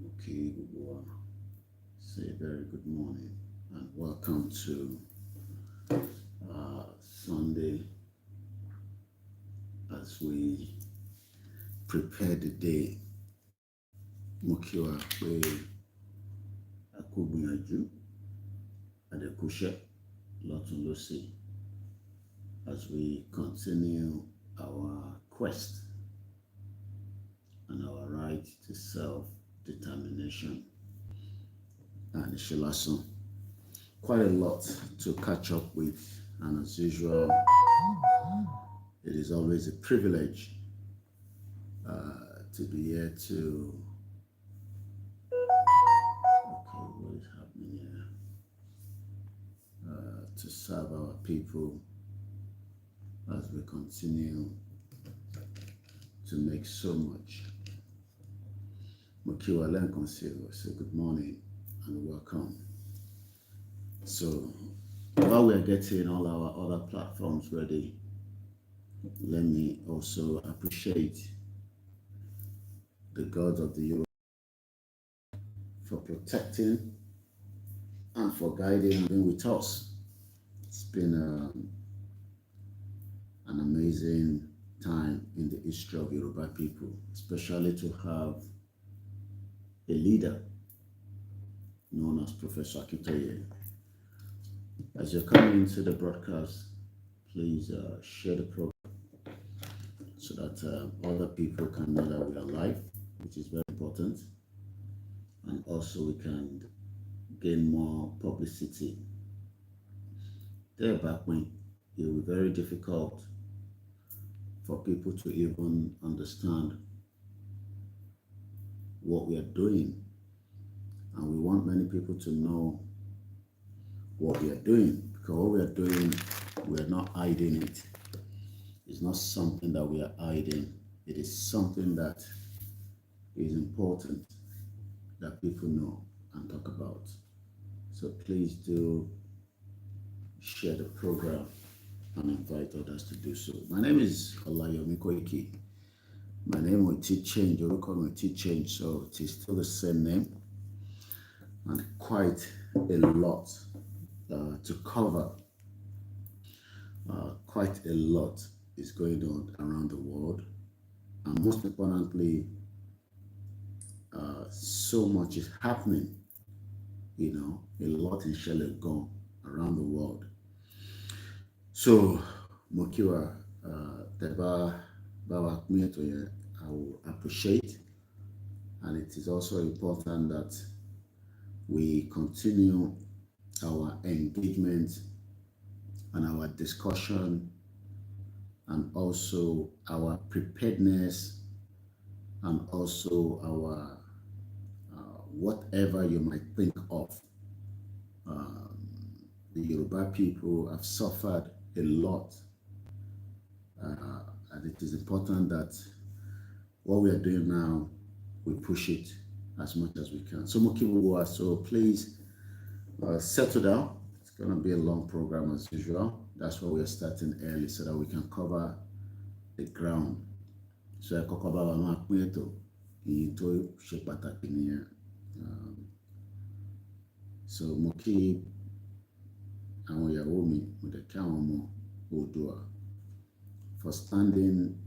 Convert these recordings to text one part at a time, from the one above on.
Okay, everyone. Say very good morning and welcome to Sunday as we prepare the day. Mo kí wa pé a kú gbìyànjú àdẹ̀kúṣẹ́ lọ́tún lósì as we continue our quest and our right to self-determination. And Shilason, quite a lot to catch up with, and as usual, it is always a privilege to be here to. Okay, what is happening here? To serve our people as we continue to make so much. Mokiwa Lenkonsigo, say good morning and welcome. So, while we're getting all our other platforms ready, let me also appreciate the God of the Yoruba for protecting and for guiding and being with us. It's been an amazing time in the history of Yoruba people, especially to have a leader known as Professor Akitoye. As you're coming into the broadcast, please share the program so that other people can know that we are live, which is very important, and also we can gain more publicity. Thereby, it will be very difficult for people to even understand what we are doing, and we want many people to know what we are doing, because what we are doing, we are not hiding it. It's not something that we are hiding. It is something that is important that people know and talk about. So please do share the program and invite others to do so. My name is OLAYOMI KOIKI. My name will change, your record will change, so it is still the same name, and quite a lot to cover. Quite a lot is going on around the world, and most importantly, so much is happening. A lot is surely gone around the world. So, Mokiwa, Teba Bawa Kmietoye, I will appreciate, and it is also important that we continue our engagement and our discussion and also our preparedness and also our whatever you might think of. The Yoruba people have suffered a lot, and it is important that what we are doing now, we push it as much as we can. So Mokiwa, so please settle down. It's going to be a long program as usual. That's why we are starting early so that we can cover the ground. So I cover our Makmeto into Shepatakinia. So Moki and Yawomi with the Kaomo Odua for standing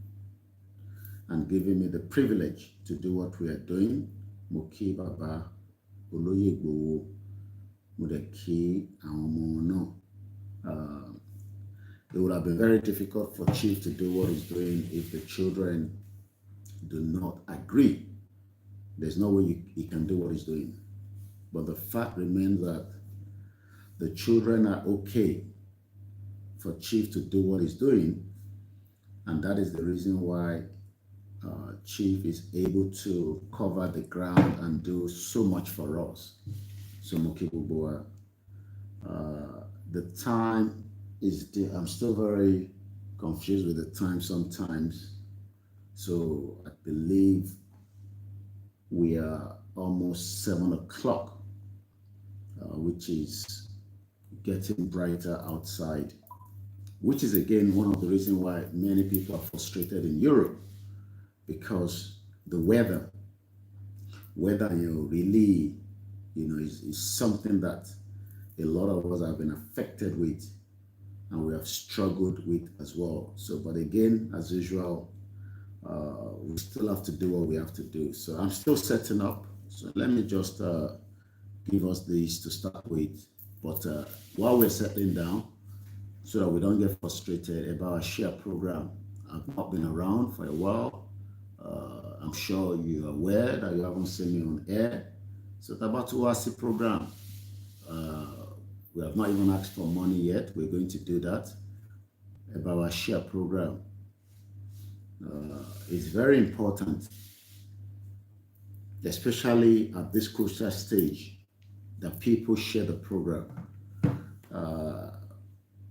and giving me the privilege to do what we are doing. Moki Baba Oloye Gbowo Mudeki and it would have been very difficult for Chief to do what he's doing if the children do not agree. There's no way he can do what he's doing. But the fact remains that the children are okay for Chief to do what he's doing, and that is the reason why Chief is able to cover the ground and do so much for us. So Mokibubua, the time is, I'm still very confused with the time sometimes. So I believe we are almost 7 o'clock, which is getting brighter outside, which is again one of the reasons why many people are frustrated in Europe, because the weather whether really, is something that a lot of us have been affected with and we have struggled with as well. So, but again, as usual, we still have to do what we have to do. So I'm still setting up. So let me just give us these to start with. But while we're settling down, so that we don't get frustrated about our share program, I've not been around for a while. I'm sure you're aware that you haven't seen me on air. So it's about to OASI program. We have not even asked for money yet. We're going to do that about our share program. It's very important, especially at this crucial stage, that people share the program.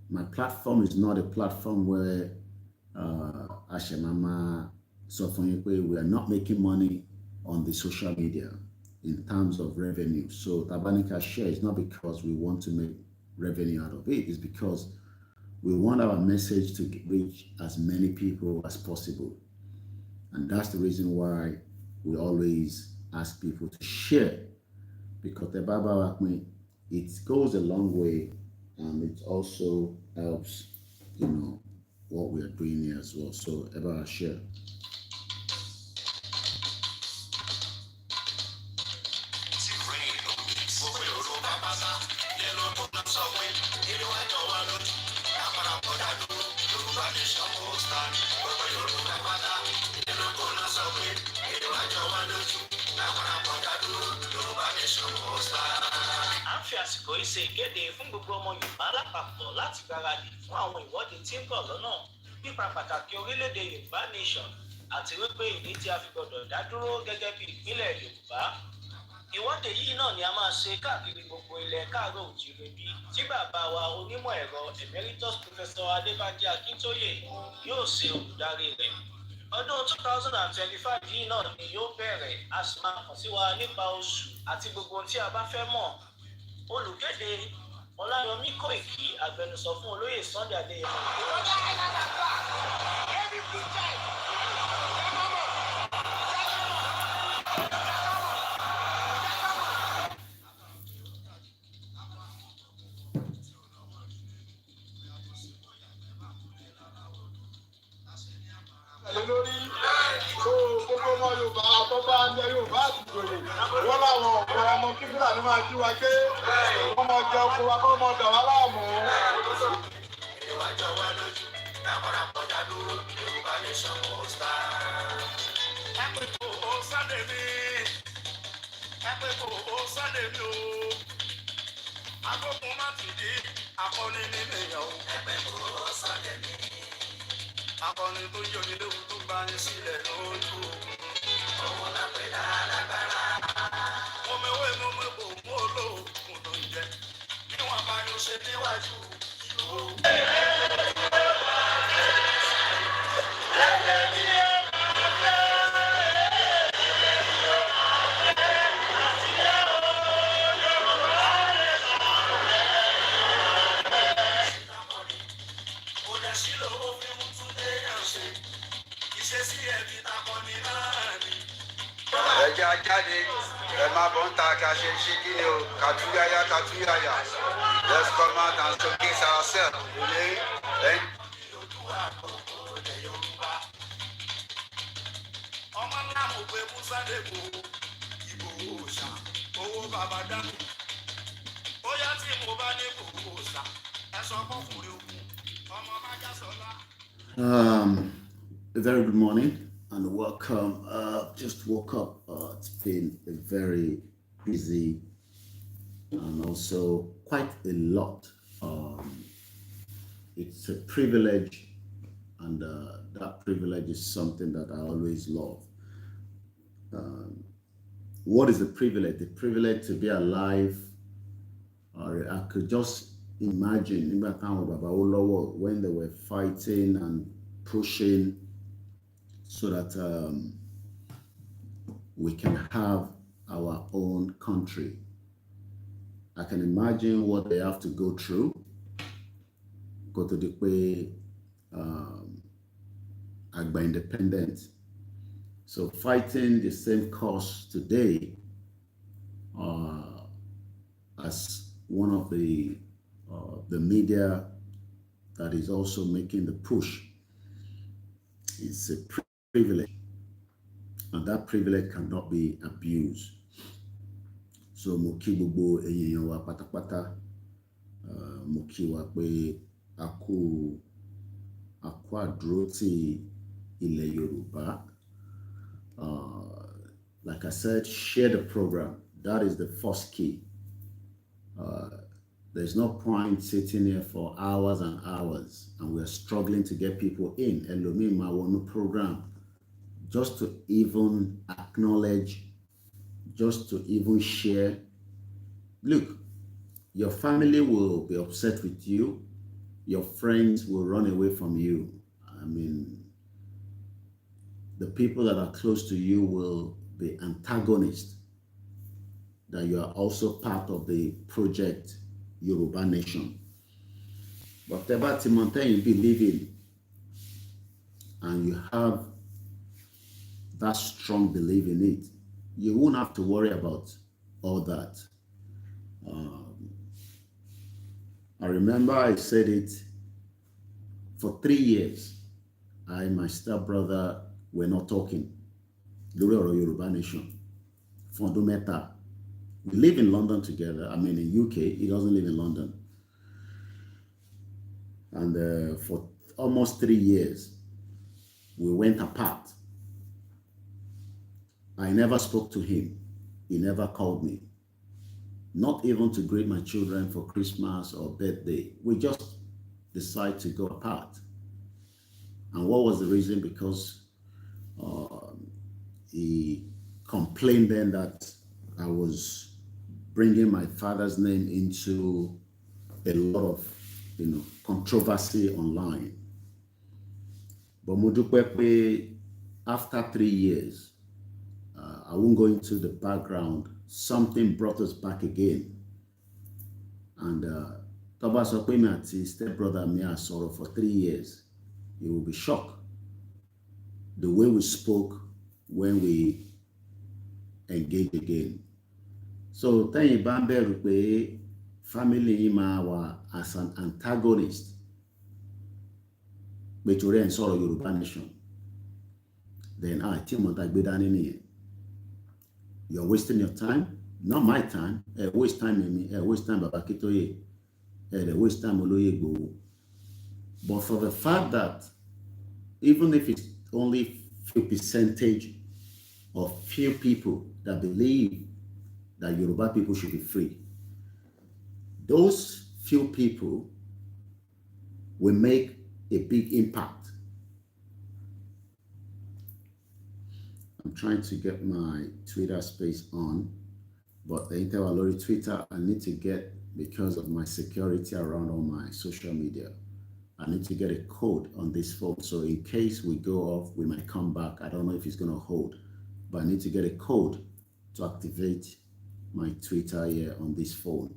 My platform is not a platform where Ashemama Sofonyekwe, we are not making money on the social media in terms of revenue. So Tabanika share is not because we want to make revenue out of it. It's because we want our message to reach as many people as possible. And that's the reason why we always ask people to share. Because the Baba, it goes a long way, and it also helps, what we are doing here as well. So about share. Fi àsìkò yìí ṣe ìkéde fún gbogbo ọmọ Yorùbá lápapọ̀ láti gbáradì fún àwọn ìwọ́de tí ń bọ̀ lọ́nà nípa pàtàkì orílẹ̀-èdè Yorùbá nation àti wípé ìdí tí a fi gbọdọ̀ dá dúró gẹ́gẹ́ bí ìpínlẹ̀ Yorùbá. Ìwọ́de yìí náà ni a máa ṣe káàkiri gbogbo ilẹ̀ káàárọ̀ òjíire bí tí bàbá wa onímọ̀ ẹ̀rọ emeritus professor Adébánjí Akíntóyè yóò ṣe olùdarí rẹ̀. Ọdún 2025 yìí náà ni yóò bẹ̀rẹ̀, a sì máa kàn sí wa nípa oṣù àti gbogbo tí a bá fẹ́ mọ̀. Olùkéde Ọláyọmí Kóìkì, agbẹnusọ fún olóyè Sunday Adéyẹmọ. lórí gbogbo ọmọ Yorùbá àtọ́gbà ilẹ̀ Yorùbá àti ìjòyè wọ́n láwọn ọ̀pọ̀ ọmọ kí Fúlàní máa jí wa ké wọ́n máa jẹ oko wa kọ́ mọ́ dà wá láàmú. Agbókun má ti di akọni nínú èèyàn. Ẹgbẹ́ kò sọ́dẹ̀ mi. Akọni tó yọ ní lóhùn tó bá ní sílẹ̀ lójú. Òun náà pè lálágbára. Mo mẹ́wé mo mẹ́bò mú olóògùn tó ń jẹ. Bí wọ́n bá yóò ṣe níwájú ìlú. Ẹja jáde ẹ máa bọ̀ ń ta ká ṣe ṣe kí ni o kàtúyáyá kàtúyáyá let's come out and showcase ourselves ọmọ náà mo pe musa dèbò ìbò òòṣà owó bàbá dánù bóyá tí mo bá ní gbogbo òòṣà ẹ sọ fọkùnrin ogun ọmọ májá sọlá. A very good morning and welcome. Just woke up. It's been a very busy and also quite a lot. It's a privilege, and that privilege is something that I always love. What is the privilege? The privilege to be alive. Or I could just imagine when they were fighting and pushing so that we can have our own country. I can imagine what they have to go through. Go to the way Agba independent. So fighting the same cause today as one of the media that is also making the push is a privilege, and that privilege cannot be abused. So mo kí gbogbo èèyàn wa pátápátá, mo kí wa pé a kú àdúró ti ilẹ̀ Yorùbá. Like I said, share the program. That is the first key. There's no point sitting here for hours and hours and we're struggling to get people in. Elomi ma wonu program just to even acknowledge, just to even share. Look, your family will be upset with you. Your friends will run away from you. I mean, the people that are close to you will be antagonists, that you are also part of the project Yoruba Nation. But about Timothy, you believe in, and you have that strong belief in it, you won't have to worry about all that. I remember I said it for 3 years. I and my stepbrother were not talking. Yoruba Nation. Fondumeta. We live in London together. I mean, in UK. He doesn't live in London. And for almost 3 years, we went apart. I never spoke to him. He never called me. Not even to greet my children for Christmas or birthday. We just decided to go apart. And what was the reason? Because he complained then that I was bringing my father's name into a lot of, controversy online. But Mudupepe, after 3 years, I won't go into the background. Something brought us back again. And Toba Sopemi ati stepbrother me are sorrow for 3 years. You will be shocked. The way we spoke when we engage again. So Tanyi Bambe Rupe family Imawa as an antagonist. But you're in sort of Yoruba Nation. Then you're wasting your time, not my time. Waste time in me, waste time Babakitoye, waste time Oloye Gbowo. But for the fact that even if it's only few percentage of few people that believe that Yoruba people should be free, those few people will make a big impact. I'm trying to get my Twitter space on, but the Intervalori Twitter I need to get, because of my security around all my social media, I need to get a code on this phone. So in case we go off, we might come back. I don't know if it's going to hold, but I need to get a code to activate my Twitter here on this phone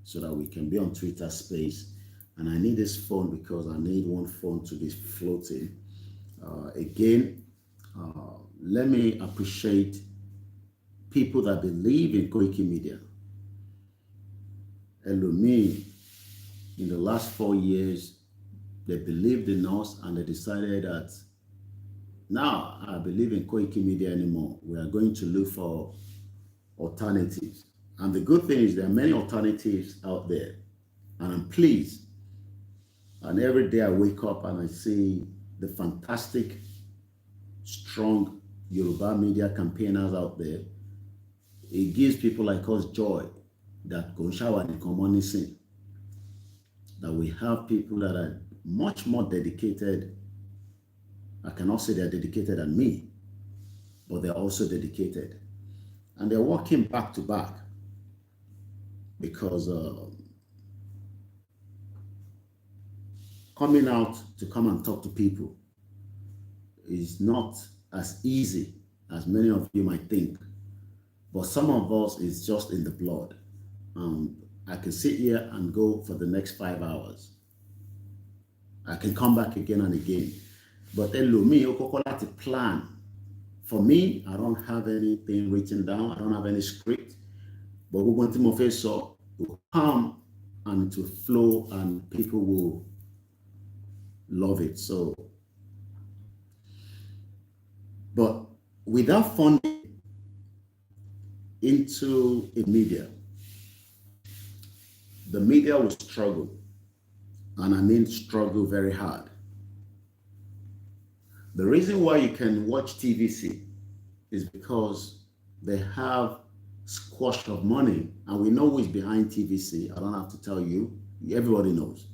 so that we can be on Twitter space. And I need this phone because I need one phone to be floating. Let me appreciate people that believe in Koikimedia. Elomi, in the last 4 years, they believed in us and they decided that now I believe in Koikimedia anymore. We are going to look for alternatives. And the good thing is there are many alternatives out there. And I'm pleased. And every day I wake up and I see the fantastic, strong Yoruba media campaigners out there. It gives people like us joy that Gonshawa and Komonisi, that we have people that are much more dedicated. I cannot say they're dedicated than me, but they're also dedicated. And they're working back to back because coming out to come and talk to people is not as easy as many of you might think. But some of us is just in the blood. I can sit here and go for the next 5 hours. I can come back again and again. But Elomi Okokola to plan for me, I don't have anything written down. I don't have any script. But we want to so will come and to flow, and people will love it. So, but without funding into a media, the media will struggle, and I mean struggle very hard. The reason why you can watch TVC is because they have squash of money, and we know who is behind TVC. I don't have to tell you, everybody knows.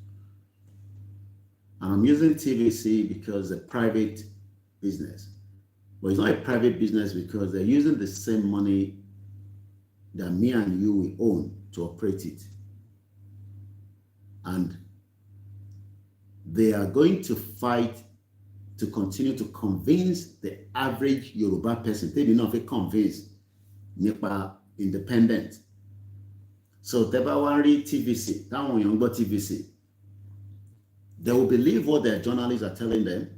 And I'm using TVC because it's a private business. But it's not a private business because they're using the same money that me and you will own to operate it. And they are going to fight to continue to convince the average Yoruba person. They may not be convinced nípa independent. So Tebawari TVC, that one younger TVC, they will believe what their journalists are telling them,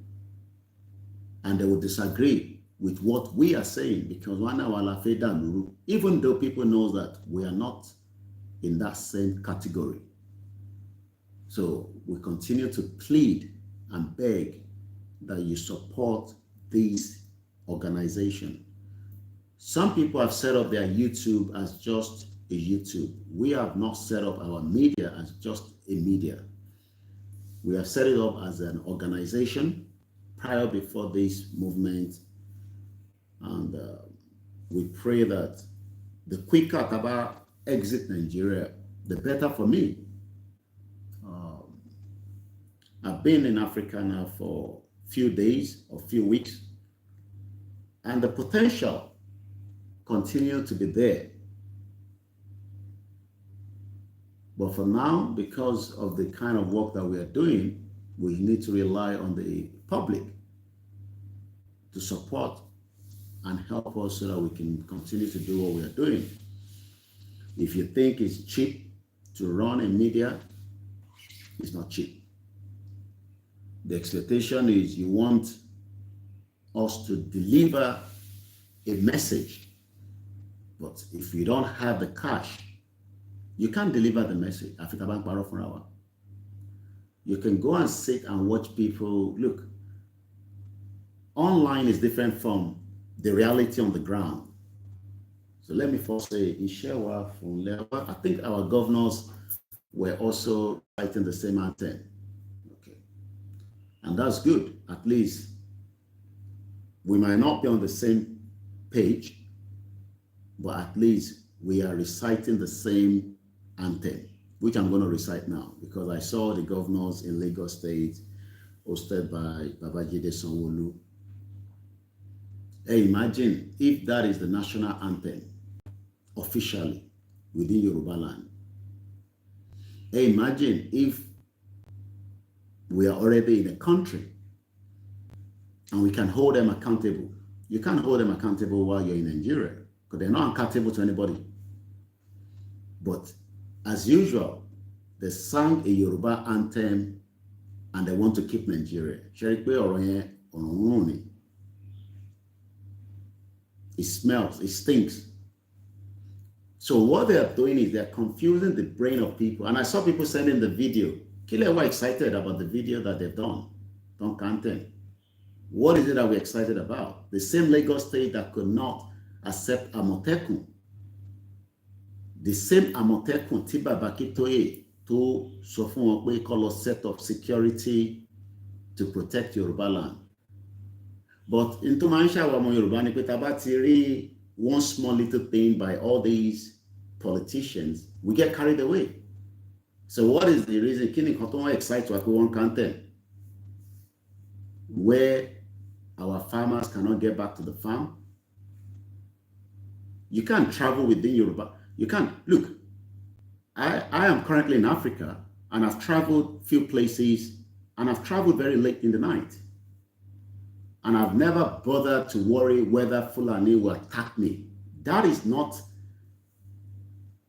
and they will disagree with what we are saying, because even though people know that we are not in that same category. So we continue to plead and beg that you support this organization. Some people have set up their YouTube as just a YouTube. We have not set up our media as just a media. We have set it up as an organization prior before this movement. And we pray that the quicker Taba exit Nigeria, the better for me. I've been in Africa now for a few days or few weeks, and the potential continue to be there. But for now, because of the kind of work that we are doing, we need to rely on the public to support and help us so that we can continue to do what we are doing. If you think it's cheap to run a media, it's not cheap. The expectation is you want us to deliver a message, but if you don't have the cash, you can't deliver the message. You can go and sit and watch people. Look, online is different from the reality on the ground. So let me first say, I think our governors were also fighting the same anthem. Okay. And that's good. At least we might not be on the same page, but at least we are reciting the same anthem, which I'm going to recite now, because I saw the governors in Lagos State hosted by Babajide Sanwo-Olu. Hey, imagine if that is the national anthem officially within Yoruba land. Hey, imagine if we are already in a country and we can hold them accountable. You can't hold them accountable while you're in Nigeria, because they're not accountable to anybody. But as usual, they sang a Yoruba anthem and they want to keep Nigeria. It smells, it stinks. So what they are doing is they're confusing the brain of people. And I saw people sending the video. Kile were excited about the video that they've done. Don't content. What is it that we're excited about? The same Lagos State that could not accept Amotekun. The same Amotekun Tiba Bakitoye to sọ fún wọn pé kó lọ set up security to protect Yoruba land. But in Tumansha Wamo Yoruba ni pé tá bá ti rí one small little thing by all these politicians, we get carried away. So what is the reason? Kini kan tó wọ́n excite wa pé one content where our farmers cannot get back to the farm. You can't travel within Yoruba. You can't. Look, I am currently in Africa, and I've traveled few places, and I've traveled very late in the night. And I've never bothered to worry whether Fulani will attack me. That is not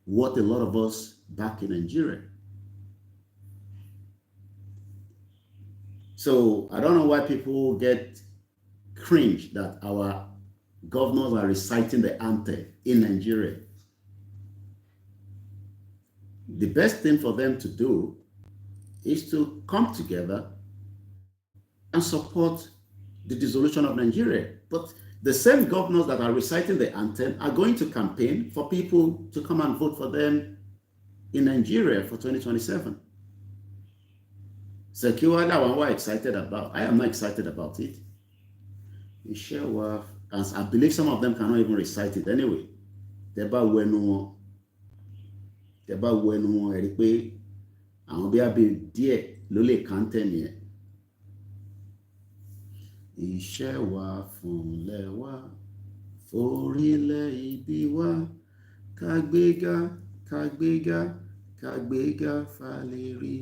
what a lot of us back in Nigeria. So I don't know why people get cringe that our governors are reciting the anthem in Nigeria. The best thing for them to do is to come together and support the dissolution of Nigeria. But the same governors that are reciting the anthem are going to campaign for people to come and vote for them in Nigeria for 2027. So Kiwada, what excited about? I am not excited about it. And I believe some of them cannot even recite it anyway. Tẹ́bá wẹnu wọn ẹ̀rí pé àwọn bí abẹ díẹ̀ ló lè kàńtẹ̀ nìyẹn. Iṣẹ́ wa fúnlẹ̀ wa, forílẹ̀ ibi wa, kágbéga, kágbéga, kágbéga fálérí.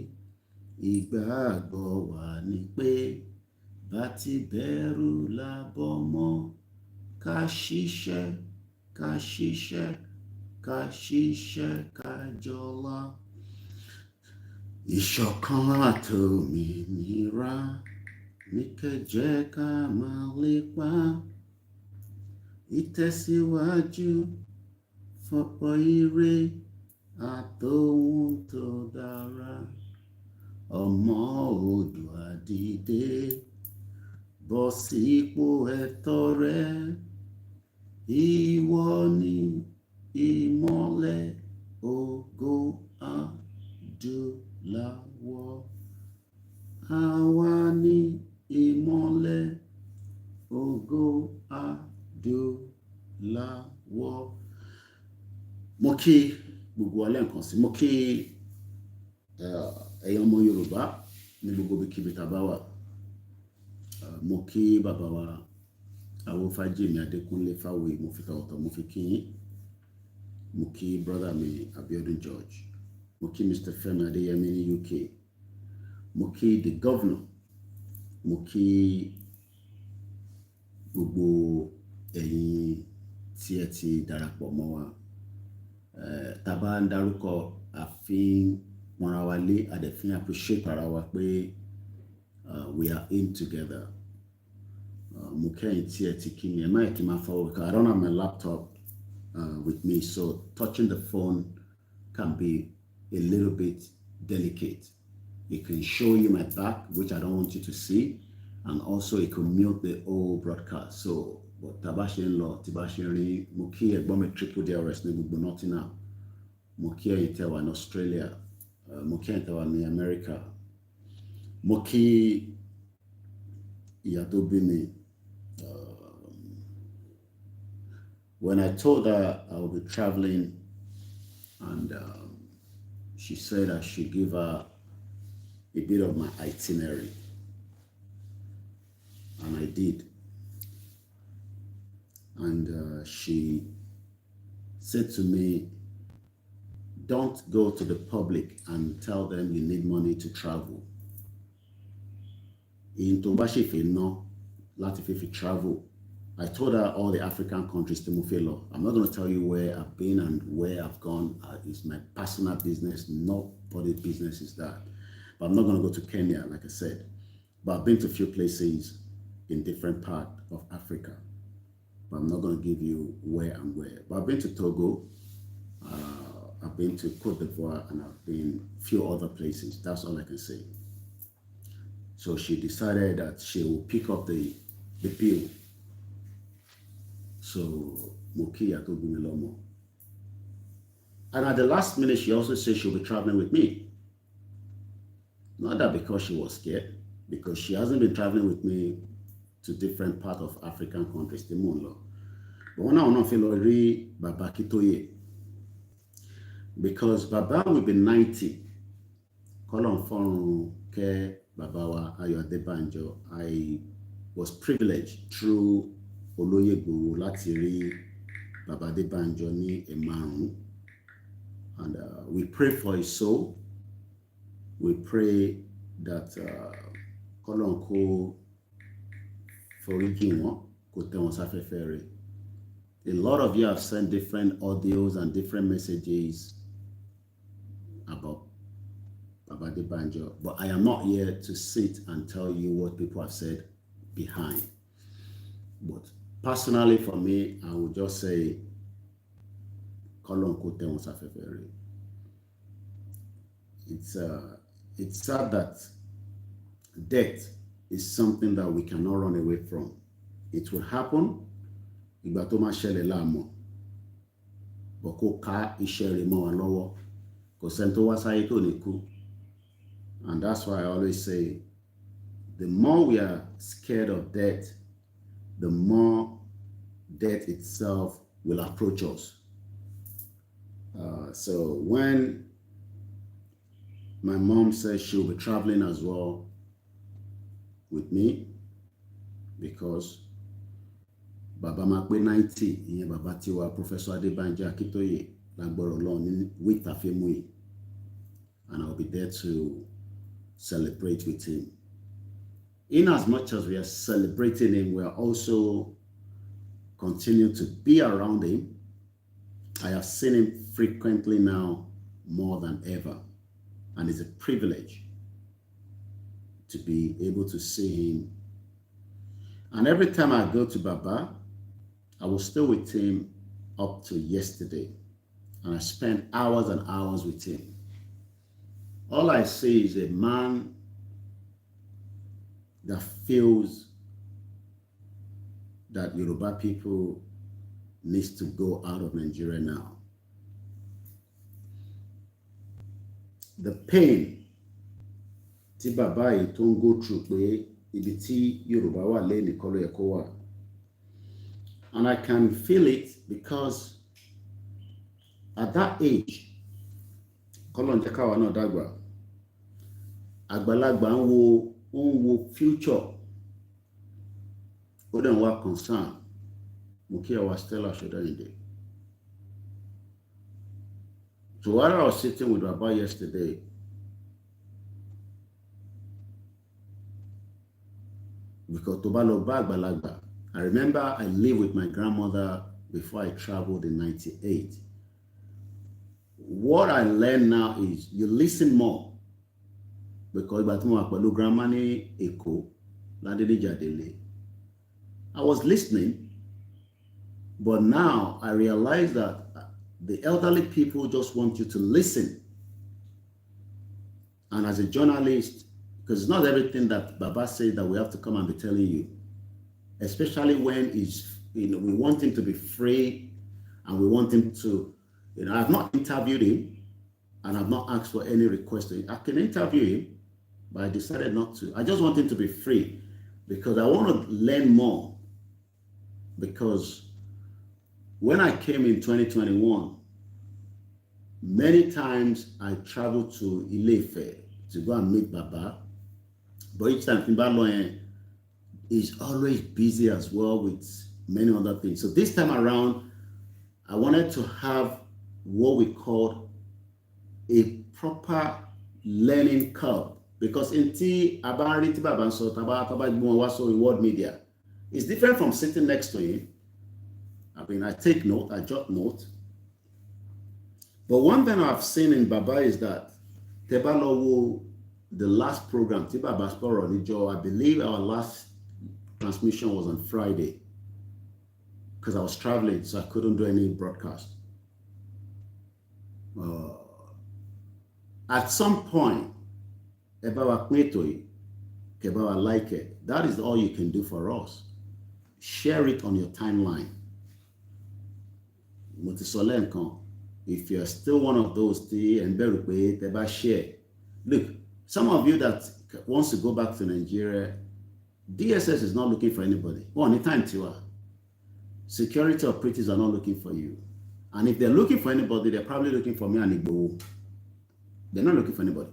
Ìgbàgbọ́ wa ni pé bá ti bẹ̀rù lábọ́ mọ́, ká ṣiṣẹ́, ká ṣiṣẹ́, ká ṣiṣẹ́, ká jọlá. Ìṣọ̀kan àtòmìnira ní kẹ́ ká máa lépa. Ìtẹ̀síwájú fọ́pọ̀ ire àtòhun tó dára. Ọmọ Oòduà dìde, bọ́ sípò ẹ̀tọ́ rẹ. Ìwọ ni ìmọ́lẹ̀ ògo adúláwọ̀. Àwa ni ìmọ́lẹ̀ ògo adúláwọ̀. Mo kí gbogbo wa lẹ́ẹ̀kan sí. Mo kí ẹ̀yin ọmọ Yorùbá ní gbogbo ibikíbi tá bá wà. Mo kí bàbá wa Awófájìmí Adékúnlé Fáwé, mo fi tọ̀wọ̀tọ̀ mo fi kí yín. Mo kí brother mi Abiodun George. Mo kí Mr. Femi Adéyẹmí ní UK. Mo kí the governor. Mo kí gbogbo ẹ̀yin tí ẹ ti darapọ̀ mọ́ wa. Tá bá ń dárúkọ àfin pọ́nra wa lé, a dẹ̀ fi appreciate ara wa pé we are in together. Mo kẹ́yìn tí ẹ ti kí mi, ẹ má yẹ kí n máa fọwọ́, because I don't have my laptop with me, so touching the phone can be a little bit delicate. It can show you my back, which I don't want you to see, and also it can mute the whole broadcast. So, but tá bá ṣe ń lọ, tí bá ṣe ń rí, mo kí ẹ̀gbọ́n mi Triple DRS ní gbogbo Nottingham. Mo kí ẹ̀yin tẹ́ wà ní Australia. Mo kí ẹ̀yin tẹ́ wà ní America. Mo kí ìyá tó bí mi. When I told her I would be traveling, and she said I should give her a bit of my itinerary, and I did. And she said to me, don't go to the public and tell them you need money to travel. In tó bá ṣe fẹ́ ná láti fi travel. I told her all the African countries to move along. I'm not going to tell you where I've been and where I've gone. It's my personal business. Nobody's business is that. But I'm not going to go to Kenya, like I said. But I've been to a few places in different parts of Africa. But I'm not going to give you where and where. But I've been to Togo. I've been to Cote d'Ivoire, and I've been a few other places. That's all I can say. So she decided that she will pick up the bill. So Mokia told me Lomo. And at the last minute, she also said she'll be traveling with me. Not that because she was scared, because she hasn't been traveling with me to different parts of African countries, the Moonlo. But when I want to feel already Baba Kitoye, because Baba will be 90. Call on phone care Baba wa Ayo Adebanjo. I was privileged through Oloyegbo láti rí Baba Adebanjo ní ẹ̀márùn-ún. And we pray for his soul. We pray that Ọlọ́run kó foríjì wọ́n, kó tẹ́ wọn sáfẹ́fẹ́ rẹ̀. A lot of you have sent different audios and different messages about Baba Adebanjo, but I am not here to sit and tell you what people have said behind. But Personally, for me, I would just say, it's sad that death is something that we cannot run away from. It will happen. Ìgbà tó máa ṣẹlẹ̀ láàmú. Bọ̀ kó ká iṣẹ́ rẹ̀ mọ́ wa lọ́wọ́. Kò sẹ́ni tó wá sáyé tó ní kú. And that's why I always say, the more we are scared of death, the more death itself will approach us. So when my mom says she'll be traveling as well with me, because Baba máa pé 90, ìyẹn bàbá tiwa Professor Adébánjí Akíntóyè lágbára Ọlọ́run ní week tá fẹ́ mú yìí, and I'll be there to celebrate with him. In as much as we are celebrating him, we are also continuing to be around him. I have seen him frequently now, more than ever, and it's a privilege to be able to see him. And every time I go to Baba, I was still with him up to yesterday, and I spent hours and hours with him. All I see is a man that feels that Yoruba people needs to go out of Nigeria now. The pain tí bàbá yìí tó ń go through pé ibi tí Yoruba wà lẹ́ni kọ́ ló yẹ kó wà. And I can feel it because at that age, kọ́lọ́n jẹ́ káwa náà dàgbà, àgbàlagbà ń wo future, ó dẹ̀ ń wá concern. Mo kí ẹ wá Stella Ṣọdẹ́yìndé. So while I was sitting with Baba yesterday, because tó bá lọ bá àgbàlagbà, I remember I lived with my grandmother before I traveled in 98. What I learned now is you listen more, because ìgbà tí mo wà pẹ̀lú grandma ní Èkó, Ládédéjàdélé, I was listening, but now I realize that the elderly people just want you to listen. And as a journalist, because it's not everything that Baba says that we have to come and be telling you, especially when we want him to be free, and we want him to, I've not interviewed him, and I've not asked for any request. I can interview him, but I decided not to. I just want him to be free, because I want to learn more. Because when I came in 2021, many times I traveled to Ile-Ife to go and meet Baba, but each time Timbaloyen is always busy as well with many other things. So this time around, I wanted to have what we call a proper learning curve, because in Baba in world media, it's different from sitting next to him. I mean, I take note, I jot note. But one thing I've seen in Baba is that Tebalowo, the last program, Tiba Basporo Nijo, I believe our last transmission was on Friday, because I was traveling, so I couldn't do any broadcast. At some point, Ebawa Kwetoi, Kebawa like it. That is all you can do for us. Share it on your timeline. If you're still one of those and share. Look, some of you that wants to go back to Nigeria, DSS is not looking for anybody. Well, anytime you are. Security operatives are not looking for you. And if they're looking for anybody, they're probably looking for me and Igbo. They're not looking for anybody.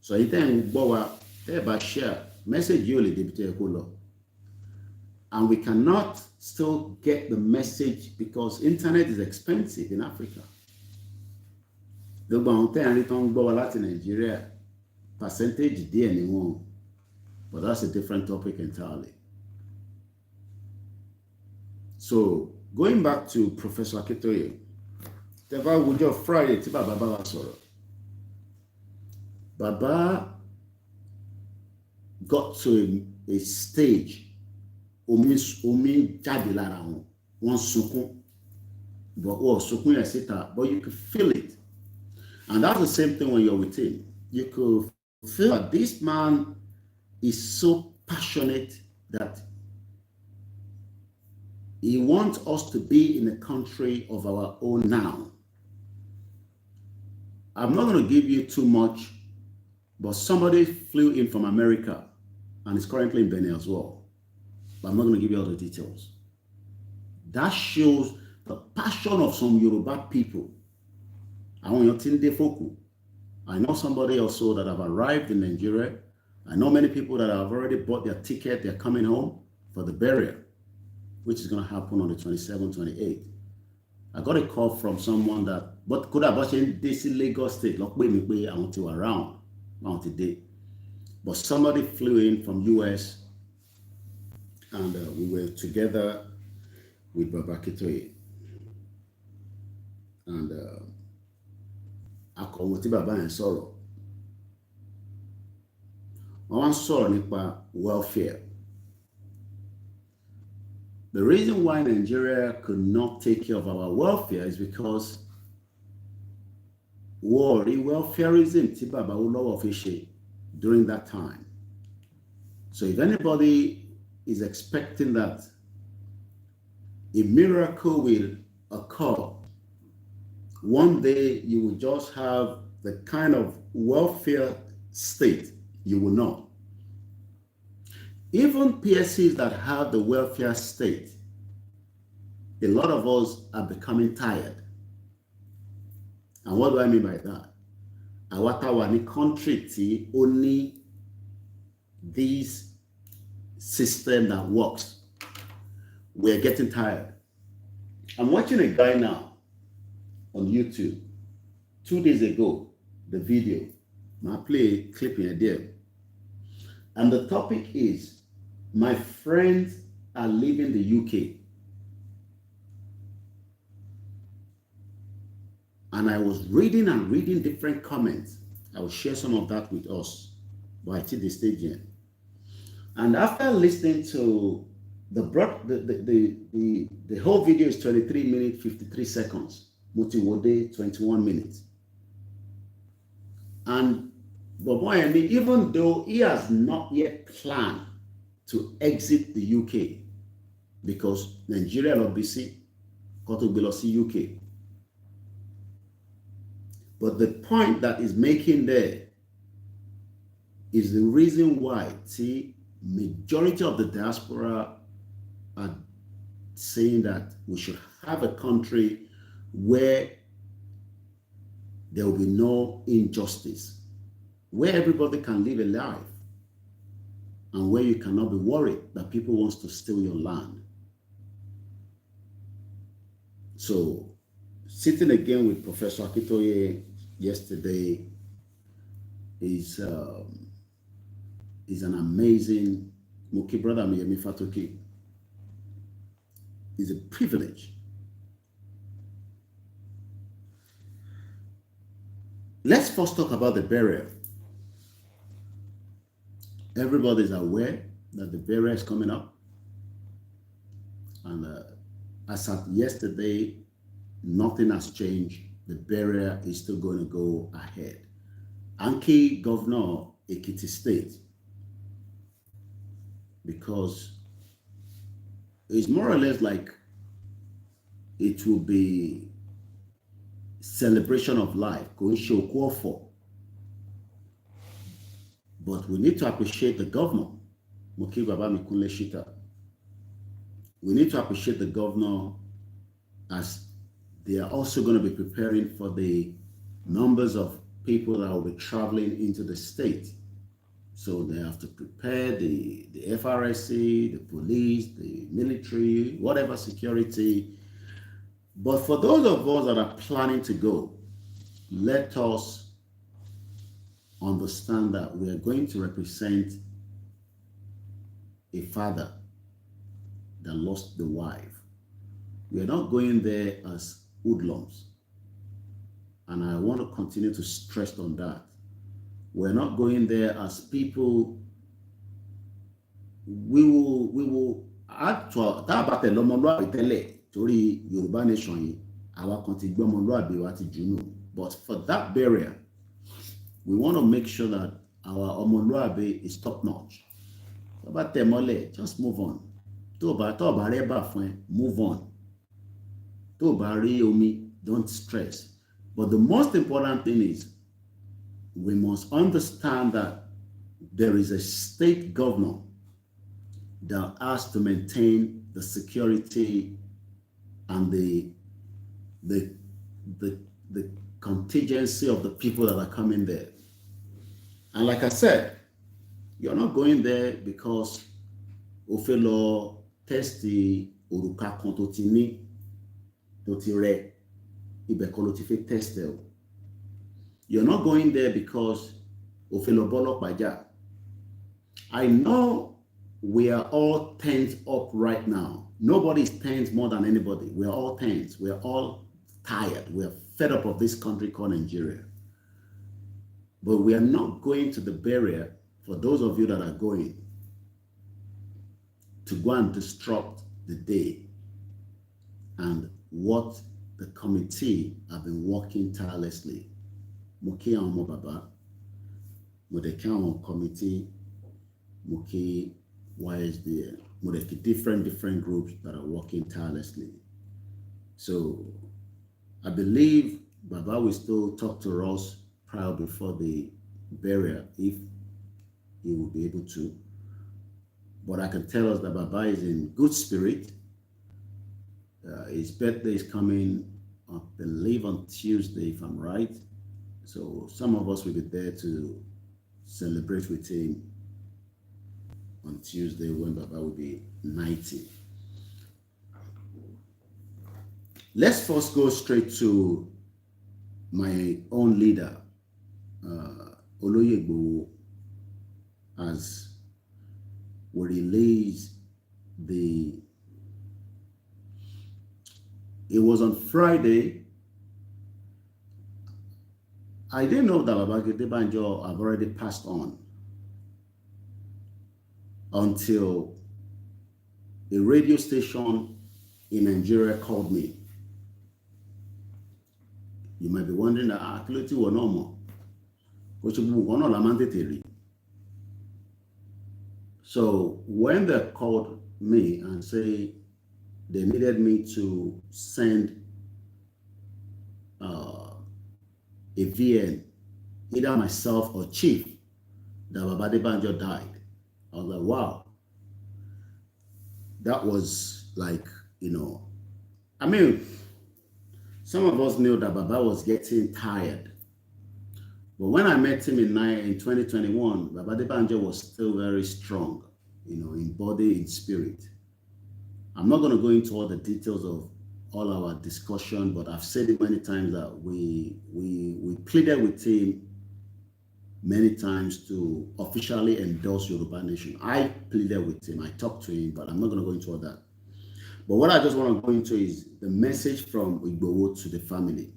So anytime you share, message you only. And we cannot still get the message because internet is expensive in Africa. Nigeria, percentage anymore, but that's a different topic entirely. So going back to Professor Akitoye, Friday, Baba got to a stage omi jáde lára wọn, wọ́n sunkún, but you could feel it. And that's the same thing when you're with him. You could feel that this man is so passionate that he wants us to be in a country of our own now. I'm not going to give you too much, but somebody flew in from America and is currently in Benin as well. But I'm not going to give you all the details. That shows the passion of some Yoruba people. I want your Tinde Foku. I know somebody also that have arrived in Nigeria. I know many people that have already bought their ticket. They're coming home for the burial, which is going to happen on the 27th, 28th. I got a call from someone that, but could have watched this in Lagos State, like me, I want to around, I want to date. But somebody flew in from US and we were together with Baba Kitoye. And akọ̀wé tí bàbá yẹn sọ̀rọ̀. Wọ́n wá ń sọ̀rọ̀ nípa welfare. The reason why Nigeria could not take care of our welfare is because welfareism tí bàbá Awólọ́wọ̀ fi ṣe during that time. So if anybody is expecting that a miracle will occur, one day you will just have the kind of welfare state, you will not. Even PSCs that have the welfare state, a lot of us are becoming tired. And what do I mean by that? Awatawa country tí only this system that works. We're getting tired. I'm watching a guy now on YouTube 2 days ago, the video. I play a clip in there. And the topic is, my friends are leaving the UK. And I was reading different comments. I will share some of that with us, but I take the stage here. And after listening to the whole video is 23 minutes, 53 seconds. Mutiwode, 21 minutes. And Bobo, even though he has not yet planned to exit the UK, because Nigeria will be UK. But the point that is making there is the reason why, see, majority of the diaspora are saying that we should have a country where there will be no injustice, where everybody can live a life, and where you cannot be worried that people want to steal your land. So, sitting again with Professor Akitoye yesterday is an amazing Muki brother Miyemi Fatoki. It's a privilege. Let's first talk about the burial. Everybody's aware that the burial is coming up. And as of yesterday, nothing has changed. The burial is still going to go ahead. Anki Governor Ekiti State, because it's more or less like it will be celebration of life, but we need to appreciate the governor. We need to appreciate the governor, as they are also going to be preparing for the numbers of people that will be traveling into the state. So they have to prepare the FRSC, the police, the military, whatever security. But for those of us that are planning to go, let us understand that we are going to represent a father that lost the wife. We are not going there as hoodlums. And I want to continue to stress on that. We're not going there as people. We will tá a bá tẹ̀lé ọmọlúwàbí tẹ́lẹ̀ torí Yorùbá nation yìí àwa kan ti gbé ọmọlúwàbí wa ti jù nù, but for that barrier we want to make sure that our ọmọlúwàbí is top notch. Tó bá tẹ̀ mọ́lẹ̀, just move on. Tó bá rẹ́ bà fún ẹ, move on. Tó bá rí omi, don't stress. But the most important thing is we must understand that there is a state governor that has to maintain the security and the contingency of the people that are coming there. And like I said, you're not going there because o fẹ́ lọ testi òrùka kan tó ti ní tó ti rẹ̀ ibẹ̀ kọ́ ló ti fẹ́ test ẹ o. You're not going there because o fẹ́ lọ bọ́lọ́pàá jà. I know we are all tense up right now. Nobody is tense more than anybody. We are all tense. We are all tired. We are fed up of this country called Nigeria. But we are not going to the barrier, for those of you that are going, to go and disrupt the day and what the committee have been working tirelessly. Mo kí àwọn ọmọ bàbá, mo dẹ̀ kí àwọn committee, mo kí YSDN, mo dẹ̀ kí different groups that are working tirelessly. So I believe Baba will still talk to us prior before the burial if he will be able to. But I can tell us that Baba is in good spirit. His birthday is coming, I believe, on Tuesday, if I'm right. So some of us will be there to celebrate with him on Tuesday when Baba will be 90. Let's first go straight to my own leader, Oloyegbo, as we release it was on Friday. I didn't know that Babagide Banjo have already passed on until a radio station in Nigeria called me. You might be wondering that actually we're normal. So when they called me and say they needed me to send a VN, either myself or Chief, that Babade Banjo died, I was like, wow. That was like, I mean, some of us knew that Baba was getting tired. But when I met him in 2021, Babade Banjo was still very strong, in body, in spirit. I'm not going to go into all the details of all our discussion, but I've said it many times that we pleaded with him many times to officially endorse Yoruba Nation. I pleaded with him, I talked to him, but I'm not going to go into all that. But what I just want to go into is the message from Igboho to the family.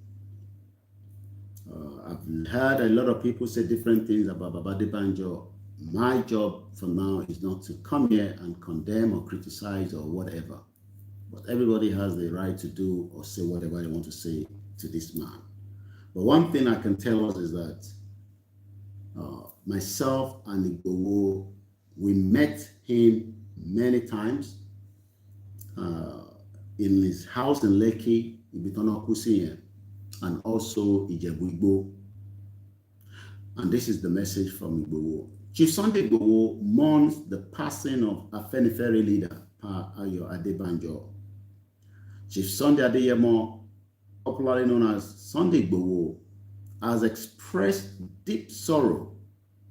I've heard a lot of people say different things about Babade Banjo. My job for now is not to come here and condemn or criticize or whatever. But everybody has the right to do or say whatever they want to say to this man. But one thing I can tell us is that myself and Igboho, we met him many times in his house in Lekki, Ibitono Kusiyen, and also Ijebu-Igbo. And this is the message from Igboho. Chief Sunday Igboho mourns the passing of Afenifere leader, Pa Ayo Adebanjo. Chief Sunday Adeyemo, popularly known as Sunday Igboho, has expressed deep sorrow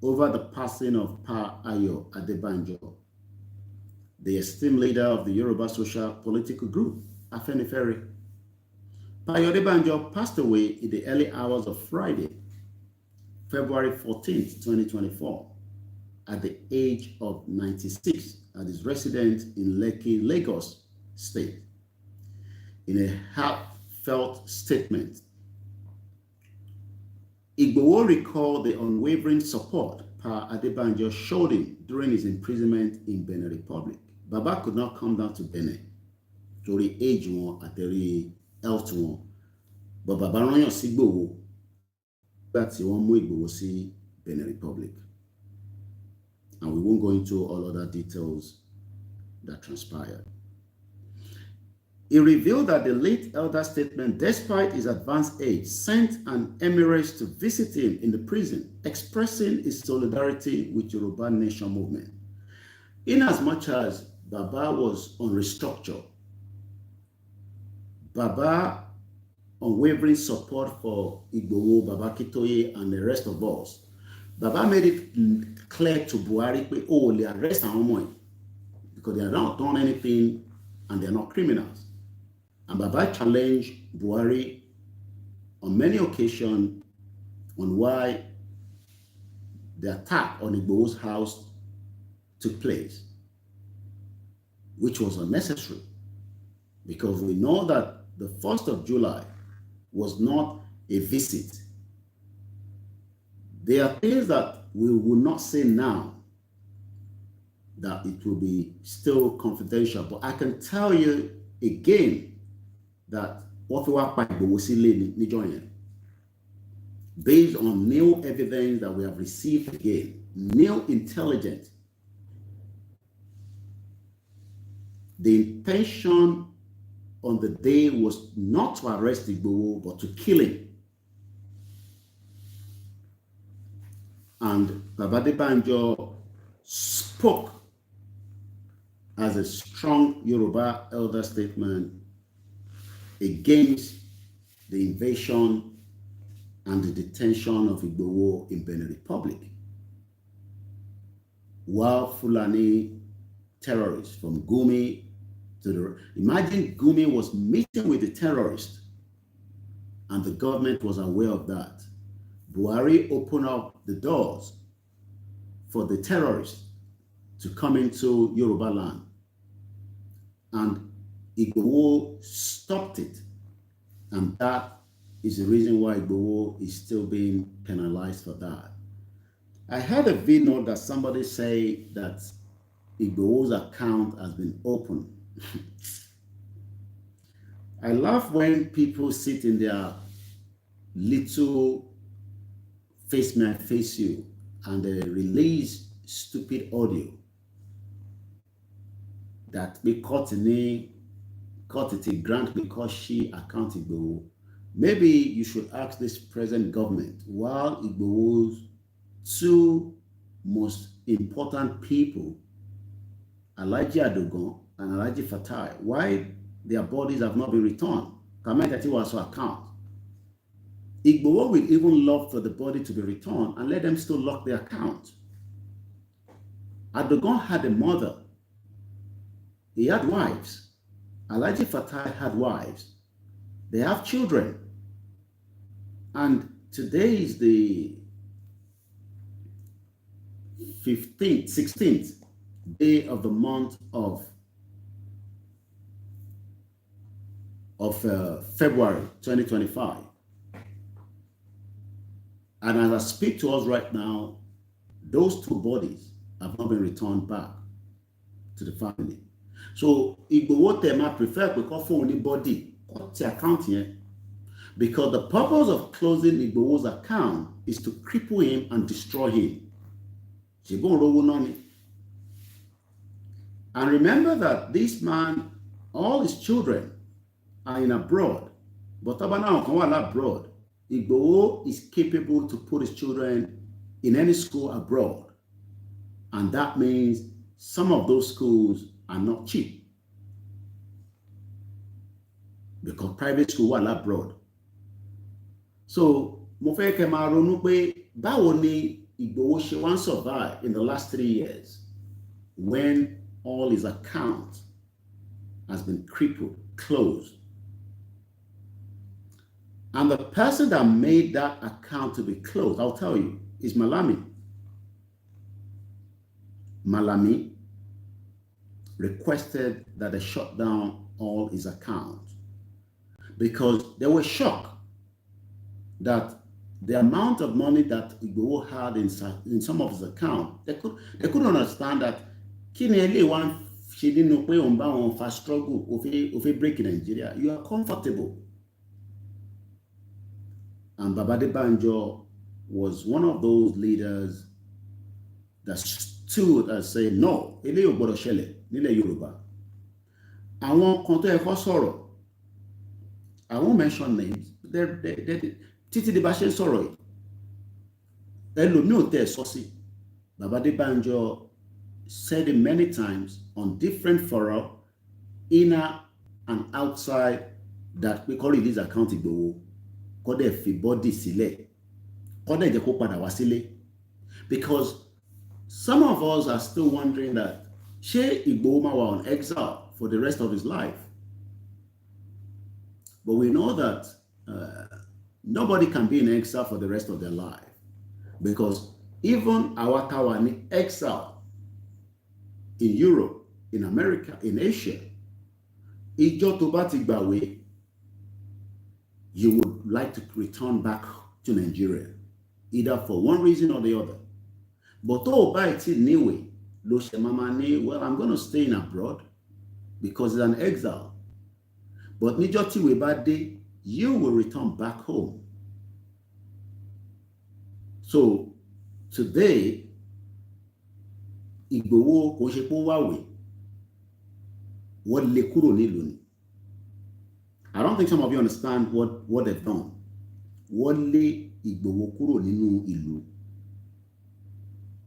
over the passing of Pa Ayo Adebanjo, the esteemed leader of the Yoruba social political group, Afenifere. Pa Ayo Adebanjo passed away in the early hours of Friday, February 14th, 2024, at the age of 96 at his residence in Lekki, Lagos State. In a heartfelt statement, Igboho recalled the unwavering support Pa Adebanjo showed him during his imprisonment in Benin Republic Baba could not come down to Benin torí age wọn àtẹ̀rí health wọn, but Baba rányàn sí Ìgbòho nígbà tí wọ́n mú Ìgbòho sí Benin Republic. And we won't go into all other details that transpired. He revealed that the late elder's statement, despite his advanced age, sent an emirate to visit him in the prison, expressing his solidarity with Yoruba Nation movement. In as much as Baba was on restructure, Baba unwavering support for Igboho, Baba Kitoye, and the rest of us, Baba made it clear to Buhari that, oh, they arrest our money because they have not done anything and they're not criminals. And Baba challenged Buhari on many occasions on why the attack on Igboho's house took place, which was unnecessary, because we know that the 1st of July was not a visit. There are things that we will not say now, that it will be still confidential, but I can tell you again that what we are based on new evidence that we have received again, new intelligence, the intention on the day was not to arrest Igboho, but to kill him. And Baba Adebanjo spoke as a strong Yoruba elder statement against the invasion and the detention of Igboho in Benin Republic, while Fulani terrorists from Gumi to the... Imagine Gumi was meeting with the terrorists and the government was aware of that. Buhari opened up the doors for the terrorists to come into Yoruba land, and Igboho stopped it, and that is the reason why Igboho is still being penalized for that. I heard a video that somebody say that Igboho's account has been opened. I laugh when people sit in their little face me, I face you, and they release stupid audio that we caught it a grant because she account Igboho. Maybe you should ask this present government, while Igboho's two most important people, Alhaji Adogon and Alhaji Fatai, why their bodies have not been returned. Kamekati was account. Igboho will even love for the body to be returned and let them still lock their account. Adogon had a mother. He had wives. Alhaji Fatai had wives. They have children. And today is the 16th day of the month of February 2025. And as I speak to us right now, those two bodies have not been returned back to the family. So Igboho Tema prefer to call for anybody to account here, because the purpose of closing Igboho's account is to cripple him and destroy him. And remember that this man, all his children are in abroad, but abroad, Igboho is capable to put his children in any school abroad. And that means some of those schools are not cheap, because private schools are abroad. So, mo fẹ́ kẹ́ máa ronú pé báwo ni Igboho ṣe wá ń survive in the last 3 years when all his account has been crippled, closed. And the person that made that account to be closed, I'll tell you, is Malami. Malami requested that they shut down all his accounts because they were shocked that the amount of money that Igboho had in some of his accounts, they couldn't understand that Kiniele one ṣe nínú pé òun bá wọn fa struggle ó fẹ́ break Nigeria. You are comfortable. And Baba Adebanjo was one of those leaders that stood and said, no, eléyìí ò gbọdọ̀ ṣẹlẹ̀ nílẹ̀ Yorùbá. Àwọn kan tó yẹ kó sọ̀rọ̀, I won't mention names, títí di bá ṣe ń sọ̀rọ̀ yìí, ẹlòmíì ò tẹ̀ sọ sí. Baba Adebanjo said it many times on different fora, inner and outside, that we call it this account Igboho. Kó dẹ̀ fi body sílẹ̀, kó dẹ̀ jẹ́ kó padà wá sílé. Because some of us are still wondering that ṣé Igboho máa wà on exile for the rest of his life? But we know that nobody can be in exile for the rest of their life, because even our táwa ní exile in Europe, in America, in Asia, ìjọ tó bá ti gbàwé, you would like to return back to Nigeria, either for one reason or the other. But tó bá ti níwèé, ló ṣe máa ní, well, I'm going to stay in abroad because it's an exile. But níjọ́ tí ìwé bá dé, you will return back home. So today, Igboho kò ṣe pé ó wáwé, wọ́n lé kúrò nílùú ni. I don't think some of you understand what they've done. Wọ́n lé Igboho kúrò nínú ìlú.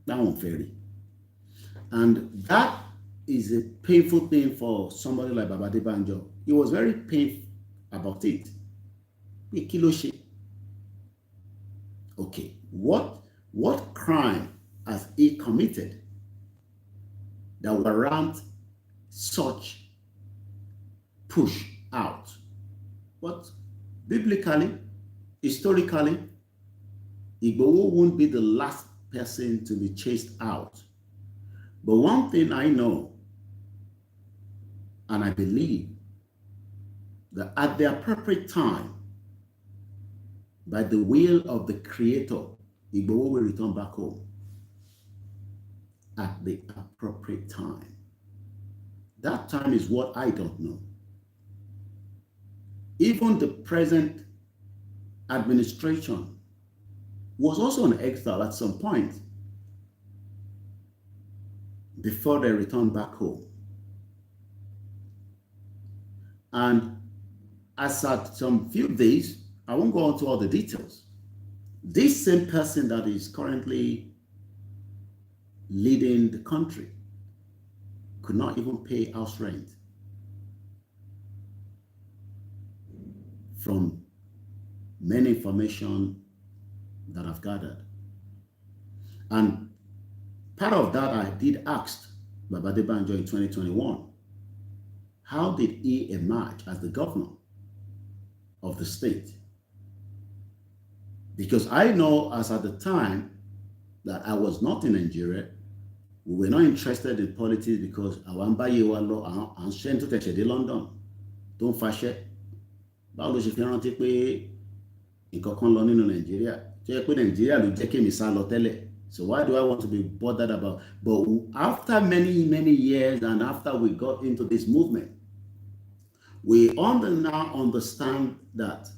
That one very. And that is a painful thing for somebody like Baba Adebanjo. He was very painful about it. Kí ló ṣe? Okay, what crime has he committed that warrant such push out? But biblically, historically, Igboho won't be the last person to be chased out. But one thing I know, and I believe, that at the appropriate time, by the will of the Creator, Igboho will return back home at the appropriate time. That time is what I don't know. Even the present administration was also in exile at some point before they returned back home. And as at some few days, I won't go into all the details, this same person that is currently leading the country could not even pay house rent. From many information that I've gathered. And part of that I did ask Baba Adebanjo in 2021, how did he emerge as the governor of the state? Because I know as at the time that I was not in Nigeria, we were not interested in politics because àwọn báyé wa lọ à ń ṣe tó tẹ̀sẹ̀ dé London tó ń faṣẹ́. Báwo ló ṣe fi rántí pé nǹkan kan lọ nínú Nigeria? Tó yẹ pé Nigeria ló jẹ́ kémi sá lọ tẹ́lẹ̀. So why do I want to be bothered about? But after many years and after we got into this movement, we now understand that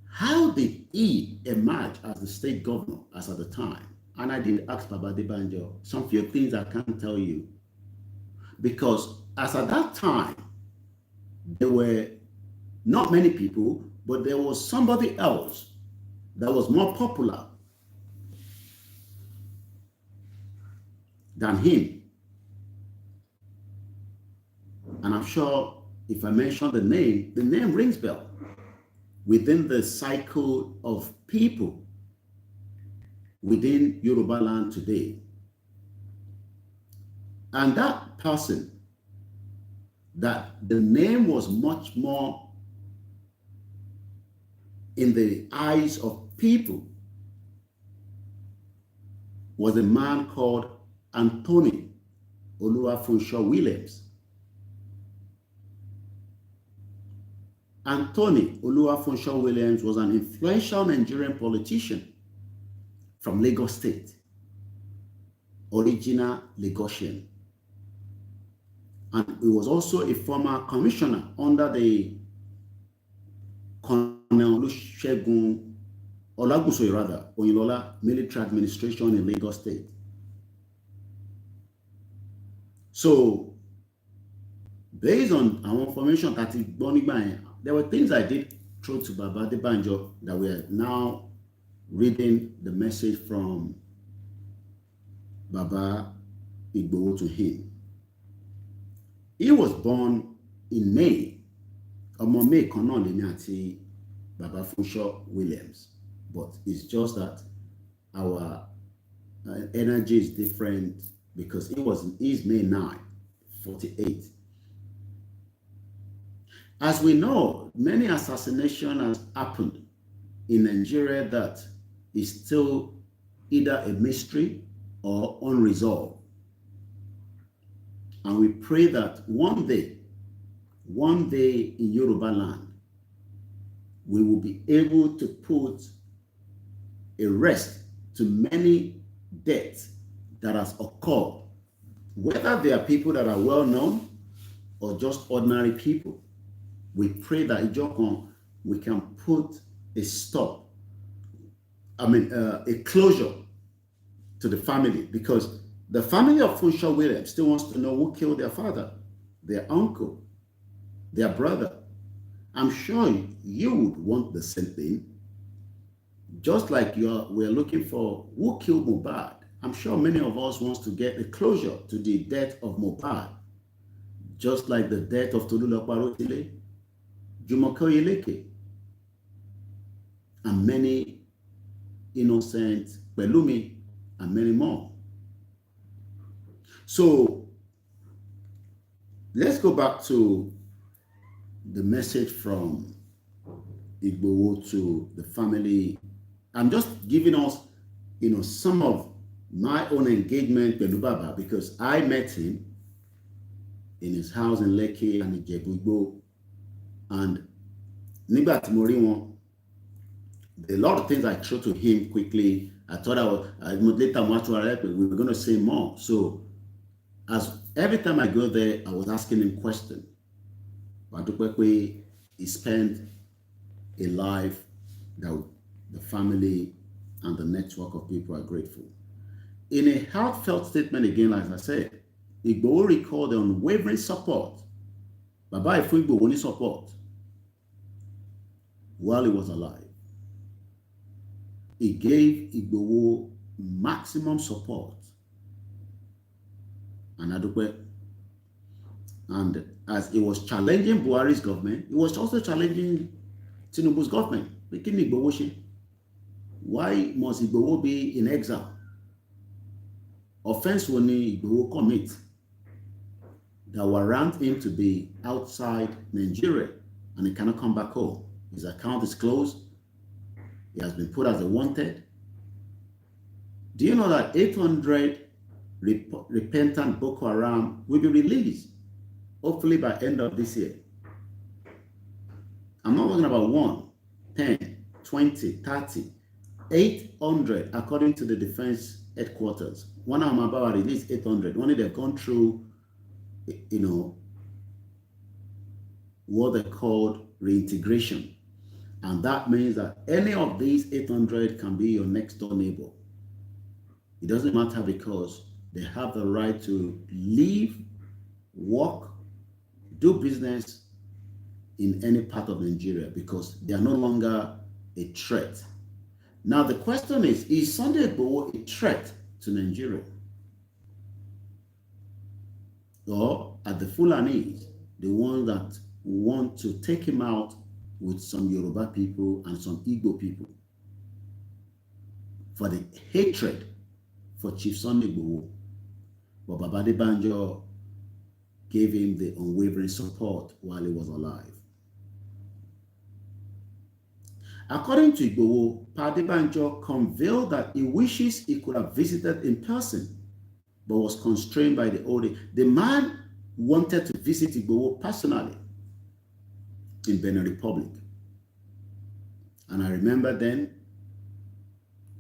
how did he emerge as the state governor as at the time? And I did ask Baba Adebanjo some few things I can't tell you. Because as at that time, there were not many people, but there was somebody else that was more popular than him. And I'm sure if I mention the name rings bell within the cycle of people within Yoruba land today. And that person, that the name was much more in the eyes of people, was a man called Anthony Oluwafunsho Williams. Anthony Oluwafunsho Williams was an influential Nigerian politician from Lagos State, original Lagosian. and he was also a former commissioner under the Colonel Olusegun Olagunsoye rather, Oyinlola military administration in Lagos State. So, based on our information that there were things I did through to Baba Adebanjo that we are now reading the message from Baba Igboho to him. He was born in May. Ọmọ May kan náà lèmi àti Baba Funsho Williams, but it's just that our energy is different because he's May 9, 48. As we know, many assassinations has happened in Nigeria that is still either a mystery or unresolved. And we pray that one day in Yoruba land, we will be able to put a rest to many deaths that has occurred, whether they are people that are well known or just ordinary people. We pray that we can put a stop, a closure to the family, because the family of Funsho Williams still wants to know who killed their father, their uncle, their brother. I'm sure you would want the same thing. Just like we're looking for who killed Mohbad. I'm sure many of us wants to get a closure to the death of Mohbad, just like the death of Tolulope Arotile, Jumoke Oyeleke, and many innocent Pelumi, and many more. So let's go back to the message from Igboho to the family. I'm just giving us, some of my own engagement with Baba, because I met him in his house in Lekki and Ijebu-Igbo, and nígbà tí mo rí wọn, a lot of things I threw to him quickly. I thought later we were going to say more. So every time I go there, I was asking him questions. He spent a life that the family and the network of people are grateful. In a heartfelt statement again, like I said, Igboho recalled the unwavering support. Baba Igboho only support while he was alive. He gave Igboho maximum support. And as he was challenging Buhari's government, he was also challenging Tinubu's government. Why must Igboho be in exile? Offense will Igboho commit that warrant him to be outside Nigeria and he cannot come back home. His account is closed. He has been put as a wanted. Do you know that 800 repentant Boko Haram will be released, hopefully by end of this year? I'm not talking about 1, 10, 20, 30, 800 according to the defense headquarters. One of about released 800. Only they've gone through, what they called reintegration. And that means that any of these 800 can be your next door neighbor. It doesn't matter, because they have the right to live, work, do business in any part of Nigeria, because they are no longer a threat. Now the question is Sunday Igboho a threat to Nigeria? Or are the Fulanis the ones that want to take him out with some Yoruba people and some Igbo people for the hatred for Chief Sunday Igboho? But Baba Adebanjo gave him the unwavering support while he was alive. According to Igboho, Adebanjo conveyed that he wishes he could have visited in person, but was constrained by the old age. The man wanted to visit Igboho personally in Benin Republic. And I remember then,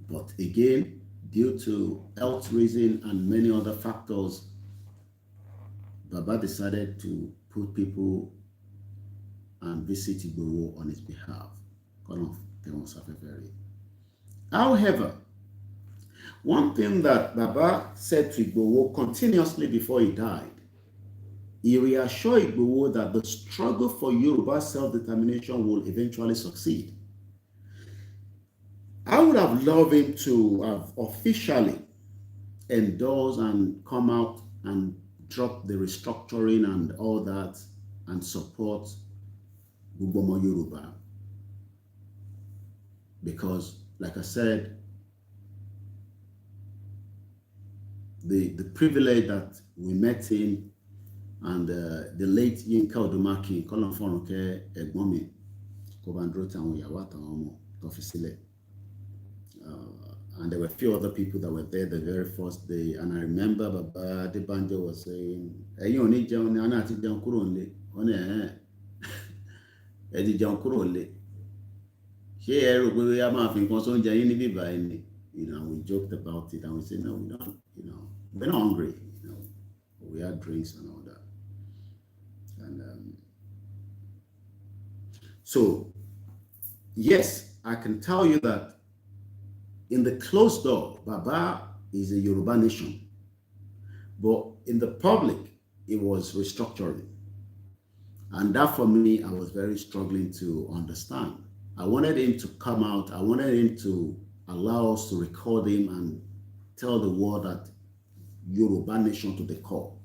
but again, due to health reasons and many other factors, Baba decided to put people and visit Igboho on his behalf. However, one thing that Baba said to Igboho continuously before he died, he reassured Igboho that the struggle for Yoruba self-determination will eventually succeed. I would have loved him to have officially endorsed and come out and drop the restructuring and all that and support Gbomo Yoruba. Because, like I said, the privilege that we met him and the late Yinka Odumaki, Kolon Foronke Egbomi, Kobandro Town Yawata Omo, Tofisile. And there were a few other people that were there the very first day. And I remember Baba Debanjo was saying, "Hey, you need John, I'm not John Kurunle. On Eddie John Kurunle. Here, we are having concern, you know, we joked about it and we said, no, we don't, you know, we're not hungry, you know, we had drinks and all that. And so, yes, I can tell you that in the closed door, Baba is a Yoruba nation. But in the public, it was restructuring. And that for me, I was very struggling to understand. I wanted him to come out. I wanted him to allow us to record him and tell the world that Yoruba nation to the core.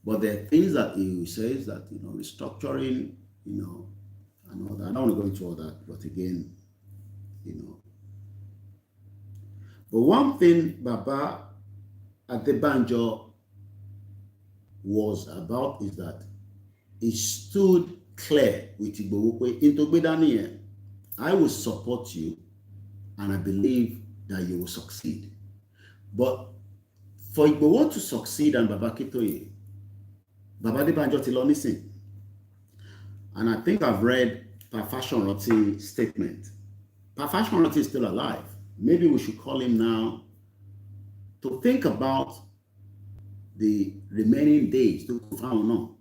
But there are things that he says that, you know, restructuring, you know, and all that. I don't want to go into all that, but again, you know. But one thing Baba Adebanjo was about is that he stood clear with Igboho into Bedania. I will support you and I believe that you will succeed. But for Igboho to succeed and Baba Kitoye, Baba Adebanjo ti lọ nísìn. And I think I've read Pa Fashoranti's statement. Pa Fashoranti is still alive. Maybe we should call him now to think about the remaining days to found on.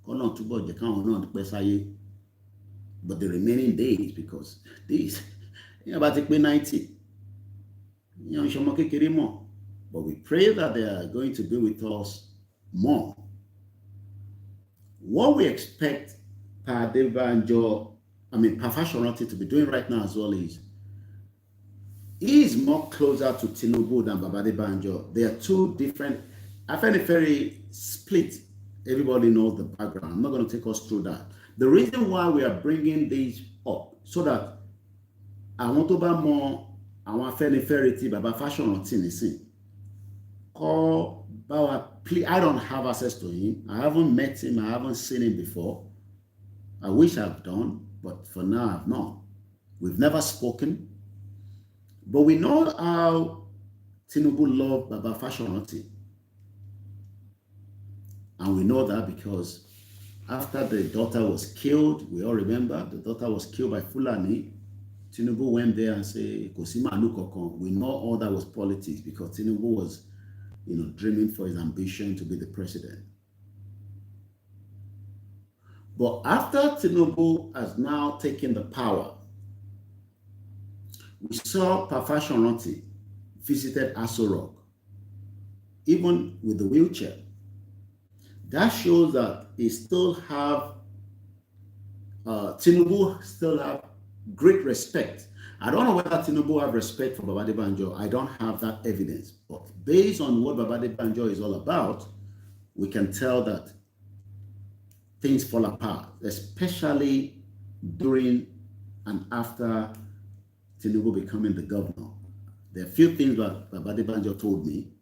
But the remaining days, because these, you know, about 90, you know, but we pray that they are going to be with us more. What we expect Pa Fashoranti to be doing right now as well is, he is more closer to Tinubu than Baba Adebanjo. They are two different. I find it very split. Everybody knows the background. I'm not going to take us through that. The reason why we are bringing these up, so that I want to buy more. I want to Baba Fashoranti nisin. Call Baba, please. I don't have access to him. I haven't met him. I haven't seen him before. I wish I've done, but for now I've not. We've never spoken. But we know how Tinubu loved Baba Fashoranti. And we know that because after the daughter was killed, we all remember, the daughter was killed by Fulani. Tinubu went there and said, Kosima Anukokon. We know all that was politics because Tinubu was, you know, dreaming for his ambition to be the president. But after Tinubu has now taken the power, we saw Pa Fashoranti visited Aso Rock, even with the wheelchair. That shows that he still have, Tinubu still have great respect. I don't know whether Tinubu have respect for Baba Adebanjo. I don't have that evidence. But based on what Baba Adebanjo is all about, we can tell that things fall apart, especially during and after Tinubu becoming the governor. There are a few things that Baba Adebanjo told me,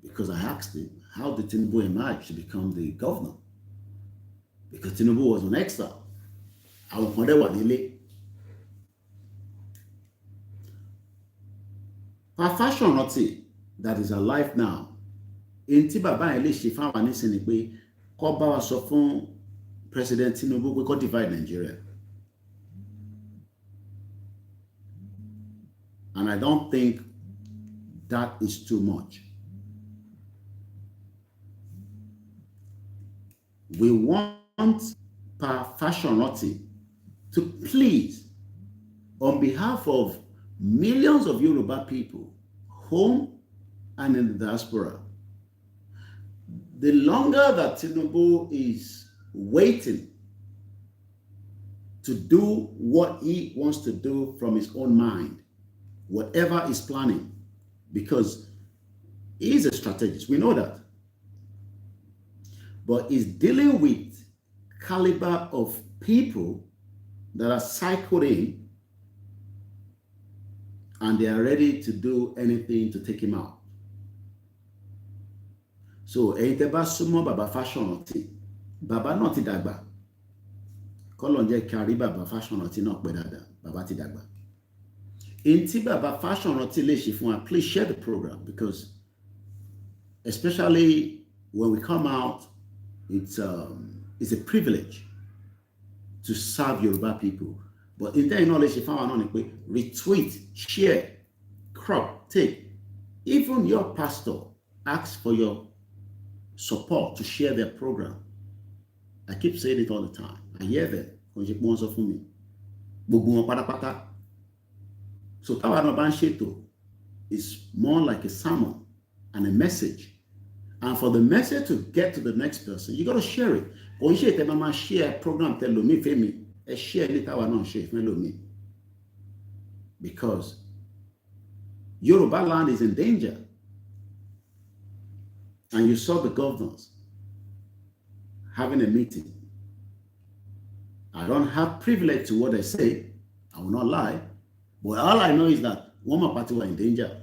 because I asked him, how did Tinubu emerge to become the governor? Because Tinubu was on exile. Àwọn kan dẹ̀ wà nílé. Pa Fashoranti that is alive now, in tí bàbá yẹn lè ṣe fún àwọn nísìn ni pé kó bá wa sọ fún President Tinubu pé kó divide Nigeria. And I don't think that is too much. We want Fashionati to please, on behalf of millions of Yoruba people, home and in the diaspora, the longer that Tinubu is waiting to do what he wants to do from his own mind, whatever he's planning, because he's a strategist, we know that. But he's dealing with caliber of people that are cycled in and they are ready to do anything to take him out. So, Eiteba Sumo Baba Fashionati, Baba not Dagba. Kolonje Kari Baba Fashionati not Bedada, Baba Tidagba. Inti Baba Fashionati Le Shifua, please share the program because, especially when we come out, it's a privilege to serve Yoruba people. But in there, knowledge, if I retweet, share, crop, take. Even your pastor asks for your support to share their program. I keep saying it all the time. I hear that. So Tawana Bansheto is more like a sermon and a message. And for the message to get to the next person, you got to share it. When you share program, tell me, Femi, share it. I not share me because Yoruba land is in danger, and you saw the governors having a meeting. I don't have privilege to what they say. I will not lie, but all I know is that one more party were in danger.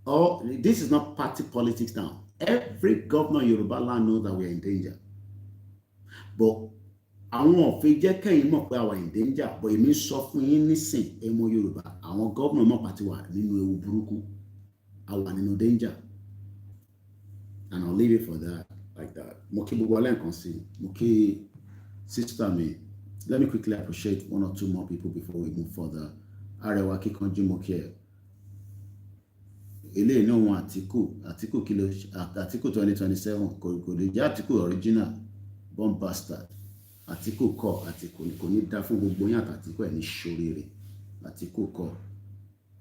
Oh, this is not party politics now. Every governor in Yoruba land knows that we are in danger. But àwọn òfin jẹ́ kẹ́yìn mọ̀ pé àwa in danger. But èmi sọ fún yín nísìn ẹmọ Yorùbá. Àwọn governor mọ̀ pàtí wà nínú ewu burúkú. Àwa nínú danger. And I'll leave it for that, like that. Mo kí gbogbo alẹ́ nǹkan sí. Mo kí sister mi. Let me quickly appreciate one or two more people before we move further. Arewa Kíkanjú mo kí ẹ. Eléyìí náà wọn Àtíkù kìlọ̀ Àtíkù 2027 kò lè jẹ́ Àtíkù original bomb bastard. Àtíkù kọ́ Àtíkù kò ní dá fún gbogbo yín àtàtíkù ẹ̀ ní ṣoríire. Àtíkù kọ́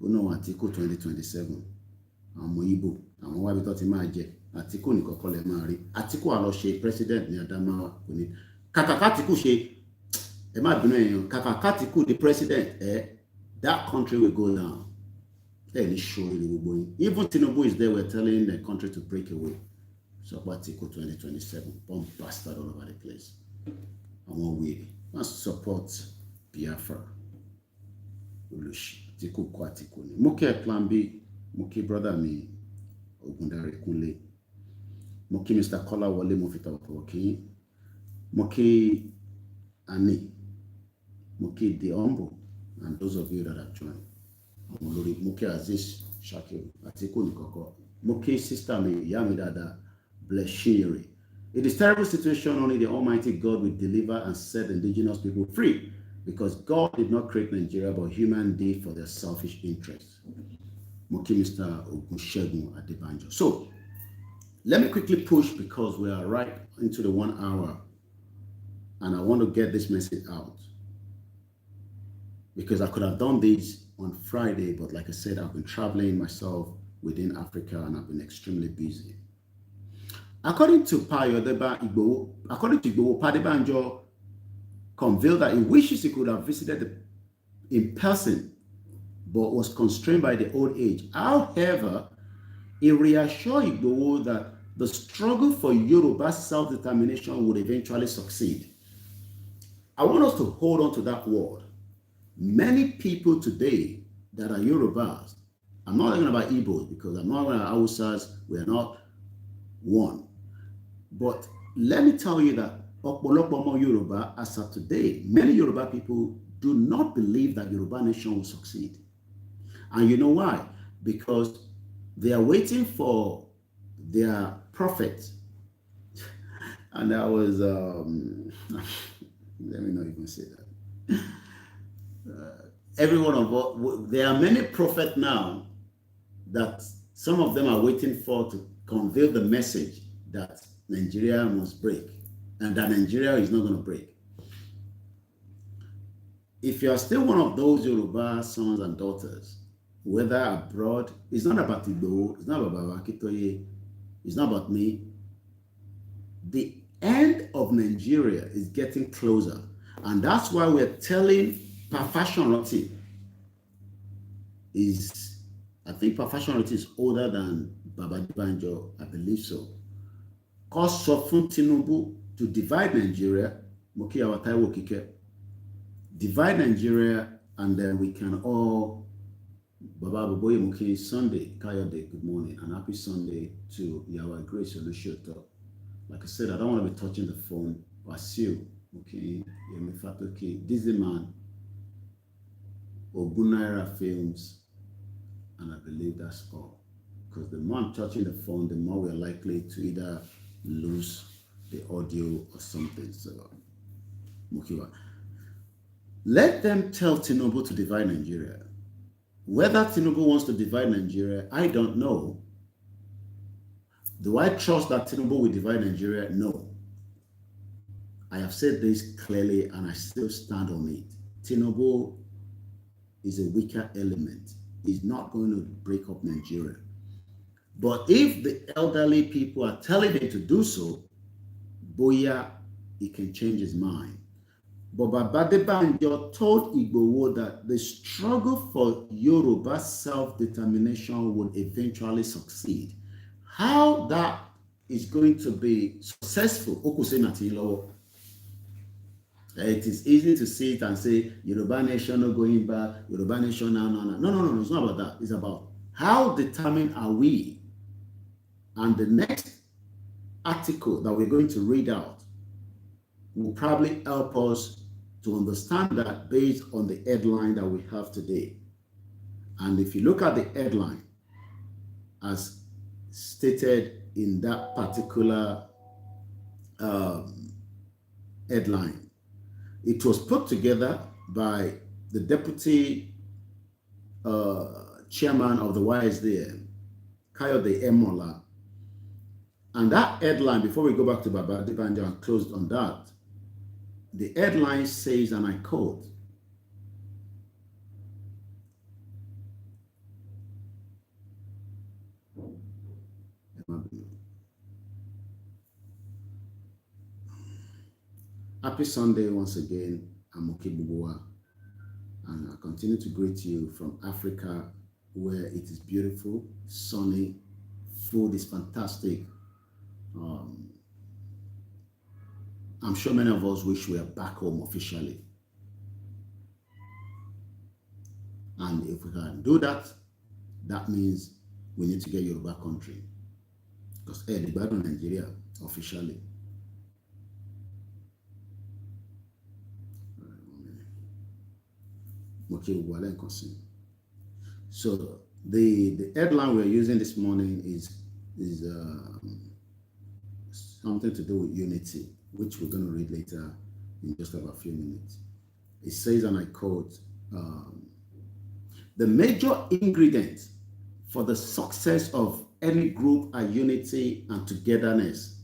ó náà Àtíkù 2027 àwọn ọmọ Ìgbò àwọn wábi tó ti máa jẹ Àtíkù ní kọ́kọ́ lẹ máa rí. Àtíkù á lọ ṣe president ní Adamawa kò ní kàkàkàtíkù ṣe ẹ má bínú èèyàn kàkàkàtíkù the president that country will go down. Even Tinubu is there, we're telling the country to break away. So Àtíkù 2027, bomb bastard all over the place. And one way, must support Biafra. Àtíkù kwa Àtíkù ni. Moke Plan B, Moke brother mi, OLAYOMI. Moke Mr. Kola Wale Mofita Wakoki. Moke Ani. Moke The Humble. And those of you that have joined. Moke Aziz Shakir Àtíkù Nikoko. Moke sister me Yami Dada Bleshiri. In this terrible situation, only the Almighty God will deliver and set indigenous people free, because God did not create Nigeria, but human did for their selfish interests. Moke Mr. Ogunshegun Adebanjo. So let me quickly push because we are right into the 1 hour, and I want to get this message out. Because I could have done this on Friday, but like I said, I've been traveling myself within Africa and I've been extremely busy. According to Igboho, Padebanjo conveyed that he wishes he could have visited in person, but was constrained by the old age. However, he reassured Igboho that the struggle for Yoruba self-determination would eventually succeed. I want us to hold on to that word. Many people today that are Yorubas, I'm not talking about Igbos because I'm not talking about Hausas, we are not one. But let me tell you that Opolopomo Yoruba, as of today, many Yoruba people do not believe that Yoruba nation will succeed. And you know why? Because they are waiting for their prophet. And I was, let me not even say that. Every one of us, there are many prophets now that some of them are waiting for to convey the message that Nigeria must break and that Nigeria is not going to break. If you are still one of those Yoruba sons and daughters, whether abroad, it's not about Igbo, it's not about Akitoye, it's not about me. The end of Nigeria is getting closer. And that's why we're telling Perfectionity is, I think Perfectionity is older than Baba Banjo, I believe so. Cause Sofun Tinubu to divide Nigeria, Moki Awataiwo Kike, divide Nigeria, and then we can all, Baba Boboye Moki, Sunday, Kayode, good morning, and happy Sunday to Yawa Grace Olushoto. Like I said, I don't want to be touching the phone. Wasiu, okay, Yemi Fatoki, Dizzy Man, Ogunaira Films, and I believe that's all. Because the more I'm touching the phone, the more we're likely to either lose the audio or something. So, Mukiwa. Let them tell Tinubu to divide Nigeria. Whether Tinubu wants to divide Nigeria, I don't know. Do I trust that Tinubu will divide Nigeria? No. I have said this clearly and I still stand on it. Tinubu is a weaker element. He's not going to break up Nigeria. But if the elderly people are telling him to do so, boya, he can change his mind. But Babadebanjo told Igbowo that the struggle for Yoruba self-determination would eventually succeed. How that is going to be successful, it is easy to see it and say, Yoruba nation not going back, Yoruba nation, no, it's not about that. It's about how determined are we? And the next article that we're going to read out will probably help us to understand that based on the headline that we have today. And if you look at the headline, as stated in that particular headline, it was put together by the deputy chairman of the YSDM, Kayode Emola. And that headline, before we go back to Baba Debanjo and close on that, the headline says, and I quote, happy Sunday once again. I'm Okibubuwa, and I continue to greet you from Africa, where it is beautiful, sunny, food is fantastic. I'm sure many of us wish we were back home officially. And if we can do that, that means we need to get Yoruba country. Because the bad on Nigeria officially. So the headline we're using this morning is something to do with unity, which we're going to read later in just about a few minutes. It says, and I quote, the major ingredient for the success of any group are unity and togetherness.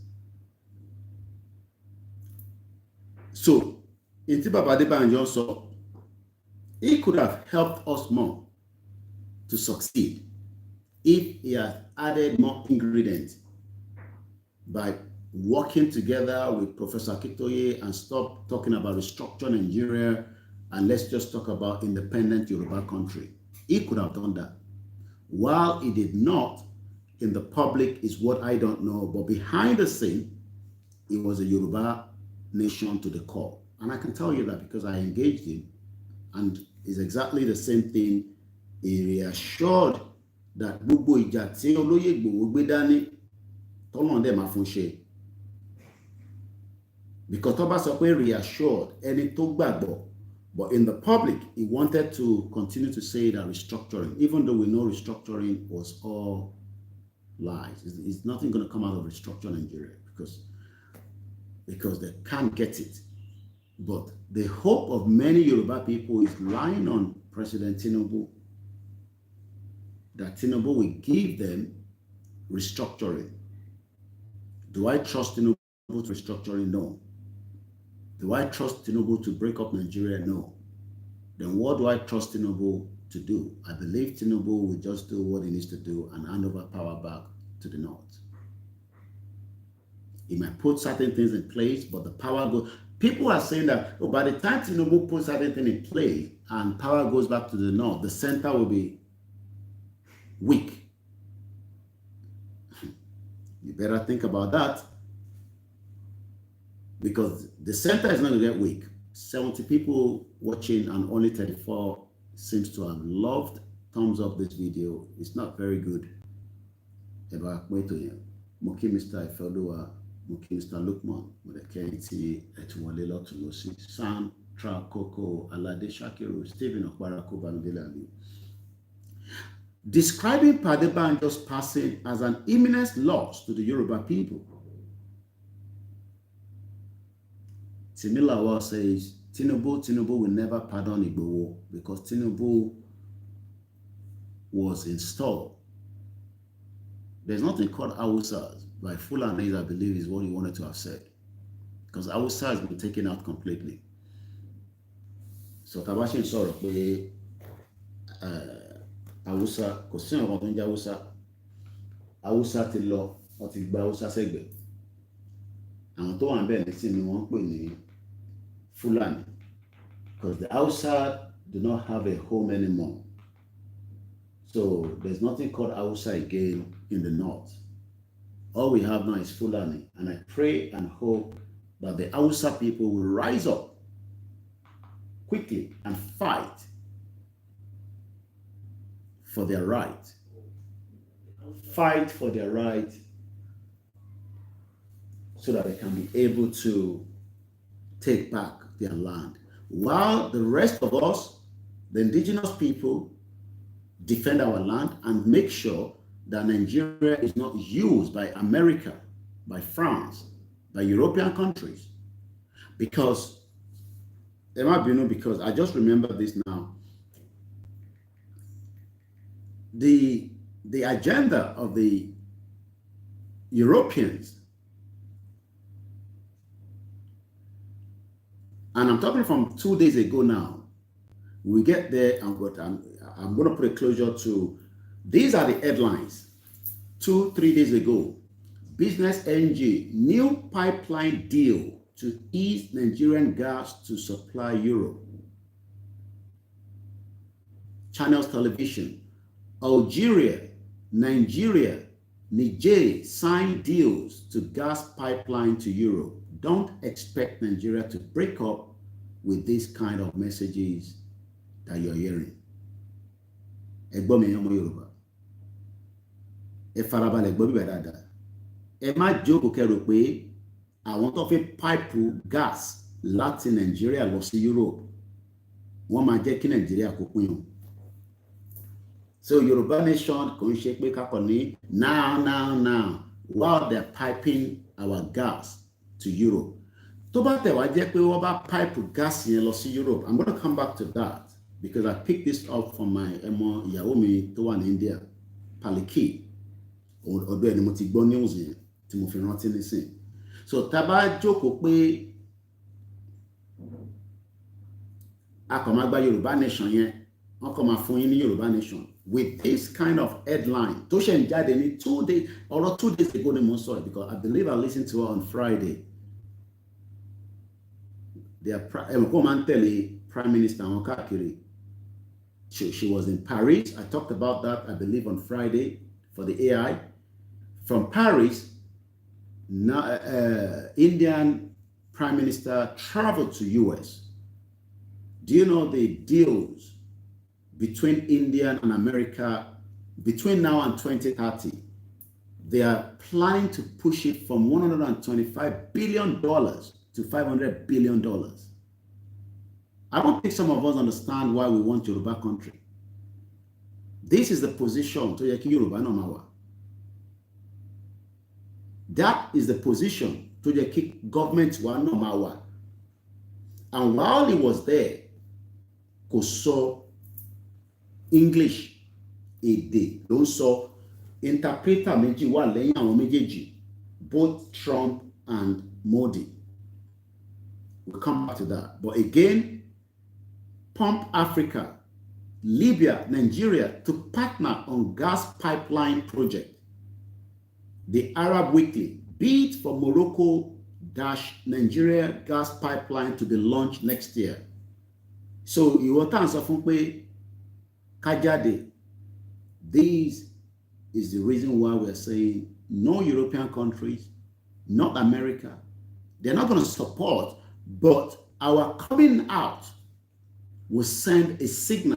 So, in Baba Debanjo, so he could have helped us more to succeed if he had added more ingredients by working together with Professor Akitoye and stop talking about restructure Nigeria and let's just talk about independent Yoruba country. He could have done that. While he did not, in the public is what I don't know, but behind the scene, he was a Yoruba nation to the core. And I can tell you that because I engaged him, and it's exactly the same thing. He reassured that gbogbo ìjà tí Olóyè Igboho gbé dání tọ́lọ́run dẹ̀ máa fún ṣe. Because Toba Sokwe reassured any tó gbàgbọ́, but in the public, he wanted to continue to say that restructuring, even though we know restructuring was all lies. It's nothing going to come out of restructuring Nigeria because they can't get it. But the hope of many Yoruba people is lying on President Tinubu, that Tinubu will give them restructuring. Do I trust Tinubu to restructuring? No. Do I trust Tinubu to break up Nigeria? No. Then what do I trust Tinubu to do? I believe Tinubu will just do what he needs to do and hand over power back to the North. He might put certain things in place, but the power goes. People are saying that by the time Tinubu puts certain things in place and power goes back to the North, the center will be weak. You better think about that, because the center is not going to get weak. 70 people watching and only 34 seems to have loved, thumbs up this video. It's not very good. About Moki Mr. Ifelua, Moki Mr. Lukman, Modekenti, Etuwale Lotulosi, Sam, Tra Koko, Alade Shakiru, Stephen Okbarako Bamidele. Describing Padebanjo's passing as an imminent loss to the Yoruba people. Timilawa says, Tinubu will never pardon Igboho because Tinubu was installed. There's nothing called Awusas by Fulanis, I believe, is what he wanted to have said. Because Awusa has been taken out completely. So Tabashin sọ̀rọ̀ pé Awusa kò sí ọ̀kan tó ń jẹ́ Awusa. Awusa ti lọ, wọ́n ti gba Awusa sẹ́gbẹ̀ẹ́. Àwọn tó wà ń bẹ̀ nísìn ni wọ́n ń pè ní Fulani. Because the Hausa do not have a home anymore. So there's nothing called Hausa again in the north. All we have now is Fulani. And I pray and hope that the Hausa people will rise up quickly and fight for their right. Fight for their right so that they can be able to take back their land. While the rest of us, the indigenous people, defend our land and make sure that Nigeria is not used by America, by France, by European countries. Because I just remember this now. The agenda of the Europeans, and I'm talking from 2 days ago now, we get there and I'm going to put a closure to, these are the headlines. 2-3 days ago, Business NG, new pipeline deal to ease Nigerian gas to supply Europe. Channels Television, Algeria, Nigeria, Niger sign deals to gas pipeline to Europe. Don't expect Nigeria to break up with these kind of messages that you're hearing. Ẹgbọ́n mi ọmọ Yorùbá. Ẹ farabalẹ̀ gbọ́ bíbẹ̀ dáadáa. Ẹ má jókòó kẹ́rò pé àwọn tó fi pipe gas láti Nigeria lọ sí Europe wọ́n máa jẹ́ kí Nigeria kó pín o. So Yoruba nation kò ń ṣe pé kákọ̀ ní now while they're piping our gas to Europe. Tó bá tẹ̀ wá jẹ́ pé wọ́n bá pipe gas yẹn lọ sí Europe, I'm going to come back to that because I picked this up from my ẹmọ ìyàwó mi tó wà ní India, Paliki. Ọdún ẹni mo ti gbọ́ news yẹn tí mo fi rántí nísìn. So tá bá jókòó pé a kàn máa gba Yoruba nation yẹn, wọ́n kàn máa fún yín ní Yoruba nation with this kind of headline tó ṣe ń jáde ní 2 days or 2 days ago ni mo sọ because I believe I listened to her on Friday. Prime Minister wọn káàkiri. She was in Paris. I talked about that, I believe, on Friday for the AI. From Paris, Indian Prime Minister traveled to US. Do you know the deals between India and America between now and 2030? They are planning to push it from $125 billion to $500 billion. I don't think some of us understand why we want Yoruba country. This is the position to Yeki Yoruba no mawa. That is the position to Yeki government wa no mawa. And while he was there, kò sọ English èdè ló ń sọ, interpreter méjì wà lẹ́yìn àwọn méjèèjì both Trump and Modi. We'll come back to that. But again, Pump Africa, Libya, Nigeria to partner on gas pipeline project. The Arab Weekly, bid for Morocco-Nigeria gas pipeline to be launched next year. So you want to answer from Kajade. This is the reason why we are saying no European countries, not America. They're not going to support, but our coming out will send a signal.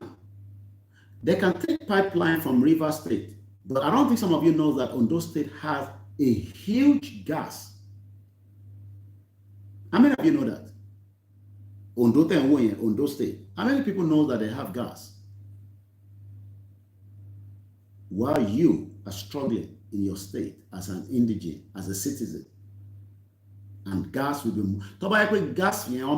They can take pipeline from River State, but I don't think some of you know that Ondo State has a huge gas. How many of you know that? Ondo State. How many people know that they have gas? While you are struggling in your state as an indigene, as a citizen, and gas will be gas we will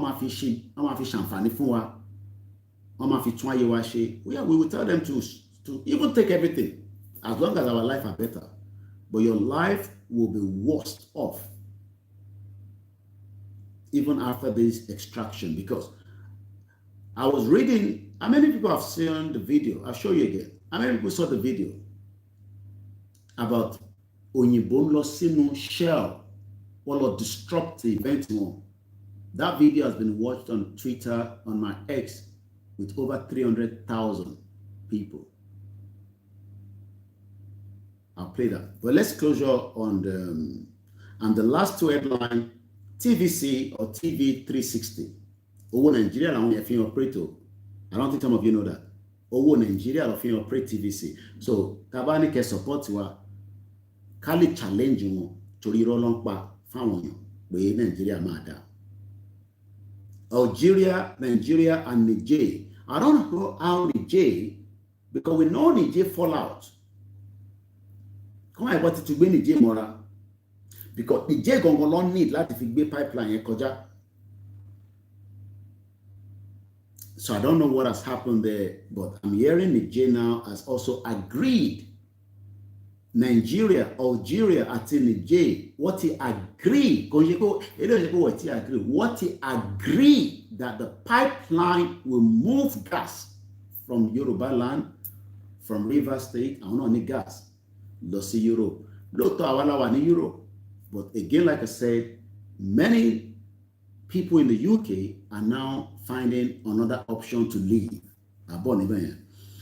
tell them to even take everything as long as our life are better, but your life will be worse off even after this extraction. Because I was reading, how many people have seen the video? I'll show you again. How many people saw the video about Onyibonlo Sinu Shell or disrupt the event more? That video has been watched on Twitter, on my X, with over 300,000 people. I'll play that. But let's closure on the last two headline, TVC or TV 360. Owo Nigeria la won fi operate. I don't think some of you know that. Owo Nigeria la fi operate TVC. So tabani ke support wa kali challenge won torí ro lon pa fáwọn èyàn pé Nigeria ma da. Algeria, Nigeria and Niger. I don't know how Niger, because we know Niger fall out. Come on, but to be Niger mora. Because Niger gongon need láti fi gbé pipeline yẹn kọjá. So I don't know what has happened there, but I'm hearing Niger now has also agreed. Nigeria, Algeria àti Niger, what he agreed, what he agreed that the pipeline will move gas from Yoruba land, from River State, I don't need gas, lọ sí Europe. Lóòótọ́ àwa la wà ní Europe. But again, like I said, many people in the UK are now finding another option to leave.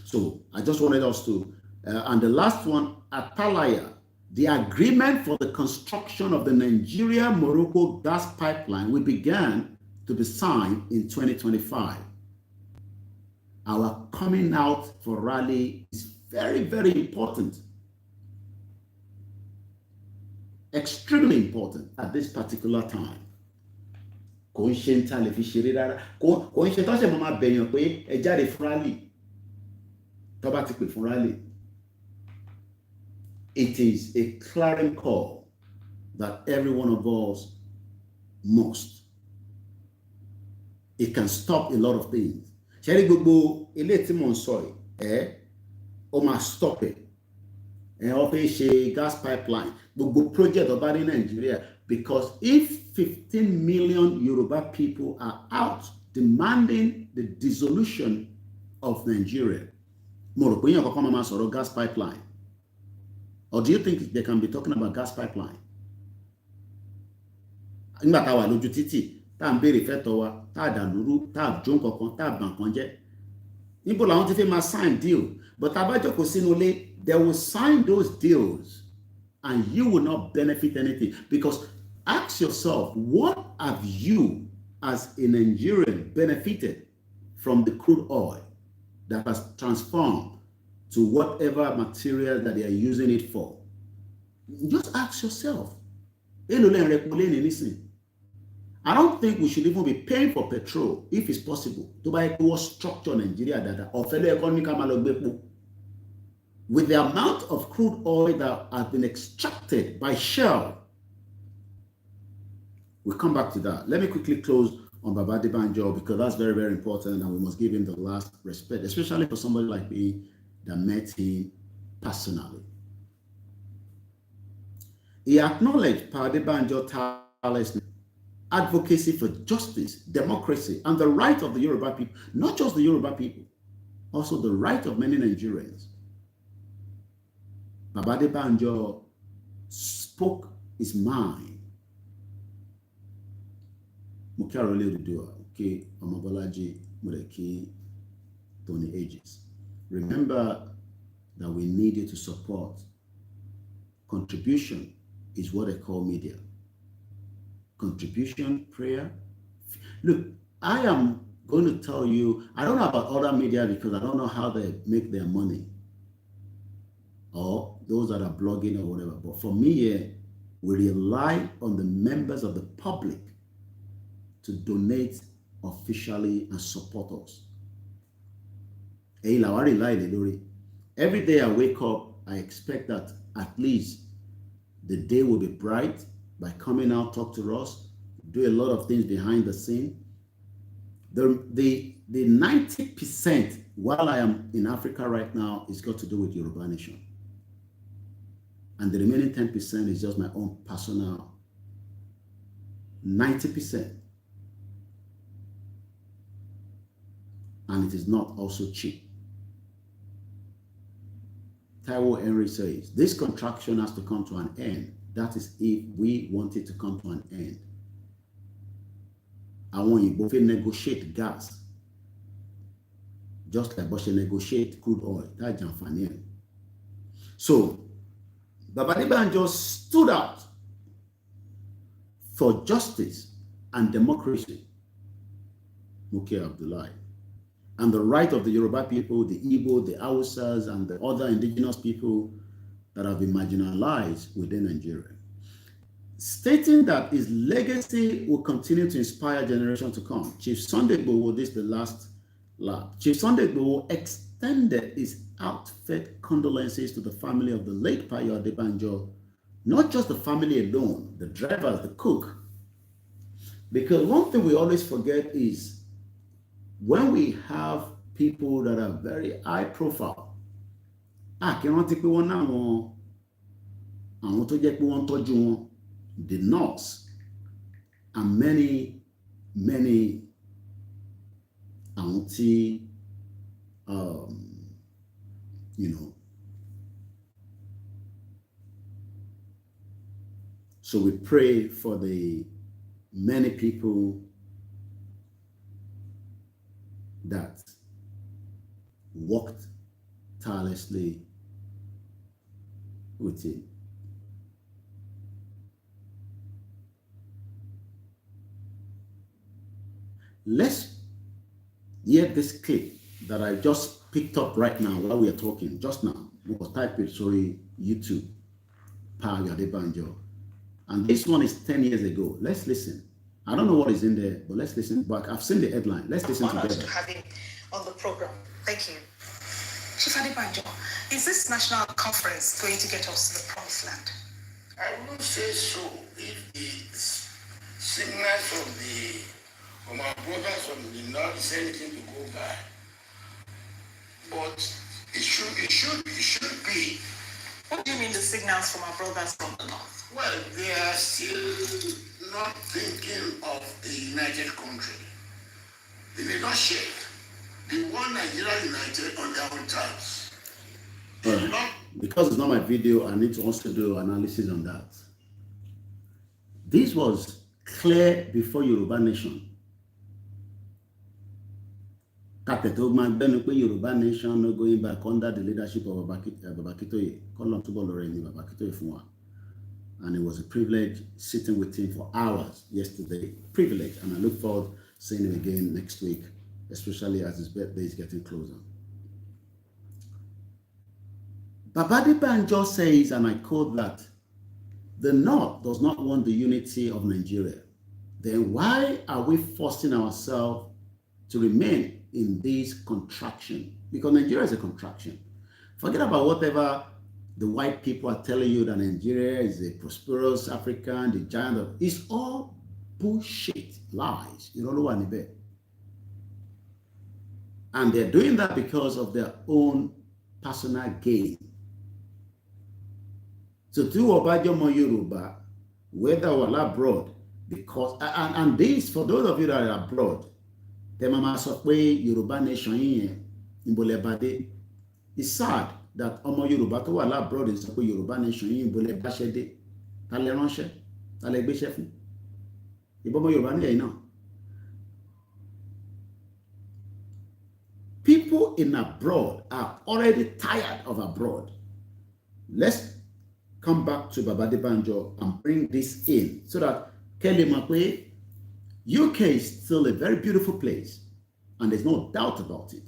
So I just wanted us to, and the last one, Atalaya, the agreement for the construction of the Nigeria-Morocco gas pipeline will begin to be signed in 2025. Our coming out for rally is very, very important. Extremely important at this particular time. It is a clarion call that every one of us must. It can stop a lot of things. Stop it. Gas pipeline, project about in Nigeria, because if 15 million Yoruba people are out demanding the dissolution of Nigeria, gas pipeline, or do you think they can be talking about gas pipeline? Sign deal, but they will sign those deals and you will not benefit anything. Because ask yourself, what have you as a Nigerian benefited from the crude oil that has transformed to whatever material that they are using it for? Just ask yourself. I don't think we should even be paying for petrol if it's possible to buy a structure in Nigeria that or fellow economic. With the amount of crude oil that has been extracted by Shell. We'll come back to that. Let me quickly close on Baba Debanjo, because that's very, very important and we must give him the last respect, especially for somebody like me that met him personally. He acknowledged Pa Adebanjo's tireless advocacy for justice, democracy, and the right of the Yoruba people, not just the Yoruba people, also the right of many Nigerians. Baba Adebanjo spoke his mind. Mukarole Udua, okay, Omobolaji Mureki, Tony Ages. Remember that we need you to support. Contribution is what they call media. Contribution, prayer. Look, I am going to tell you, I don't know about other media because I don't know how they make their money, or those that are blogging or whatever. But for me here, we rely on the members of the public to donate officially and support us. Every day I wake up, I expect that at least the day will be bright by coming out, talk to us, do a lot of things behind the scene. The 90% while I am in Africa right now is got to do with Yoruba Nation. And the remaining 10% is just my own personal 90%. And it is not also cheap. Taiwo Henry says, this contraction has to come to an end. That is if we want it to come to an end. I want you both to negotiate gas, just like Bosch negotiate crude oil. That's Janfaniel. So, Baba Adebanjo stood out for justice and democracy, Mukia Abdullahi, and the right of the Yoruba people, the Igbo, the Hausas, and the other indigenous people that have been marginalized within Nigeria, stating that his legacy will continue to inspire generations to come. Chief Sunday Igboho, this is the last lap. Chief Sunday Igboho extended his heartfelt condolences to the family of the late Payo Adebanjo, not just the family alone, the drivers, the cook. Because one thing we always forget is when we have people that are very high profile, the nurse, and many you know. So we pray for the many people that worked tirelessly with him. Let's hear this clip that I just picked up right now while we are talking, just now. We'll type it, sorry, YouTube, Payo Adebanjo. And this one is 10 years ago. Let's listen. I don't know what is in there, but let's listen back. I've seen the headline. Let's listen together. To have him on the program. Thank you. Chief Adebanjo, is this national conference going to get us to the promised land? I wouldn't say so if the signals from our brothers from the north is anything to go by. But it should be. What do you mean the signals from our brothers from the north? Well, they are still not thinking of a united country. They negotiate. They want Nigeria united on their own terms. Because it's not my video, I need to also do analysis on that. This was clear before Yoruba Nation. Yoruba Nation no going back under the leadership of Babakitoye. And it was a privilege sitting with him for hours yesterday. Privilege. And I look forward to seeing him again next week, especially as his birthday is getting closer. Baba Adebanjo says, and I quote, that the North does not want the unity of Nigeria. Then why are we forcing ourselves to remain in this contraction? Because Nigeria is a contraction. Forget about whatever the white people are telling you that Nigeria is a prosperous African, the giant of, it's all bullshit, lies. You don't know what I And they're doing that because of their own personal gain. So to Obajomo Yoruba, whether or abroad, because and this for those of you that are abroad, the mama sokwe Yoruba nation in Bolebade. It's sad that Omo Yoruba to wala abroad is sokwe Yoruba nation in Bolebashede. Tale ranche, tale gbese fun. Ibomo Yoruba ni now. People in abroad are already tired of abroad. Let's come back to Babade Banjo and bring this in so that Kelly Makwe, UK is still a very beautiful place, and there's no doubt about it.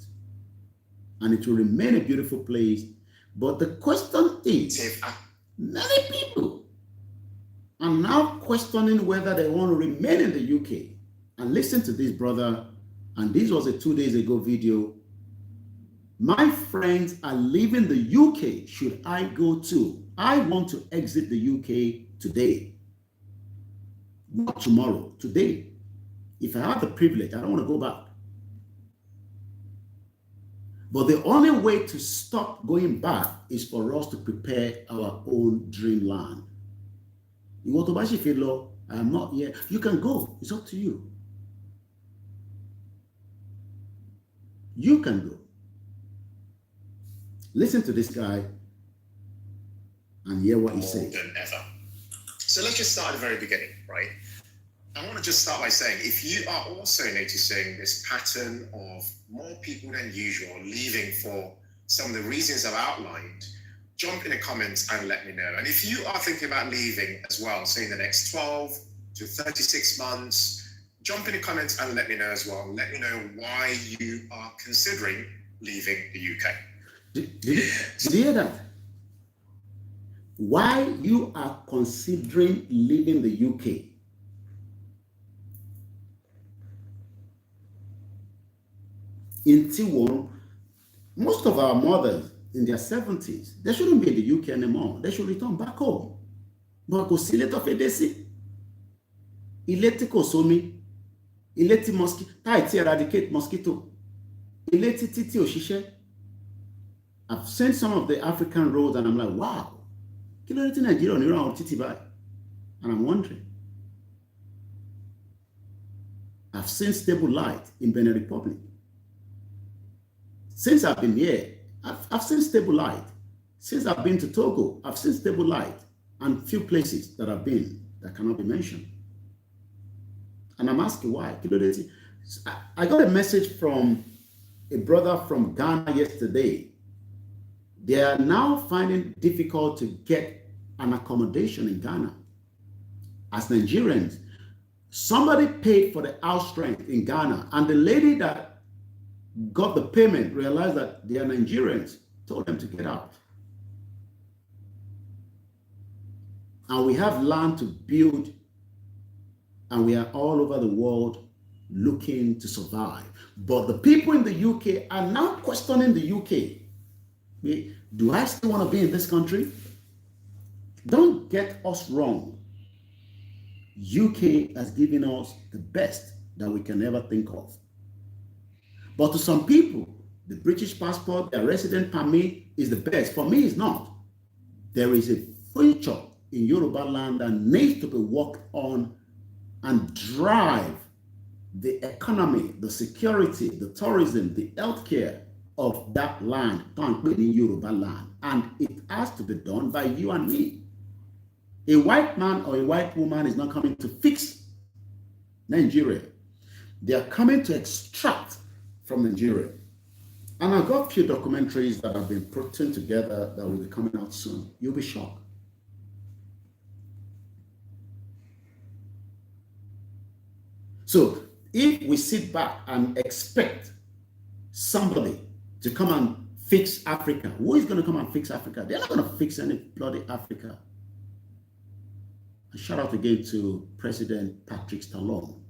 And it will remain a beautiful place. But the question is, many people are now questioning whether they want to remain in the UK. And listen to this, brother. And this was a 2 days ago video. My friends are leaving the UK. Should I go too? I want to exit the UK today. Not tomorrow, today. If I have the privilege, I don't want to go back. But the only way to stop going back is for us to prepare our own dreamland. You want to buy Shifilo? I am not here. You can go. It's up to you. You can go. Listen to this guy and hear what he says. Than ever. So let's just start at the very beginning, right? I want to just start by saying, if you are also noticing this pattern of more people than usual leaving for some of the reasons I've outlined, jump in the comments and let me know. And if you are thinking about leaving as well, say in the next 12 to 36 months, jump in the comments and let me know as well. Let me know why you are considering leaving the UK. Did you hear that? Why you are considering leaving the UK? In T1, most of our mothers in their 70s, they shouldn't be in the UK anymore. They should return back home. But go see later for desi. Ileti kosomi, ileti mosquito, tight eradicate mosquito, ileti titi oshishe. I've seen some of the African roads and I'm like, wow, kilo leti Nigeria on around titi by. And I'm wondering. I've seen stable light in Benin Republic. Since I've been here, I've seen stable light. Since I've been to Togo, I've seen stable light and few places that I've been that cannot be mentioned. And I'm asking why. I got a message from a brother from Ghana yesterday. They are now finding it difficult to get an accommodation in Ghana. As Nigerians, somebody paid for the house rent in Ghana, and the lady that got the payment realized that they are Nigerians, told them to get out. And we have land to build, and we are all over the world looking to survive. But the people in the UK are now questioning the UK. Do I still want to be in this country? Don't get us wrong. UK has given us the best that we can ever think of. But to some people, the British passport, their resident permit is the best. For me, it's not. There is a future in Yoruba land that needs to be worked on and drive the economy, the security, the tourism, the healthcare of that land, in Yoruba land. And it has to be done by you and me. A white man or a white woman is not coming to fix Nigeria. They are coming to extract from Nigeria. And I've got a few documentaries that have been put together that will be coming out soon. You'll be shocked. So if we sit back and expect somebody to come and fix Africa, who is going to come and fix Africa? They're not going to fix any bloody Africa. A shout out again to President Patrick Talon.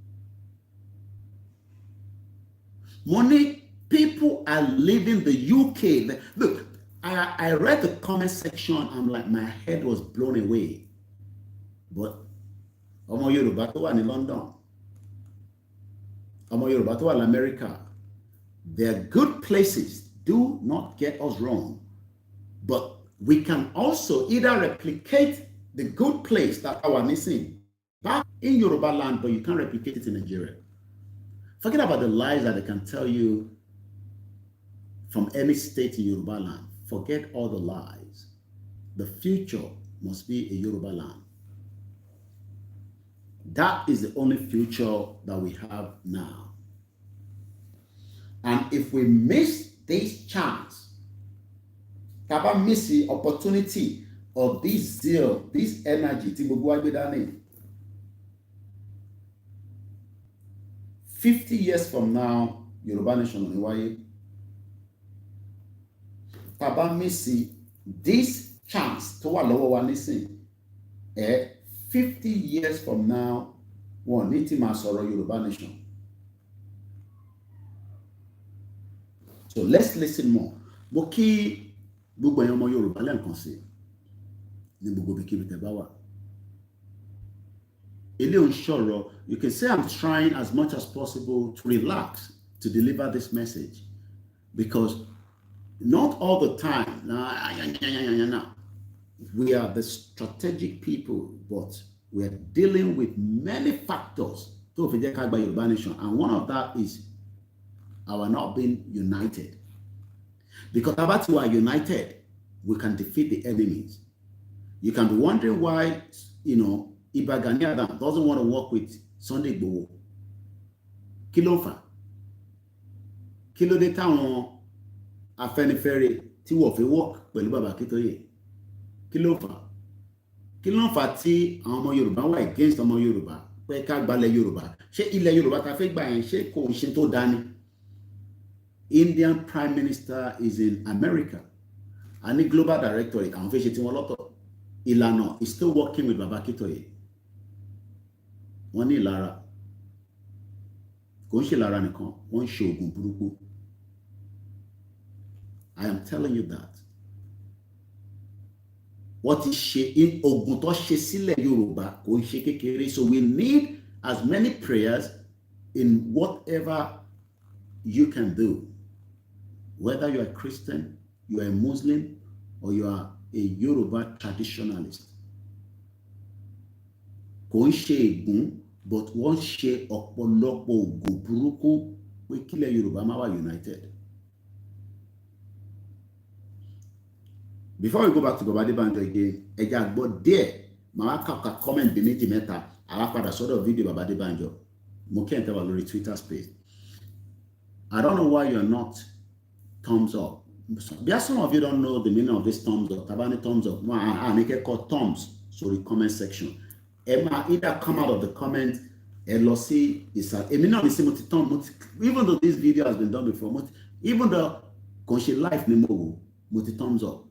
Money, people are leaving the UK. Look, I read the comment section. I'm like, my head was blown away. But Omo Yoruba to in London, Omo Yoruba to in America, they're good places. Do not get us wrong. But we can also either replicate the good place that our missing back in Yoruba land, but you can't replicate it in Nigeria. Forget about the lies that they can tell you from any state in Yoruba land. Forget all the lies. The future must be a Yoruba land. That is the only future that we have now. And if we miss this chance, Taba miss the opportunity of this zeal, this energy, 50 years from now, Yoruba nation on Iwaye, Taba miss this chance to allow one listen. 50 years from now, one need to masoro Yoruba nation. So let's listen more. Boki gbogbo ẹ̀yin ọmọ Yorùbá lẹ́ẹ̀kan sí ní gbogbo bíkíbi tẹ́ bá wà. Ilé òun ṣọ̀rọ̀, you can say I'm trying as much as possible to relax to deliver this message, because not all the time, we are the strategic people, but we are dealing with many factors to fi jẹ́ ká gba Yorùbá nation, and one of that is our not being united. Because about we are united, we can defeat the enemies. You can be wondering why, Iba Gani Adams doesn't want to work with Sunday Igboho. Kí ló fà? Kí ló dé táwọn Afẹ́nifẹ́re tí wọ́n fi work pẹ̀lú Baba Akintoye? Kí ló fà? Kí ló fà tí àwọn ọmọ Yorùbá wà against ọmọ Yorùbá pé ká gbalẹ̀ Yorùbá? Ṣé ilẹ̀ Yorùbá ta fẹ́ gbà yẹn ṣé kò ṣe tó dání? Indian Prime Minister is in America. And the Global Directorate, àwọn fẹ́ ṣe tí wọ́n lọ́tọ̀. Ìlànà is still working with Baba Akintoye. Wọ́n ní ìlara. Kò ń ṣe ìlara nìkan, wọ́n ń ṣe oògùn burúkú. I am telling you that. What is ṣe in oògùn tó ṣe sílẹ̀ Yorùbá kò ń ṣe kékeré. So we need as many prayers in whatever you can do. Whether you are a Christian, you are a Muslim, or you are a Yoruba traditionalist. Kò ń ṣe ègún, but wọ́n ṣe ọ̀pọ̀lọpọ̀ oògùn burúkú pé kílẹ̀ Yorùbá máa wà united. Before we go back to Baba Adebanjo again, ẹja gbọ́ díẹ̀, màá kàkà comment bí méjì mẹ́ta, àwa padà sọ́dọ̀ fídíò Baba Adebanjo. Mo kí ẹ̀ tẹ́ wà lórí Twitter space. I don't know why you're not thumbs up. There some of you don't know the meaning of this thumbs up. Tabani thumbs up. I make it called thumbs. So the comment section. Emma either come out of the comment and see is even though this video has been done before, even though conscious life nemo multi thumbs up.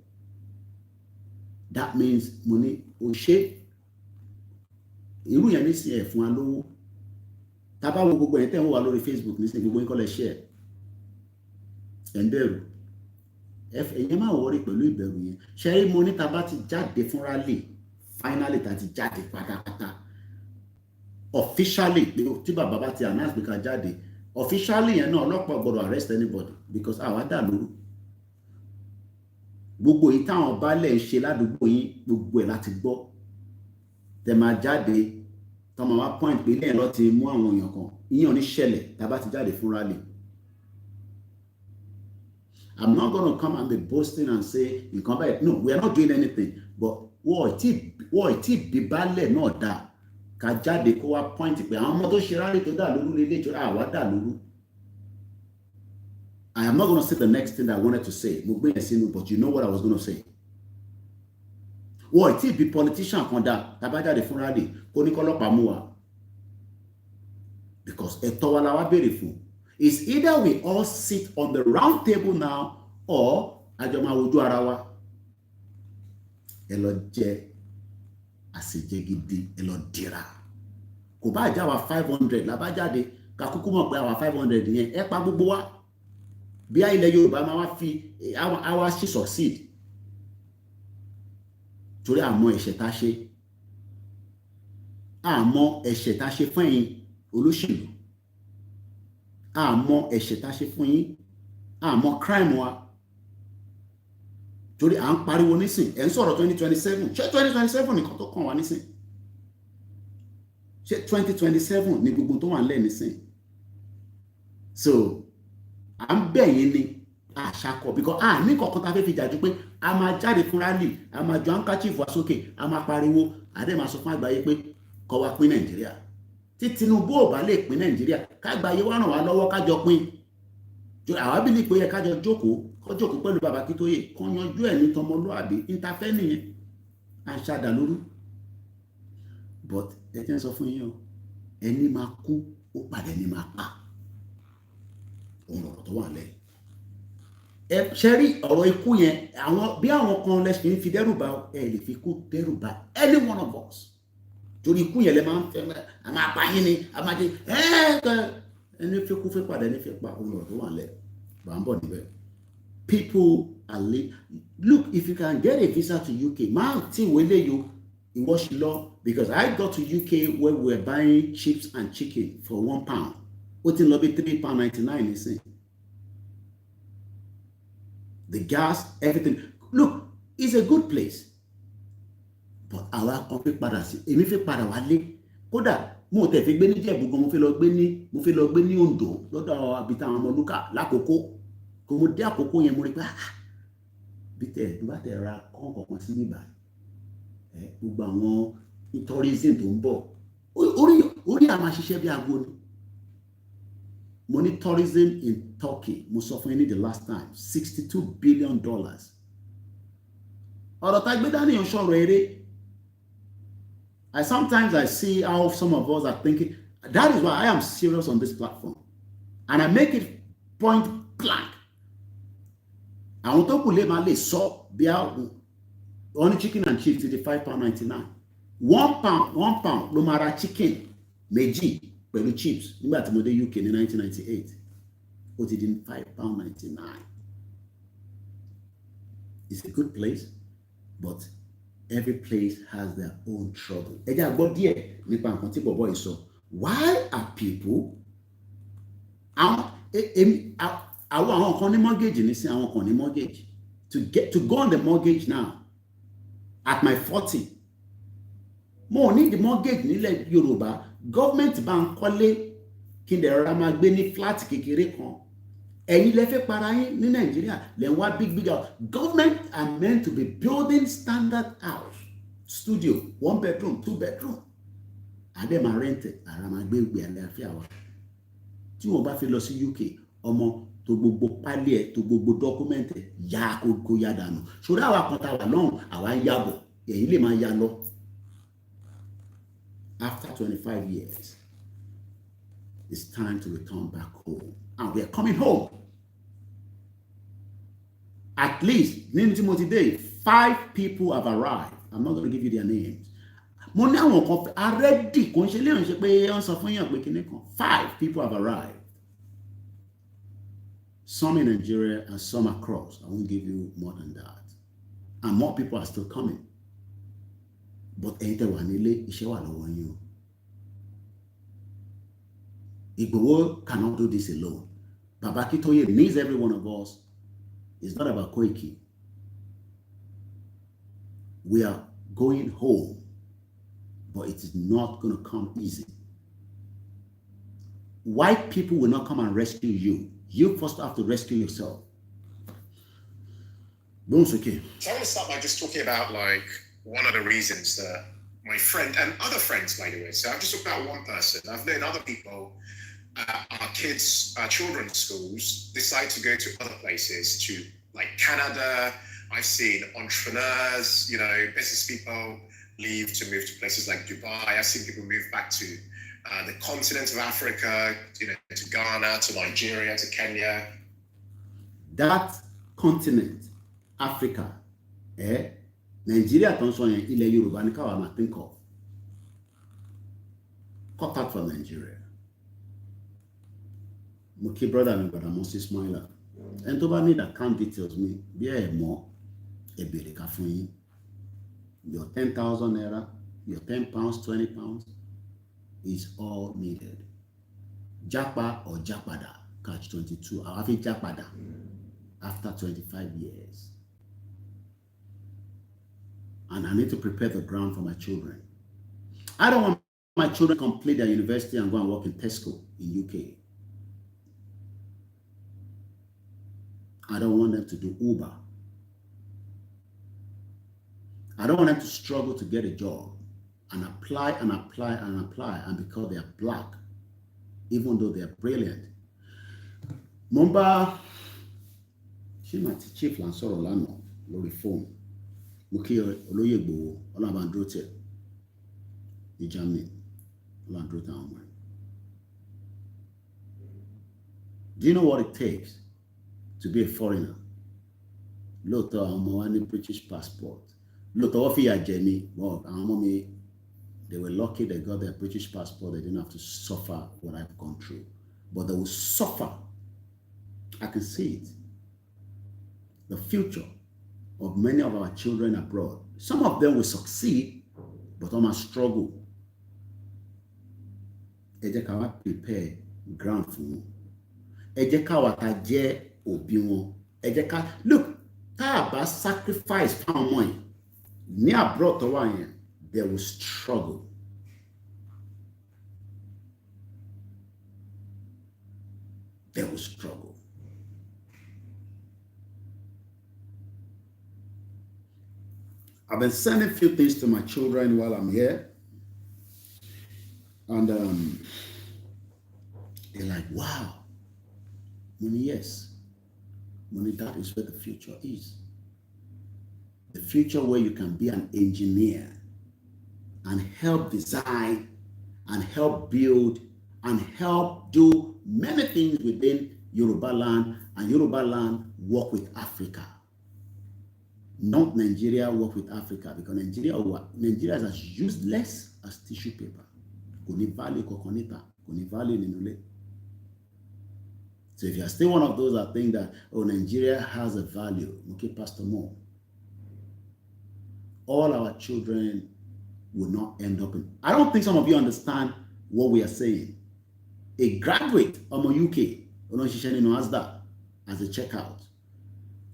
That means money oshe. Irú yẹn nísìn ẹ fún wa lówó. Tá bá wo gbogbo yẹn tẹ́ ń wà lórí Facebook nísìn gbogbo yín kó lè share. Ẹ̀ńbẹ̀rù ẹ̀yẹ́ máa wọrí pẹ̀lú ìbẹ̀rù yẹn ṣe é mo ní tá bá ti jáde fún rally finally tá ti jáde pátápátá officially tí bàbá bá ti announce pé ká jáde officially yẹn náà ọlọ́pàá gbọ́dọ̀ arrest anybody because àwa dà lóru gbogbo yìí táwọn baálẹ̀ ń ṣe ládùúgbò yín gbogbo ẹ̀ láti gbọ́ tẹ máa jáde tọmọ wá point pé lẹ́yìn lọ́ ti mú àwọn èèyàn kan ìyẹn ò ní ṣẹlẹ̀ tá bá ti jáde fún rally. I'm not going to come and be boasting and say, you come back. No, we are not doing anything. But what it be ballet not that. Kajade ko wa point pe àwọn ọmọ tó ṣe rally tó dà lóru lele jo àwa dà lóru. I am not going to say the next thing that I wanted to say. Mo gbé yẹn sínú, but you know what I was going to say. What it be politician kan dà tá bá jáde fún rally kó ní kọ́lọ́pàá mú wa. Because ẹ̀tọ́ wa la wá béèrè fún. It's either we all sit on the round table now or àjọ máa wojú ara wa. Ẹ lọ jẹ àṣejẹ gidi, ẹ lọ dira. Kò bá já wa 500 la bá jáde ká kúkú mọ̀ pé àwa 500 yẹn ẹ pa gbogbo wa. Bí ilẹ̀ Yorùbá máa wá fi àwa ṣì succeed. Torí àmọ́ ẹ̀ṣẹ̀ tá ṣe. Àmọ́ ẹ̀ṣẹ̀ tá ṣe fún ẹ̀yin olóṣèlú. Àmọ́ ẹ̀ṣẹ̀ tá ṣe fún yín, àmọ́ crime wa. torí à ń pariwo nísìn ẹ̀ ń sọ̀rọ̀ 2027 ṣé 2027 nìkan tó kàn wá nísìn ṣé 2027 ní gbogbo tó wà nílẹ̀ nísìn so à ń bẹ̀ yín ní àṣàkọ because a ní kọ̀ọ̀kan tá a fẹ́ fi jàjú pé a máa jáde fún rally a máa jọ handkerchief wá sókè a máa pariwo àdé máa sọ fún àgbáyé pé kó wá pín Nàìjíríà tí Tinubu ò bá lè pín Nàìjíríà kágbáyé wá ràn wá lọ́wọ́ kájọ pín àwa bí lè pé yẹ kájọ jókòó pẹ̀lú bàbá Akíntóyè kan yanjú ẹ̀ ní tọmọlúàbí ìtafẹ́ nìyẹn àṣàdà lóru but ẹ jẹ́ ń sọ fún yín o ẹni máa kú ó padà ẹni máa pa òun ọ̀rọ̀ tó wà lẹ́yìn ẹ ṣe rí ọ̀rọ̀ ikú yẹn bí àwọn kan lẹ́sìn fi dẹ́rùbà ẹ lè fi kú dẹ́rùbà any one of us torí ikú yẹn lẹ máa ń fẹ́ a máa pa yín ni a máa jẹ ẹni fẹ́ kú fẹ́ padà ẹni fẹ́ pa òun ọ̀rọ̀ tó wà lẹ́yìn bá ń bọ̀ níbẹ̀ people are look if you can get a visa to UK máa tí ìwé lè yo ìwọ ṣì lọ because I got to UK where we were buying chips and chicken for £1 ó ti lọ bí £3.99 nísìn the gas everything look it's a good place but àwa kan fi padà sí èmi fi padà wálé kódà mo tẹ̀ fi gbé ní Jẹ̀bú gan mo fi lọ gbé ní Oǹdó lọ́dọ̀ àbíta àwọn ọmọ lúkà lákòókò kò mo dé àkókò yẹn mo rí pé bí tẹ̀ tó bá tẹ̀ ra kọ̀ọ̀kan sí níbà gbogbo àwọn tourism tó ń bọ̀ orí àwọn àṣìṣe bí aago ni mo ní tourism in Turkey mo sọ fún yín ní the last time $62 billion ọ̀rọ̀ tá gbé dání ọ̀ṣọ́rọ̀ eré sometimes I see how some of us are thinking. That is why I am serious on this platform. And I make it point blank. Àwọn tó kù lè máa lè sọ bí only chicken and chips ti di £5.99. £1 ló máa ra chicken méjì pẹ̀lú chips nígbà tí mo dé UK ní 1998. Ó ti di £5.99. It's a good place, but every place has their own trouble. Ẹ jẹ́ àgbọ́ díẹ̀ nípa nǹkan tí bọ̀bọ̀ yìí sọ. Why are people àwọn kan ní mortgage nísìn àwọn kan ní mortgage to go on the mortgage now at my 40 mo ní the mortgage nílẹ̀ Yorùbá government bá ń kọ́lé kí n dẹ̀ rọra máa gbé ní flat kékeré kan ẹ̀yin lẹ fẹ́ para yín ní Nàìjíríà lẹ ń wá big house. Government are meant to be building standard house studio 1 bedroom 2 bedroom adé máa rent ara máa gbé ìgbé àlàáfíà wa tí wọ́n bá fi lọ sí UK ọmọ tó gbogbo pálí ẹ̀ tó gbogbo document ẹ̀ yá kó yá dànù ṣòro àwa kan tá wà lọ́hùn àwa ń yàbọ̀ èyí lè máa yá lọ after 25 years it's time to return back home. And we are coming home. At least, today, 5 people have arrived. I'm not going to give you their names. Mo ní àwọn kan already kò ń ṣe léèyàn ṣe pé wọ́n sọ fún yàn pé kíní kan. 5 people have arrived. Some in Nigeria and some across. I won't give you more than that. And more people are still coming. But ẹ̀yin tẹ́ wà nílé iṣẹ́ wà lọ́wọ́ yín o. Igboho cannot do this alone. Baba Akíntóyè needs every one of us. It's not about Koiki. We are going home, but it is not going to come easy. White people will not come and rescue you. You first have to rescue yourself. Okay. So I want to start by just talking about one of the reasons that my friend and other friends, by the way. So I've just talked about one person. I've known other people. Our kids, our children's schools decide to go to other places, to Canada. I've seen entrepreneurs, business people leave to move to places like Dubai. I've seen people move back to the continent of Africa, to Ghana, to Nigeria, to Kenya. That continent, Africa, Nigeria, Tanzania, ilẹ̀ Yorùbá ni káwa máa think of. Cut out from Nigeria. Mo kí brother mi gbàdá mọ́ sí Smiler. Ẹni tó bá need account details mi bí ẹ̀ mọ́ ẹ bèrè ká fún yín. Your 10,000 naira, your 10 pounds, 20 pounds is all needed. Japa or Japada, catch 22. Àwa fi Japada after 25 years. and I need to prepare the ground for my children. I don't want my children to complete their university and go and work in Tesco in UK. I don't want them to do Uber. I don't want them to struggle to get a job and apply and apply and apply, and because they are black, even though they are brilliant. Mumba, she might chief Lansoro Lano, Lori phone. Muki Oloyegbo, Olabandrote, Ijami, Olandrote Amwe. Do you know what it takes to be a foreigner? Loto Amawani British passport. Loto Ofia Jenny, well, mommy, they were lucky they got their British passport. They didn't have to suffer what I've gone through. But they will suffer. I can see it. The future of many of our children abroad. Some of them will succeed, but I must struggle. Ẹ jẹ́ ká wá prepare ground for wọn. Ẹ jẹ́ ká wá ká jẹ́ òbí wọn. Ẹ jẹ́ ká look, tá a bá sacrifice fáwọn ọmọ yìí ní abroad tó wà yẹn, they will struggle. They will struggle. I've been sending a few things to my children while I'm here. And they're like, wow. Money, yes. Money, that is where the future is. The future where you can be an engineer and help design and help build and help do many things within Yoruba land, and Yoruba land work with Africa. Not Nigeria work with Africa, because Nigeria is as useless as tissue paper. Kò value kokonita, kò value ninule. So if you are still one of those that think that, oh, Nigeria has a value, okay, Pastor Mo, all our children will not end up in. I don't think some of you understand what we are saying. A graduate of UK, as a checkout.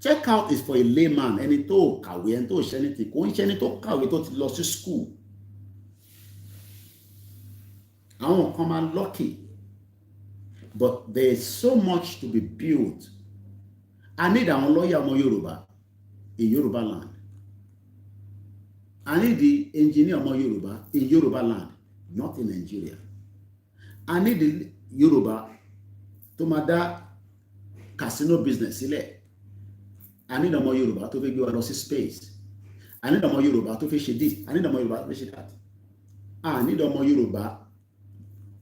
Checkout is for a layman. Ẹni tó kàwé, ẹni tó ṣe anything. Kò ń ṣe ẹni tó kàwé tó ti lọ sí school. Àwọn kan máa lucky. But there is so much to be built. I need àwọn lawyer ọmọ Yoruba in Yoruba land. I need the engineer ọmọ Yoruba in Yoruba land, not in Nigeria. I need the Yoruba tó máa dá casino business sílẹ̀. I need ọmọ Yoruba tó fẹ́ gbé wa lọ sí space. I need ọmọ Yoruba tó fẹ́ ṣe this. I need ọmọ Yoruba tó fẹ́ ṣe that. I need ọmọ Yoruba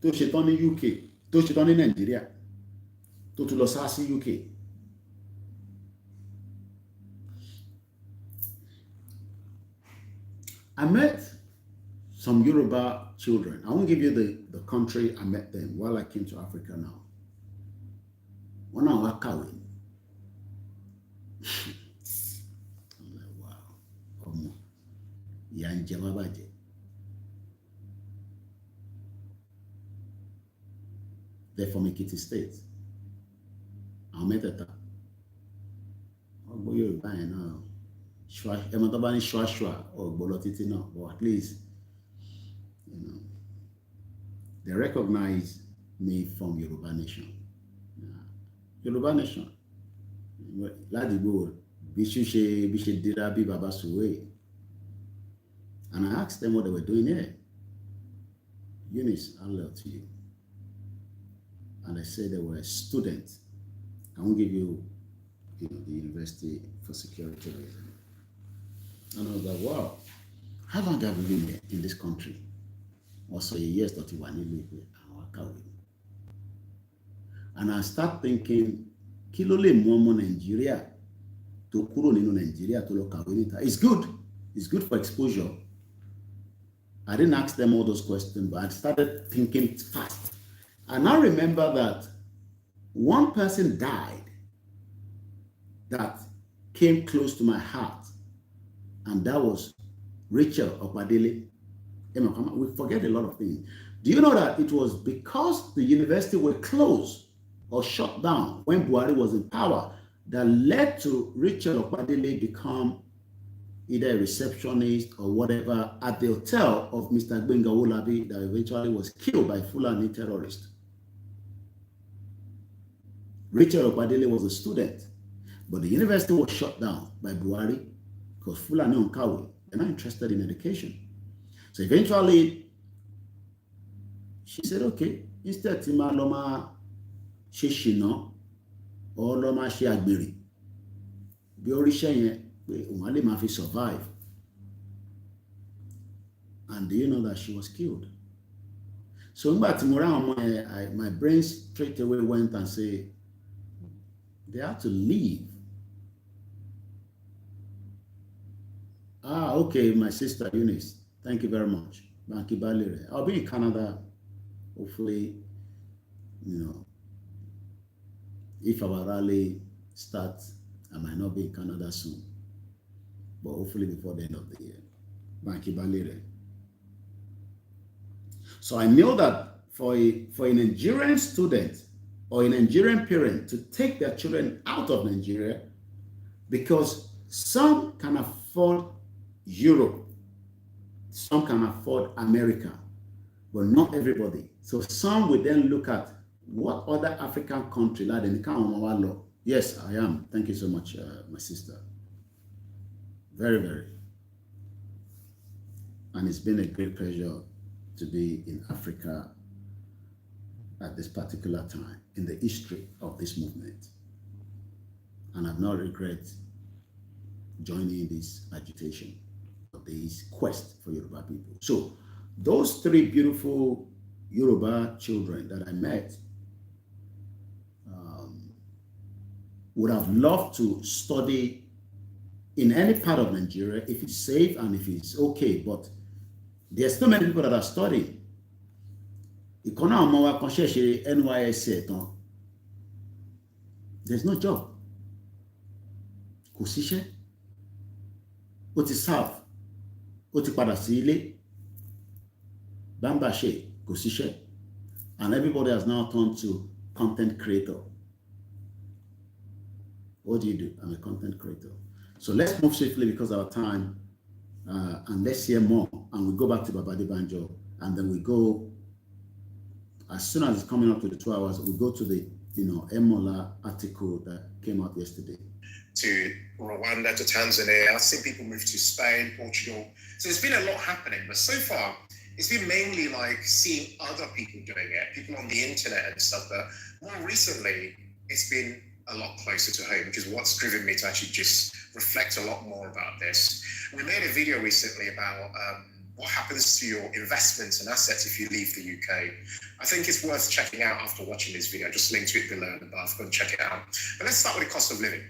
tó ṣetán ní UK, tó ṣetán ní Nigeria, tó tún lọ sá sí UK. I met some Yoruba children. I won't give you the country I met them while I came to Africa now. One hour kàwé. I'm like, wow. Ọmọ, ìyà ń jẹ wá bàjẹ́. They're from Ekiti State. Àwọn mẹ́tẹ̀ẹ̀ta. Ọgbọ́n Yorùbá yẹn náà. Ẹmọ tó bá ní ṣùáṣùá ọ̀gbọ́n lọ títí náà, but at least, you know, they recognize me from Yoruba Nation. Yoruba Nation. Ládìgbò bí ṣe dira bí Baba Suwe. And I asked them what they were doing here. Eunice, I'll tell to you. And I said they were a student. I won't give you, the university for security reasons. And I was like, wow, how long have we been here in this country? Also, a year 31. And I start thinking, kí ló lè mú ọmọ Nàìjíríà tó kúrò nínú Nàìjíríà tó lọ kàwé níta? It's good. It's good for exposure. I didn't ask them all those questions, but I started thinking fast. And I remember that one person died that came close to my heart, and that was Rachel Okwadele. We forget a lot of things. Do you know that it was because the university were closed or shut down when Buhari was in power that led to Rachel Okwadele become either a receptionist or whatever at the hotel of Mr. Gbenga Olabi that eventually was killed by Fulani terrorists. Rachel Opadele was a student, but the university was shut down by Buhari because Fulani on Kawi, they're not interested in education. So eventually, she said, okay, instead Tima Loma Shishino or Loma Shiagbiri, Biorisha Umali Mafi survived. And do you know that she was killed? So my brain straight away went and said, they have to leave. Ah, okay, my sister Eunice, thank you very much. Banki Balire. I'll be in Canada, hopefully, if our rally starts, I might not be in Canada soon, but hopefully before the end of the year. Banki Balire. So I know that for a Nigerian student or a Nigerian parent to take their children out of Nigeria, because some can afford Europe, some can afford America, but not everybody. So some will then look at what other African country, like the yes, I am. Thank you so much, my sister. Very, very. And it's been a great pleasure to be in Africa at this particular time in the history of this movement. And I've not regret joining this agitation, or this quest for Yoruba people. So those three beautiful Yoruba children that I met would have loved to study in any part of Nigeria if it's safe and if it's okay, but there's so many people that are studying. There's no job. Kò síṣẹ́. Ó ti serve. Ó ti padà sí ilé. Bamba ṣe, kò síṣẹ́. And everybody has now turned to content creator. What do you do? I'm a content creator. So let's move swiftly because of our time. And let's hear more. And we go back to Babadi Banjo. And then we go, as soon as it's coming up to the 2 hours, we go to the Emola article that came out yesterday. To Rwanda, to Tanzania. I've seen people move to Spain, Portugal. So there's been a lot happening, but so far it's been mainly like seeing other people doing it, people on the internet and stuff. But more recently, it's been a lot closer to home, which is what's driven me to actually just reflect a lot more about this. We made a video recently about what happens to your investments and assets if you leave the UK. I think it's worth checking out after watching this video. I just linked to it below in the bar. Go and check it out. But let's start with the cost of living.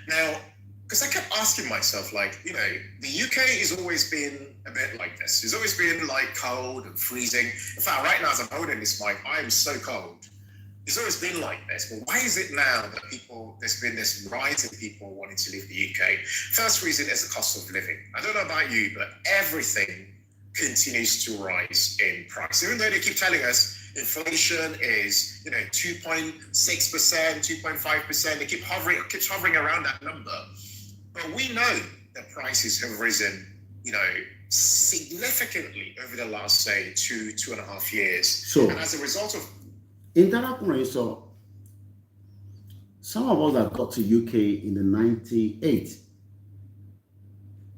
Now, because I kept asking myself, like, the UK has always been a bit like this. It's always been like cold and freezing. In fact, right now as I'm holding this mic, I am so cold. It's always been like this, but why is it now that there's been this rise in people wanting to leave the UK? First reason is the cost of living. I don't know about you, but everything continues to rise in price. Even though they keep telling us inflation is, 2.6%, 2.5%, they keeps hovering around that number. But we know that prices have risen, significantly over the last, say, 2.5 years. So, and as a result of so some of us that got to UK in the 98,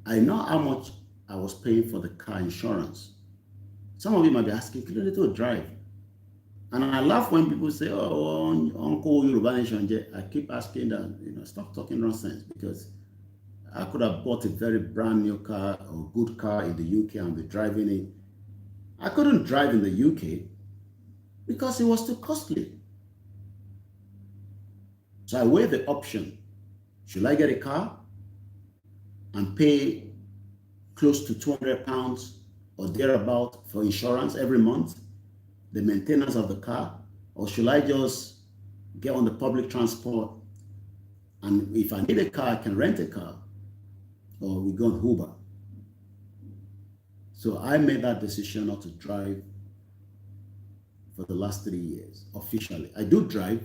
I know how much I was paying for the car insurance. Some of you might be asking, can you drive? And I laugh when people say, oh, Uncle Yoruba Nation. I keep asking them, stop talking nonsense, because I could have bought a very brand new car or good car in the UK and be driving it. I couldn't drive in the UK because it was too costly. So I weighed the option. Should I get a car and pay close to £200 or thereabout for insurance every month, the maintenance of the car, or should I just get on the public transport, and if I need a car, I can rent a car, or we go on Uber? So I made that decision not to drive for the last 3 years, officially. I do drive,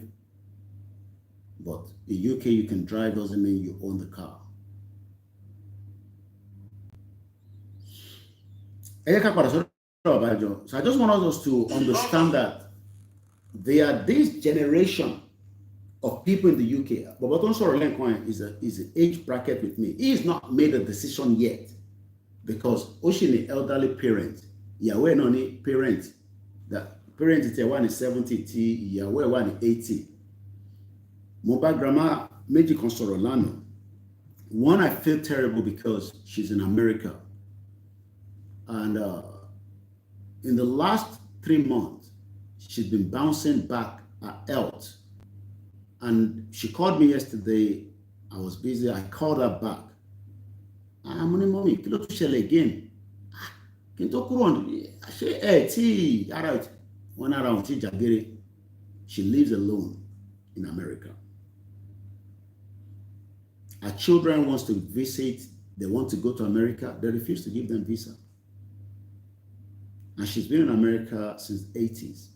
but in UK you can drive doesn't mean you own the car. So I just want us to understand that there are this generation of people in the UK. But what also is an age bracket with me. He has not made a decision yet because Oshini elderly parent, Yahweh noni parent, that parent is one is 70, Yahweh one is 80. Mobile grandma Meji Consorolano. One, I feel terrible because she's in America. And in the last 3 months, she's been bouncing back her health. And she called me yesterday. I was busy. I called her back. I'm on mommy. Kilo to shell again. Kinto kuron. She alright. One around she lives alone in America. Her children wants to visit. They want to go to America. They refuse to give them visa. And she's been in America since 80s.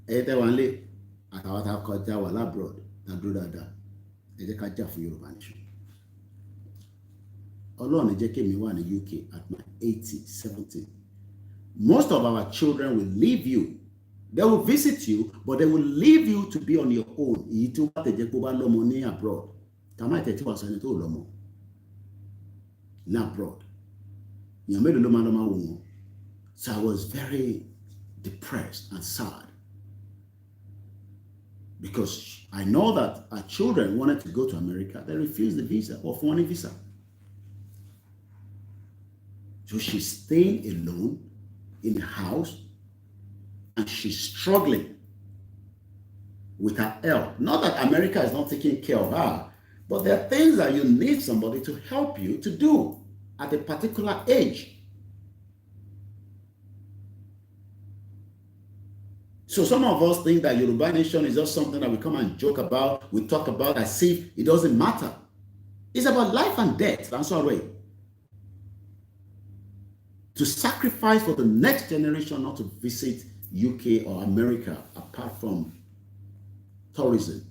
Abroad. Alone in UK at my 80, 70. Most of our children will leave you. They will visit you, but they will leave you to be on your own. Abroad. Abroad. So I was very depressed and sad because I know that our children wanted to go to America. They refused the visa or foreign visa. So she's staying alone in a house and she's struggling with her health. Not that America is not taking care of her, but there are things that you need somebody to help you to do at a particular age. So some of us think that Yoruba nation is just something that we come and joke about, we talk about as if it doesn't matter. It's about life and death. That's all right. To sacrifice for the next generation not to visit UK or America apart from tourism.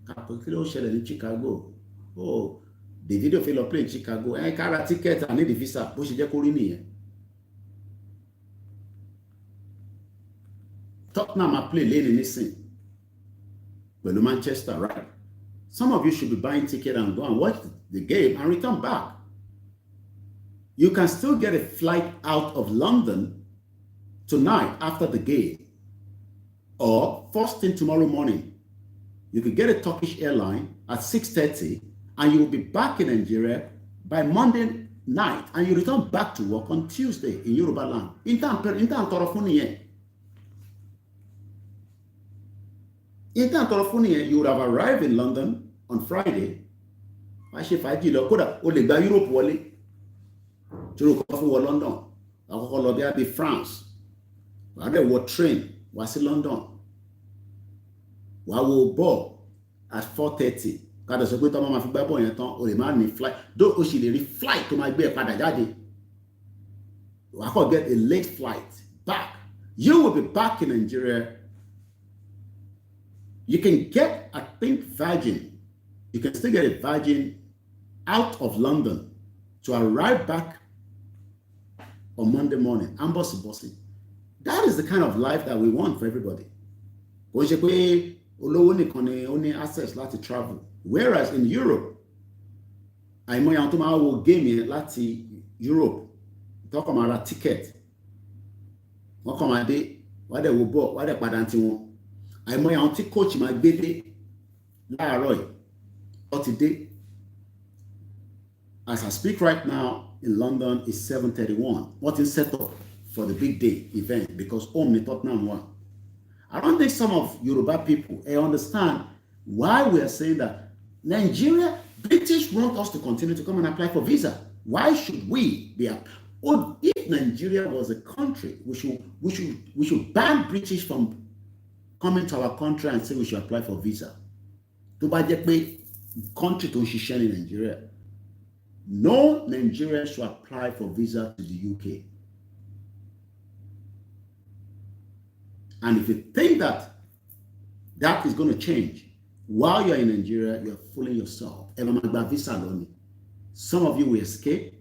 In Chicago. Oh, the video fail play in Chicago. I got a ticket, I need a visa. Tottenham are playing lane in this thing. Well, Manchester, right? Some of you should be buying ticket and go and watch the game and return back. You can still get a flight out of London tonight after the game. Or first thing tomorrow morning. You could get a Turkish airline at 6:30 and you will be back in Nigeria by Monday night and you return back to work on Tuesday in Yoruba land. You would have arrived in London on Friday. Europe wọlé. London. Be France. Train. London. Ball at 4:30. Flight. Don't flight to my bed. I could get a late flight back. You will be back in Nigeria. You can get, I think, Virgin. You can still get a Virgin out of London to arrive back on Monday morning. I'm bossy. That is the kind of life that we want for everybody. Only access to travel. Whereas in Europe, I will game Europe. Talk about a ticket. What come a day? What they will book? What they padanti? I want coach my baby. Today, as I speak right now in London, is 7:31. What is set up for the big day event? Because Omni Tottenham won. I don't think some of Yoruba people understand why we are saying that Nigeria, British want us to continue to come and apply for visa. Why should we be? If Nigeria was a country, we should ban British from coming to our country and say we should apply for visa. To buy the country to share in Nigeria. No Nigerian should apply for visa to the UK. And if you think that that is going to change while you're in Nigeria, you're fooling yourself. Some of you will escape.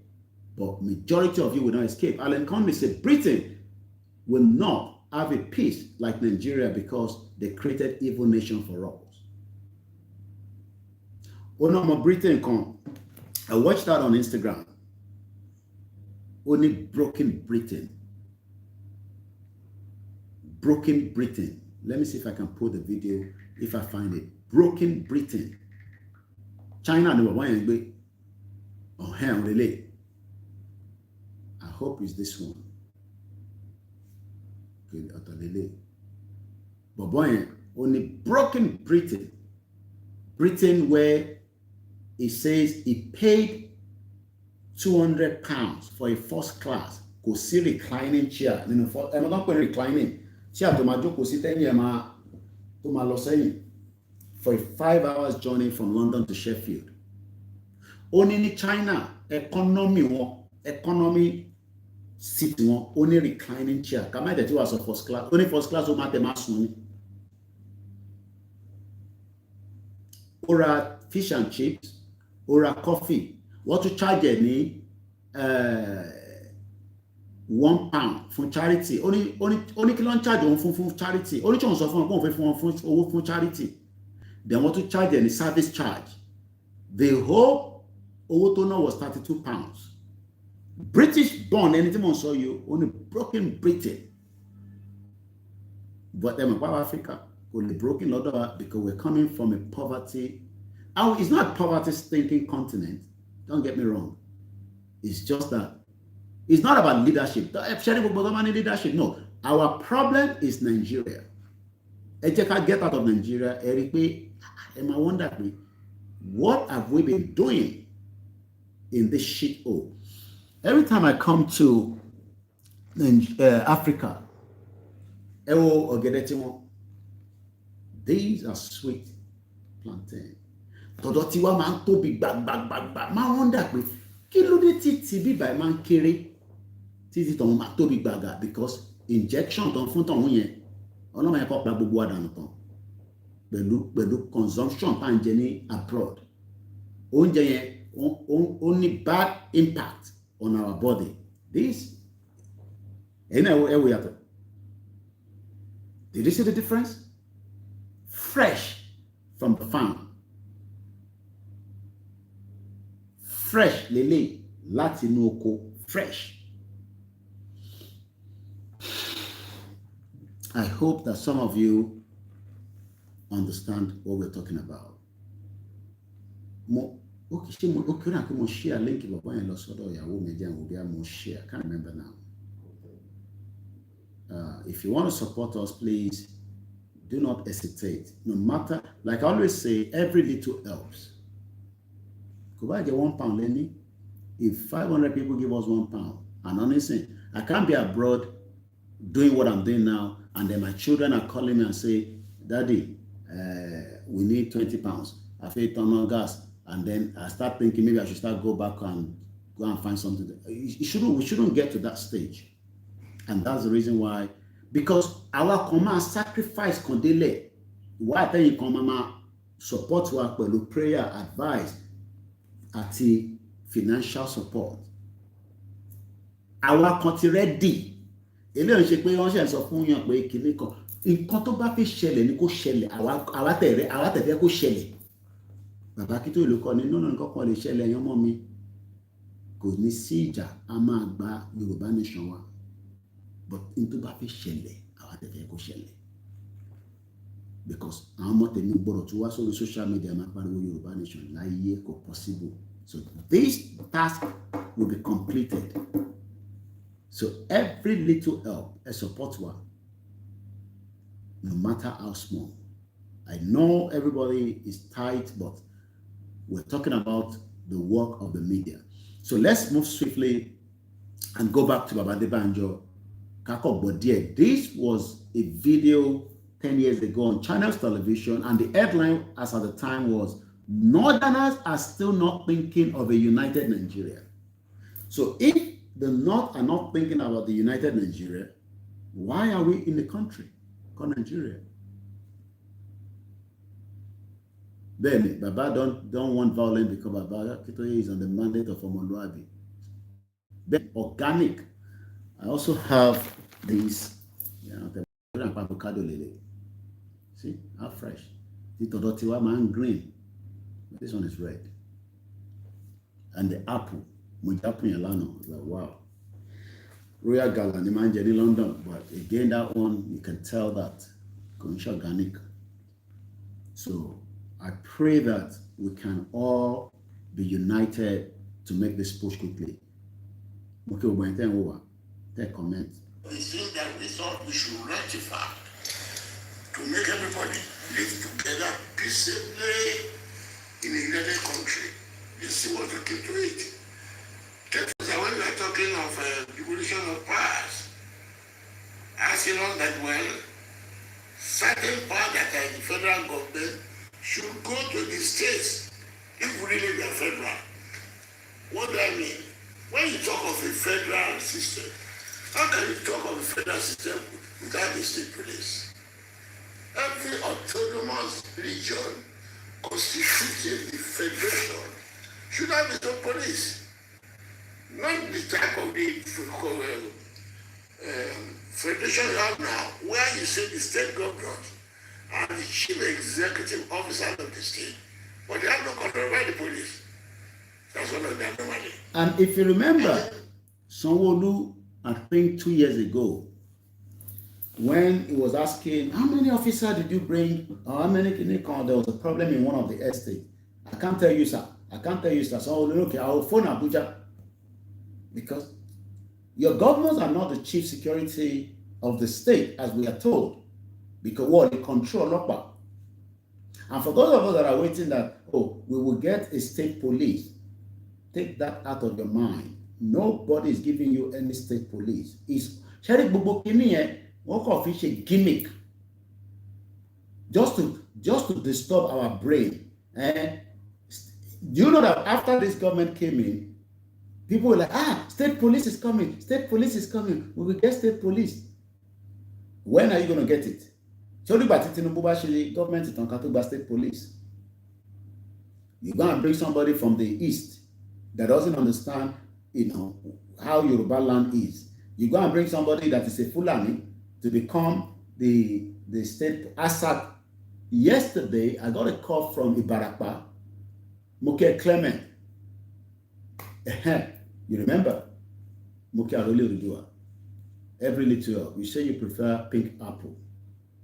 but majority of you will not escape. Alan Conley said Britain will not have a peace like Nigeria because they created evil nation for us. Oh no, my Britain come. I watched that on Instagram. Only broken Britain. Broken Britain. Let me see if I can pull the video, if I find it. Broken Britain. China, no one. Oh, hell, really. I hope it's this one. But boy, only broken Britain. Britain, where it says he paid £200 for a first class. Go see reclining chair. You know, I'm not going to reclining chair to my joke. Go see to my Los for a 5 hours journey from London to Sheffield. Only in China, economy seat one, only reclining chair. Come on, that you was a first class. Only first class will matter mass money. Or fish and chips, or coffee. What to charge any £1 for charity. Only can charge one for charity. Only chance of one for charity. Then what to charge any service charge. The whole toner was £32. British born anything on saw you only broken Britain. But them about Africa only broken lot because we're coming from a poverty. It's not a poverty-stinking continent. Don't get me wrong. It's just that it's not about leadership. Leadership. No, our problem is Nigeria. Get out of Nigeria. And I wonder, what have we been doing in this shithole? Every time I come to Africa, these are sweet plantain. Tọ̀dọ̀ tiwa máa ń tóbi gbàgbàgbàgbà. Máa wonder pé kí ló dé tí TB by máa ń kéré títí tọ̀hún máa tóbi gbàgbà because injection tó ń fún tọ̀hún yẹn ọlọ́mọ yẹn kọ́ pa gbogbo àdánù tán pẹ̀lú consumption tá à ń jẹ ní abroad. Oúnjẹ yẹn ó ní bad impact on our body. This ẹ̀yin náà ẹ wò yàtọ̀. Did you see the difference? Fresh from the farm. Fresh lele láti inú oko. Fresh. I hope that some of understand what we're talking about. Mo share link bàbá yẹn lọ sọ́dọ̀ ìyàwó mi jẹ́ àwọn òbí mo share. I can't remember now. If you want to support us, please do not hesitate. No matter, like I always say, every little helps. Could I get £1, Lenny? If 500 people give us £1, and honestly, I can't be abroad doing what I'm doing now, and then my children are calling me and say, Daddy, we need £20. I feel turn on gas, and then I start thinking maybe I should go back and find something. We shouldn't get to that stage. And that's the reason why, because our command sacrifice condele. Why tell you come support work with prayer, advice, àti financial support. Our country ready. Eléyìí ṣe pé wọ́n ṣe sọ fún yàn pé kíní kan. Nǹkan tó bá fi ṣẹlẹ̀ ni kó ṣẹlẹ̀. Àwa tẹ̀fẹ́ kó ṣẹlẹ̀. Bàbá kí tó ìlú kọ́ ni nínú nǹkan kan lè ṣẹlẹ̀ yan mọ́ mi. Kò ní sí ìjà, a máa gba Yorùbá nation wa. But into bá fi ṣẹlẹ̀, àwa tẹ̀fẹ́ kó ṣẹlẹ̀. Because àwọn ọmọ tèmi gbọ́dọ̀ tó wá sórí social media máa pariwo Yorùbá nation láyé kò possible. So this task will be completed. So every little help, a support one, no matter how small. I know everybody is tight, but we're talking about the work of the media. So let's move swiftly and go back to Baba Debanjo. This was a video 10 years ago on Channels Television, and the headline as at the time was, Northerners are still not thinking of a united Nigeria. So if the North are not thinking about the united Nigeria, why are we in the country called Nigeria? Then Baba don't want violence because Baba Kitoye is on the mandate of Omoluabi. organic. I also have these, the avocado lily. See how fresh. The todotiwa man green. This one is red. And the apple, Mujapu Yalano, like wow. Royal Gala, the man in London, but again that one you can tell that it's organic. So I pray that we can all be united to make this push quickly. Okay, we're going to take comment. The thing that we thought we should rectify to make everybody live together peaceably in a united country. This is what we can do it. When we are talking of devolution of powers, as you know that well, certain powers that are in the federal government should go to the states if really they are federal. What do I mean? When you talk of a federal system, how can you talk of a federal system without the state police? Every autonomous region constituting the federation should have its own police. Not the type of the federation you have now, where you say the state governors are the chief executive officer of the state, but they have no control over the police. That's one of their normally. And if you remember, Sanwo-Olu, I think 2 years ago, when he was asking, how many officers did you bring, or how many can you call, there was a problem in one of the estates. I can't tell you, sir. I can't tell you, sir. So, okay, I will phone Abuja. Because your governors are not the chief security of the state, as we are told. Because what? They control Lokpa. And for those of us that are waiting that, oh, we will get a state police, take that out of your mind. Nobody is giving you any state police. It's Sheriff Bubokini, what of a gimmick. Just to disturb our brain. Do you know that after this government came in, people were like, state police is coming. State police is coming. We will get state police. When are you going to get it? Government is on state police. You're going to bring somebody from the east that doesn't understand, how Yoruba land is. You're going to bring somebody that is a Fulani to become the state Assad. Yesterday, I got a call from Ibarakpa, Muke Clement. You remember? Muke Aroli Udua. Every little, you say you prefer pink apple.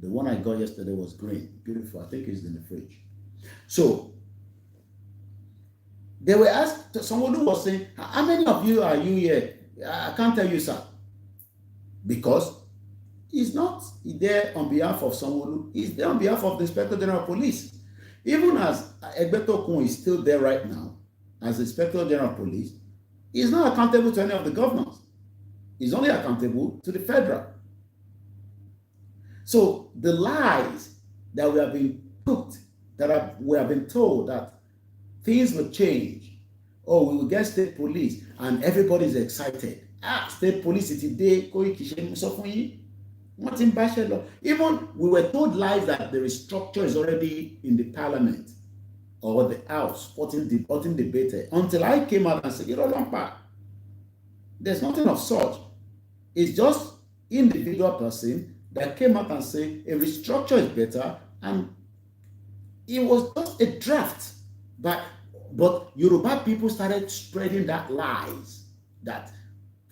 The one I got yesterday was green. Beautiful. I think it's in the fridge. So, they were asked, someone who was saying, how many of you are you here? I can't tell you, sir. Because he's not there on behalf of someone, he's there on behalf of the Inspector General of Police. Even as Egbeto Kun is still there right now, as Inspector General of Police, he's not accountable to any of the governors. He's only accountable to the federal. So the lies that we have been cooked, we have been told that things will change. Oh, we will get state police, and everybody is excited. State police today, even we were told lies that the structure is already in the parliament or the house, voting debated, until I came out and said, there's nothing of such. It's just individual person that came out and said a restructure is better, and it was just a draft. But Yoruba people started spreading that lies that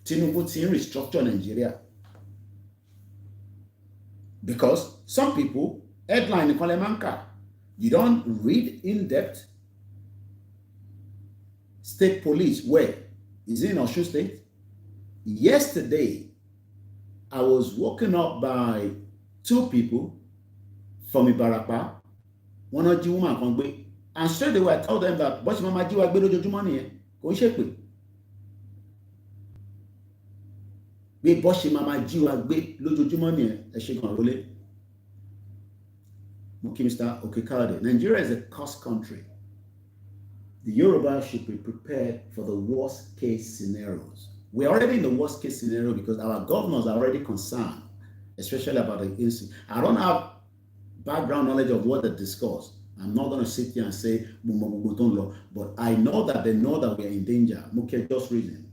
Tinubu team restructure Nigeria. Because some people, headline in Kolemanka, you don't read in depth. State police, where? Is it in Osun State? Yesterday, I was woken up by two people from Ibarapa, one of the woman, and straight away I told them that Boshi Mama Jiwa Gbedo money, go shepe. Be Boshi Mama Jiwa Gbedo money, a shake on role. Mr. Okekade, Nigeria is a cost country. The Yoruba should be prepared for the worst case scenarios. We're already in the worst case scenario because our governors are already concerned, especially about the incident. I don't have background knowledge of what they discussed. I'm not going to sit here and say, but I know that they know that we are in danger. Just reason.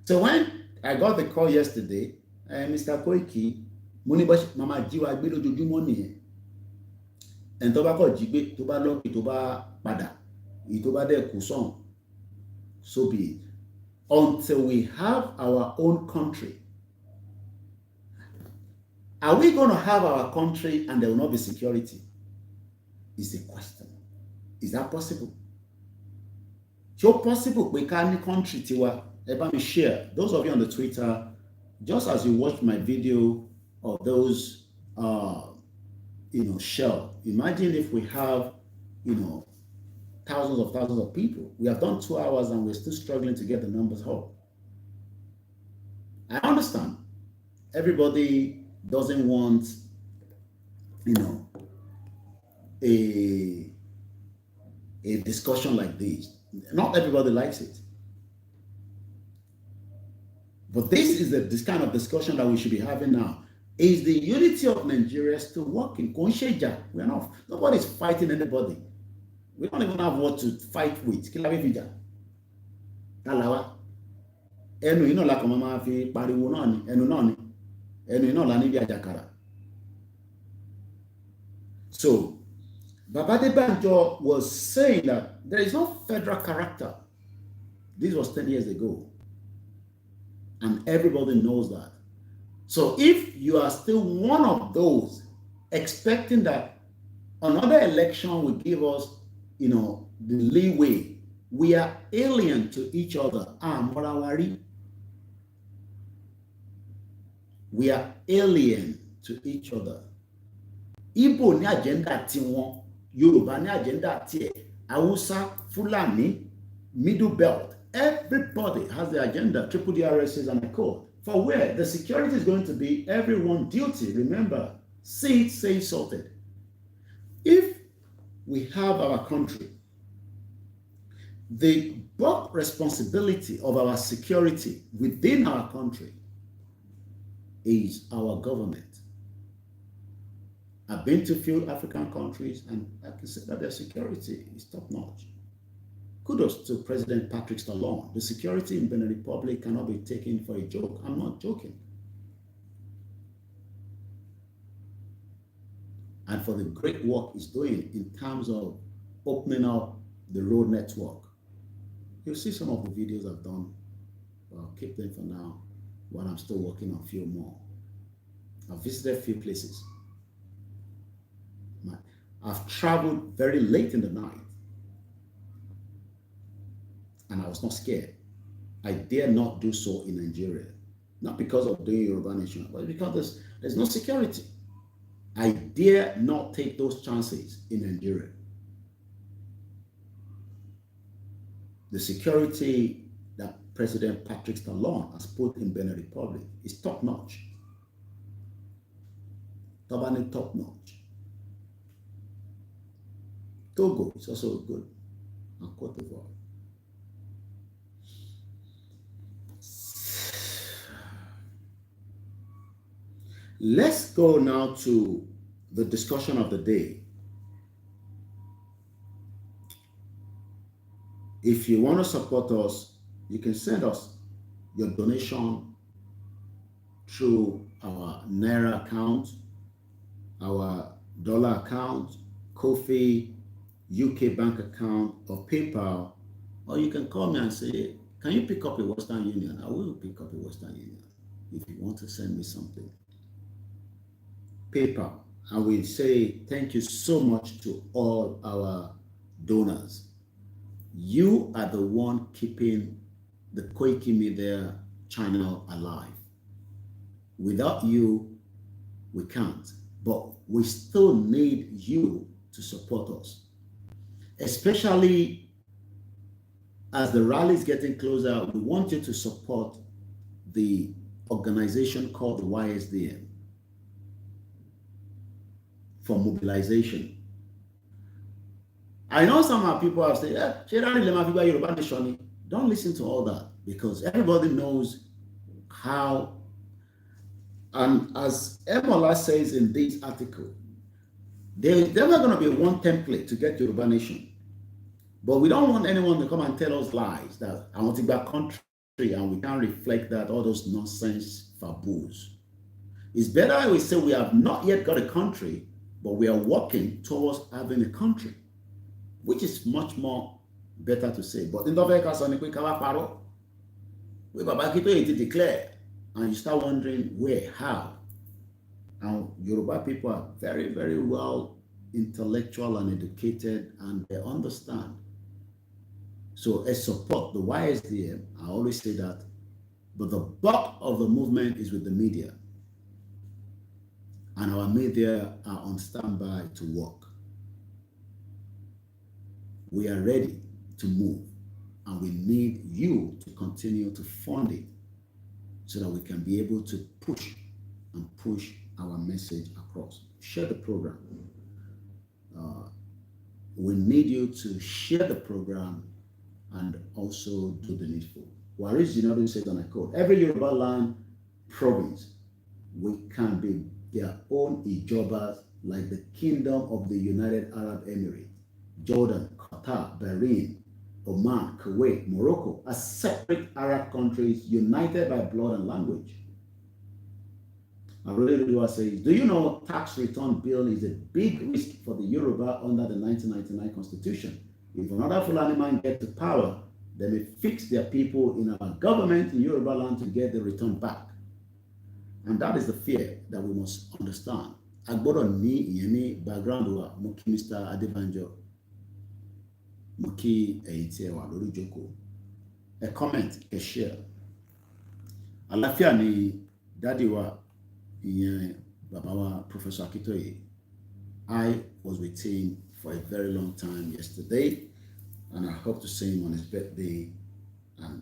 So when I got the call yesterday, Mr. Koiki, Mama Jiwa Gbedo Jojumo niyen. And tó bá kọ̀ jí gbé, tó bá lọ́kì, tó bá padà, èyí tó bá dẹ̀ kú sọ̀hún, so be it. Until we have our own country, are we going to have our country and there will not be security? Is the question. Is that possible? So possible we can country tiwa. Let me share. Those of you on the Twitter, just as you watch my video of those shell. Imagine if we have, thousands of people. We have done 2 hours and we're still struggling to get the numbers up. I understand. Everybody doesn't want, a discussion like this. Not everybody likes it. But this is this kind of discussion that we should be having now. Is the unity of Nigeria still working? We're not. Nobody's fighting anybody. We don't even have what to fight with. So, Babade Banjo was saying that there is no federal character. This was 10 years ago. And everybody knows that. So if you are still one of those expecting that another election will give us, the leeway, we are alien to each other. We are alien to each other. Igbo ní agenda tiwọn, Yoruba ní agenda tiẹ̀, Hausa, Fulani, Middle Belt. Everybody has the agenda. Triple DRS says, and I quote, for where the security is going to be everyone duty. Remember, see it, say sorted. If we have our country, the both responsibility of our security within our country is our government. I've been to a few African countries and I can say that their security is top notch. Kudos to President Patrick Talon. The security in Benin Republic cannot be taken for a joke. I'm not joking. And for the great work he's doing in terms of opening up the road network. You'll see some of the videos I've done. I'll keep them for now while I'm still working on a few more. I've visited a few places. I've traveled very late in the night. And I was not scared. I dare not do so in Nigeria. Not because of doing Yoruba Nation, but because there's no security. I dare not take those chances in Nigeria. The security that President Patrick Talon has put in Benin Republic is top notch. Top notch. Togo is also good. And Cote d'Ivoire. Let's go now to the discussion of the day. If you want to support us, you can send us your donation through our Naira account, our dollar account, Kofi, UK bank account, or PayPal, or you can call me and say, can you pick up a Western Union? I will pick up a Western Union if you want to send me something. PayPal. I will say thank you so much to all our donors. You are the one keeping the Koikimedia channel alive. Without you, we can't. But we still need you to support us. Especially as the rally is getting closer, we want you to support the organization called the YSDM. For mobilization. I know some people have said, don't listen to all that because everybody knows how, and as Emola says in this article, there's never going to be one template to get Yoruba Nation. But we don't want anyone to come and tell us lies that I want to back country country and we can't reflect that, all those nonsense faboos. It's better we say we have not yet got a country, but we are working towards having a country, which is much more better to say. But in the very case, we to declare, and you start wondering where, how. And Yoruba people are very, very well intellectual and educated, and they understand. So as support the YSDM, I always say that, but the bulk of the movement is with the media. And our media are on standby to work. We are ready to move, and we need you to continue to fund it so that we can be able to push our message across. Share the program. We need you to share the program and also do the needful. Waris Jinadu says, and I quote, every Yoruba land province, we can be their own Ijobas, like the Kingdom of the United Arab Emirates, Jordan, Qatar, Bahrain, Oman, Kuwait, Morocco, as separate Arab countries united by blood and language. Aurelio says, do you know tax return bill is a big risk for the Yoruba under the 1999 constitution? If another Fulani man gets to power, they may fix their people in our government in Yoruba land to get the return back. And that is the fear that we must understand. Agbodo ni yeni background wa Muki Mr. Adebanjo. Muki Eitewa lórí jókòó. A comment, a share. Àlàáfíà ni daddy wa ìyẹn bàbá wa Professor Akitoye. I was with him for a very long time yesterday, and I hope to see him on his birthday. And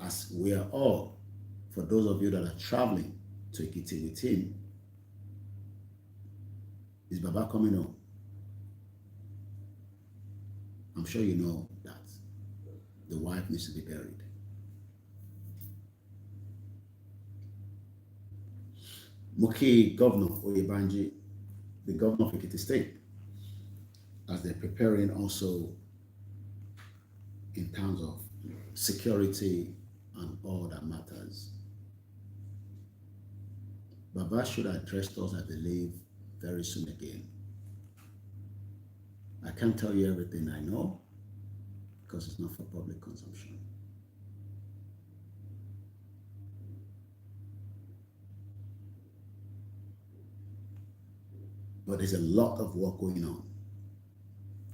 as we are all, for those of you that are traveling to Ekiti with him, is Baba coming home? I'm sure you know that the wife needs to be buried. Muki Governor Oyebanji, the governor of Ekiti State, as they're preparing also in terms of security and all that matters. Baba should address us, I believe, very soon again. I can't tell you everything I know because it's not for public consumption. But there's a lot of work going on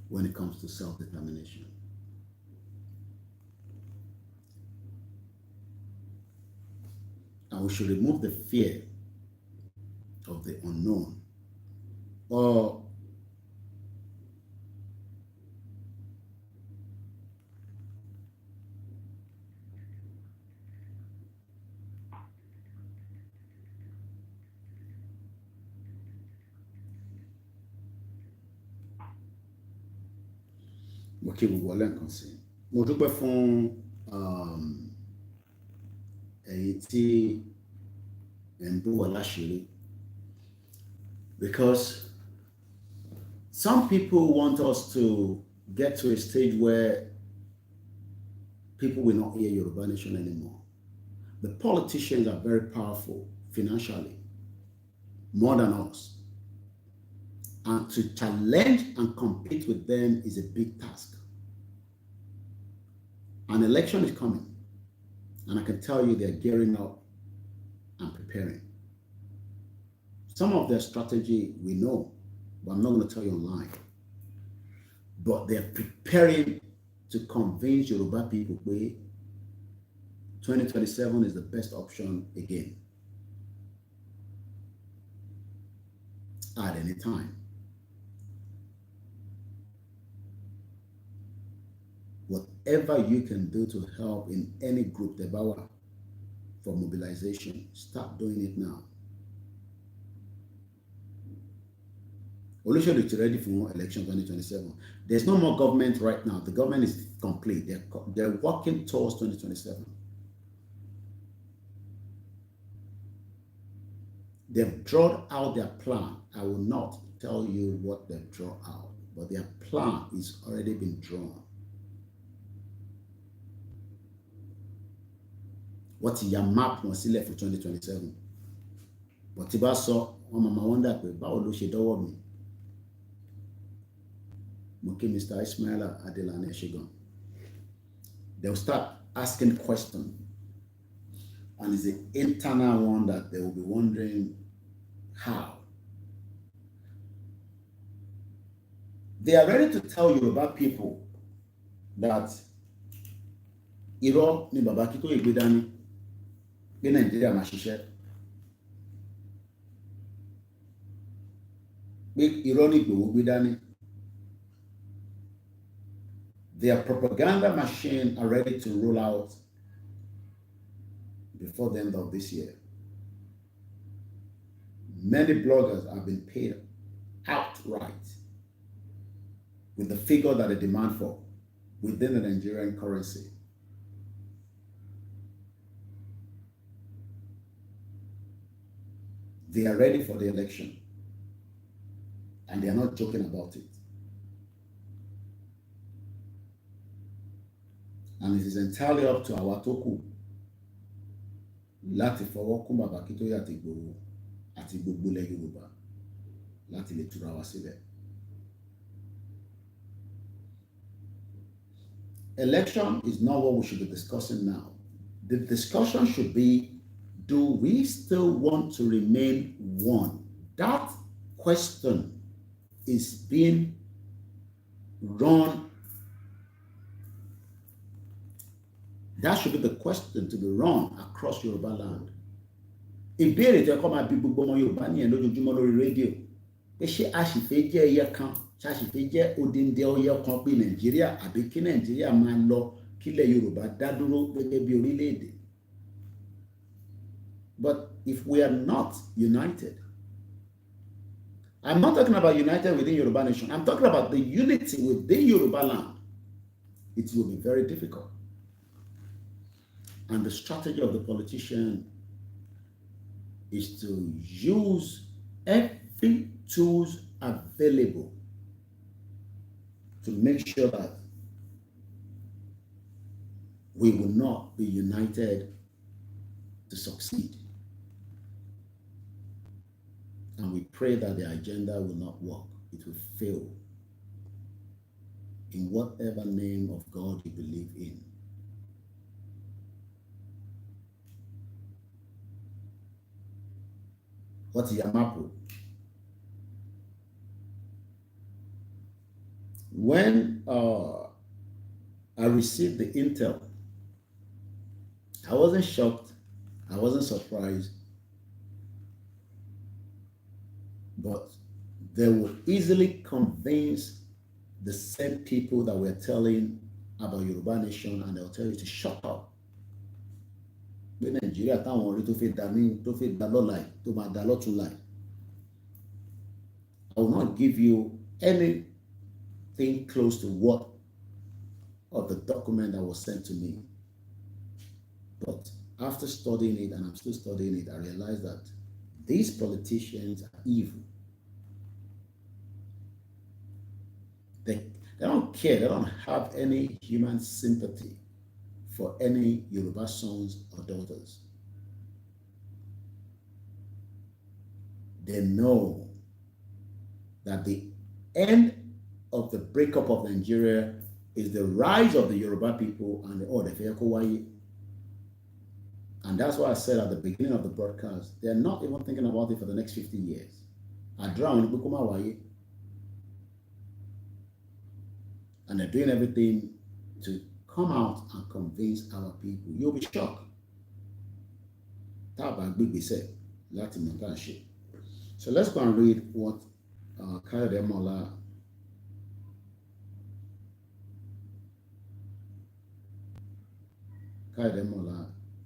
when it comes to self-determination. And we should remove the fear of the unknown, or mo kí gbogbo ọlẹ́ǹkan sí. Mo dúpẹ́ fún ẹ̀yin tí ẹ̀ ń bò wá láṣìírí, because some people want us to get to a stage where people will not hear Yoruba Nation anymore. The politicians are very powerful financially, more than us. And to challenge and compete with them is a big task. An election is coming, and I can tell you they're gearing up and preparing. Some of their strategy we know, but I'm not going to tell you online. But they're preparing to convince Yoruba people that 2027 is the best option again at any time. Whatever you can do to help in any group, the power for mobilization, start doing it now. Olusegun is ready for election 2027. There's no more government right now. The government is complete. They're working towards 2027. They've drawn out their plan. I will not tell you what they've drawn out, but their plan is already been drawn. What ti ya map wọn sílẹ̀ for 2027 but tí bá sọ wọn máa wonder pé báwo ló ṣe dọ́wọ́ mi. Mo kí Mr. Ismaila Adelani Eshegan. They will start asking questions, and it's the internal one that they will be wondering how. They are ready to tell Yoruba people that irọ́ ni bàbá Akíntóyè gbé dání pé Nàìjíríà máa ṣiṣẹ́. Pé irọ́ ni Ìgbòho gbé dání. Their propaganda machine are ready to roll out before the end of this year. Many bloggers have been paid outright with the figure that they demand for within the Nigerian currency. They are ready for the election, and they are not joking about it. And it is entirely up to our Toku láti fọwọ́ kún bàbá Akíntóyè àti Ìgbòho àti gbogbo ilẹ̀ Yorùbá láti lè túra wá sílẹ̀. Election is not what we should be discussing now. The discussion should be, do we still want to remain one? That question is being run. That should be the question to be run across Yoruba land. Ìbéèrè tí ẹ̀kọ́ máa bí gbogbo ọmọ Yorùbá nìyẹn lójoojúmọ́ lórí rédíò. Pé ṣé àṣìfẹ́ jẹ́ ẹyẹ kan, ṣàṣìfẹ́ jẹ́ odindi ọyẹ kan pé Nàìjíríà àbí kí Nàìjíríà máa lọ kílẹ̀ Yorùbá dá dúró gẹ́gẹ́ bí orílẹ̀-èdè. But if we are not united, I'm not talking about united within Yoruba nation. I'm talking about the unity within Yoruba land. It will be very difficult. And the strategy of the politician is to use every tools available to make sure that we will not be united to succeed. And we pray that the agenda will not work. It will fail in whatever name of God you believe in. What's Yamapo? When I received the intel, I wasn't shocked, I wasn't surprised, but they will easily convince the same people that we're telling about Yoruba nation, and they'll tell you to shut up. Pé Nàìjíríà táwọn orí tó fi dá ní tó fi dá lọ́la yìí tó máa dá lọ́tún láì. I will not give you anything close to what of the document that was sent to me. But after studying it, and I'm still studying it, I realized that these politicians are evil. They don't care. They don't have any human sympathy for any Yoruba sons or daughters. They know that the end of the breakup of Nigeria is the rise of the Yoruba people and the Odefekowaye. And that's why I said at the beginning of the broadcast, they're not even thinking about it for the next 50 years. And they're doing everything to come out and convince our people. You'll be shocked. So let's go and read what Kayode Mola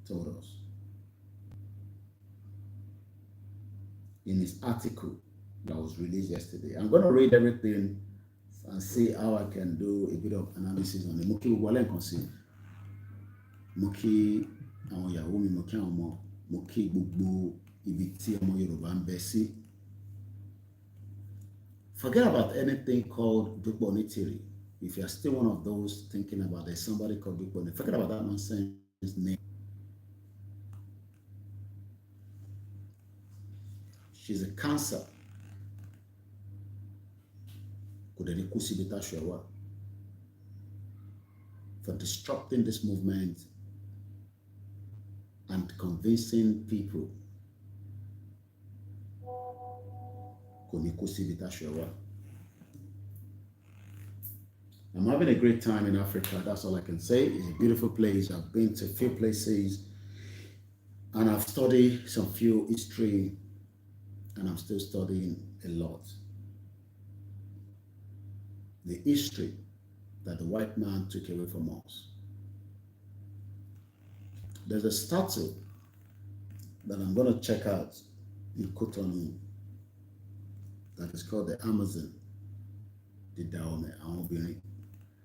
told us in his article that was released yesterday. I'm going to read everything and see how I can do a bit of analysis on it. Mo kí gbogbo alẹ́ nǹkan sí. Mo kí àwọn ìyàwó mi, mo kí àwọn ọmọ, mo kí gbogbo ibi tí ọmọ Yorùbá ń bẹ sí. Forget about anything called Dukbo Onitiri. If you are still one of those thinking about there's somebody called Dukbo Onitiri, forget about that nonsense name. she's a cancer. For disrupting this movement and convincing people. I'm having a great time in Africa. That's all I can say. It's a beautiful place. I've been to a few places and I've studied some few history, and I'm still studying a lot. The history that the white man took away from us. There's a statue that I'm going to check out in Cotonou that is called the Amazon.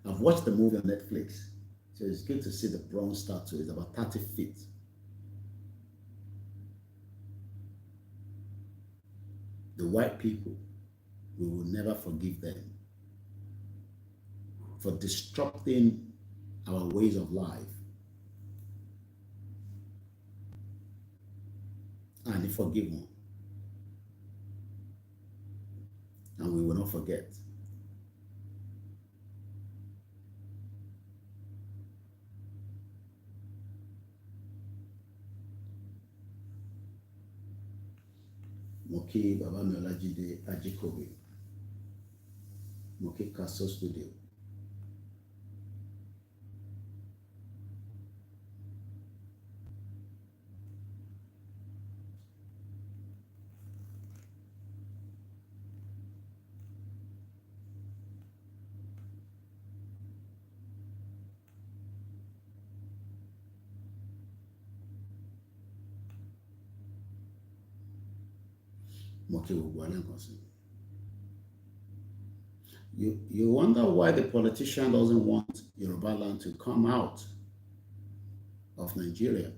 I've watched the movie on Netflix, so it's good to see the bronze statue. It's about 30 feet. The white people, we will never forgive them for disrupting our ways of life. And forgive them. And we will not forget. Moki Baba Melajide Ajikobi. Moki Castle Studio. You wonder why the politician doesn't want Yoruba land to come out of Nigeria.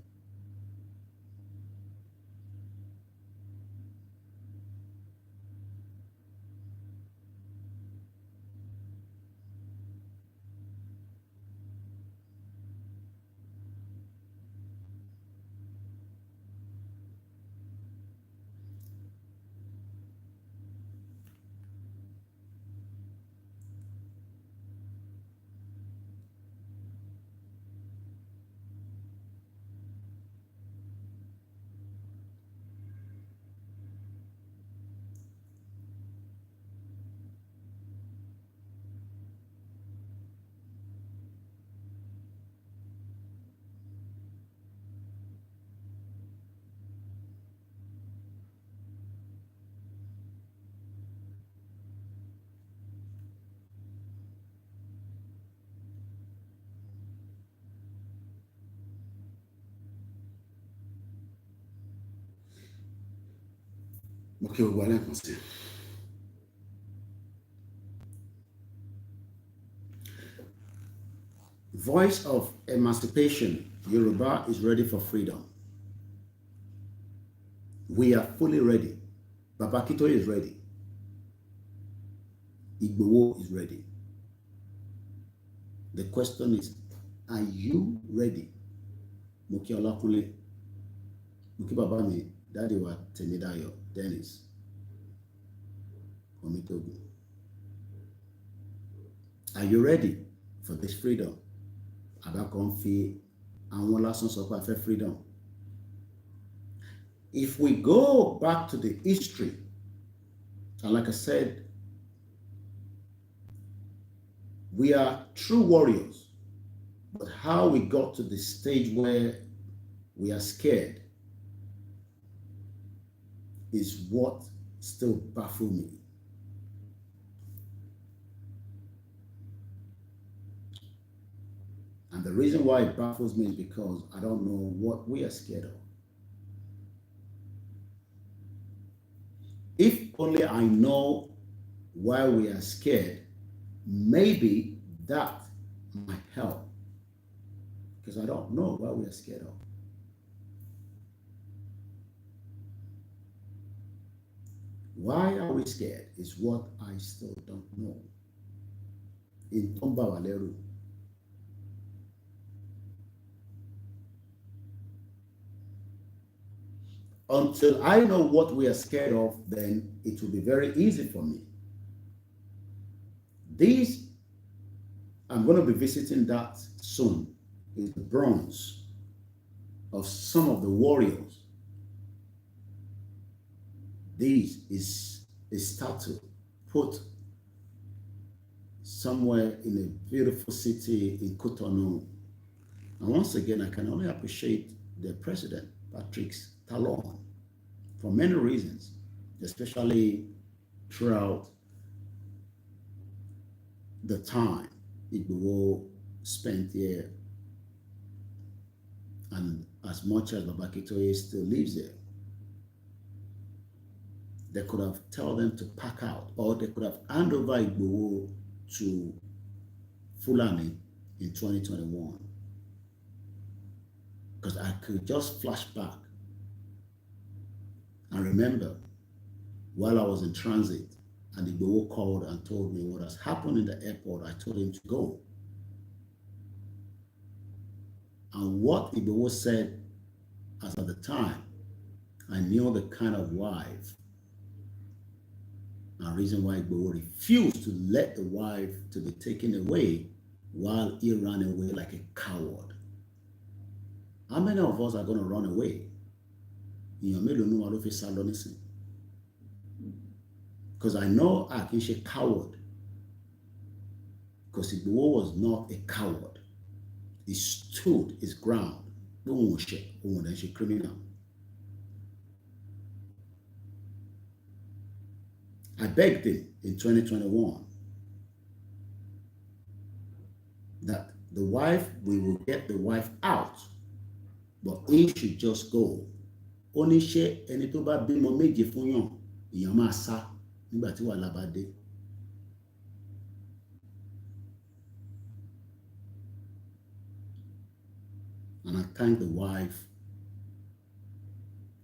Voice of emancipation. Yoruba is ready for freedom. We are fully ready. Babakito is ready. Igbowo is ready. The question is, are you ready? Moki OLAKUNLE. Moki Babami, Daddy wa Temidayo, Dennis. Omitogu. Are you ready for this freedom? Abakonfi and one last one for freedom. If we go back to the history, and like I said, we are true warriors, but how we got to the stage where we are scared is what still baffles me. And the reason why it baffles me is because I don't know what we are scared of. If only I know why we are scared, maybe that might help. Because I don't know what we are scared of. Why are we scared is what I still don't know. In Tomba Waleru, until I know what we are scared of, then it will be very easy for me. These, I'm going to be visiting that soon, is the bronze of some of the warriors. This is a statue put somewhere in a beautiful city in Cotonou. And once again, I can only appreciate the president, Patrick Talon, for many reasons, especially throughout the time Igboho spent here, and as much as Baba Akintoye still lives there. They could have told them to pack out, or they could have handed over Igboho to Fulani in 2021. Because I could just flash back and remember while I was in transit and Igboho called and told me what has happened in the airport, I told him to go. And what Igboho said as at the time, I knew the kind of wife and reason why Igboho refused to let the wife to be taken away while he ran away like a coward. How many of us are going to run away? Because I know I can say coward. Because Igboho was not a coward. He stood his ground. Criminal. I begged him in 2021 that the wife, we will get the wife out, but he should just go. Only share any to ba bimo méje fún yàn, èèyàn máa sá nígbà tí wàhálà bá dé. And I thank the wife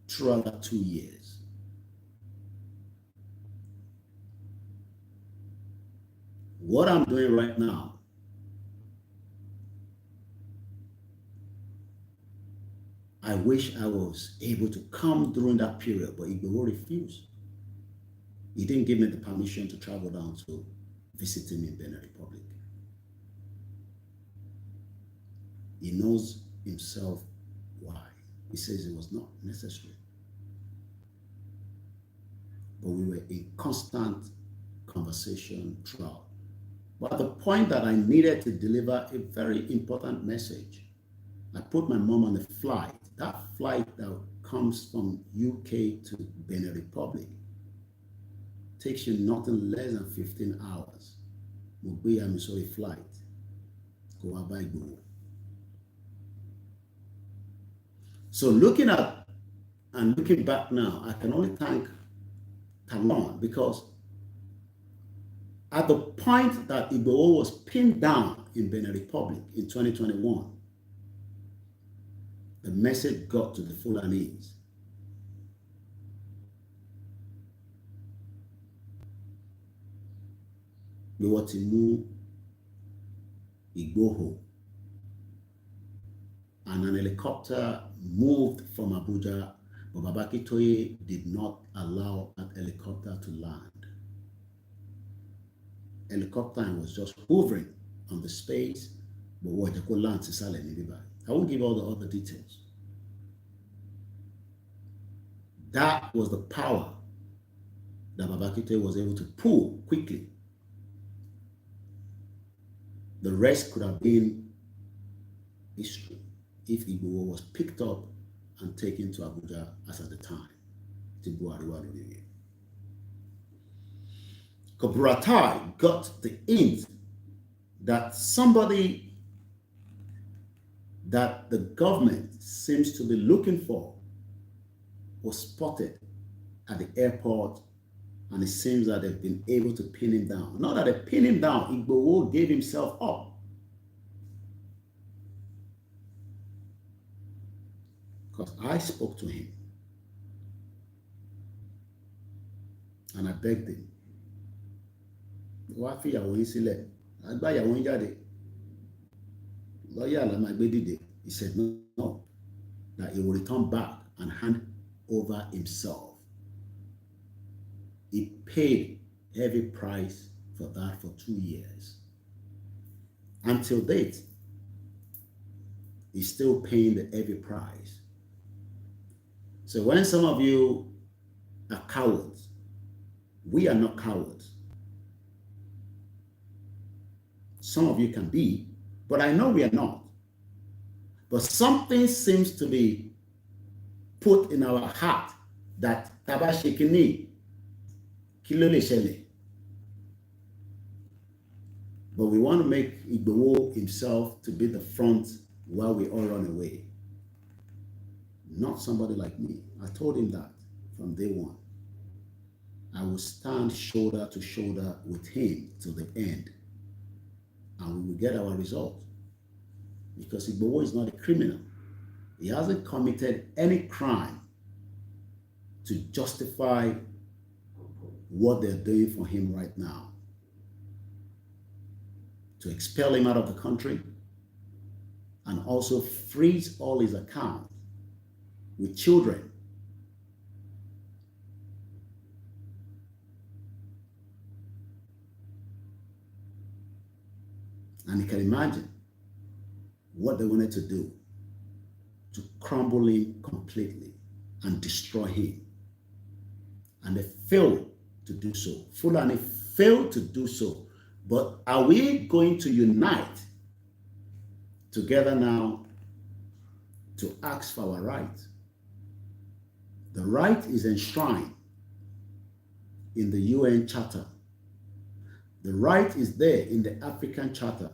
throughout that 2 years. What I'm doing right now, I wish I was able to come during that period, but Igboho refused. He didn't give me the permission to travel down to visit him in Benin Republic. He knows himself why. He says it was not necessary. But we were in constant conversation throughout. But at the point that I needed to deliver a very important message, I put my mom on a flight. That flight that comes from UK to Benin Republic takes you nothing less than 15 hours. Mugbe Missouri flight. Go Igboho. So looking at and looking back now, I can only thank Talon, because at the point that Igboho was pinned down in Benin Republic in 2021, the message got to the Fulanese. We were to move Igboho, and an helicopter moved from Abuja, but Baba Akintoye did not allow that helicopter to land. Helicopter was just hovering on the space, but what they could land to Salem. I won't give all the other details. That was the power that Baba Akintoye was able to pull quickly. The rest could have been history if Igboho was picked up and taken to Abuja as at the time. Buratai got the hint that somebody that the government seems to be looking for was spotted at the airport, and it seems that they've been able to pin him down. Not that they pinned him down, Igboho gave himself up. Because I spoke to him and I begged him. He said no, that he will return back and hand over himself. He paid heavy price for that for 2 years. Until date, he's still paying the heavy price. So when some of you are cowards, we are not cowards. Some of you can be, but I know we are not. But something seems to be put in our heart that Tabashikini Kilole Shele. But we want to make Igboho himself to be the front while we all run away. Not somebody like me. I told him that from day one. I will stand shoulder to shoulder with him till the end. And we will get our result. Because Igboho is not a criminal. He hasn't committed any crime to justify what they're doing for him right now. To expel him out of the country and also freeze all his accounts with children. And you can imagine what they wanted to do to crumble him completely and destroy him. And they failed to do so. Fulani failed to do so. But are we going to unite together now to ask for our right? The right is enshrined in the UN Charter. The right is there in the African Charter.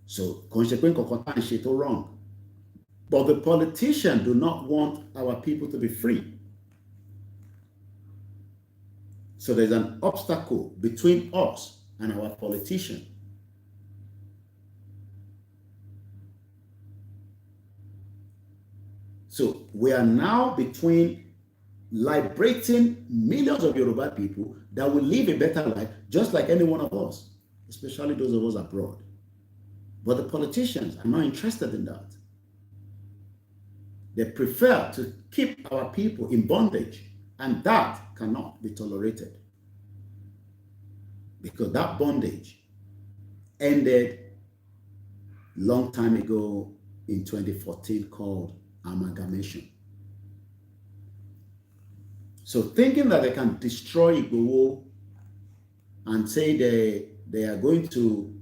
So, consequently, is wrong. But the politicians do not want our people to be free. So there's an obstacle between us and our politicians. So we are now between liberating millions of Yoruba people that will live a better life just like any one of us, especially those of us abroad. But the politicians are not interested in that. They prefer to keep our people in bondage, and that cannot be tolerated. Because that bondage ended long time ago in 2014 called amalgamation. So thinking that they can destroy Igboho and say they are going to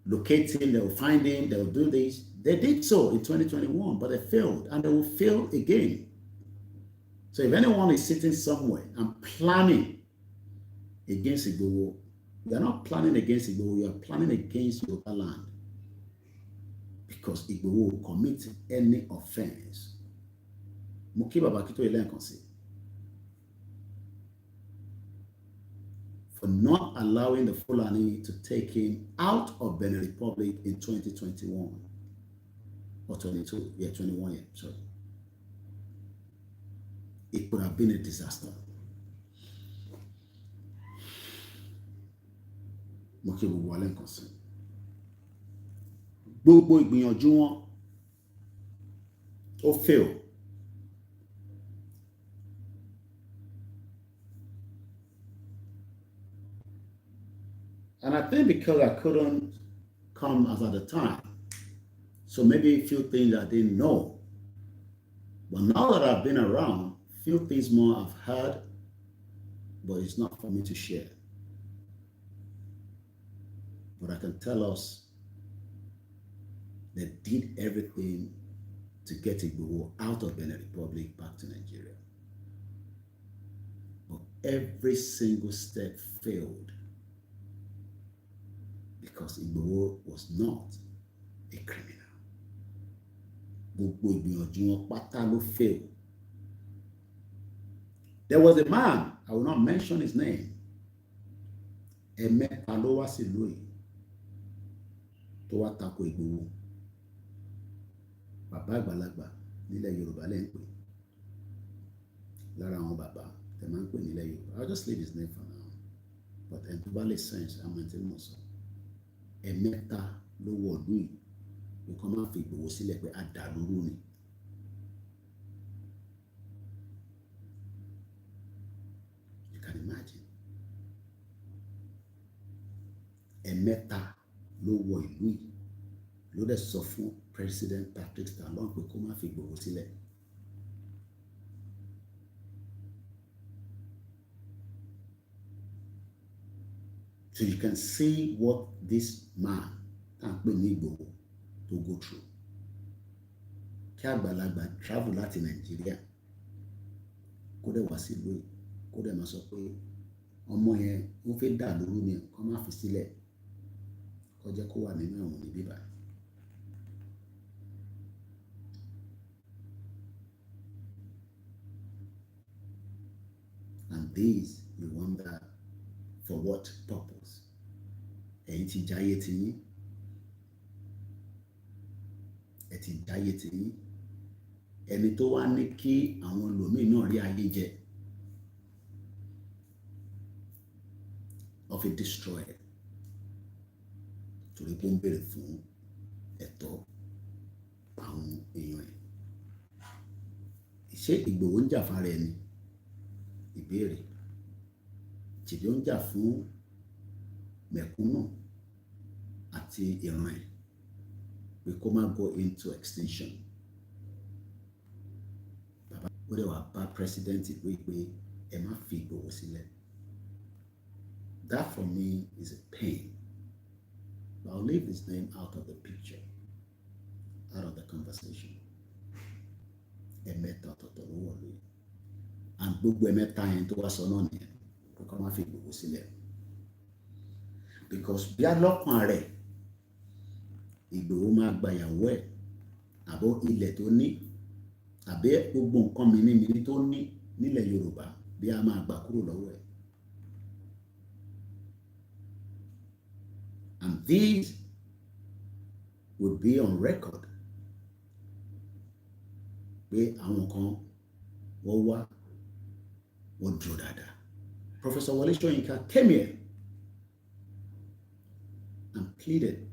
locate him, they'll find him, they'll do this. They did so in 2021, but they failed, and they will fail again. So if anyone is sitting somewhere and planning against Igboho, you are not planning against Igboho, you are planning against Yoruba land. Because Igboho will commit any offense. For not allowing the Fulani to take him out of Benin Republic in 2021 or 22, yeah, 21, yeah, sorry. It could have been a disaster. Gbogbo ìgbìyànjú wọn ó fail. And I think because I couldn't come as at the time, so maybe a few things I didn't know. But now that I've been around, few things more I've heard, but it's not for me to share. But I can tell us they did everything to get Igboho out of Benin Republic back to Nigeria. But every single step failed because Igboho was not a criminal. Failed. There was a man, I will not mention his name, Eme Palowa Silui, to wá tako Igboho. Bàbá àgbàlagbà nílẹ̀ Yorùbá lẹ́ ń pè. Lára àwọn bàbá tẹ̀ máa ń pè nílẹ̀ Yorùbá. I'll just leave his name for now. But ẹni tó bá lè sense àwọn ẹni tí mo sọ. Ẹ̀mẹ́ta ló wọ̀ ọdún yìí. Nǹkan máa fi Igboho sílẹ̀ pé àdàlúrú ni. imagine. Ẹ̀mẹ́ta ló wọ ìlú yìí ló dẹ̀ sọ fún President Patrick Talon pé kó má fi Ìgbòho sílẹ̀. So you can see what this man and pè ní Ìgbòho to go through. Kí àgbàlagbà travel láti Nàìjíríà kó dẹ̀ wá sí ìlú yìí kó dẹ̀ máa sọ pé ọmọ yẹn ó fẹ́ dà lóru ni kó má fi sílẹ̀ kó jẹ́ kó wà nínú àwọn níbí báyìí. And these, you wonder for what purpose? Ẹ̀yin ti jáyé ti yín. Ẹ ti jáyé ti yín. Ẹni tó wá ní kí àwọn ẹlòmíì náà rí ayé jẹ. Of it destroyed. Torí pé ó ń béèrè fún ẹ̀tọ́ àwọn èèyàn ẹ̀. Ṣé Ìgbòho ń jà fára ẹni? Ìbéèrè. Ṣèbí ó ń jà fún mẹ̀kúnnù àti ìran ẹ̀ pé kó má go into extinction. Bàbá ó dẹ̀ wá bá president ìlú pé ẹ má fi Ìgbòho sílẹ̀. That for me is a pain. But I'll leave his name out of the picture, out of the conversation. Ẹ̀mẹ́ta ọ̀tọ̀ọ̀tọ̀ ló wọ̀ lóyè. And gbogbo ẹ̀mẹ́ta yẹn tó wá sọ náà nìyẹn kó ká má fi Ìgbòho sílẹ̀. Because bí alọ́kàn rẹ̀ Ìgbòho máa gba ìyàwó ẹ̀ àbọ̀ ilẹ̀ tó ní àbẹ́ gbogbo nǹkan mìíràn tó ní nílẹ̀ Yorùbá bí a máa gbà kúrò lọ́wọ́ ẹ̀. And these would be on record pé àwọn kan wọ́n wá wọ́n dúró dáadáa. Professor Wole Soyinka came here and pleaded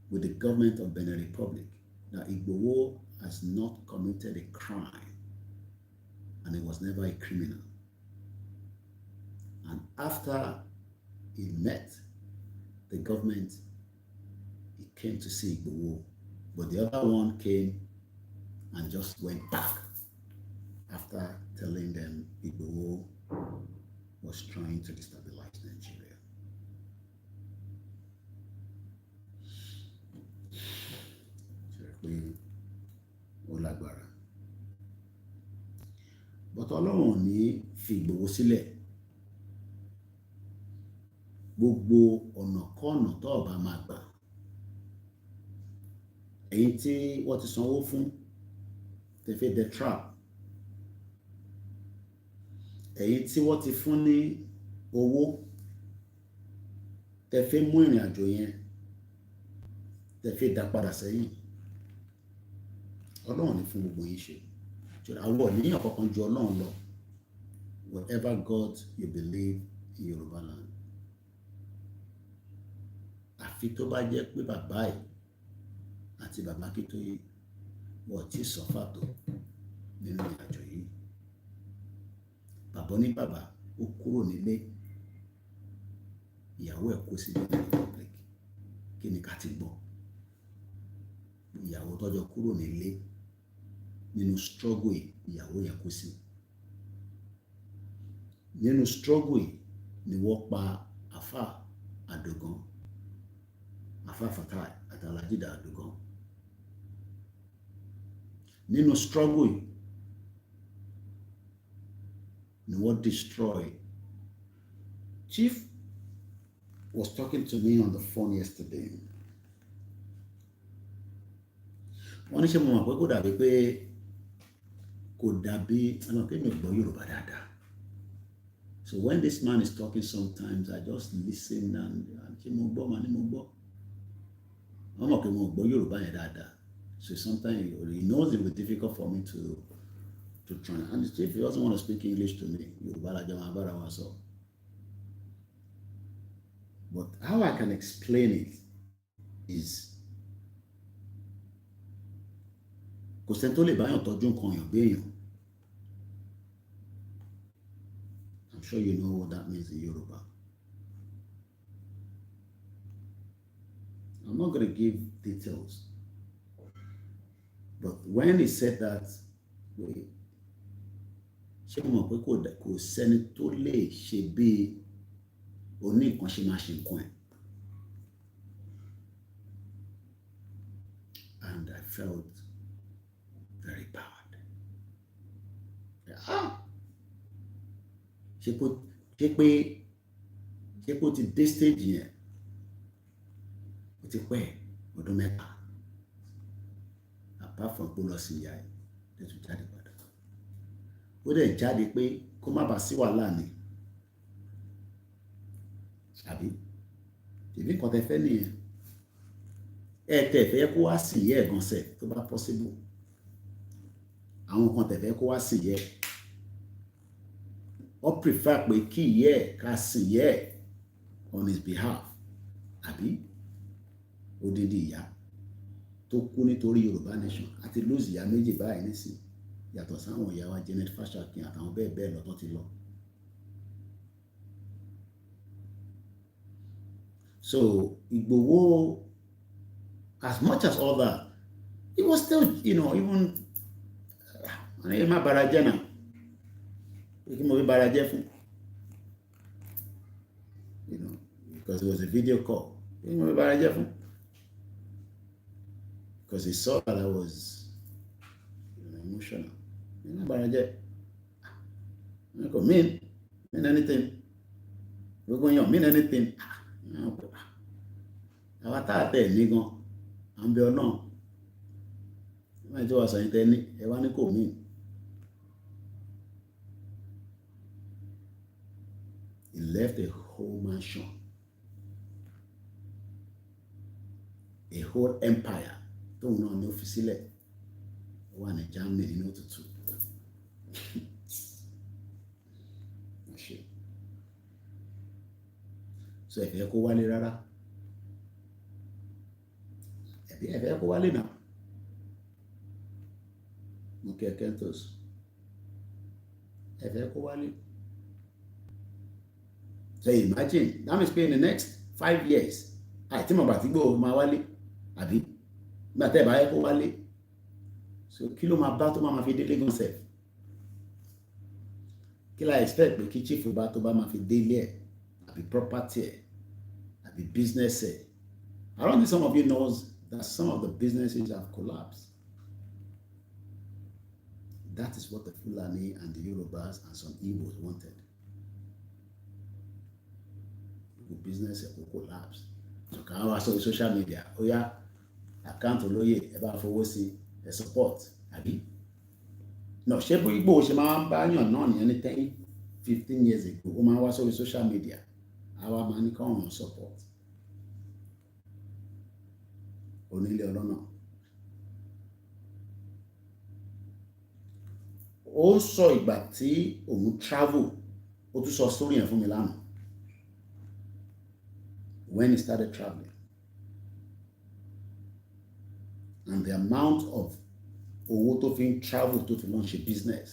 with the government of Benin Republic that Igboho has not committed a crime and he was never a criminal. And after he met the government, he came to see Igboho, but the other one came and just went back after telling them Igboho was trying to destabilize Nigeria. But Ọlọ́run ò ní fi Ìgbòho sílẹ̀. Gbogbo ọ̀nà kọ́ọ̀nà tó ọba máa gbà. Ẹ̀yin tí wọ́n ti sanwó fún tẹ̀fẹ́ the trap. Ẹ̀yin tí wọ́n ti fún ní owó tẹ̀fẹ́ mú ìrìn àjò yẹn tẹ̀fẹ́ dá padà sẹ́yìn. Ọlọ́run ní fún gbogbo yín ṣe. Àwọn ènìyàn kankan ju Ọlọ́run lọ. Whatever God you believe in Yoruba land. Àfi tó bá jẹ́ pé bàbá ẹ̀ àti bàbá Akíntóyè wọ́n ti sọ́fà tó nínú ìrìnàjò yìí. Bàbá ní bàbá ó kúrò nílé, ìyàwó ẹ̀ kó sí Benin Republic. Kí ni ká ti gbọ́? Ìyàwó tọ́jọ́ kúrò nílé nínú struggle yìí, ìyàwó yẹn kó sí. Nínú struggle yìí ni wọ́n pa Àfà Àdògán, Àfà Fatai àti Alhaji Àdògán. Nínú struggle yìí ni wọ́n destroy. Chief was talking to me on the phone yesterday. Wọ́n ní ṣe mo mọ̀ pé kò dàbí pé kò dàbí ẹnu pé mi ò gbọ́ Yorùbá dáadáa. So when this man is talking sometimes I just listen and ṣe mo gbọ́ mà ní mo gbọ́. Wọ́n mọ̀ pé mo gbọ́ Yorùbá yẹn dáadáa. So sometimes he knows it will be difficult for me to try. And if he doesn't want to speak English to me, Yorùbá la jẹ́ máa bára wa sọ. But how I can explain it is kò sẹ́ni tó lè báyàn tọ́jú nǹkan èèyàn béèyàn. I'm sure you know what that means in Yoruba. I'm not going to give details. But when he said that, ṣé mo mọ̀ pé kò sẹ́ni tó lè ṣe bí oní nǹkan ṣe máa ṣe nǹkan ẹ̀. And I felt very bad. Ṣé kó ti dé stage yẹn ó ti pẹ́ ọdún mẹ́ta apart from kó lọ sí ìyá ẹ̀ lẹ́tù jáde padà. Ó dẹ̀ jáde pé kó má bàa sí wàhálà ni àbí ìbí nǹkan tẹ fẹ́ nìyẹn ẹ tẹ̀ fẹ́ kó wá sí ìyá ẹ̀ gan sẹ̀ tó bá possible àwọn kan tẹ̀ fẹ́ kó wá sí ìyá ẹ̀ ó prefer pé kí ìyá ẹ̀ ká sí ìyá ẹ̀ on his behalf àbí odidi ìyá tó kú nítorí Yorùbá nation àti lose ìyá méjì báyìí nísìnyí yàtọ̀ sáwọn ìyá wa Janet Fashakin àtàwọn bẹ́ẹ̀ bẹ́ẹ̀ lọ tó ti lọ. So Igboho, as much as all that, it was still, even ẹ má bara jẹ́ náà kí mo fi bara jẹ́ fún, because it was a video call. Kí mo fi bara jẹ́ fún, because he saw that I was emotional. I go mean anything. We're going on mean anything. Àwọn tá a tẹ̀ ní gan, à ń bẹ Ọlọ́run. Wọ́n ti wá sọ̀yìn tẹ́ ní ẹ wá ní kò mean. He left a whole mansion, a whole empire. Tóun náà ní ó fi sílẹ̀. Wà ní Germany nínú òtútù. So ẹ fẹ́ kó wálé rárá. Ẹ fẹ́ kó wálé náà. Mo kí ẹ Kentos. Ẹ fẹ́ kó wálé. So imagine, that means in the next 5 years, àìtí mo bàtí gbọ́ máa wálé. Àbí nígbà tẹ́ ẹ bá yẹ kó wálé. So kí ló máa bá tó máa fi délé gan sef? Kí la expect pé kí chief bá tó bá máa fi délé ẹ̀ àbí property ẹ̀ àbí business ẹ̀? I don't think some of you knows that some of the businesses have collapsed. That is what the Fulani and the Yorubas and some Igbos wanted. The business will collapse. So can I also social media? Oh yeah, account olóyè ẹ bá fowó sí ẹ support àbí? No, ṣé bó Igbo ṣe máa ń bá yàn náà ní ẹni 10-15 years ago ó máa wá sórí social media àwa máa ní káwọn support onílé ọlọ́nà. Ó sọ ìgbà tí òun travel ó tún sọ story yẹn fún mi lánàá when he started traveling and the amount of owó tó fi ń travel tó fi lọ ṣe business.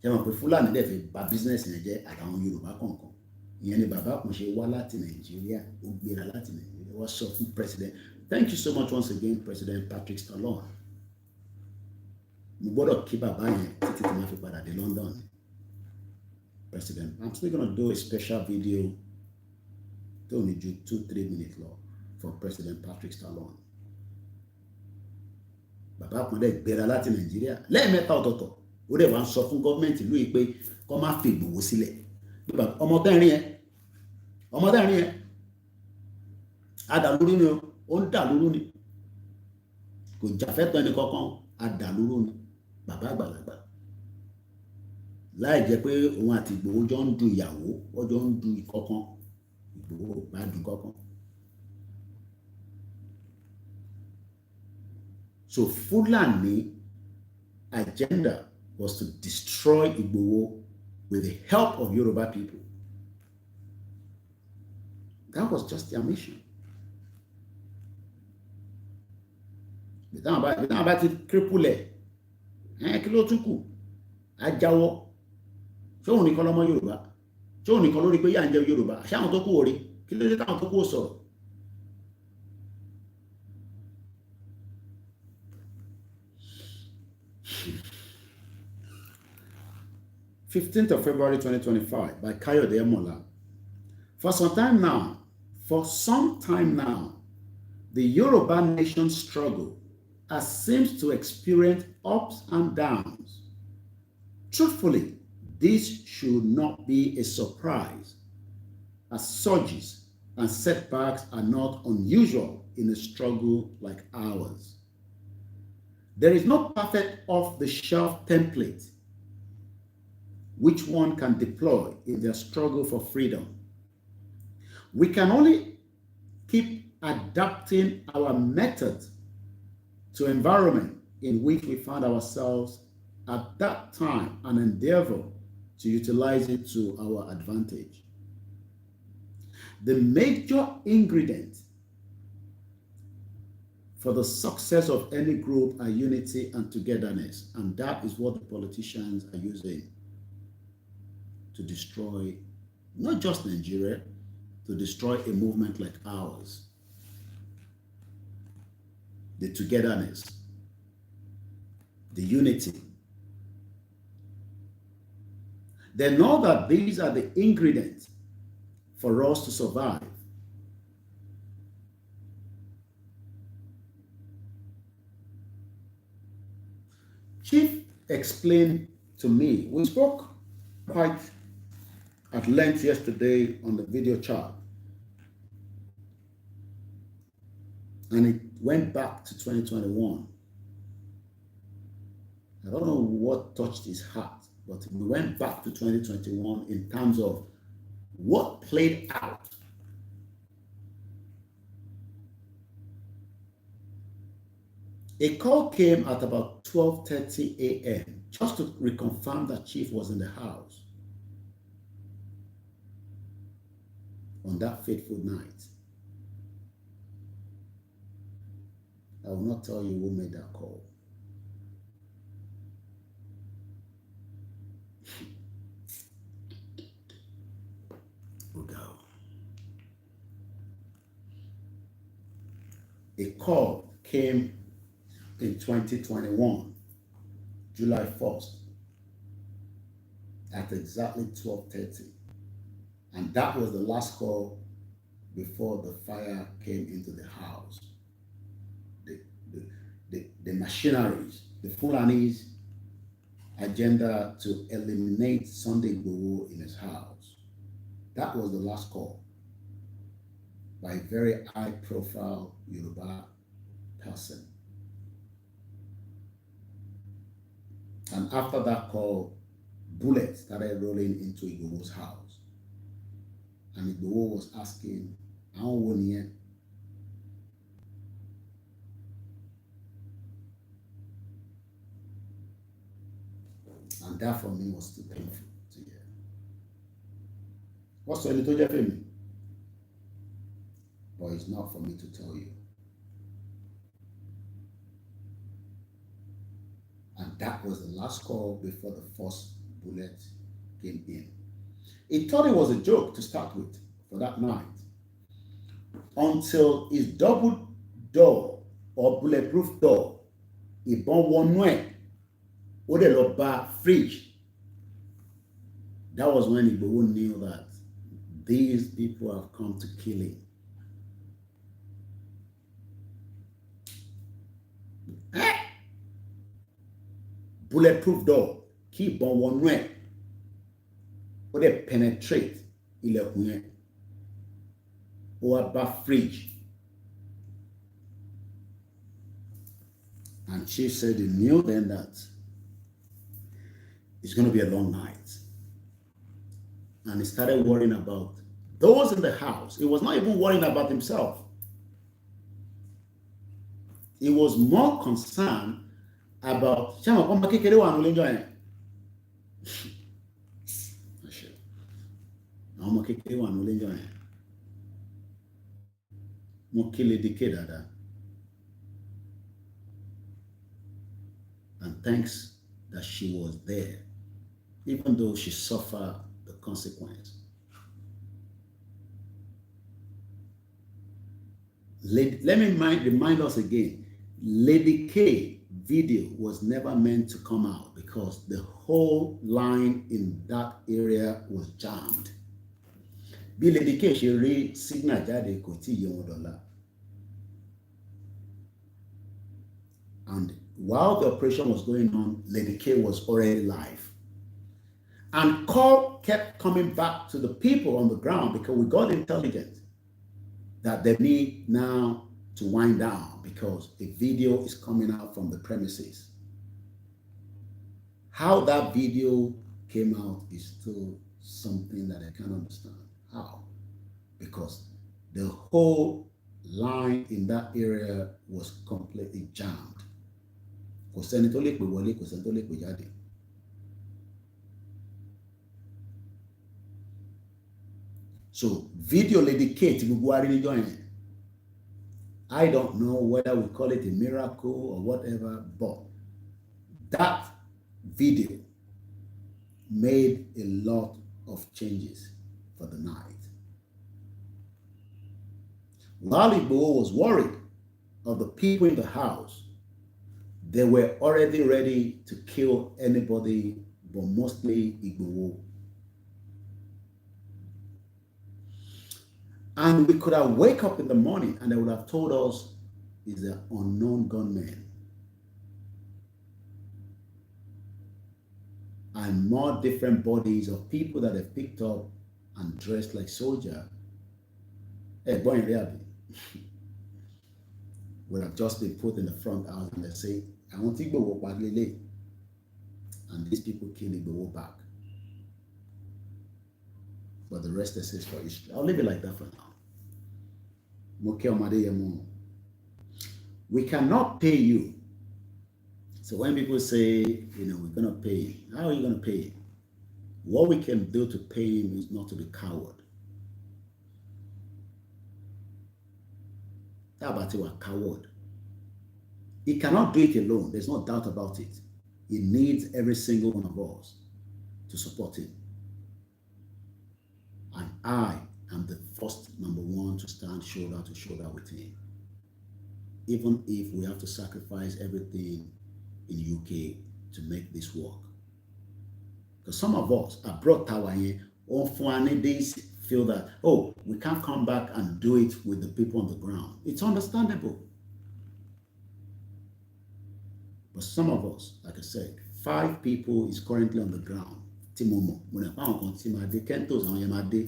Ṣé mọ̀ pé Fúlàní dẹ̀ fi bà business yẹn jẹ́ àtàwọn Yorùbá kọ̀ọ̀kan. Ìyẹn ni bàbá kan ṣe wá láti Nàìjíríà ó gbéra láti Nàìjíríà wá sọ fún president. Thank you so much once again President Patrick Stallone. Mo gbọ́dọ̀ kí bàbá yẹn títí tí máa fi padà dé London. President, I'm still gonna do a special video tó ní ju 2-3 minutes lọ for President Patrick Stallone. Bàbá kan dẹ̀ gbéra láti Nàìjíríà lẹ́ẹ̀mẹ́ta ọ̀tọ̀ọ̀tọ̀ ó dẹ̀ wá ń sọ fún gọ́ọ̀mẹ̀ntì ìlú yìí pé kó má fi Ìgbòho sílẹ̀. Ọmọ tẹ́rin yẹn adàlúrú ni ó ń dàlúrú ni kò jàfẹ́tọ̀ ẹni kankan adàlúrú ni bàbá àgbàlagbà láì jẹ́ pé òun àti Ìgbòho jọ ń du ìyàwó wọ́n jọ ń du ìkọ̀kan Ìgbòho bá dùn kankan. So Fulani agenda was to destroy Igboho with the help of Yoruba people. That was just their mission. Ìtàn bá ti kírípùlẹ̀ kí ló tún kù? Ajáwọ́. Ṣé òun nìkan lọ́mọ Yorùbá? tí ó nìkan lórí pé yà ń jẹ Yorùbá àṣà àwọn tó kú orí kí ló dé táwọn tó kú ò sọ̀rọ̀. 15th of February 2025 by Kayode Emola. For some time now, the Yoruba nation struggle seems to experience ups and downs. Truthfully, this should not be a surprise, as surges and setbacks are not unusual in a struggle like ours. There is no perfect off-the-shelf template which one can deploy in their struggle for freedom. We can only keep adapting our methods to environment in which we found ourselves at that time and endeavor to utilize it to our advantage. The major ingredient for the success of any group are unity and togetherness, and that is what the politicians are using to destroy not just Nigeria, to destroy a movement like ours. The togetherness, the unity. They know that these are the ingredients for us to survive. Chief explained to me, we spoke quite at length yesterday on the video chat, and it went back to 2021. I don't know what touched his heart, but we went back to 2021 in terms of what played out. A call came at about 12:30 a.m. just to reconfirm that Chief was in the house on that fateful night. I will not tell you who made that call. We'll go. A call came in 2021, July 1st, at exactly 12:30. And that was the last call before the fire came into the house. The machineries, the Fulani's agenda to eliminate Sunday Igboho in his house. That was the last call by a very high-profile Yoruba person. And after that call, bullets started rolling into Igboho's house. And Igboho was asking, "How one here?" And that for me was too painful to hear. What's the little for me? But it's not for me to tell you. And that was the last call before the first bullet came in. He thought it was a joke to start with for that night, until his double door or bulletproof door, ìbọn wọnú ẹ̀, ó dẹ̀ lọ bá fridge. That was when Igboho knew that these people have come to kill him. Bulletproof door, kí ìbọn wọnú ẹ̀, ó dẹ̀ penetrate ilẹ̀kùn yẹn, ó wá bá fridge. And she said he knew then that it's going to be a long night. And he started worrying about those in the house. He was not even worrying about himself. He was more concerned about and thanks that she was there, even though she suffered the consequence. Let me remind us again. Lady K video was never meant to come out because the whole line in that area was jammed. Bí Lady K ṣe rí signal jáde kò tí yé wọn dọ́là. And while the operation was going on, Lady K was already live. And call kept coming back to the people on the ground because we got intelligence that they need now to wind down because a video is coming out from the premises. How that video came out is still something that I can't understand. How? Because the whole line in that area was completely jammed. Kò sẹ́ni tó lè pè wọlé, kò sẹ́ni tó lè pè jáde. So video Lady K tí gbogbo wa rí níjọ́ yẹn. I don't know whether we call it a miracle or whatever, but that video made a lot of changes for the night. While Igboho was worried of the people in the house, they were already ready to kill anybody, but mostly Igboho. And we could have wake up in the morning and they would have told us it's an unknown gunman. And more different bodies of people that have picked up and dressed like soldier. Hey, boy, would have just been put in the front house and they say, I want to go back. And these people kill Igboho back. But the rest is for history. I'll leave it like that for now. We cannot pay you. So when people say, we're going to pay him, how are you going to pay him? What we can do to pay him is not to be coward. How about you are coward? He cannot do it alone. There's no doubt about it. He needs every single one of us to support him. And I am the first number one to stand shoulder to shoulder with him. Even if we have to sacrifice everything in UK to make this work. Because some of us abroad days feel that, oh, we can't come back and do it with the people on the ground. It's understandable. But some of us, like I said, 5 people is currently on the ground. Timomo, when I found Timade, Kentos, and Yamade,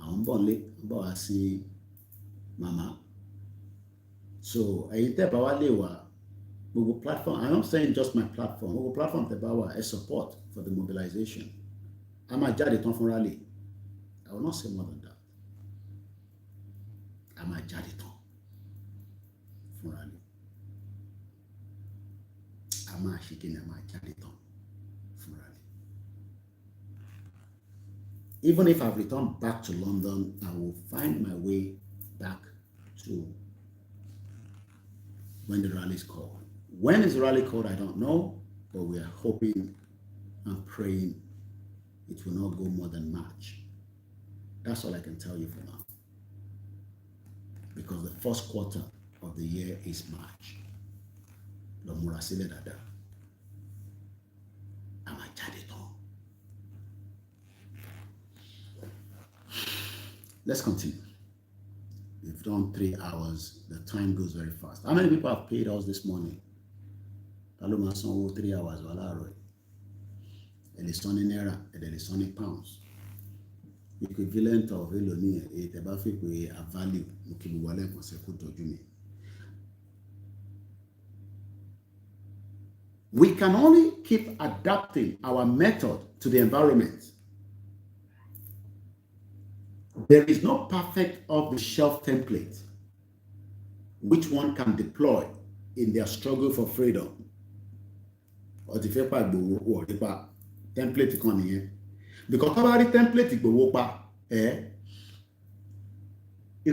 and Bonle, Mama. So I tell Bawalewa, Google platform. I'm not saying just my platform. Google platform Tebawa is support for the mobilization. I'm a Jaditon for rally. I will not say more than that. I'm a Jaditon for rally. I'm a Shikin, I'm a Jaditon for rally. Even if I've returned back to London, I will find my way back to when the rally is called. When is the rally called, I don't know, but we are hoping and praying it will not go more than March. That's all I can tell you for now. Because the first quarter of the year is March. Let's continue. We've done 3 hours. The time goes very fast. How many people have paid us this morning? 3 hours. And it's on in naira, and then it's on in pounds. Equivalent of a value. We can only keep adapting our method to the environment. There is no perfect off-the-shelf template which one can deploy in their struggle for freedom. Or the template kan nìyẹn. Because every template Igboho pa, it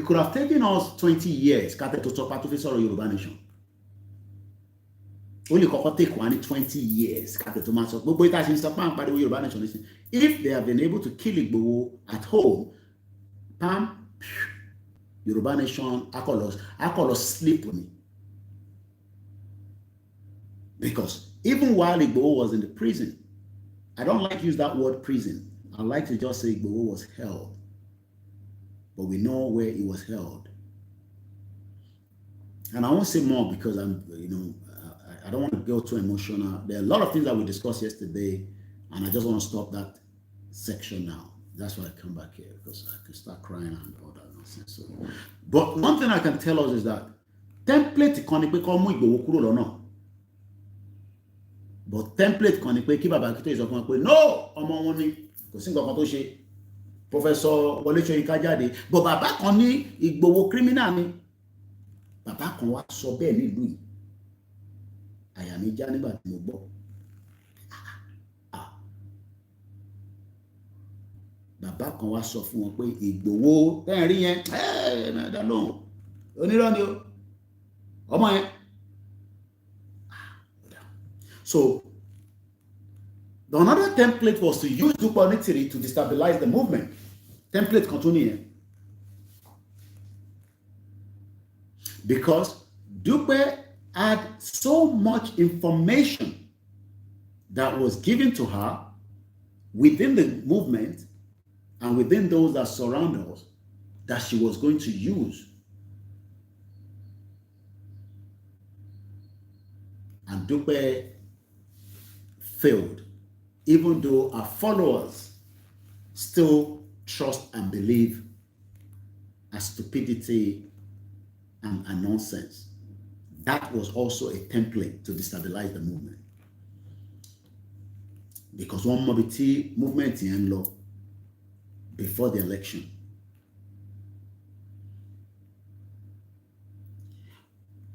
could have taken us 20 years kate to talk about Yoruba nation. Only take 20 years kate to match up. Yoruba nation. If they have been able to kill Igboho at home, Yoruba nation, I call us sleep on it. Because even while Igboho was in the prison, I don't like to use that word prison. I like to just say Igboho was held. But we know where he was held. And I won't say more because I don't want to go too emotional. There are a lot of things that we discussed yesterday, and I just want to stop that section now. That's why I come back here, because I can start crying and all that nonsense. So, but one thing I can tell us is that template kan ni pé kó mú Ìgbòho kúrò lọ́nà. But template kan ni pé kí bàbá Akíntóyè sọ fún wọn pé no, ọmọ wọn ni, kò sí nǹkan kan tó ṣe. Professor Wọlé Ṣóyínká jáde, but bàbá kan ní Ìgbòho criminal ni. Bàbá kan wá sọ bẹ́ẹ̀ nílùú yìí. Àyà mi já nígbà tí mo gbọ́. Bàbá kan wá sọ fún wọn pé Ìgbòho tẹ́ẹ̀ rí yẹn ẹ̀ẹ́dá lóhùn onírọ́ ni o ọmọ yẹn. So another template was to use Dupe Onitiri to destabilize the movement. Template continue. Because Dupe had so much information that was given to her within the movement and within those that surround us that she was going to use. And Dupe failed, even though our followers still trust and believe as stupidity and nonsense. That was also a template to destabilize the movement. Because one mobility movement in law before the election.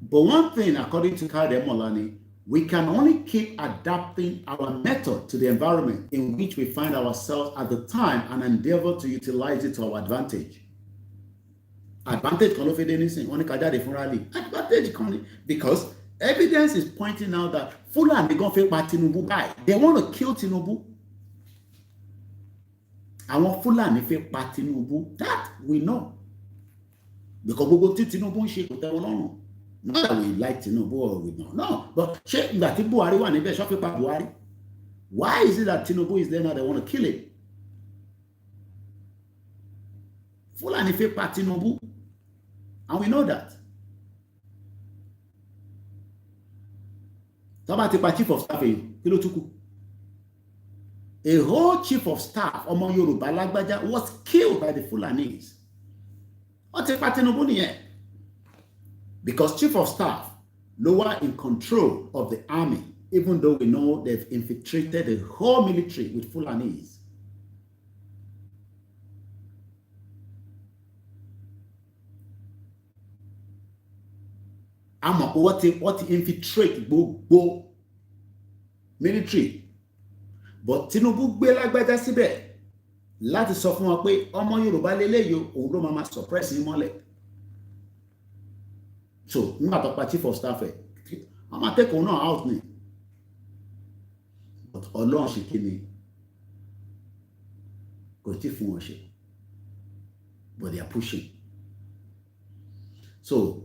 But one thing, according to Kade Molani, we can only keep adapting our method to the environment in which we find ourselves at the time and endeavor to utilize it to our advantage. Advantage kan ló fi dé nísìn, wọ́n ní ká jáde fún rally. Advantage kan ni, because evidence is pointing out that Fulani gan fẹ́ pa Tinubu báyìí. They want to kill Tinubu. Àwọn Fulani fẹ́ pa Tinubu. That we know. Because gbogbo tí Tinubu ń ṣe kò tẹ́ wọn lọ́rùn. Not that we like Tinubu or we don't. No, but ṣé ìgbà tí Buhari wà níbẹ̀ ṣọ́ fẹ́ pa Buhari? Why is it that Tinubu is there now they want to kill him? Fulani fẹ́ pa Tinubu, and we know that. Tọ́ba ti pa chief of staff èyí, kí ló tún kù? A whole chief of staff, ọmọ Yorùbá Lágbájá, was killed by the Fulanis. Wọ́n ti pa Tinubu nìyẹn. Because chief of staff, lower in control of the army, even though we know they've infiltrated the whole military with Fulanis. Àmọ́ what infiltrate gbogbo military. But Tinubu gbé Lágbájá síbẹ̀ láti sọ fún wọn pé ọmọ Yorùbá lélẹ́yìí òun ló máa suppress yín mọ́lẹ̀. So, nígbà tó pa chief of staff ẹ̀, wọ́n máa take òun náà out ni. But Ọlọ́run ṣe kí ni? Kò tí fún wọn ṣe. But they are pushing. So,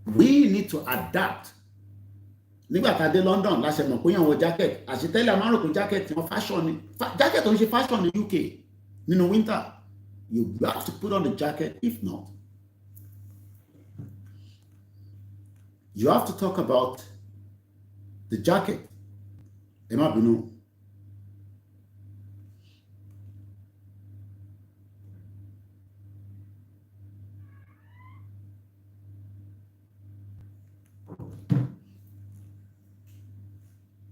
we need to adapt. Nígbà tá a dé London, la ṣe mọ̀ pé àwọn jacket, àṣetẹ́lẹ̀ a máa rò pé jacket wọn fashion ni. Jacket tó ń ṣe fashion ní UK nínú winter. You have to put on the jacket, if not. You have to talk about the jacket. Ẹ má bínú.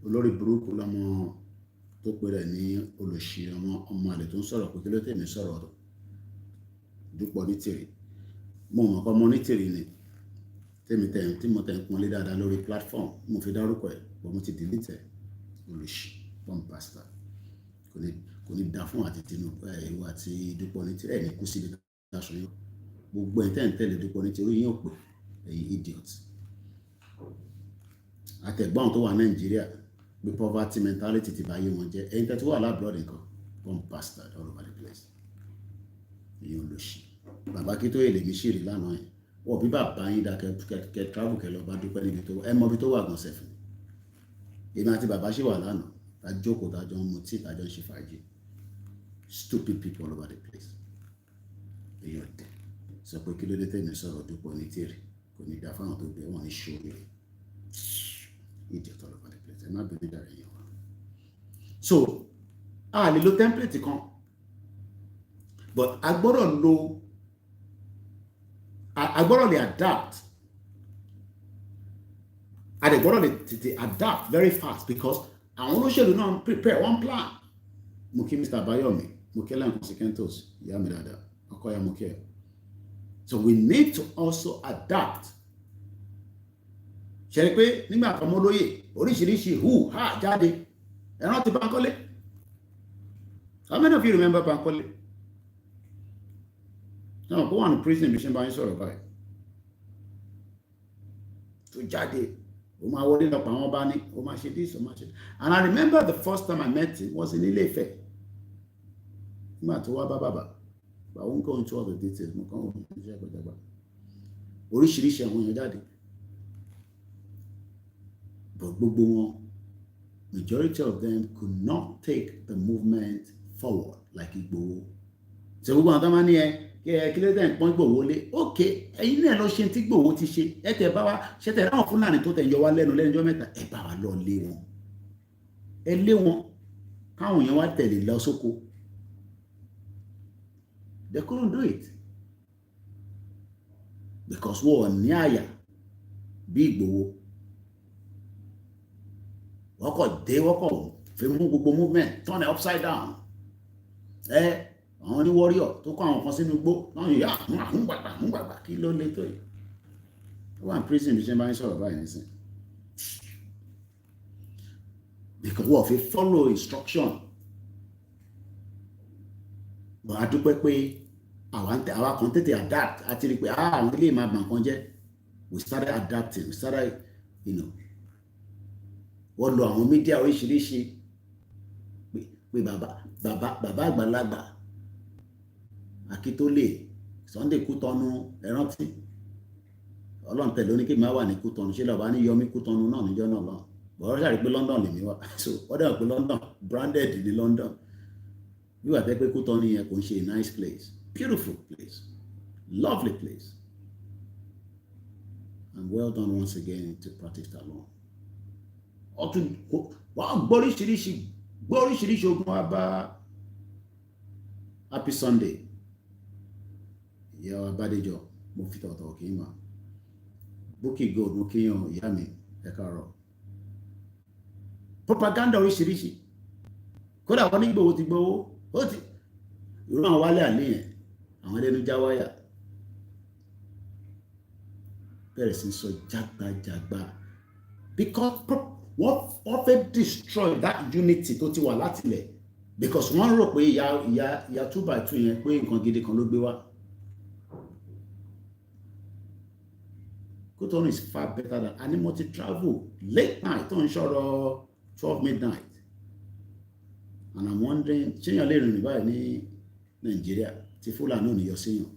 Olórí burúkú lọmọ tó pè rẹ̀ ní olóṣì ọmọ àlè tó ń sọ̀rọ̀ pé kí ló tèmi sọ̀rọ̀ Dúpẹ́ Onítìrì. Mo mọ̀ pé ọmọ Onítìrì ni. Tí mo tẹ̀ ń pọ́nlé dáadáa lórí platform, mo fi dárúkọ ẹ̀, bọ́ mo ti delete ẹ̀, olùṣì, bomb bastard. Kò ní dá fún àti Tinubu ìwà àti Dúpẹ́ Onítìrì ẹ̀ ní kú síbi dáṣọ yóò. Gbogbo ẹ̀ tẹ́ ń tẹ̀lé Dúpẹ́ Onítìrì yín ò pè ẹ̀yin idiot. Àtẹ̀gbọ́n tó wà Nàìjíríà, bí poverty mentality ti bá yé wọn jẹ́, ẹ̀yin tẹ́ tó wà lábúrò nìkan, bomb bastard all over the place. Ẹ̀yin olùṣì. bàbá kí tó èlè mi ṣìrì lánàá yẹn wọ́n bí bàbá yín dá kẹ travel kẹ lọ bá dúpẹ́ níbi tó ẹ mọ bí tó wà gan sẹ́fù èmi àti bàbá ṣì wà lánàá ta jókòó ta jọ ń mu tíì ta jọ ń ṣe fàájì stupid people all over the place èèyàn tẹ sọ pé kí ló dé tẹ̀mí sọ̀rọ̀ dúpọ̀ ní tèrè kò ní dá fáwọn tó gbé wọn ní ṣòro idiot all over the place ẹ má bẹ̀rẹ̀ dára yẹn wá so a lè lo template kan but a gbọ́dọ̀ lè adapt a lè gbọ́dọ̀ lè tètè adapt very fast because àwọn olóṣèlú náà prepare one plan mo kí Mr. Bayomi mo kí Lan Consequentos ìyá mi dáadáa ọkọ ya mo kí ẹ so we need to also adapt ṣe ni pé nígbà kan mo lóye oríṣiríṣi hu ha jáde ẹran ti Bankole. How many of you remember Bankole? No, go on prison bí ṣe bá yín sọ̀rọ̀ báyìí tó jáde ó máa wọlé lọ pa àwọn bá ní ó máa ṣe this ó máa ṣe and I remember the first time I met him was in Ilé-Ifẹ̀ nígbà tó wá bá bàbá but I won't go into all the details mo kàn wọ́n ní iṣẹ́ ìgbàgbà oríṣiríṣi àwọn èèyàn jáde but gbogbo wọn majority of them could not take the movement forward like Igboho ṣe gbogbo àwọn tó máa ní kí ló dé pọ́n Igboho lé ok ẹ̀yin náà lọ ṣe tí Igboho ti ṣe ẹ tẹ̀ bá wa ṣe tẹ̀ láwọn Fúlàní tó tẹ̀ yọ wá lẹ́nu lẹ́nujọ́ mẹ́ta ẹ bá wa lọ lé wọn ẹ lé wọn káwọn èèyàn wá tẹ̀lé lọ sóko they couldn't do it because wọ́n ní àyà bí Igboho wọ́n kọ̀ fi mú gbogbo movement turn it upside down àwọn ní warrior tó kọ́ àwọn kan sínú igbó láwọn yìí àhúngbàgbà kí ló lé tó yìí ó wà ní prison bí ṣe bá ń sọ̀rọ̀ báyìí nísìn because wọ́n fi follow instruction wọ́n á dúpẹ́ pé àwa kan tètè adapt àti rí pé àwọn ilé ìmọ̀ àgbà kan jẹ́ we started adapting we started wọ́n lo àwọn media oríṣiríṣi pé bàbá àgbàlagbà Akítólè Sunday Kútọ̀nù ẹrántí Ọlọ́run tẹ̀lé oníkè máa wà ní Kútọ̀nù ṣé lọ́ba ní Yọmí Kútọ̀nù náà níjọ́ náà lọ bọ̀rọ̀ ṣàrí pé London lèmi wá so wọ́n dẹ̀ pé London branded ní London bí wà tẹ́ pé Kútọ̀nù yẹn kò ń ṣe a nice place beautiful place lovely place and well done once again to practice that law ọtún wọ́n gbóríṣiríṣi ogun wa bá Happy Sunday ìyá wa Bádéjọ mo fi tọ̀tọ̀ kí n wà Bukky Gold mo kí yan ìyá mi ẹ káàárọ̀ propaganda oríṣiríṣi kódà wọn ní Ìgbòho ti gbowó ó ti irú àwọn wálé àlè yẹn àwọn ẹlẹ́nu já wáyà bẹ̀rẹ̀ sí sọ jágbajàgba because wọ́n fẹ́ destroy that unity tó ti wà látilẹ̀ because wọ́n rò pé ìyá 2x2 yẹn pé nǹkan gidi kan ló gbé wá. Kútọ̀nù is far better than animal travel late night tó ń ṣọ̀rọ̀ 12 midnight and I'm wondering ṣéyàn lè rìn báyìí ní Nàìjíríà tí Fúlàní ò ní yọ síyàn.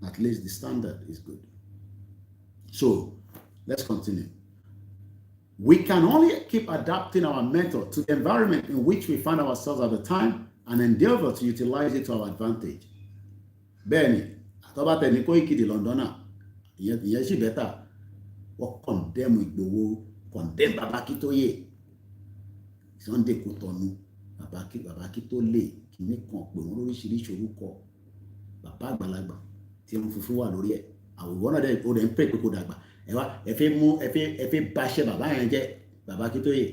At least the standard is good. So let's continue. We can only keep adapting our method to the environment in which we find ourselves at the time and endeavor to utilize it to our advantage. Bẹ́ẹ̀ni, àtọ́bá tẹ̀ ní Koiki di Londoner, ìyẹn sì bẹ́tà, wọ́n condemn Ìgbòho, condemn Bàbá Akíntóyè, Sunday Kútọ̀nù, Bàbá Akíntóyè, kìíní kan pè wọ́n lóríṣiríṣi orúkọ, bàbá àgbàlagbà tí wọ́n funfun wà lórí ẹ̀, àwòrán náà dẹ̀ ó dẹ̀ ń pè pé kó dàgbà. Ẹ fẹ́ báṣẹ́ bàbá yẹn jẹ́ Bàbá Akíntóyè.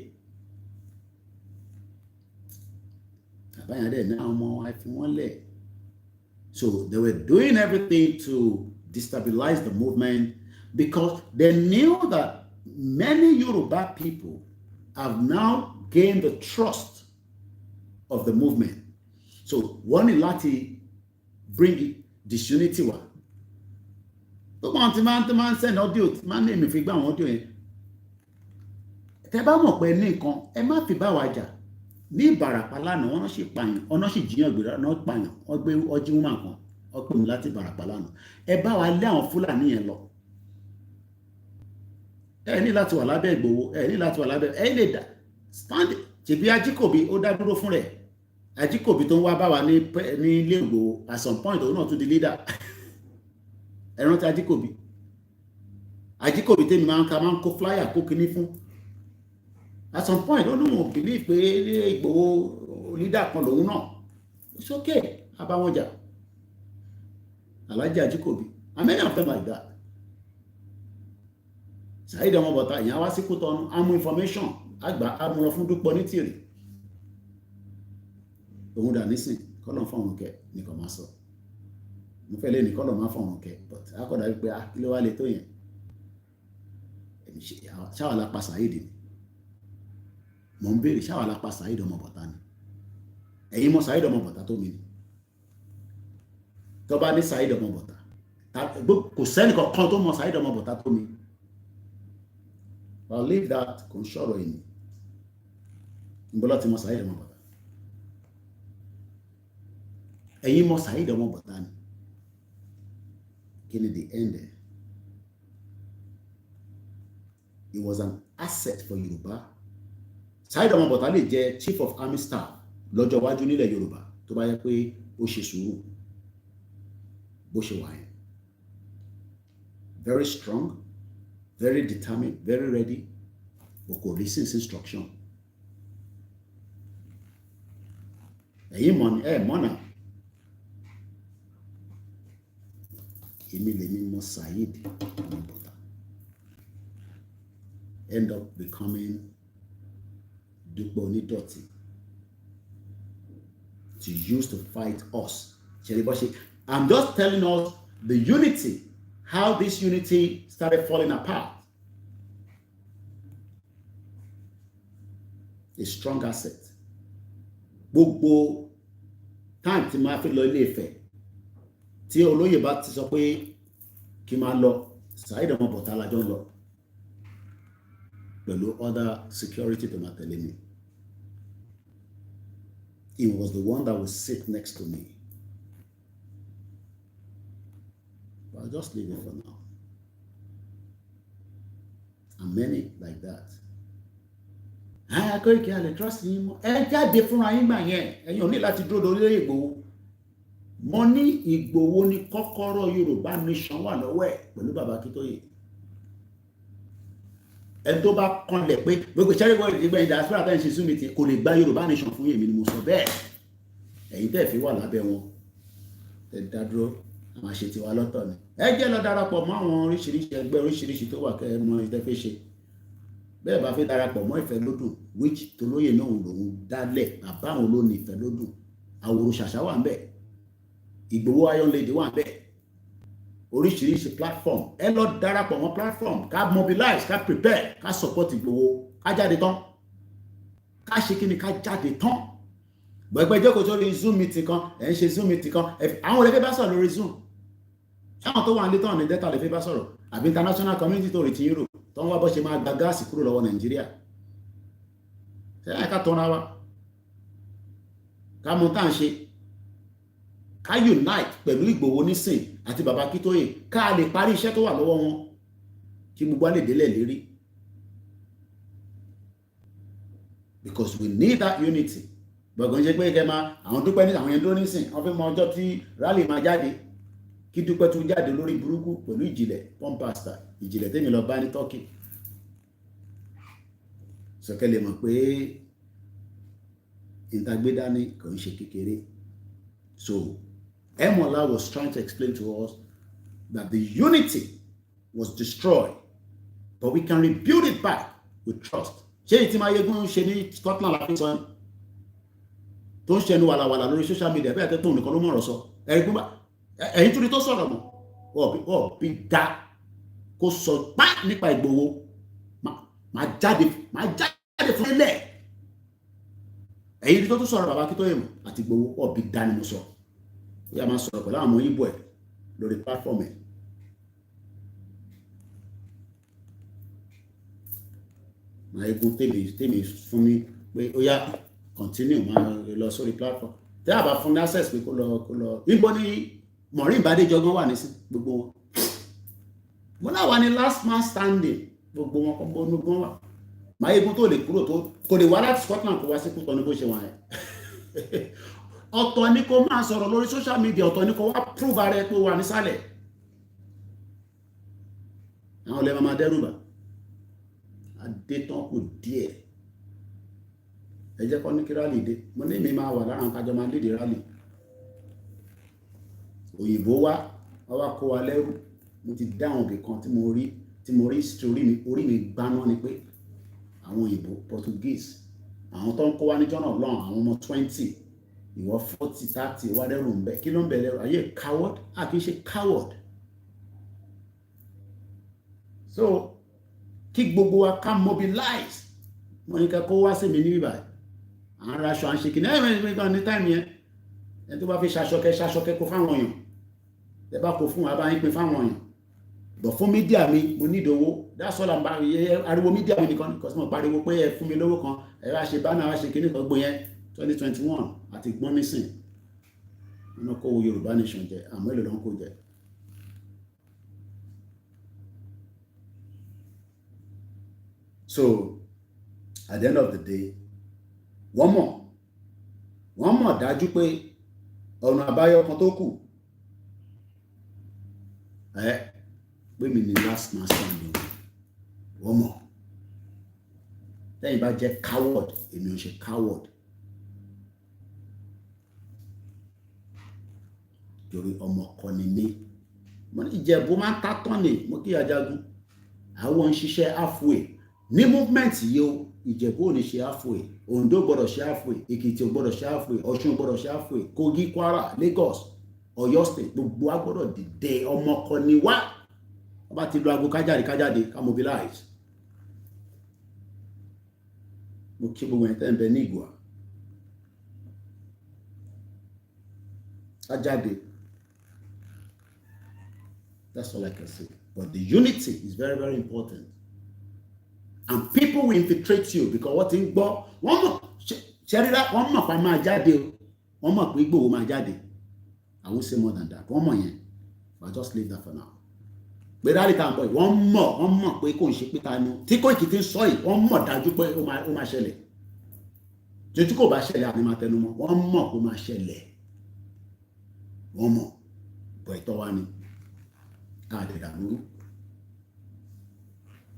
Bàbá yẹn dẹ̀ ní àwọn ọmọ àìfi wọ́n lẹ̀. So they were doing everything to destabilize the movement because they knew that many Yoruba people have now gained the trust of the movement. So wọ́n ní láti bring disunity wá. Tó bá ti máa ń send audio tí máa ń ní èmi fi gbá àwọn audio yẹn. Tẹ́ bá mọ̀ pé ní nǹkan ẹ má fi bá wa jà ní Ìbàràpá lánàá wọ́n sì pààyàn ọ̀nà sì jiyàn gbéra náà pààyàn wọ́n gbé ọjí woman kan wọ́n pè mí láti Ìbàràpá lánàá ẹ bá wa lé àwọn Fúlàní yẹn lọ ẹ ní láti wà lábẹ́ Ìgbòho ẹ ní láti wà lábẹ́ ẹ lè dá stand ṣèbí Ajíkòbí ó dá dúró fún rẹ̀ Ajíkòbí tó ń wá bá wa ní ilé Ìgbòho at some point òun náà tún di leader ẹ rántí Ajíkòbí tèmi máa ń kó flyer kó kinní fún at some point ó lóun ò believe pé Ìgbòho leader kan lòun náà it's okay abáwọn jà Alhaji Ajíkòbí and many of them like that Saheed Ọmọbọ̀tá ìyẹn wá sí Kútọ́nù amú information àgbà amúrọ fún Dúpọ̀ ní Tìrì òun dà nísìn kọ́lọ̀ fún òun kẹ nìkan máa sọ mo fẹ́ lé ní kọ́lọ̀ máa fún òun kẹ but akọ̀dà wípé kí ló wá lè tó yẹn ṣáwà lápá Saheed ni mo ń béèrè ṣáwà lápá Saheed Ọmọbọ̀tá ni ẹ̀yin mọ̀ Saheed Ọmọbọ̀tá tó mi ni tó bá ní Saheed Ọmọbọ̀tá kò sẹ́ni kankan tó mọ̀ Saheed Ọmọbọ̀tá tó mi I'll leave that kò ń ṣọ̀rọ̀ yìí ìbọ́lá ti mọ̀ Saheed Ọmọbọ̀tá ẹ̀yin mọ̀ Saheed Ọmọbọ̀tá ni kí ni the end there? He was an asset for Yoruba. Saheed Ọmọbọ̀tá lè jẹ́ chief of army staff lọ́jọ́ iwájú nílẹ̀ Yorùbá tó bá yẹ pé ó ṣe sùúrù bó ṣe wà yẹn. Very strong, very determined, very ready, but kò listen sí instruction. Ẹ̀yin mọ̀ ni mọ̀ náà. Èmi lèmi mọ̀ Saheed Ọmọbọ̀tá. End up becoming Dúpọ̀ Onídọ̀tí to use to fight us. I'm just telling us the unity, how this unity started falling apart. A strong asset. Gbogbo time tí máa fi lọ Ilé Ifẹ̀ tí olóyè bá ti sọ pé kí máa lọ Saheed Ọmọbọ̀tá lájọ ń lọ pẹ̀lú other security tó máa tẹ̀lé mi. He was the one that would sit next to me. But I'll just leave it for now. And many like that. Koiki a lè trust yín mọ́. Ẹ jáde fúnra yín gbà yẹn. Ẹ̀yin ò ní láti dúró lórí Ìgbòho. Mo ní Ìgbòho ní kọ́kọ́rọ́ Yorùbá nation wà lọ́wọ́ ẹ̀ pẹ̀lú bàbá Akíntóyè. Ẹni tó bá kanlẹ̀ pé gbogbo ìṣẹ́rẹ́gbọ́ ìgbẹ̀yìn diaspora bẹ́ẹ̀ ṣe súnmi tí kò lè gba Yorùbá nation fún èmi ni mo sọ bẹ́ẹ̀. Ẹ̀yin tẹ́ fi wà lábẹ́ wọn ẹ dádúró àwọn àṣẹ tiwa lọ́tọ̀ ni. Ẹ jẹ́ lọ darapọ̀ mọ́ àwọn oríṣiríṣi ẹgbẹ́ oríṣiríṣi tó wà kẹ́ ẹ mọ ìtẹ́fẹ́ ṣe. Bẹ́ẹ̀ bá fẹ́ darapọ̀ mọ́ Ìfẹ́lódùn which tolóyè náà lòun dálẹ̀ bàbá àwọn ló ní Ìfẹ́lódùn Àwòrò Ṣàṣà wà ń bẹ̀ Ìgbòho Iron Lady wà ń bẹ̀ oríṣiríṣi platform ẹ lọ darapọ̀ mọ́ platform ká mobilize ká prepare ká support Ìgbòho ká jáde tán ká ṣe kí ni ká jáde tán gbẹgbẹ jókòó sórí Zoom meeting kan ẹ ń ṣe Zoom meeting kan àwọn olè fẹ́ bá sọ̀rọ̀ lórí Zoom ṣáwọn tó wà nílé tán ní dẹ́ta lè fẹ́ bá sọ̀rọ̀ àbí international community tó retí Europe tó ń wá bọ́ ṣe máa gba gáàsì kúrò lọ́wọ́ Nàìjíríà ṣe láì ká tọ́ra wa ká mú tá à ń ṣe ká unite pẹ̀lú Ìgbòho nísìn àti bàbá Akíntóyè ká lè parí iṣẹ́ tó wà lọ́wọ́ wọn kí gbogbo lè délẹ̀ lérí because we need that unity gbọ̀ngàn ṣe pé kẹ́ máa àwọn Dúpẹ́ ní àwọn yẹn tó nísìn wọ́n fi mọ ọjọ́ tí rally máa jáde kí Dúpẹ́ tún jáde lórí burúkú pẹ̀lú ìjìnlẹ̀ pọ́ńpásítà ìjìnlẹ̀ tèmi lọ bá ní Turkey sọ̀kẹ́ lè mọ̀ pé ìtagbédání kò ń ṣe kékeré. So Emola was trying to explain to us that the unity was destroyed, but we can rebuild it back with trust. Ṣé ìtì máa yegun ṣe ní Scotland láti sọ tó ń ṣẹnu wàlàwàlà lórí social media bẹ́ẹ̀ tẹ́tọ́ nìkan ló mọ̀rọ̀ sọ ẹ̀yìn tún ní tó sọ̀rọ̀ mọ́ ọ̀bí dá kó sọ pá nípa Ìgbòho máa jáde fún ilẹ̀ ẹ̀yìn tó tún sọ̀rọ̀ bàbá Akíntóyè mọ̀ àti Ìgbòho ọ̀bí dá ni mo sọ ó yà máa sọ̀rọ̀ pẹ̀lú àwọn Ìgbò ẹ̀ lórí platform ẹ̀. Máa egun tèmi fún mi pé ó yá continue máa lọ sórí platform tẹ́ àbá fún access pé kó lọ níbo ni Maureen Ìbádéjọgán wà nísìn gbogbo wọn wọn náà wà ní last man standing gbogbo wọn kọ́ bọ́nú gbọ́n wà Máyégún tó lè kúrò tó kò lè wá láti Scotland kó wá sí kútọ́ ní bó ṣe wà yẹn ọ̀tọ̀ ni kó máa sọ̀rọ̀ lórí social media ọ̀tọ̀ ni kó wá prove ara ẹ pé wà nísàlẹ̀ àwọn olè máa dẹ́rùbà adétán kù díẹ̀ ẹ jẹ́ kọ́ ní kí rálì dé mo ní mi máa wà lára nǹkan jọ máa lédè rálì òyìnbó wá kó wa lẹ́rù mo ti dáhùn òbí kan tí mo rí orí mi gbaná ni pé àwọn òyìnbó Portuguese àwọn tó ń kó wá ní jọ́nà lọ́n àwọn ọmọ 20 ìwọ 40 30 wá lẹ́rù ń bẹ kí ló ń bẹ lẹ́rù ayé coward kì í ṣe coward so kí gbogbo wa ká mobilize mo ní kẹ́kọ́ wá sí mi ní bíbá àwọn ará aṣọ à ń ṣe kìnnìún ẹ̀rọ ní táìmù yẹn ẹni tó bá fi ṣaṣọkẹ́ kó fáwọn èèyàn ẹ bá kó fún wa bá yín pín fáwọn èèyàn bọ̀ fún mídíà mi mo ní ìdòwò that's all I'm ariwo mídíà mi nìkan because mo pariwo pé ẹ fún mi lówó kan ẹ wá ṣe bánà wá ṣe kíní kan gbó yẹn 2021 àti gbọ́n nísìn iná kó Yorùbá nation jẹ àmọ́ èlò ló ń kó jẹ. So at the end of the day wọ́n mọ̀ dájú pé ọ̀nà àbáyọ kan tó kù pé mi ni last man standing wọ́n mọ̀ lẹ́yìn bá jẹ́ coward èmi ò ṣe coward torí ọmọ kan ni mí mo ní Ìjẹ̀bú máa ń tátọ́ ni mo kí Ajagun àwọn ń ṣiṣẹ́ halfway ní movement yìí o Ìjẹ̀bú ò ní ṣe halfway Oǹdó gbọ́dọ̀ ṣe halfway Èkìtì ò gbọ́dọ̀ ṣe halfway Ọ̀ṣun ò gbọ́dọ̀ ṣe halfway Kogi Kwara Lagos Ọ̀yọ́ state gbogbo wa gbọ́dọ̀ dìde ọmọ kan ni wá wọ́n bá ti lo aago kájáde ká mobilize mo kí gbogbo ẹ̀ tẹ́ ń bẹ ní ìgbà kájáde that's all I can say but the unity is very very important. And people will infiltrate you because what in gbọ́ wọ́n mọ̀ ṣẹ́ríra wọ́n mọ̀ pa máa jáde o wọ́n mọ̀ pé Ìgbòho máa jáde I won't say more than that wọ́n mọ̀ yẹn but just leave that for now. Pé rally tá à ń bọ̀ wọ́n mọ̀ pé kò ń ṣe pé ta ni tí Koiki ti ń sọ yìí wọ́n mọ̀ dájú pé ó máa ṣẹlẹ̀ tí kò bá ṣẹlẹ̀ àní máa tẹnu mọ́ wọ́n mọ̀ pé ó máa ṣẹlẹ̀ wọ́n mọ̀ bọ̀ ìtọ́ wa ni káàdì ìdàlúrú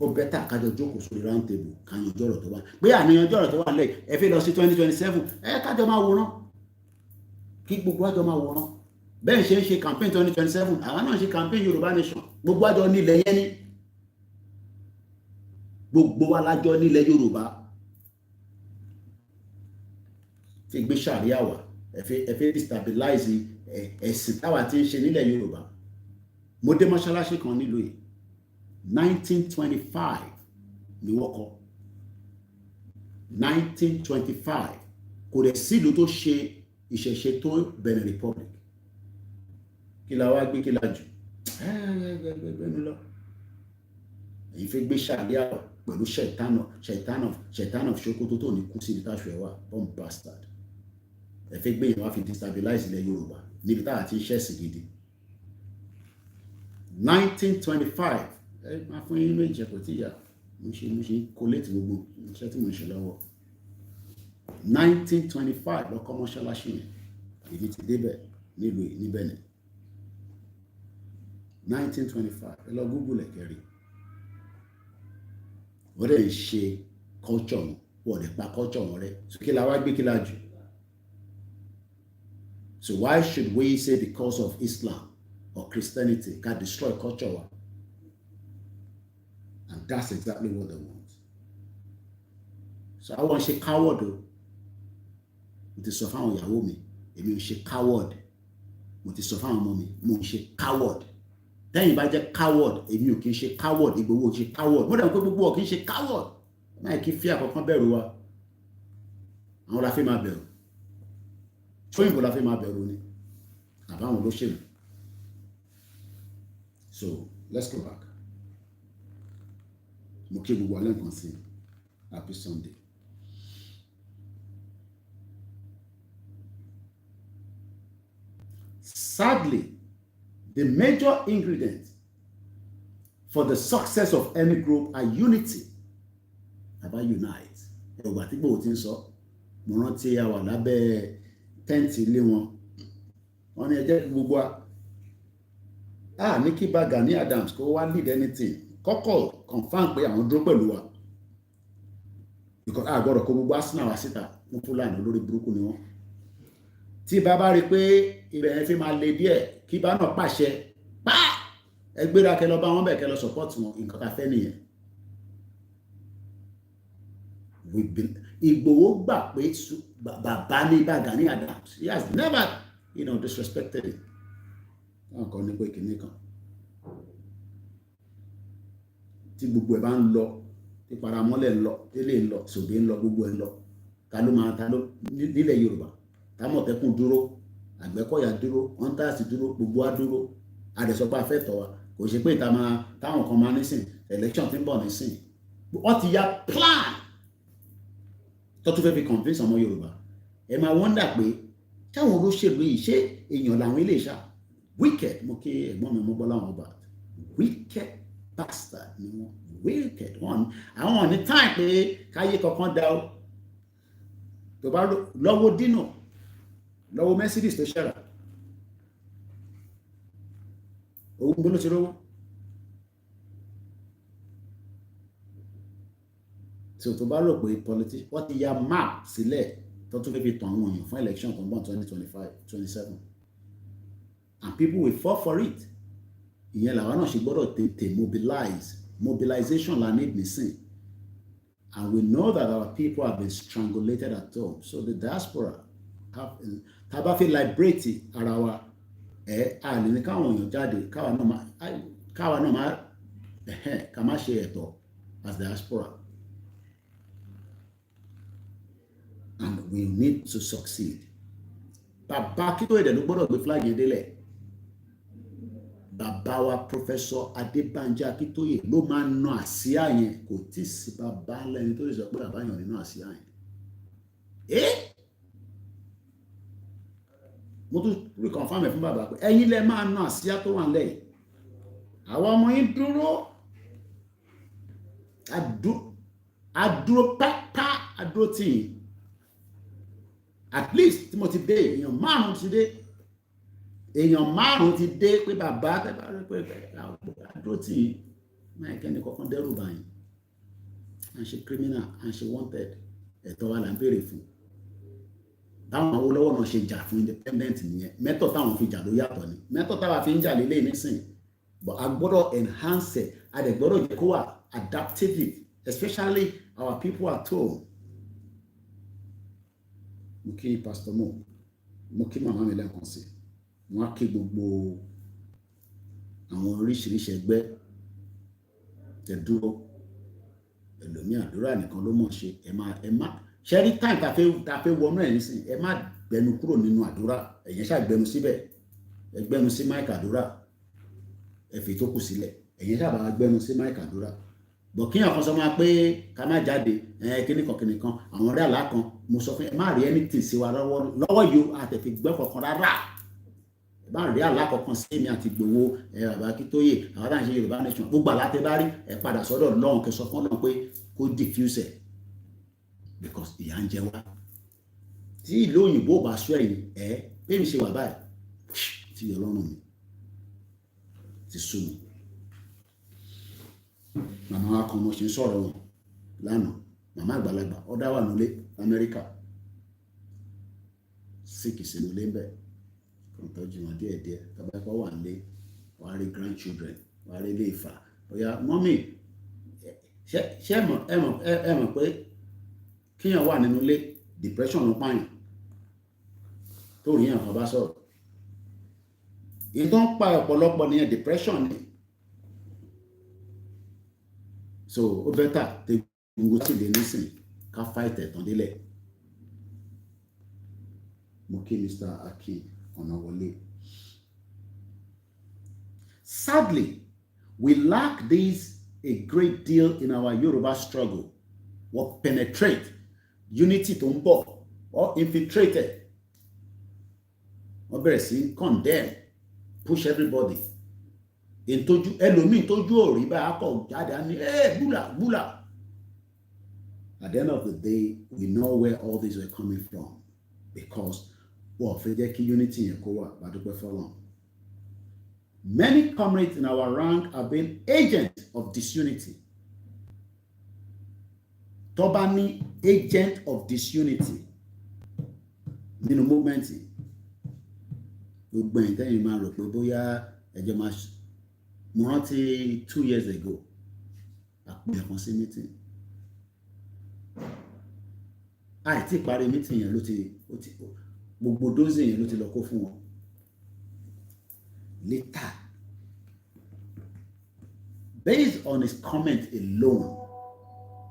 ó bẹ́tà kájọ jókòó sórí round table káyanjọ́ ọ̀rọ̀ tó wà pé àníyanjọ́ ọ̀rọ̀ tó wà lẹ́yìn ẹ fi lọ sí 2027 kájọ máa wòran kí gbogbo àjọ máa wòran bẹ́ẹ̀ ṣe ń ṣe campaign 2027 àwọn náà ṣe campaign Yorùbá nation gbogbo àjọ nílẹ̀ yẹn ní gbogbo alájọ nílẹ̀ Yorùbá fi gbé sàríà wá ẹ fi destabilize ẹ̀sìn táwa ti ń ṣe nílẹ̀ Yorùbá mo dé mọ́ṣáláṣí kan nílùú yìí 1925 ni wọ́n kọ́ 1925 kò dẹ̀ sílùú tó ṣe ìṣẹ̀ṣe tó Benin Republic kí la wá gbé kí la jù ẹgbẹ́nu lọ èyí fẹ́ gbé ṣàlẹ́ àwọ̀ pẹ̀lú ṣẹ̀tánọ̀ ṣókótó tó ní kú sí ibi táṣù ẹ̀wà bomb bastard ẹ fẹ́ gbé yẹn wá fi destabilize ilẹ̀ Yorùbá níbi táà ti ń ṣẹ̀sì gidi 1925 máa fún yín méjì ẹ̀kọ́ tí ìyá mo ṣe collate gbogbo iṣẹ́ tí mo ṣe lọ́wọ́ 1925 lọ́kọ́ mọ́ṣáláṣí yẹn èyí ti débẹ̀ nílùú ní Benin 1925 ẹ lọ Google ẹ̀kẹ́rì wọ́n dẹ̀ ń ṣe culture wọ́n dẹ̀ pa culture wọn rẹ̀ so kí la wá gbé kí la jù so why should we say because of Islam or Christianity can destroy culture wa? And that's exactly what they want. So I want to say coward o. Mo ti sọ fáwọn ìyàwó mi, èmi ò ṣe coward. Mo ti sọ fáwọn ọmọ mi, mo ń ṣe coward. Tẹ́yìn bá jẹ́ coward, èmi ò kì í ṣe coward, Ìgbòho ṣe coward. Mo dẹ̀ pé gbogbo ọ̀ kì í ṣe coward. Máa kí fí àkọ́kọ́ bẹ̀rù wa. Àwọn la fi máa bẹ̀rù. Fóyìnbó la fi máa bẹ̀rù ni. Àbáwọn olóṣèlú. So let's go back. Mo kí gbogbo alẹ́ nǹkan sí happy Sunday. Sadly, the major ingredients for the success of any group are unity. About unite. Ẹ̀wà tí gbòò ti ń sọ, mo rántí a wà lábẹ́ tẹ́ǹtì ilé wọn. Wọ́n ní ẹ jẹ́ gbogbo ní kí bá Gani Adams kó wá lead anything. Kọ́kọ́ confam pé àwọn dúró pẹ̀lú wa. Because a gbọ́dọ̀ kó gbogbo Arsenal wá síta fún Fúlàní lórí burúkú ni wọ́n. Tí bàbá rí pé ibẹ̀ yẹn fi máa le díẹ̀ kí bá náà pàṣẹ ẹ gbéra kẹ́ lọ bá wọn bẹ̀ kẹ́ lọ support wọn, nǹkan tá fẹ́ nìyẹn. Ìgbòho gbà pé bàbá ní bá Gani Adams, he has never disrespected it. Wọ́n kàn ní pé kìíní kan tí gbogbo ẹ̀ bá ń lọ, tí paramọ́lẹ̀ ń lọ, tẹ́lẹ̀ ń lọ, sòbí ń lọ, gbogbo ẹ̀ ń lọ, ta ló nílẹ̀ Yorùbá, Támọ̀tẹ́kùn dúró, Àgbẹ̀kọ̀yà dúró, Hunters dúró, gbogbo wa dúró, àdẹ̀sọ́pá afẹ́tọ̀ wa, kò ṣe pé táwọn kan máa nísìn election tí ń bọ̀ nísìn wọ́n ti ya plan tó tún fẹ́ fi convince ọmọ Yorùbá. Ẹ máa wonder pé táwọn olóṣèlú yìí ṣé èèyàn làwọn ilé ìṣá wicked, mo kí ẹ̀gbọ́n mi mọ́ bọ́lá wọn bá wicked bastard ni wọ́n, wicked one. Àwọn ní time pé káyé kankan dá o tó bá lọ́wọ́ dínà lọ́wọ́ Mercedes tó ṣẹ̀rà òun gbọ́dọ̀ ti rówó. So tó bá rò pé politician wọ́n ti ya map sílẹ̀ tó tún fẹ́ fi tàn àwọn èèyàn fún election tó ń bọ̀ 2025, 27 and people will fall for it. Ìyẹn làwọn náà ṣe gbọ́dọ̀ tètè mobilization la need nísìn, and we know that our people have been strangulated at home, so the diaspora tá bá fi liberate ara wa àlè ní káwọn èèyàn jáde káwa náà má ṣe ẹ̀tọ́ as diaspora, and we need to succeed. Bàbá Akíntóyè ló gbọ́dọ̀ gbé flag yẹn délẹ̀. Bàbá wa Professor Adébánjí Akíntóyè ló máa ń ná àsíá yẹn, kò tí ì sí bàbá lẹ́ni tó lè sọ pé bàbá yàn nínú àsíá yẹn. Mo tún rí confirm fún bàbá pé ẹ̀yin lẹ máa ná àsíá tó wà lẹ́yìn. Àwọn ọmọ yín dúró adúró pápá adúró tì yín. At least tí mo ti dé èèyàn márùn-ún ti dé pé bàbá tẹ́bà rí pé adúró tì yín máa kẹ́ni kọ̀ọ̀kan dẹ́rù báyìí. À ń ṣe criminal, à ń ṣe wanted, ẹ̀tọ́ wa là ń béèrè fún. Táwọn Awólọ́wọ̀ náà ṣe jà fún independent nìyẹn, mẹ́tọ̀ táwọn fi jà ló yàtọ̀ ni, mẹ́tọ̀ táwa fi ń jà lélẹ̀ nísìn, but a gbọ́dọ̀ enhance it, a dẹ̀ gbọ́dọ̀ jẹ́ kó wà adaptive, especially our people at home. Mo kí Pastor mo kí màmá mi lẹ́ẹ̀kan sí, wọ́n á kí gbogbo àwọn oríṣiríṣi ẹgbẹ́ tẹ̀ dúró, ẹlòmí àdúrà nìkan ló mọ̀ ṣe, ẹ má ṣẹ́rí time ta fẹ́ wọnú ẹ̀ nísìn, ẹ má gbẹnu kúrò nínú àdúrà, ẹ̀yẹn ṣàgbẹnu síbẹ̀, ẹ gbẹnu sí máìkì àdúrà, ẹ fi tó kù sílẹ̀, ẹ̀yẹn ṣàbà gbẹnu sí máìkì àdúrà. Bọ̀ kíyàn kan sọ máa pé ká má jáde kíníkan àwọn ọ̀rẹ́ àlá kan, mo sọ fún ẹ má rí anything sí wa lọ́wọ́ yìí àtẹ̀fẹ́ gbẹ́ kọ̀ọ̀kan rárá, ẹ má rí àlá kankan sí mi àti Ìgbòho bàbá Akíntóyè àwọn táwọn ṣe Yorùbá nation, gbogbo àlá tẹ bá rí ẹ padà sọ́dọ̀ lọ́hùn kẹ sọ fún Ọlọ́run pé kó diffuse ẹ̀, because ìyà ń jẹ wá. Tí ìlú òyìnbó bá sọ ẹ̀yìn pé mi ṣe wà báyìí tí Ọlọ́run mi ti sú mi. Màmá wa kan mo ṣe ń sọ̀rọ̀ wọn lánàá, màmá àgbàlagbà ọ̀dá wà nílé Amẹ́ríkà, síkì sínú ilé ń bẹ̀, kàn tọ́jú wọn díẹ̀díẹ̀, tọ́ba ẹ̀kọ́ wà nílé, wà á rí grandchildren, wà á rí ilé ìfà, bóyá mọ́mì ṣé ẹ mọ̀ pé kíyàn wà nínú ilé depression ló pààyàn tó rí yàn kan bá sọ̀rọ̀. Ìtọ́ ń pa ọ̀pọ̀lọpọ̀ nìyẹn depression ni. So ó bẹ́tà tí gbogbo tí lè nísìn ká fight ẹ̀tàn délẹ̀. Mo kí Mr. Akin Ọ̀nàwọlé. Sadly, we lack this a great deal in our Yoruba struggle. What penetrate unity tó ń bọ̀ or infiltrated. wọ́n bẹ̀rẹ̀ sí condemn, push everybody. Ìtọ́jú ẹlòmíì tójú òrí bá akọ̀ jáde á ní búlà. At the end of the day, we know where all these were coming from because wọ́n fẹ́ jẹ́ kí unity yẹn kó wà bá dúpẹ́ fọ́lọ́run. Many comrades in our rank have been agents of disunity. Tó bá ní agent of disunity nínú movement yìí, gbogbo ẹ̀yin tẹ́yin máa rò pé bóyá ẹjọ́ máa mo rántí 2 years ago àpè ẹ̀kan sí meeting. Àìtí parí meeting yẹn ló ti gbogbo dózì yẹn ló ti lọ kó fún wọn. Later, based on his comment alone,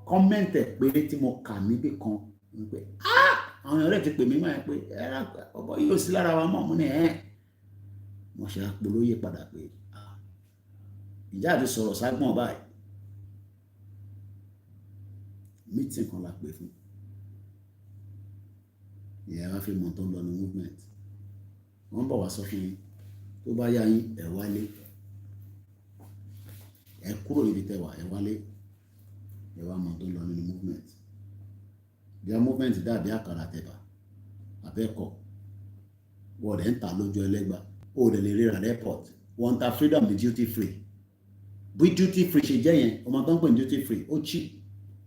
comment pé tí mo kà níbì kan pé àwọn ọ̀rẹ́ ti pè mí máa pé ọ̀bọ̀ yóò sí lára wa mọ̀ mú ní mo ṣe àpolóyè padà pé ìjà àti sọ̀rọ̀ ságbọ̀n báyìí meeting kan la pè fún ìyẹn wá fi mọ̀ tó ń lọ ní movement wọ́n bọ̀ wá sọ fún yín tó bá yá yín ẹ wálé ẹ kúrò níbi tẹwà ẹ wálé ẹ wá mọ̀ tó ń lọ nínú movement bí a movement dàbí àkàrà tẹ̀bà abẹ́kọ̀ wọ́n rẹ̀ ń ta lójú ẹlẹ́gbà ó rẹ̀ lè ríra airport wọ́n ta freedom ní duty free bí duty free ṣe jẹ́ yẹn ọmọ tó ń pè ní duty free ó cheap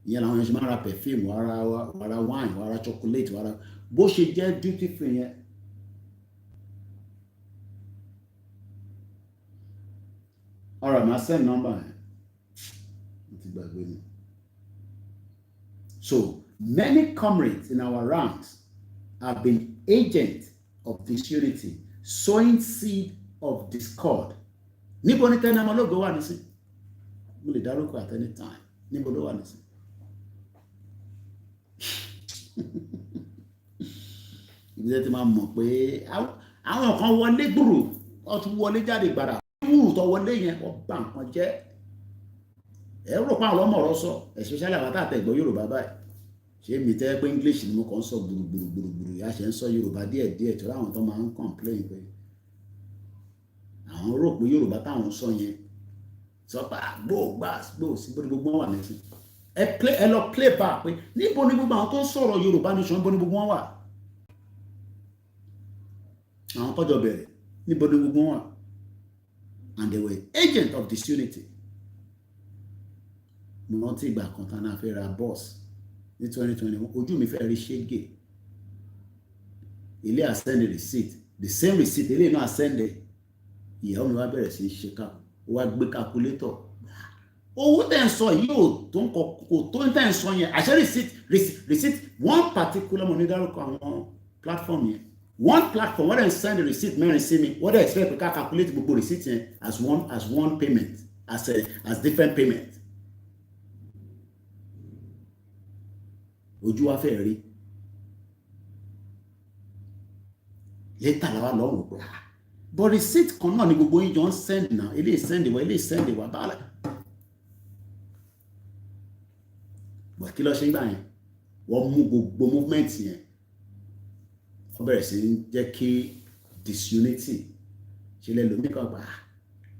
ìyẹn làwọn yẹn ṣe máa ra perfume wàrà wine wàrà chocolate wàrà bó ṣe jẹ́ duty free yẹn. Alright, my send number. So many comrades in our ranks have been agents of disunity, sowing seed of discord. Níbo ni tẹ́lẹ̀ ọmọlógo wà nísìn? Mo lè dárúkọ at any time. Níbo ló wà nísìn? Ibi tẹ́ ti máa mọ̀ pé àwọn kan wọlé gbùrù, wọ́n tún wọlé jáde gbàrà. Tó wọlé yẹn wọ́n bá nǹkan jẹ́. Ẹ rò pa àwọn ọmọ ọ̀rọ̀ sọ, especially àwọn àtàtẹ̀gbọ́ Yorùbá báyìí. Ṣé mi tẹ́ pé English ni mo kàn ń sọ gbùrùgbùrùgbùrù yá ṣe ń sọ Yorùbá díẹ̀díẹ̀ tó láwọn tó máa ń complain pé àwọn rò pé Yorùbá táwọn sọ yẹn sọpá gbòògbà sí gbogbo wọn wà nísìn. Ẹ lọ play back pé níbo ni gbogbo àwọn tó ń sọ̀rọ̀ Yorùbá nation níbo ni gbogbo wọn wà? Àwọn tọ́jọ́ bẹ̀rẹ̀ níbo ni gbogbo wọn wà? And they were agents of disunity. Mo rántí ìgbà kan tán náà fẹ́ ra bus ní 2021 ojú mi fẹ́ rí ṣégè ilé send receipt the same receipt ilé náà send ìyàwó mi wá bẹ̀rẹ̀ sí ṣe ká wá gbé calculator owó tẹ̀ ń sọ yìí ò tó ń kò tó ń tẹ̀ ń sọ yẹn àṣẹ receipt one particular money dárúkọ àwọn platform yẹn one platform wọ́n dẹ̀ send the receipt mẹ́rin sí mi wọ́n dẹ̀ expect pé ká calculate gbogbo receipt yẹn as one payment as different payment. Ojú wa fẹ́ rí later làwa lọ́rùn pé but receipt kan náà ni gbogbo yín jọ ń send náà eléyìí send wa báàlà but kí ló ṣe ń gbà yẹn wọ́n mú gbogbo movement yẹn wọ́n bẹ̀rẹ̀ sí ń jẹ́ kí disunity ṣe lẹ́ lómi kan gbà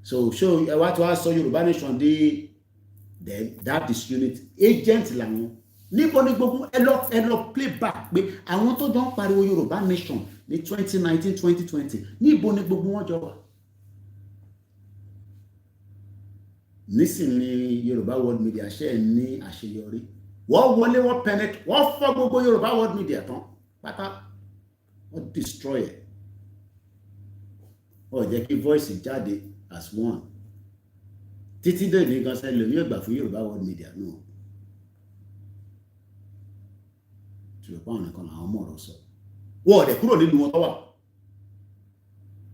so ẹ wá tí wàá sọ Yorùbá nation dé that disunity agent làwọn níbo ni gbogbo ẹ lọ play back pé àwọn tó jọ ń pariwo Yorùbá nation ní 2019-2020 níbo ni gbogbo wọn jọ wà nísìnyí Yorùbá world media ṣe ní àṣeyọrí wọ́n wọlé wọ́n penetrate wọ́n fọ́ gbogbo Yorùbá world media tán pátá wọ́n destroy ẹ̀ wọ́n jẹ́ kí voice jáde as one títí dé ní gan sẹ́lẹ̀ lómi ọgbà fún Yorùbá world media náà ṣùgbọ́n àwọn nìkan làwọn mọ̀ ọ̀rọ̀ sọ wọ́n ọ̀dẹ̀ kúrò nínú wọn tó wà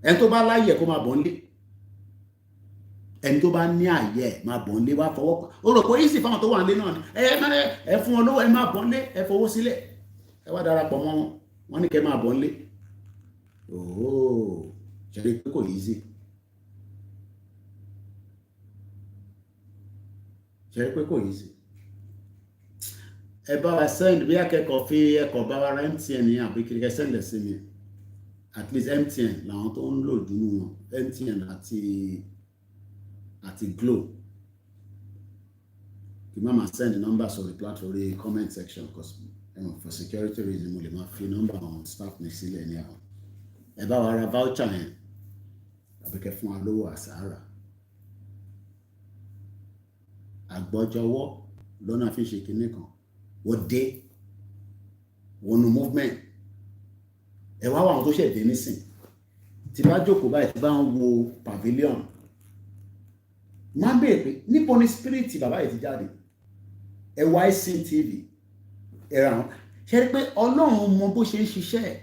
ẹni tó bá láyè kó máa bọ̀ nílé ẹni tó bá ní àyè máa bọ̀ nílé wá fọwọ́ pa ó rò pé easy fáwọn tó wà nílé náà ni ẹ fún wọn lówó ẹ máa bọ̀ nílé ẹ fowó sílẹ̀ ẹ wá darapọ̀ mọ́ wọn ní kẹ́ máa bọ̀ nílé ooo ṣẹlẹ pé kò easy ṣẹlẹ pé kò easy ẹ bá wa send bí akẹ́kọ̀ọ́ fi ẹ̀kọ́ bá wa rẹ̀ MTN ní àbí kí ẹ send sí mi at least MTN làwọn tó ń lò dùnú wọn, MTN àti Glo. Kí má máa send number sórí platform orí comment section because for security reason mo lè máa fi number on staff mi sílẹ̀ ní àwọn. Ẹ bá wa ra voucher yẹn àbí kẹ́ fún wa lówó àsárà. Àgbọ́jọwọ́ lọ́nà fi ṣe kinní kan wọ́n dé wọnú movement. Ẹ wá àwọn tó ṣẹ̀ dé nísìn tí bá jókòó báyìí tí bá ń wo pavilion máa ń bèèrè pé níbo ni spirit bàbá yìí ti jáde. Ẹ wá ICTV TV ẹ̀rọ àwọn ṣe rí pé Ọlọ́run mọ bó ṣe ń ṣiṣẹ́ ẹ̀.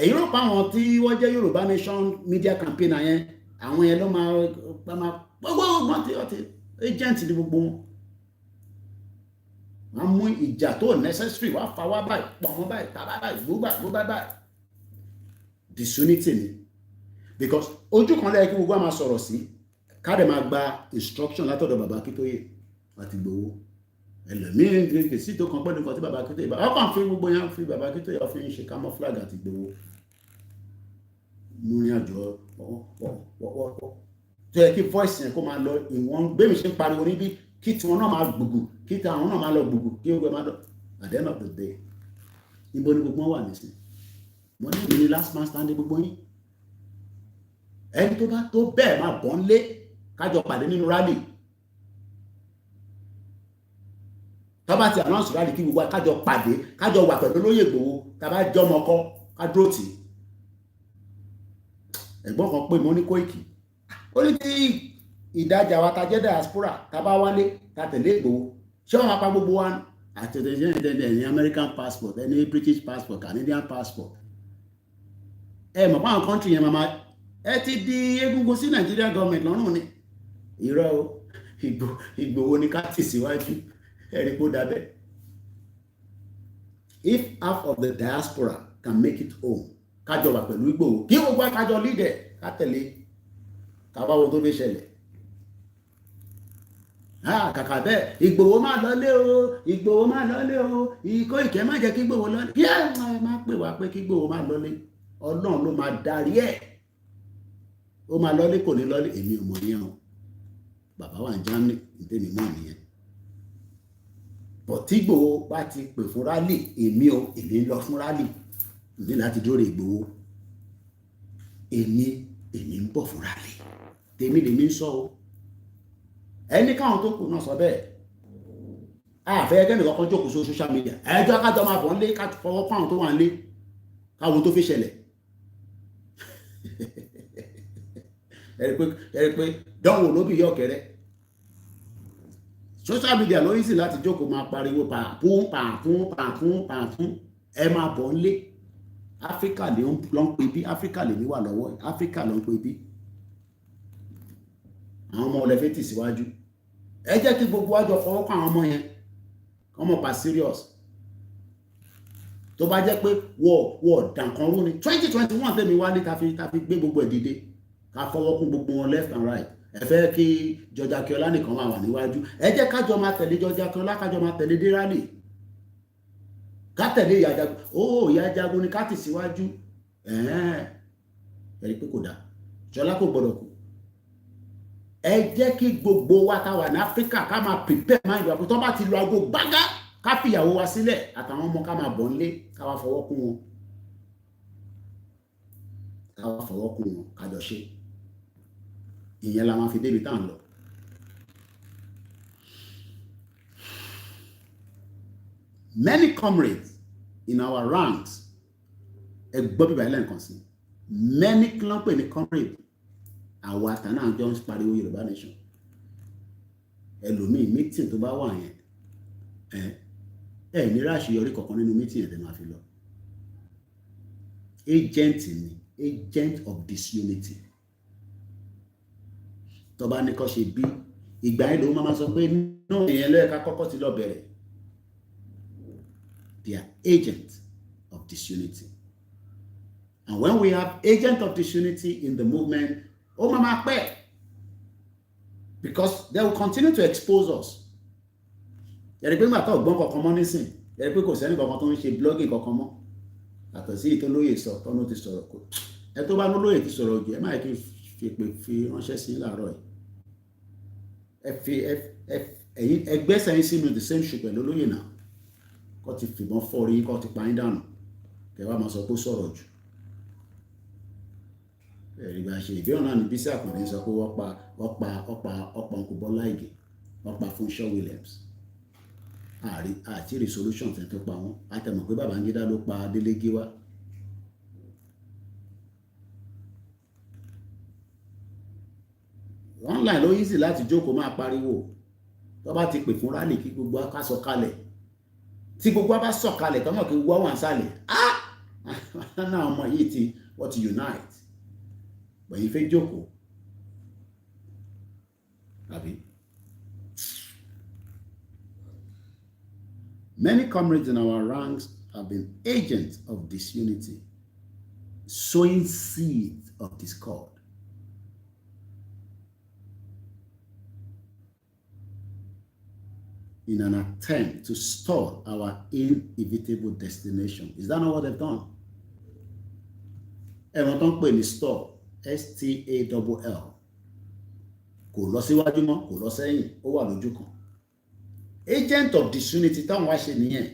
Ẹ̀yin rò pa àwọn tí wọ́n jẹ́ Yorùbá Nation media campaigner yẹn àwọn yẹn ló máa gbogbo ọgbọ́n tí ọtí agent ní gbogbo wọn. Wọ́n mú ìjà tó necessary wá fa wá báyìí pọ̀ mọ́ báyìí tàbá báyìí gbogbo báyìí. Disunity ni because ojú kan lẹ́yìn kí gbogbo àwọn máa sọ̀rọ̀ sí káàdẹ̀ máa gba instruction látọ̀dọ̀ bàbá Akíntóyè àti Ìgbòho. Ẹlòmíràn gbèsè sí tó kan pẹ́ẹ́dùn kan tí bàbá Akíntóyè bá ọkàn fi gbogbo yẹn fi bàbá Akíntóyè fi ń ṣe camouflage àti Ìgbòho. Mú ní àjọ tó yẹ kí voice yẹn kó máa lọ ìwọ̀n gbẹ̀mí ṣe ń pariwo níbí kí tiwọn náà máa gbùgbù kí tiwọn náà máa lọ gbùgbù kí gbogbo máa lọ at the end of the day níbo ni gbogbo wọn wà nísìnyí. Mo ní ìlú ni last man standing gbogbo yín. Ẹni tó bá tó bẹ́ẹ̀ máa bọ́ ń lé kájọ pàdé nínú rally. Tọ́ba ti announce rally kí gbogbo kájọ pàdé kájọ wà pẹ̀lú olóyè Ìgbòho tàbá jọmọ ọkọ ká dúró tì í. Ẹ̀gbọ́n kan pè mọ́ ní Koiki. Ó ní tí ìdájà wa ta jẹ́ diaspora tàbá wálé ta tẹ̀lé Ìgbòho ṣé wọ́n máa pa gbogbo wa àtẹ̀tẹ̀ ní American passport ẹni British passport Canadian passport. Ẹ mọ̀ fáwọn country yẹn máa ẹ ti di egungun sí Nigeria government lọ́rùn ni. Irọ́ o Ìgbòho ni ká tì síwájú ẹ̀rí kó dábẹ́. If half of the diaspora can make it home kájọ wà pẹ̀lú Ìgbòho kí gbogbo kájọ lead ẹ̀ ká tẹ̀lé kábá wo tó fi ṣẹlẹ̀. Kàkà bẹ́ẹ̀ Ìgbòho máa lọlé o Ìgbòho máa lọlé o Koiki má jẹ́ kí Ìgbòho lọlé kí ẹ máa pè wá pé kí Ìgbòho máa lọlé. Ọlọ́run ló máa darí ẹ̀. Ó máa lọlé kò ní lọlé èmi ò mọ̀ yẹn o. Bàbá wa ń Germany ǹtẹ́ mi mọ̀ nìyẹn. But tí Ìgbòho bá ti pè fún rally èmi ń lọ fún rally ní láti dúró Ìgbòho. Èmi ń bọ̀ fún rally. Tèmi lèmi ń sọ o. Ẹni káwọn tó kù náà sọ bẹ́ẹ̀. Àfẹ́ ẹgbẹ́ nìkan kan jókòó sórí social media. Ẹjọ́ kájọ máa bọ̀ ń lé ká fọwọ́ pa àwọn tó wà ń lé káwọn tó fi ṣẹlẹ̀. Ẹ̀rí pé dánwò ló bí yọ kẹrẹ. Social media ló easy láti jókòó máa pariwo pàfún. Ẹ máa bọ̀ ń lé. Áfíríkà ló ń pe bí Áfíríkà lè ní wà lọ́wọ́ Áfíríkà ló ń pe bí. Àwọn ọmọ ọlẹ́fẹ́ tì síwájú. Ẹ jẹ́ kí gbogbo àjọ fọwọ́ pa àwọn ọmọ yẹn. Ọmọ pa serious. Tó bá jẹ́ pé wọ́ọ̀ dànkan rú ni 2021 tẹ́mi wálé ta fi gbé gbogbo ẹ̀ dìde ká fọwọ́ kún gbogbo wọn left and right. Ẹ fẹ́ kí George Akínọlá nìkan máa wà níwájú. Ẹ jẹ́ kájọ máa tẹ̀lé George Akínọlá kájọ máa tẹ̀lé dé rally. Ká tẹ̀lé Ìyá Jagun. Ìyá Jagun ni ká tì síwájú. Ẹ̀rí pé kò dá. Ṣọlá kò gbọdọ̀ kú. Ẹ jẹ́ kí gbogbo wa tá wà ní Áfíríkà ká máa prepare mind wa pé tó bá ti lo aago gbágá ká fi ìyàwó wa sílẹ̀ àtàwọn ọmọ ká máa bọ̀ nílé ká wá fọwọ́ kún wọn. Kájọ ṣe. Ìyẹn la máa fi débi tá à ń lọ. Many comrades in our ranks ẹ gbọ́ bíbá ilé nǹkan sí. Many kí ló ń pè ní comrade àwa àtàná àjọ ń pariwo Yorùbá nation. Ẹlòmíì meeting tó bá wà yẹn ní ráṣeyọrí kankan nínú meeting yẹn tẹ́ máa fi lọ. Agent of disunity. Tó bá ní kó ṣe bí ìgbà yẹn ló máa sọ pé náà èèyàn lẹ́ẹ̀ka kọ́kọ́ ti lọ bẹ̀rẹ̀. They are agents of disunity. And when we have agents of disunity in the movement, mama pẹ́, because they will continue to expose us. Ẹ̀rí pé nígbà tó gbọ́n kankan mọ́ nísìn, ẹ̀rí pé kò sẹ́ni kankan tó ń ṣe blogging kankan mọ́. àtọ̀ sí ìtọ́lóyè sọ tọ́nú ti sọ̀rọ̀ kó ẹ tó bá lólóyè ti sọ̀rọ̀ jù ẹ má kí fi ránṣẹ́ sí láàárọ̀ yìí ẹ fi ẹ̀yin ẹgbẹ́ sẹ́yìn sínú the same shoe pẹ̀lú olóyè náà kọ́ ti fìbọn fọ́ orí kọ́ ti pa yín dànù kẹwàá máa sọ pé ó sọ̀rọ̀ jù ẹ̀rí bá ṣe ìbéèrè náà ní Bísí Àkàndé sọ pé ọ̀pá Uncle Bọ́lá Ìgè wọ́n pa Fúnṣọ́ Williams àti resolution tẹ̀ tó pa wọ́n àtẹ̀mọ̀ pé Babangida ló pa Délé Gíwá. Online ló easy láti jókòó máa pariwo tó bá ti pè fún rálì kí gbogbo ká sọ̀kalẹ̀ tí gbogbo bá sọ̀kalẹ̀ tọ́mọ̀ kí wọ́n wà sálẹ̀ náà ọmọ yìí ti wọ́n ti unite gbẹ̀yìn fẹ́ jókòó àbí. Many comrades in our ranks have been agents of disunity, sowing seeds of discord. In an attempt to stall our inevitable destination. Is that not what they've done? Ẹ̀rọ tó ń pè ní stall, S-T-A-L-L. Kò lọ síwájú mọ́, kò lọ sẹ́yìn, ó wà lójú kan. Agent of disunity táwọn wá ṣe nìyẹn.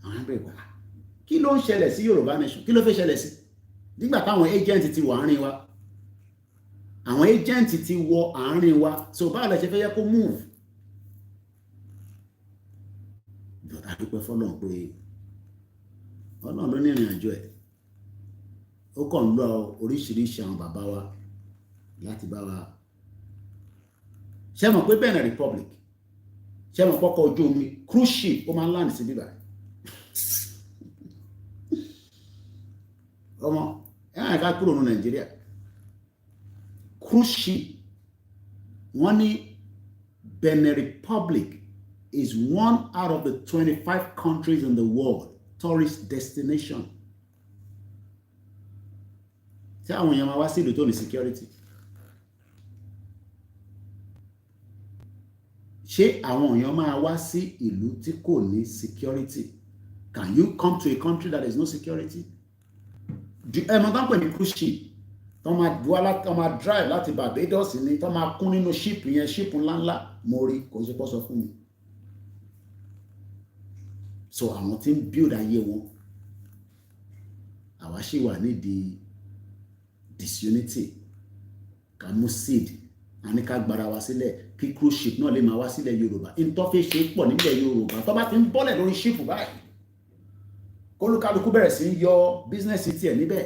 Àwọn ẹgbẹ́ wa. Kí ló ń ṣẹlẹ̀ sí Yorùbá nation? Kí ló fẹ́ ṣẹlẹ̀ sí? Nígbà táwọn agent ti wọ àárín wa. Àwọn agent ti wọ àárín wa. So báwo la ṣe fẹ́ yẹ kó move? Adúpẹ́ fọ́lọ́run pé Ọlọ́run ló ní ìrìn àjò ẹ̀ ó kàn ń lọ oríṣiríṣi àwọn bàbá wa láti bá wa ṣe mọ̀ pé Benin Republic ṣe mọ̀ pọ́kọ̀ ojú omi cruise ship ó máa ń láǹdì sí bíbá ọmọ ẹ̀rìn ká kúrò ní Nàìjíríà cruise ship wọ́n ní Benin Republic is one out of the 25 countries in the world tourist destination. Tí àwọn èèyàn máa wá sí ìlú tó ní security. Ṣé àwọn èèyàn máa wá sí ìlú tí kò ní security? Can you come to a country that has no security? Ẹ̀mọ́ tán pè ní cruise ship. Tọ́ máa drive láti Barbados ní tọ́ máa kún nínú ship yẹn ship ńláńlá mo rí kò ṣe pọ́ sọ fún mi. So àwọn tí ń build ayé wọn àwa ṣì wà nídìí disunity ká mú seed àní ká gbára wa sílẹ̀ kí cruise ship náà lè máa wá sílẹ̀ Yorùbá ìtọ́fẹ́ ṣe pọ̀ nílẹ̀ Yorùbá tó bá ti ń bọ́lẹ̀ lórí ship báyìí kólúkálukú bẹ̀rẹ̀ sí ń yọ business tiẹ̀ níbẹ̀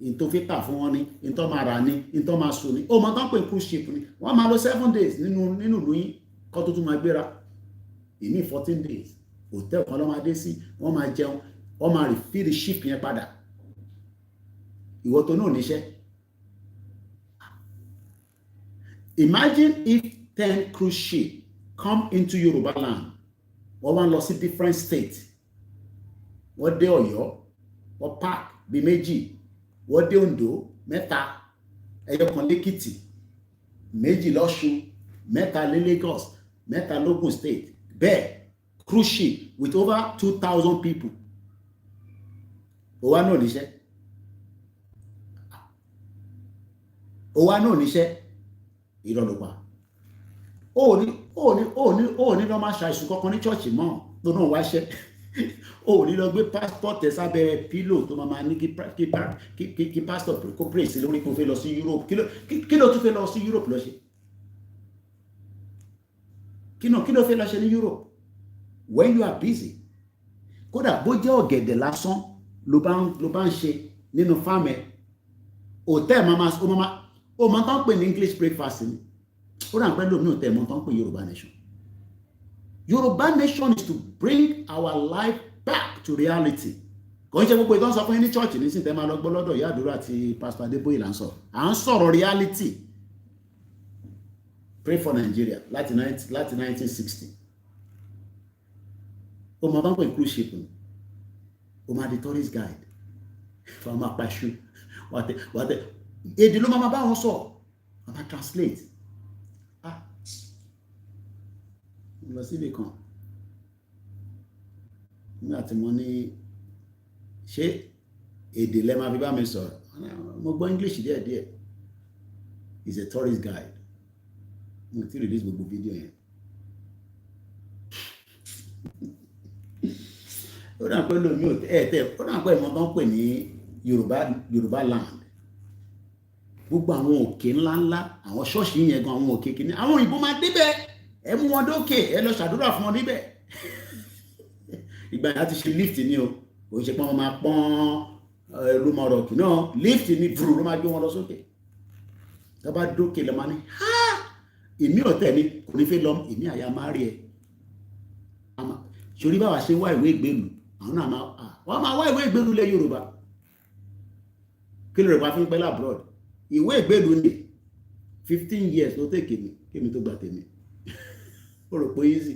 ìtọ́fẹ́ tà fún wọn ní ìtọ́ máa rà ní ìtọ́ máa sùn ní ó mọ tán pé cruise ship ni wọ́n máa lọ 7 days nínú ìlú yín kó tó tún máa gbéra ìní 14 days hotel kan ló máa dé sí wọ́n máa jẹun wọ́n máa refill ship yẹn padà ìwọ tó náà níṣẹ́. Imagine if 10 cruise ship come into Yoruba land wọ́n wá lọ sí different states wọ́n dé Ọ̀yọ́ wọ́n park bí méjì wọ́n dé Oǹdó mẹ́ta ẹyọ kan lẹ́kìtì méjì lọ́ṣun mẹ́ta lé Lagos mẹ́ta lógùn state bẹ́ẹ̀ cruise ship with over 2,000 people. Owa no níṣẹ́. Owa no níṣẹ́. Ìrọ̀lùpá. Ó ní lọ máa ṣàìsùn kankan ní church mọ́ tó náà wáṣẹ́. Ó ní lọ gbé passport ẹ̀ sábẹ́ pillow tó máa ní kí pastor kó pray sí lórí kó fẹ́ lọ sí Europe. Kí ló tún fẹ́ lọ sí Europe lọ ṣe? Kí ló fẹ́ lọ ṣe ní Europe? When you are busy kódà bó jẹ́ ọ̀gẹ̀dẹ̀ lásán ló bá ń ṣe nínú farm ẹ̀ hotel ó máa tán pè ní English breakfast ni ó rà pẹ́ lómi hotel mọ́ tán pè Yorùbá nation. Yorùbá nation is to bring our life back to reality. Kò ń ṣe gbogbo ìtàn sọ fún yín ní church nísìnyí tẹ́ máa lọ gbọ́ lọ́dọ̀ ìyá àdúrà àti pastor Adébóyè là ń sọ à ń sọ̀rọ̀ reality. Pray for Nigeria láti 1960. O máa bá ń pè cruise ship ni o máa di tourist guide fún ọmọ apàṣù wàtẹ èdè ló máa bá wọn sọ wọn máa translate lọ síbi kan nígbà tí mo ní ṣé èdè lẹ́ máa fi bá mi sọ̀rọ̀ mo gbọ́ English díẹ̀díẹ̀ is a tourist guide mo ti release gbogbo fídíò yẹn ó dà pé lómi ò tẹ́ ó dà pé ìmọ̀ tó ń pè ní Yorùbá land gbogbo àwọn òkè ńláńlá àwọn ṣọ́ọ̀ṣì yẹn gan àwọn òkè kìíní àwọn òyìnbó máa débẹ̀ ẹ mú wọn dókè ẹ lọ ṣàdúrà fún wọn níbẹ̀ ìgbà yẹn láti ṣe lift ni o kò ń ṣe pé wọn máa pọ́n rumọ̀rọ̀kì náà lift ni fúru ló máa gbé wọn lọ sókè tó bá dókè lọ máa ní ha èmi ọ̀tẹ̀ ni kò ní fẹ́ lọ èmi àyà máa rí ẹ ṣorí báwa ṣe wá ìwé ìgbélú àwọn náà wọ́n máa wá ìwé ìgbélú lẹ Yorùbá kí ló rẹ̀ wá fi ń pẹ́ labroad ìwé ìgbélú ni 15 years ló tẹ̀ kémi tó gbà tèmi ó rò pé easy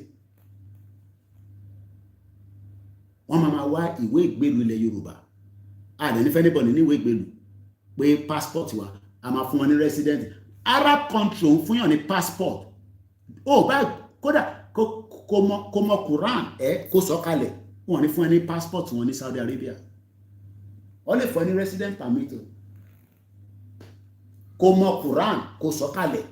wọ́n máa wá ìwé ìgbélú ilẹ̀ Yorùbá àdẹ̀ nífẹ̀ẹ́ níbọ̀ ní ìwé ìgbélú pé passport wa a máa fún wọn ní resident Arab country òun fún yàn ní passport ó bá kódà kó mọ Quran kó sọ̀kalẹ̀ wọn ní fún ẹ ní passport wọn ní Saudi Arabia wọ́n lè fún ẹ ní resident permit kó mọ Quran kó sọ̀kalẹ̀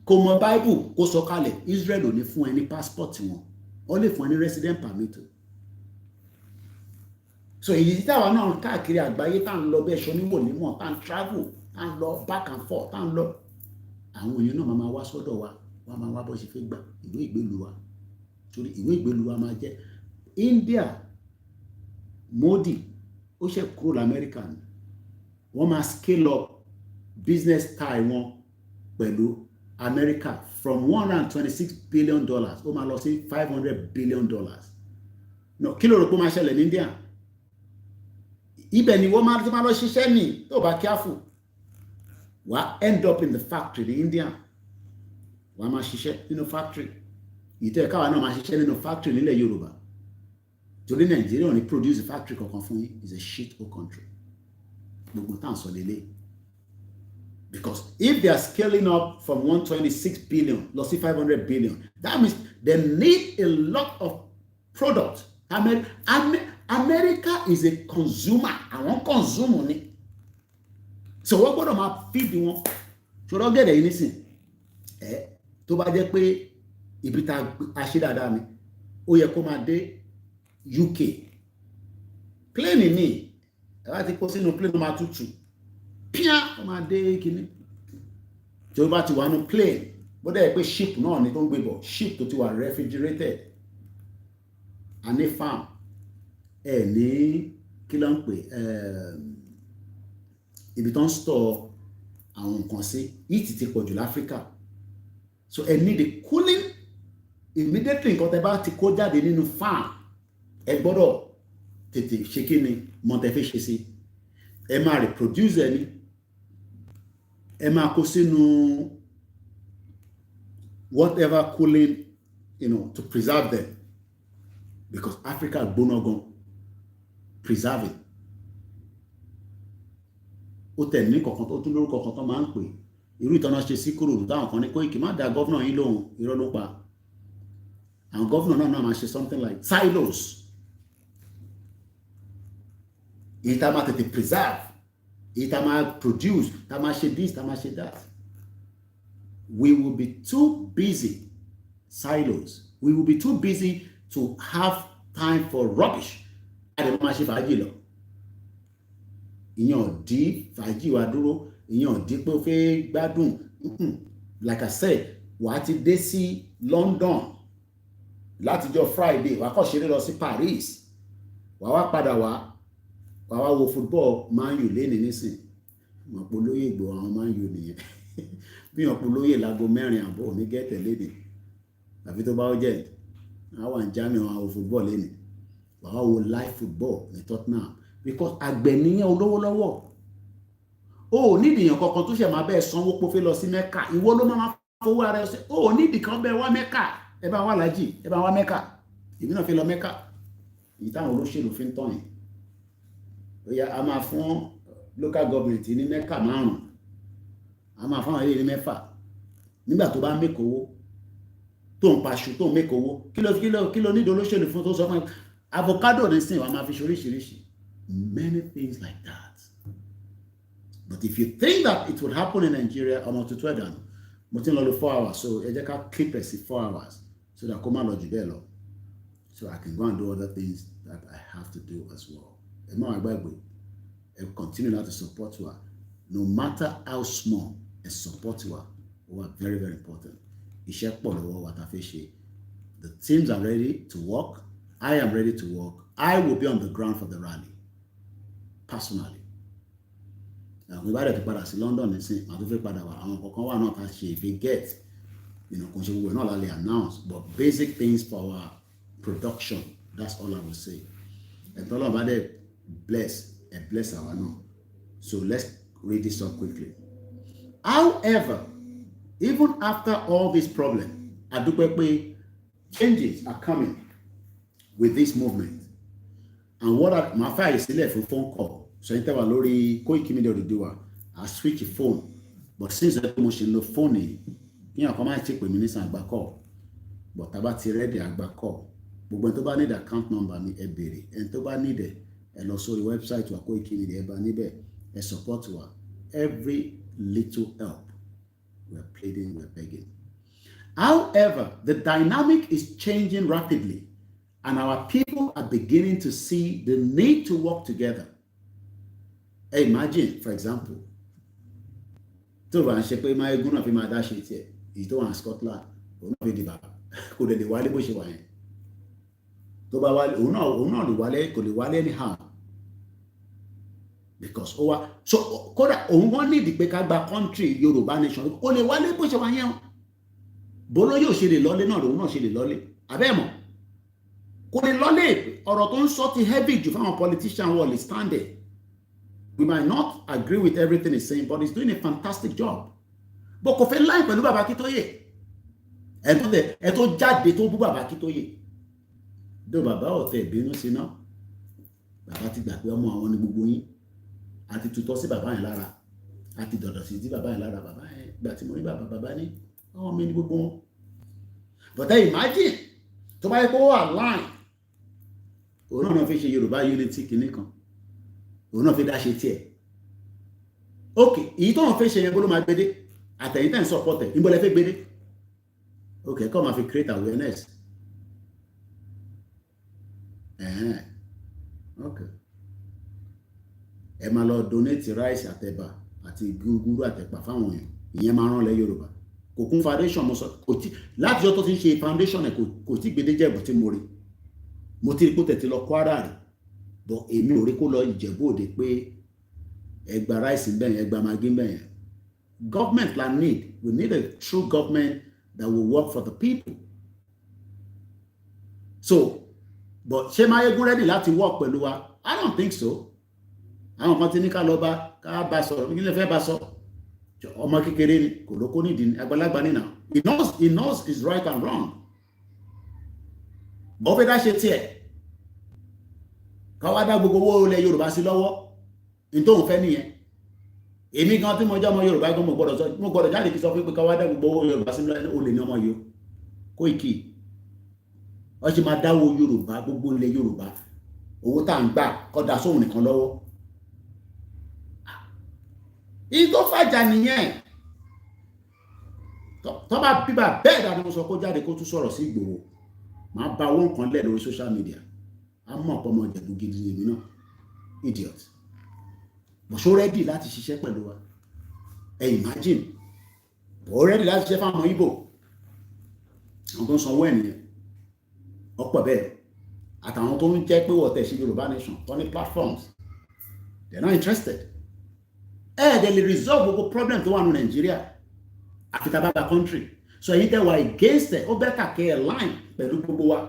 kó mọ Bible kó sọ̀kalẹ̀ Israel ò ní fún ẹ ní passport wọn wọ́n lè fún ẹ ní resident permit so èyí tí táwa náà káàkiri àgbáyé tá à ń lọ bẹ́ẹ̀ ṣọ níwò nímọ̀ tá à ń travel tá à ń lọ back and forth tá à ń lọ àwọn èèyàn náà máa wá sọ́dọ̀ wa wọ́n máa wá bọ́ ṣe fẹ́ gbà ìwé ìgbélú wa torí ìwé ìgbélú wa máa jẹ́ India Modi ó ṣe kúrò lamẹ́ríkà ni wọ́n máa scale up business tie wọn pẹ̀lú America from $126 billion ó máa lọ sí $500 billion no kí ló rò pé ó máa ṣẹlẹ̀ ní India ibẹ̀ ni wọ́n máa lọ ṣiṣẹ́ ní tó bá careful wà á end up in the factory ní India wà á máa ṣiṣẹ́ nínú factory ìtẹ́ káwa náà máa ṣiṣẹ́ nínú factory nílẹ̀ Yorùbá torí Nàìjíríà ò ní produce factory kankan fún yín is a shit hole country gbogbo tá à ń sọ lélẹ̀ because if they are scaling up from 126 billion lọ sí 500 billion that means they need a lot of product America is a consumer àwọn consume ni so wọ́n gbọ́dọ̀ máa feed wọn ṣòro gẹ̀dẹ̀ yìí nísìn tó bá jẹ́ pé ibi tá a ṣe dáadáa ni ó yẹ kó máa dé UK plane ní ẹ bá ti kó sínú plane máa tútù píá ó máa dé kíní tí ó bá ti wà nù plane bó dẹ̀ pé ship náà ni tó ń gbé bọ̀ ship tó ti wà refrigerated a ní farm ní kí ló ń pè ibi tó ń store àwọn nǹkan sí heat ti pọ̀ jù láfíríkà so ẹ need the cooling immediately nǹkan tẹ́ bá ti kó jáde nínú farm ẹ gbọ́dọ̀ tètè ṣe kí ni mọ̀tẹ́fẹ́ ṣe sí ẹ máa reproduce ẹni ẹ máa kó sínú whatever cooling to preserve them because Africa gbóná gan preserving ó tẹ̀ ní kọ̀ọ̀kan tó tún lórúkọ kan tó máa ń pè irú ìtọ́nà ṣe sí kúrò táwọn kan ní Koiki má dá gọ́vnà yín lóhùn irọ́ ló pa àwọn gọ́vnà náà máa ṣe something like silos èyí tá máa tètè preserve èyí tá máa produce tá máa ṣe this tá máa ṣe that we will be too busy silos we will be too busy to have time for rubbish àdèmọ́ máa ṣe fàájì lọ ìyẹn ò dí fàájì wa dúró ìyẹn ò dí pé ó fẹ́ gbádùn like I said wàá ti dé sí London látijọ́ Friday wàá kọ́ ṣeré lọ sí Paris wàá wá padà wàá wá wo football Man U lẹ́ni nísìn wọn polóyè gbò àwọn Man U nìyẹn bí wọn polóyè láago 4:00 ní gẹ́tẹ̀ léde àfi tó bá ó jẹ́ àwọn àǹjámi àwọn wo football lẹ́ni wàá wo live football ní Tottenham because àgbẹ̀niyàn olówó lọ́wọ́ o ò nídìí èèyàn kankan tó ṣe máa bẹ́ẹ̀ sanwó pé ó fẹ́ lọ sí Mẹ́kà ìwọ ló máa fowó ara ẹ ṣe o ò nídìí kan bẹ́ẹ̀ wá Mẹ́kà ẹ bá wá lájì ẹ bá wá Mẹ́kà èmi náà fẹ́ lọ Mẹ́kà èyí táwọn olóṣèlú fi ń tàn yìí ó yá a máa fún local government ní Mẹ́kà 5 a máa fún àwọn ilé ní 6 nígbà tó bá mẹ́kọ̀ owó tó ń paṣù tó ń mẹ́kọ̀ owó kí ló nídìí olóṣèlú fún tó sọ fún avocado ní sìn wà máa fi ṣoríṣiríṣi Many things like that. But if you think that it would happen in Nigeria, I'm not to 12 down. But in 4 hours, so I just keep it 4 hours so that come out of so I can go and do other things that I have to do as well. And continue now to support her. No matter how small, a support her are very, very important. The teams are ready to work. I am ready to work. I will be on the ground for the rally. Personally. We were to pass London and say, I don't know if we get, we're not only announced, but basic things for our production. That's all I will say. And all about it, bless our no. So let's read this up quickly. However, even after all these problems, changes are coming with this movement. And what my file is still for phone call. So enter Lori Koikimedia to do I switch the phone. But since the promotion no phone, come and check with minister and call. But about ready and call. But when to need account number me ebere. And to need and also the website to Koikimedia a support to every little help. We're pleading, we're begging. However, the dynamic is changing rapidly, and our people are beginning to see the need to work together. Hey, imagine, for example, to run shepe my gun of my dash it here. Is to one Scotland, or not the baba. Could the wale bush wine? To ba wale, no, the wale, could the wale anyhow. Because so koda only the Bekagba country, Yoruba nation, only wale bush wine. Bolo yo ṣe lè lọlé náà lòun náà ṣe lè lọlé abẹ́mọ̀ kò lè lọlé ọ̀rọ̀ tó ń sọ ti heavy jù fáwọn politician wọ́n lè stand there. We might not agree with everything he's saying, but he's doing a fantastic job. But kò fẹ́ láì pẹ̀lú bàbá Akíntóyè ẹ̀ tó jáde tó bú bàbá Akíntóyè dó bàbá ọ̀tẹ̀ ìbínú sí náà bàbá ti gbà pé ọmọ àwọn ní gbogbo yín àti tutọ́ sí bàbá yẹn lára àti dọ̀dọ̀ sí bàbá yẹn lára bàbá yẹn gbà tí mo rí bàbá ní ọmọ mi ní gbogbo wọn. But then imagine tó bá yẹ kó wà line òun náà fi ṣe Yorùbá unity kìíní kan òun náà fi dá ṣe tiẹ̀. Ok, èyí tó wọn fi ṣe yẹn bó ló máa gbédé àtẹ̀yìn tẹ̀ ń support ẹ̀ níbo lẹ fẹ́ gbédé. Ok, kọ́ máa fi create awareness. Ok, ẹ máa lọ donate rice àtẹ̀bà àti gúgúrú àtẹ̀pà fáwọn èèyàn ìyẹn máa rán lẹ Yorùbá. Kò kún foundation mo sọ kò tí láti ọjọ́ tó ti ń ṣe foundation ẹ̀ kò tí gbédé Jẹ̀bú tí mo rí mo ti rí kó tẹ̀tí lọ Kwara rẹ̀ but èmi ò rí kó lọ Ìjẹ̀bú Òde pé ẹgbà rice ń bẹ̀yẹn ẹgbà magi ń bẹ̀yẹn. Government la need, we need a true government that will work for the people. So but ṣé Máyégún ready láti work pẹ̀lú wa? I don't think so. Àwọn kan ti ní ká lọ ká bá sọ̀rọ̀ kí lè fẹ́ bá sọ̀rọ̀ ọmọ kékeré ni kò lóko nídìí àgbàlagbà nínà. He knows his right and wrong. Bọ́ fẹ́ dá ṣe tiẹ̀ káwá dá gbogbo owó ilẹ̀ Yorùbá sí lọ́wọ́ ní tóun fẹ́ nìyẹn. Èmi gan tí mo jẹ́ ọmọ Yorùbá gan mo gbọ́dọ̀ jáde kí sọ pé káwá dá gbogbo owó Yorùbá sí lọ́wọ́ olè ní ọmọ yìí Koiki ó ṣe máa dáwó Yorùbá gbogbo ilẹ̀ Yorùbá owó tá à ń gbà kọ́ da sóhun nìkan lọ́wọ́. Èyí tó fàjà nìyẹn tó bá bíbà bẹ́ẹ̀ dáadáa mo sọ kó jáde kó tún sọ̀rọ̀ sí ìgboro máa bá owó nǹkan lẹ̀ lórí social media á mọ̀ pọ̀ mọ́ Ìjẹ̀bú gidi èmi náà idiot bó ṣó rẹ́dì láti ṣiṣẹ́ pẹ̀lú wa ẹ imagine bó rẹ́dì láti ṣiṣẹ́ fáwọn Ìgbò àwọn tó ń sanwó ènìyàn ọ̀pọ̀ bẹ́ẹ̀ àtàwọn tó ń jẹ́ pé wọ́n tẹ̀ sí Yorùbá nation tó ní platforms they're not interested. They will resolve gbogbo problem tó wà ní Nàìjíríà àfi tá bá bá country so èyí tẹ́ wà against it ó better kẹ́ ẹ̀ line pẹ̀lú gbogbo wa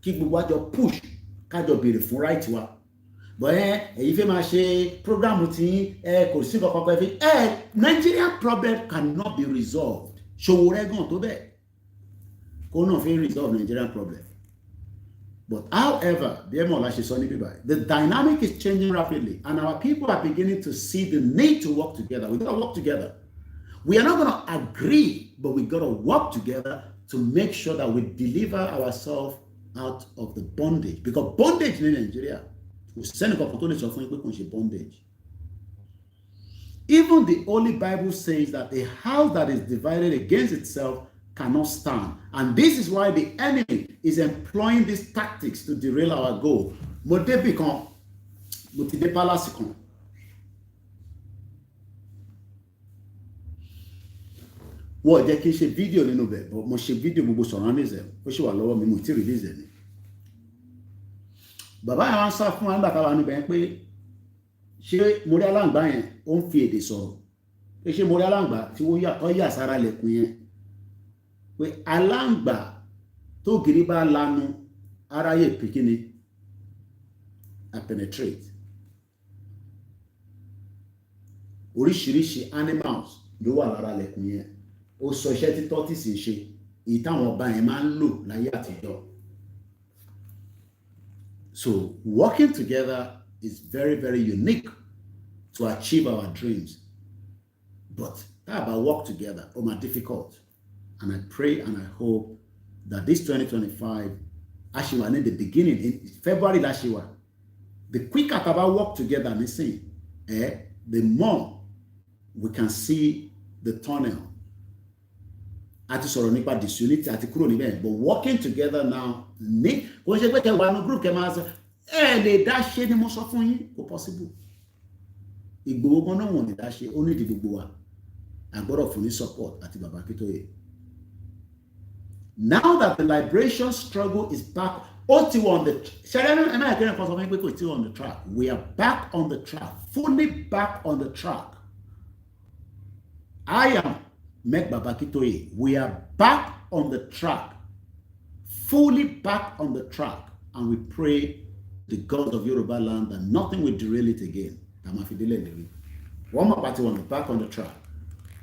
kí gbogbo wa jọ push kájọ béèrè fún right wa but èyí fẹ́ máa ṣe program tí kò sí kankan kan fi Nigerian problem cannot be resolved Ṣòwòrẹ́ gan tó bẹ́ẹ̀ kó náà fi resolve Nigerian problem. But however, the dynamic is changing rapidly and our people are beginning to see the need to work together. We got to work together. We are not going to agree, but we got to work together to make sure that we deliver ourselves out of the bondage. Because bondage in Nigeria, kò sẹ́ni kankan tó lè sọ fún yín pé kò ń ṣe bondage. Even the Holy Bible says that a house that is divided against itself cannot stand. And this is why the enemy is employing these tactics to derail our goal. Mo débi kan, mo ti dé palace kan. Wọ́n jẹ́ kí n ṣe fídíò nínú bẹ̀, mo ṣe fídíò gbogbo surroundings ẹ̀, ó ṣì wà lọ́wọ́ mi, mo ti release ẹ̀ ni. Bàbá yẹn wá ń sá fún wa nígbà táwa níbẹ̀ pé ṣé mo rí aláǹgbá yẹn ó ń fi èdè sọ̀rọ̀ pé ṣé mo rí aláǹgbá tí ó yà sára lẹ̀kùn yẹn pé aláǹgbá tó gírí bá lanu aráyè pìkíní a penetrate. Oríṣiríṣi animals ló wà lára lẹ̀kùn yẹn. Ó sọ iṣẹ́ tí tortoise ń ṣe èyí táwọn ọba yẹn máa ń lò láyé àtijọ́. So working together is very, very unique to achieve our dreams. But that about work together, more difficult. And I pray and I hope that this 2025, actually, in the beginning, in February last year, the quicker about work together, the more we can see the tunnel. Àti sọ̀rọ̀ nípa disunity àti kúrò níbẹ̀, but working together now, kò ṣe pé kẹwàá ní group kẹ máa sọ lè dá ṣe ni mo sọ fún yín, kò possible. Ìgbòho kan náà wọ́n lè dá ṣe, ó nídìí gbogbo wa. Àgbọ́dọ̀ fún ní support àti bàbá Akíntóyè. Now that the liberation struggle is back, on the track. We are back on the track, fully back on the track. I am Meg Baba Akíntóyè. We are back on the track, fully back on the track, and we pray the God of Yoruba land that nothing will derail it again. One more party on the back on the track,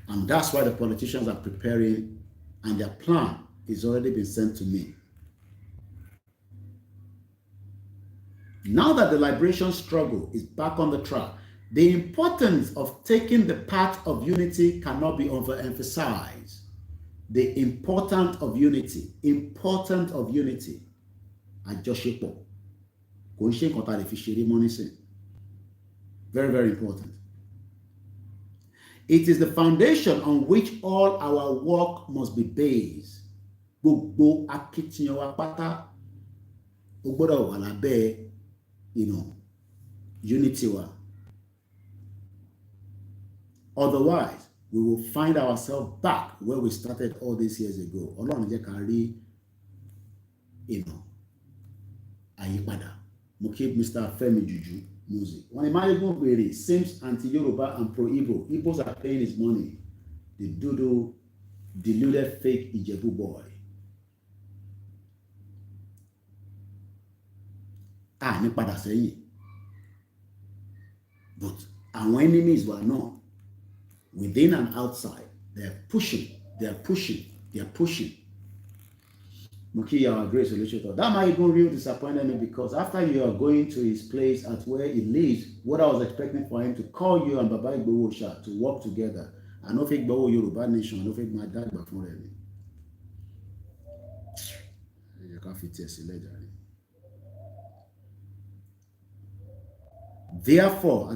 and that's why the politicians are preparing, and their plan is already been sent to me. Now that the liberation struggle is back on the track, the importance of taking the path of unity cannot be overemphasized. The importance of unity. Àjọṣepọ̀. Kò ń ṣe nǹkan tá a lè fi ṣeré mọ́ nísìn. Very, very important. It is the foundation on which all our work must be based. Gbogbo akitiyan wa pátá ó gbọ́dọ̀ wà lábẹ́, unity wa. Otherwise, we will find ourselves back where we started all these years ago. Ọlọ́run jẹ́ ká rí, àyípadà. Mo keep Mr. Femi Juju music. When Imayegun Bere seems anti-Yoruba and pro-Igbo, Igbos are paying his money. The doodle, deluded fake Ijebu boy. Ní padà sẹ́yìn. But our enemies were not. Within and outside, they are pushing. Muki, our great solicitor. That might even really disappointed me, because after you are going to his place at where he lives, what I was expecting for him to call you and Baba Igboho Sha to work together. I don't think Igboho Yoruba Nation, I don't think my dad back from there. You can't fit this later. Therefore,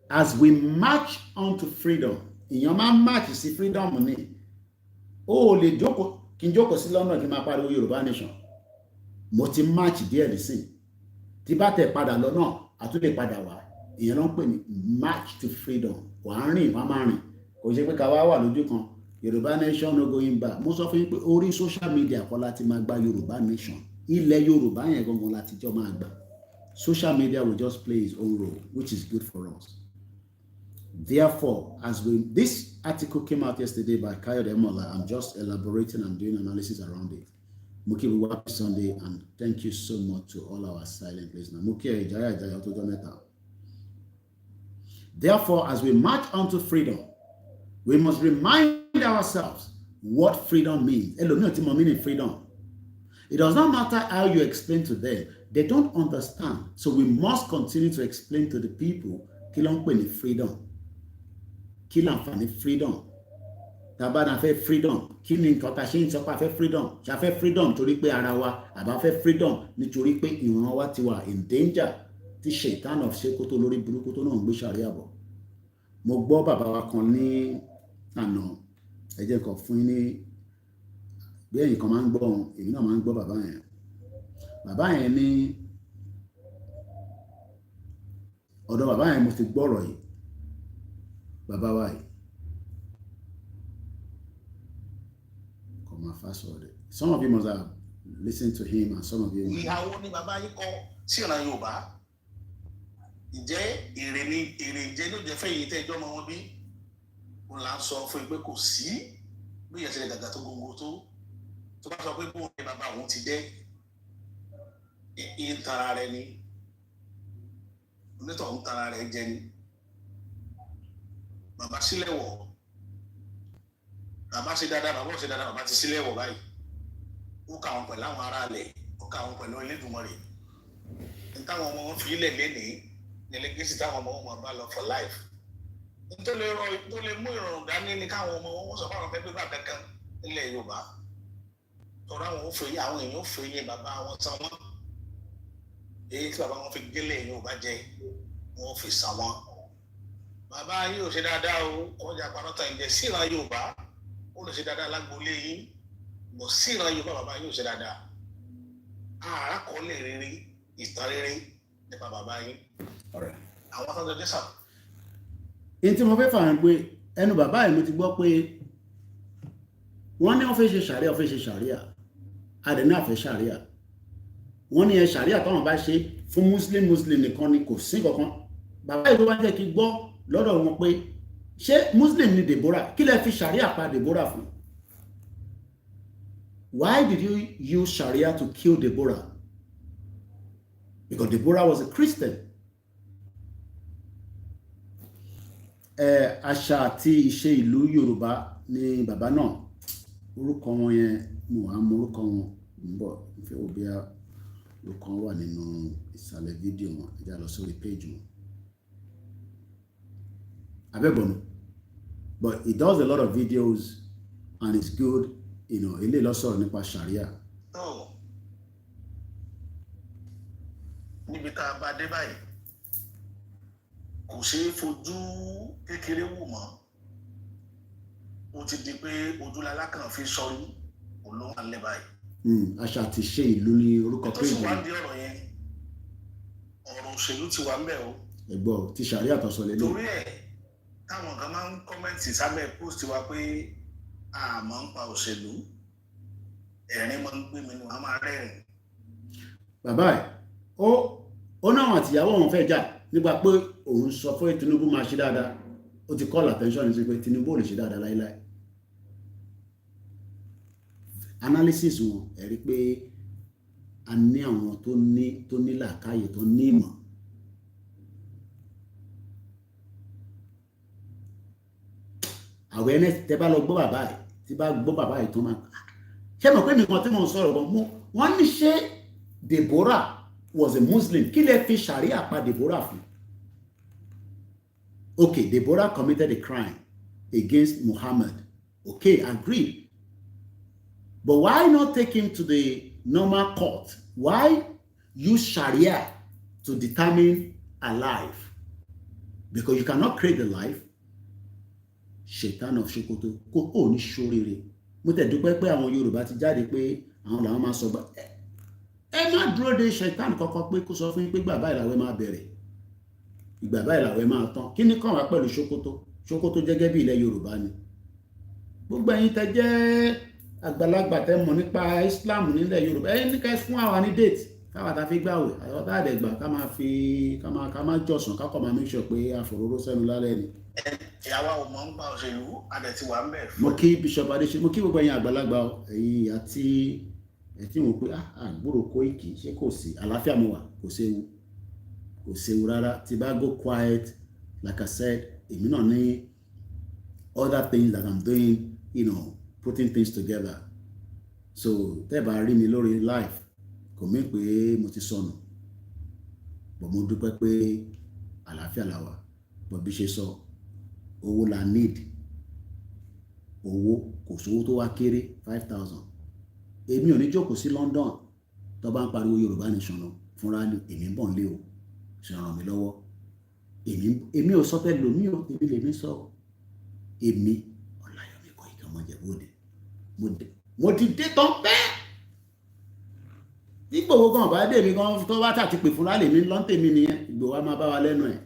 as we march on to freedom, in your man march, you see freedom money. Oh, le joko, kinjoko si lọ́nà kí máa pariwo Yorùbá Nation. Mo ti march díẹ̀ nísìn. Tí bá tẹ̀ padà lọ́nà, a tún lè padà wá. Ìyẹn ló ń pè ní march to freedom. Wà á rìn, wà á máa rìn. Kò ṣe pé ká wá wà lójú kan. Yorùbá Nation no going back. Mo sọ fún yín pé orí social media kọ́ láti máa gba Yorùbá Nation. Ilẹ̀ Yorùbá yẹn gangan láti jọ máa gbà. Social media will just play its own role, which is good for us. Therefore, this article came out yesterday by Kayode Emola. I'm just elaborating and doing analysis around it. Muki, happy Sunday, and thank you so much to all our silent listeners. Muki, therefore, as we march on to freedom, we must remind ourselves what freedom means. Meaning freedom. It does not matter how you explain to them. They don't understand. So we must continue to explain to the people, freedom. Freedom. Tabana fe freedom. Kini nǹkan tá ṣe ń sọ pé freedom. Ṣá fẹ́ freedom torí pé ara wa, àbá fẹ́ freedom nítorí pé ìran wa ti wà in danger. tí ṣètàn of ṣe kó tó lórí burúkú tó náà ń gbé ṣàríà bọ̀. Mo gbọ́ bàbá wa kan ní àná, ẹ jẹ́ kan fún yín ní bí ẹ̀yin kan máa ń gbọ́ wọn, èmi náà máa ń gbọ́ bàbá yẹn. Bàbá yẹn ní ọ̀dọ̀ bàbá yẹn mo ti gbọ́rọ̀ yìí, bàbá wa yìí kò máa fà sọ̀rọ̀. Some of you must have listened to him and some of you. Ìyàwó ni bàbá yìí kọ sí ìran Yorùbá. Ǹjẹ́ èrè ìjẹ́ ló jẹ́ fẹ́ yìí tẹ́ ẹjọ́ ọmọ wọn bí? Wọ́n là ń sọ fún pé kò sí bí ìyẹn ṣe lè gàgà tó gbogbo tó bá sọ pé bóun ni bàbá òun ti jẹ́ ìtara rẹ ni onítọ̀ ń tara rẹ jẹ ni. Bàbá sílẹ̀ wọ̀, bàbá ṣe dáadáa, bàbá ò ṣe dáadáa, bàbá ti sílẹ̀ wọ̀ báyìí. Ó kà wọn pẹ̀lú àwọn ará ilẹ̀, ó kà wọn pẹ̀lú Elédùmarè. Ní táwọn ọmọ wọn fi ilẹ̀ lénìí ní lẹ́gẹ́sì táwọn ọmọ wọn bá lọ for life. Tó lè mú ìrọ̀rùn dání ni káwọn ọmọ wọn sọ fún àwọn fẹ́ gbégbá kankan nílẹ̀ Yorùbá. Tọ́ra àwọn èèyàn ò fẹ́ yé bàbá wọn san wọ́n. Èyí tí bàbá wọn fi gélé Yorùbá jẹ, wọn fi san wọ́n. Bàbá yìí ò ṣe dáadáa o, kọjá parọ́tà ìjẹ́ síran Yorùbá, ó lè ṣe dáadáa lágboolé yín. Bọ̀ síran Yorùbá bàbá yìí ò ṣe dáadáa. Àràkọọ́lẹ̀ rere, ìtàn rere nípa bàbá yìí. Àwọn tó ń jẹ́ sà. Èyí tí mo fẹ́ fà ń pé ẹnu bàbá yìí mo ti gbọ́ pé wọ́n ní wọ́n fẹ́ ṣe ṣàríà, adẹ̀ náà fẹ́ ṣàríà. Wọ́n ní ẹ ṣàríà táwọn bá ṣe fún Muslim nìkan ni kò sí kankan. Bàbá yìí ló wá jẹ́ kí gbọ́ lọ́dọ̀ wọn pé ṣé Muslim ni Deborah? Kí lẹ fi ṣàríà pa Deborah fún? Why did you use Sharia to kill Deborah? Because Deborah was a Christian. Àṣà àti ìṣe ìlú Yorùbá ni bàbá náà, orúkọ wọn yẹn mo wá mọ orúkọ wọn ń bọ̀ ìfẹ́ òbí orúkọ wà nínú ìsàlẹ̀ fídíò wọn, ẹ já lọ sórí péjì wọn. Abẹ́bọ̀nù, but he does a lot of videos and it's good, you know, ilé lọ́sọ̀rọ̀ nípa Sharia. Níbi tá a bá dé báyìí kò ṣeé fojú kékeré wò mọ́. Ó ti di pé ojúlálá kan fi sọrí olóhùn alẹ́ báyìí. Àṣà àti ìṣe ìlú ni orúkọ tó sì wá ń di ọ̀rọ̀ yẹn, ọ̀rọ̀ òṣèlú ti wà ń bẹ̀ o. Ẹ̀gbọ́n ti Sharia tó sọ lélẹ̀. Torí ẹ̀ táwọn kan máa ń kọ́mẹ́ǹtì sábẹ́ post wa pé a máa ń pa òṣèlú, ẹ̀rín máa ń gbé mi ni wọ́n máa rẹ́rìn. Bàbá ẹ̀ ó náà àtìyàwó òun fẹ́ jà nígbà pé òun sọ fún Tinubu máa ṣe dáadáa. Ó ti call attention sí pé Tinubu ò lè ṣe dáadáa láíláí. Analysis wọn ẹ rí pé a ní àwọn tó ní làákàyè tó ní ìmọ̀. Awareness tẹ́ bá lọ gbọ́ bàbá ẹ̀, tí bá gbọ́ bàbá ẹ̀ tó máa ṣé mọ̀ pé nìkan tí mo ń sọ̀rọ̀ bọ̀ wọ́n ní ṣé Deborah was a Muslim? Kí lẹ fi Sharia pa Deborah fún? Okay, Deborah committed a crime against Muhammad. Okay, agreed. But why not take him to the normal court? Why use Sharia to determine a life? Because you cannot create the life. Shaitan of Sokoto kò ó ní ṣoríire. Mo tẹ̀ dúpẹ́ pé àwọn Yorùbá ti jáde pé àwọn làwọn máa sọ ẹ má dúró de Shaitan kọ́kọ́ pé kó sọ fún yín pé gbà báyìí làwẹ̀ máa bẹ̀rẹ̀. Ìgbà báyìí làwẹ̀ máa tán. Kí ni kàn wá pẹ̀lú Sokoto? Sokoto gẹ́gẹ́ bí ilẹ̀ Yorùbá ni. Gbogbo ẹ̀yin tẹ́ jẹ́ àgbàlagbà tẹ́ mọ̀ nípa Islam nílẹ̀ Yorùbá ẹ̀yin ní ká fún àwa ní date káwa ta fi gbàwẹ̀ àwọn tá àdẹ̀gbà ká máa jọ̀sán ká kọ́ máa make sure pé àfòróró sẹ́nu lálẹ́ ni. Ìyàwó àwọn ọmọ ń gba òṣèlú adẹ̀ ti wà ń bẹ̀. Mo kí Bishop Adéṣe, mo kí gbogbo ẹ̀yin àgbàlagbà ẹ̀yin àti ẹ̀tí wọn pé àgbúrò Koiki ṣé kò sí àlàáfíà mo wà, kò séwu rárá. Tí bá go quiet like I said, èmi náà ní other things that I'm doing, you know, putting things together. So tẹ́ bá rí mi lórí live kò mí pé mo ti sọnù, but mo dúpẹ́ pé àlàáfíà la wà. But bí ṣe sọ owó la need, owó kò sówó tó wá kéré 5,000. Èmi ò ní jókòó sí London tó bá ń pariwo Yorùbá nation lọ fúnra ní èmi ń bọ̀ nílé o. ṣe ràn mí lọ́wọ́ èmi ò sọ pé lòmí ò èmi lèmi sọ èmi Ọláyọmí Koiki ọmọ Ìjẹ̀bú Òde mo ti dé tán pẹ́ Ìgbòho gan bá dé mi gan tó bá tàti pè fún lálẹ́ mi lọ́ntèmi nìyẹn Ìgbòho wa máa bá wa lẹ́nu ẹ̀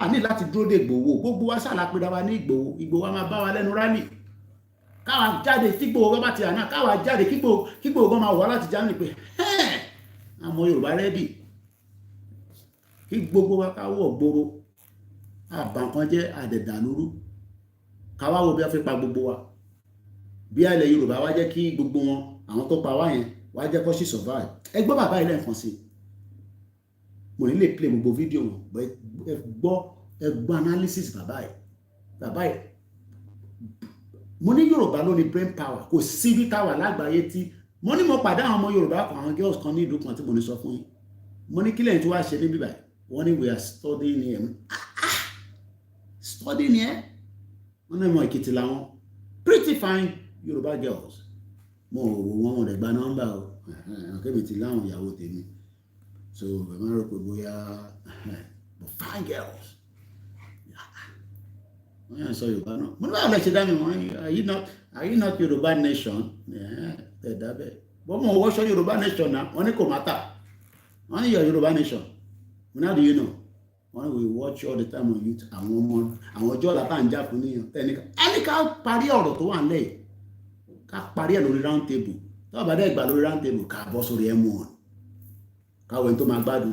a ní láti dúró dé Ìgbòho gbogbo wa ṣàlápẹ́dá wa ní Ìgbòho wa máa bá wa lẹ́nu rálì káwa jáde tí Ìgbòho bá ti àná káwa jáde kí Ìgbòho gan máa wà láti jáde pé àwọn Yorùbá rẹ́dì kí gbogbo wa káwọ̀ gbòòrò àbànkan jẹ́ àdẹ̀dàlúrú káwá wo bí a fi pa gbogbo wa bí ilẹ̀ Yorùbá wá jẹ́ kí gbogbo wọn àwọn tó pa wá yẹn wá jẹ́ kó sì survive ẹ gbọ́ bàbá ilé nǹkan sí mo ní lè play gbogbo fídíò wọn ẹ gbọ́ analysis bàbá yìí mo ní Yorùbá ló ní brain power kò sí bí táwà lágbàáyé tí mo ní mo pàdé àwọn ọmọ Yorùbá kan àwọn girls kan ní ìlú kan tí mo ní sọ fún yín mo ní kílẹ̀ tí wàá ṣe níbí báyìí wọ́n ní we are studying here studying here wọ́n ní mo Èkìtì làwọn pretty fine Yorùbá girls mo wò wọ́n rẹ̀ gba nọ́mbà o kébì ti láwọn ìyàwó tèmi so ẹ̀ máa rò pé bóyá but fine girls wọ́n yàn sọ Yorùbá náà mo ní báwo lè ṣe dá mi wọ́n are you not Yorùbá nation ẹ̀ dábẹ́ bọ́n mo wọ́ṣọ Yorùbá nation náà wọ́n ní kò má tà wọ́n ní Yorùbá nation how do you know when we watch all the time on YouTube àwọn ọjọ́ làbá ń jà fún níyàn ẹni ká parí ọ̀rọ̀ tó wà nílẹ̀ ká parí ẹ̀ lórí round table tó bá dẹ́ gbà lórí round table ká bọ́ sórí M1 káwọn ẹni tó máa gbádùn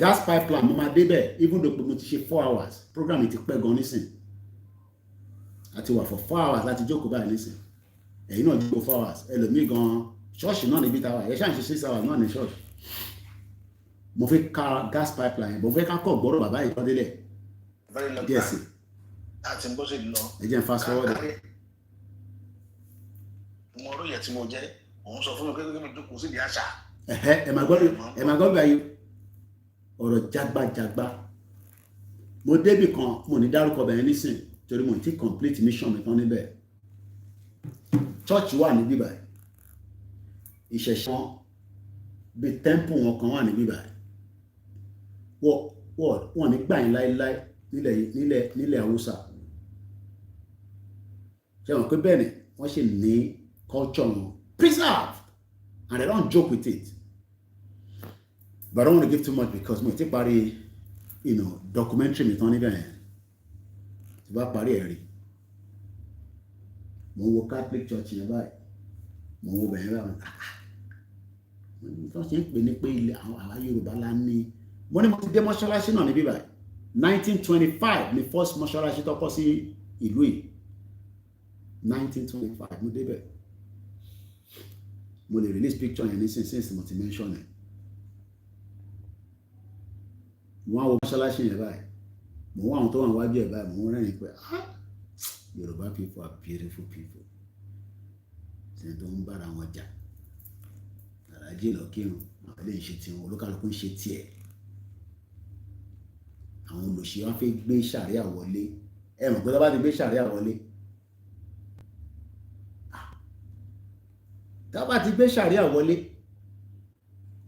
gas pipeline mo máa débẹ̀ even though mo ti ṣe 4 hours program ti pẹ́ gan nísìn àti wà for 4 hours láti jókòó báyìí nísìn ẹ̀yin náà jókòó 4 hours ẹlòmíì gan ṣọ́ọ̀ṣì náà níbi táwa ẹ̀ ṣáà ń ṣe 6 hours náà ní ṣọ́ọ̀ṣì mo fẹ́ ka gas pipeline mo fẹ́ ká kọ́ gbọ́rọ̀ bàbá yìí tọ́ délẹ̀ díẹ̀ sí láti ń bó ṣe lọ ẹ jẹ́ n fast forward mo róye tí mo jẹ́ òun sọ fún mi kékeré mi jókòó sí ìdí àṣà ẹ máa gbọ́ bí ayé ọ̀rọ̀ jágbájágbá mo débì kan mo ní dárúkọ bẹ̀rẹ̀ nísìn torí mo ti complete mission mi tán níbẹ̀ church wà ní bíbà ìṣẹ̀ṣẹ̀ bí temple wọn kan wà ní bíbà wọ́n ní gbà yín láíláí nílẹ̀ Haúsá ṣe wọ́n pé bẹ́ẹ̀ ni wọ́n ṣe ní culture wọn preserved and they don't joke with it but I don't want to give too much because mo ti parí documentary mi tán níbẹ̀ yẹn tí bá parí ẹ̀ rí mo wo Catholic church yẹn báyìí mo wo bẹ̀yẹn báyìí tó ṣe ń pè ní pé ilẹ̀ àwa Yorùbá la ní mo ní mo ti dé mọ́ṣáláṣí náà níbí báyìí 1925 ni first mọ́ṣáláṣí tó kọ́ sí ìlú yìí 1925 mo débẹ̀ mo lè release picture yẹn nísinsìnyí mo ti mention ẹ̀ mo wá wo mọ́ṣáláṣí yẹn báyìí mo wá àwọn tó wà níwájú ẹ̀ báyìí mo rẹ́rìn pé Yorùbá people are beautiful people ṣe tó ń bára wọn jà àràjì lọ kírun àwọn ilé ìṣe tiwọn olúkálùkù ń ṣe tiẹ̀ àwọn olùṣe wọn fẹ́ gbé ṣàríà wọlé ẹ mọ̀ pé tó bá ti gbé ṣàríà wọlé tó bá ti gbé ṣàríà wọlé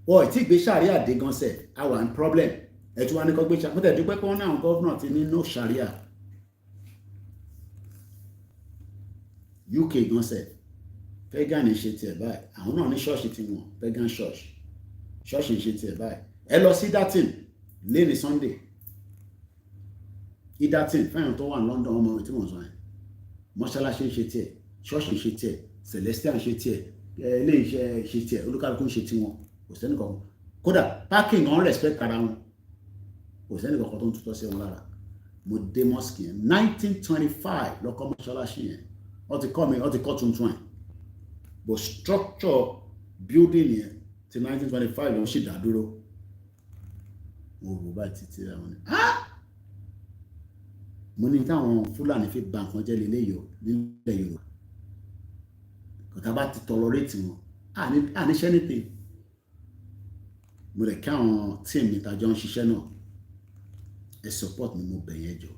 wọ́n ti gbé ṣàríà dé gan sẹ̀ our problem ẹ̀ tí wọ́n ní kọ́ gbé ṣàríà mọ́tẹ̀ dúpẹ́ pé wọ́n náà gọ́ọ̀nà ti ní no ṣàríà UK gan sẹ̀ pagan ṣe tiẹ̀ báyìí àwọn náà ní ṣọ́ọ̀ṣì tí wọ́n pagan ṣọ́ọ̀ṣì ṣe tiẹ̀ báyìí ẹ lọ sí Datin lẹ́ni Sunday Datin fẹ́ràn tó wà ní London ọmọ rẹ̀ tí wọ́n sọ yẹn mọ́ṣáláṣí ṣe tiẹ̀ ṣọ́ọ̀ṣì ṣe tiẹ̀ Celestial ṣe tiẹ̀ ilé iṣẹ́ ṣe tiẹ̀ olúkálùkù ṣe tiwọn kò sẹ́ni kankan kódà parking on respect ara wọn kò sẹ́ni kankan tó ń tutọ́ sí wọn lára mo dé mosque yẹn 1925 lọ́kọ́ mọ́ṣáláṣí yẹn wọ́n ti kọ́ tuntun ẹ̀ but structure building yẹn ti 1925 wọ́n sì dá dúró mo rò báyìí títí àwọn ni mo ní táwọn Fúlàní fi bà nǹkan jẹ́ lélẹ́yọ̀ nílẹ̀ Yorùbá kọ̀tà bá ti tolerate wọn àníṣẹ́ anything mo rẹ̀ kí àwọn tíìmù mi tàjọ ń ṣiṣẹ́ náà ẹ support mi mo bẹ̀ yẹn jọ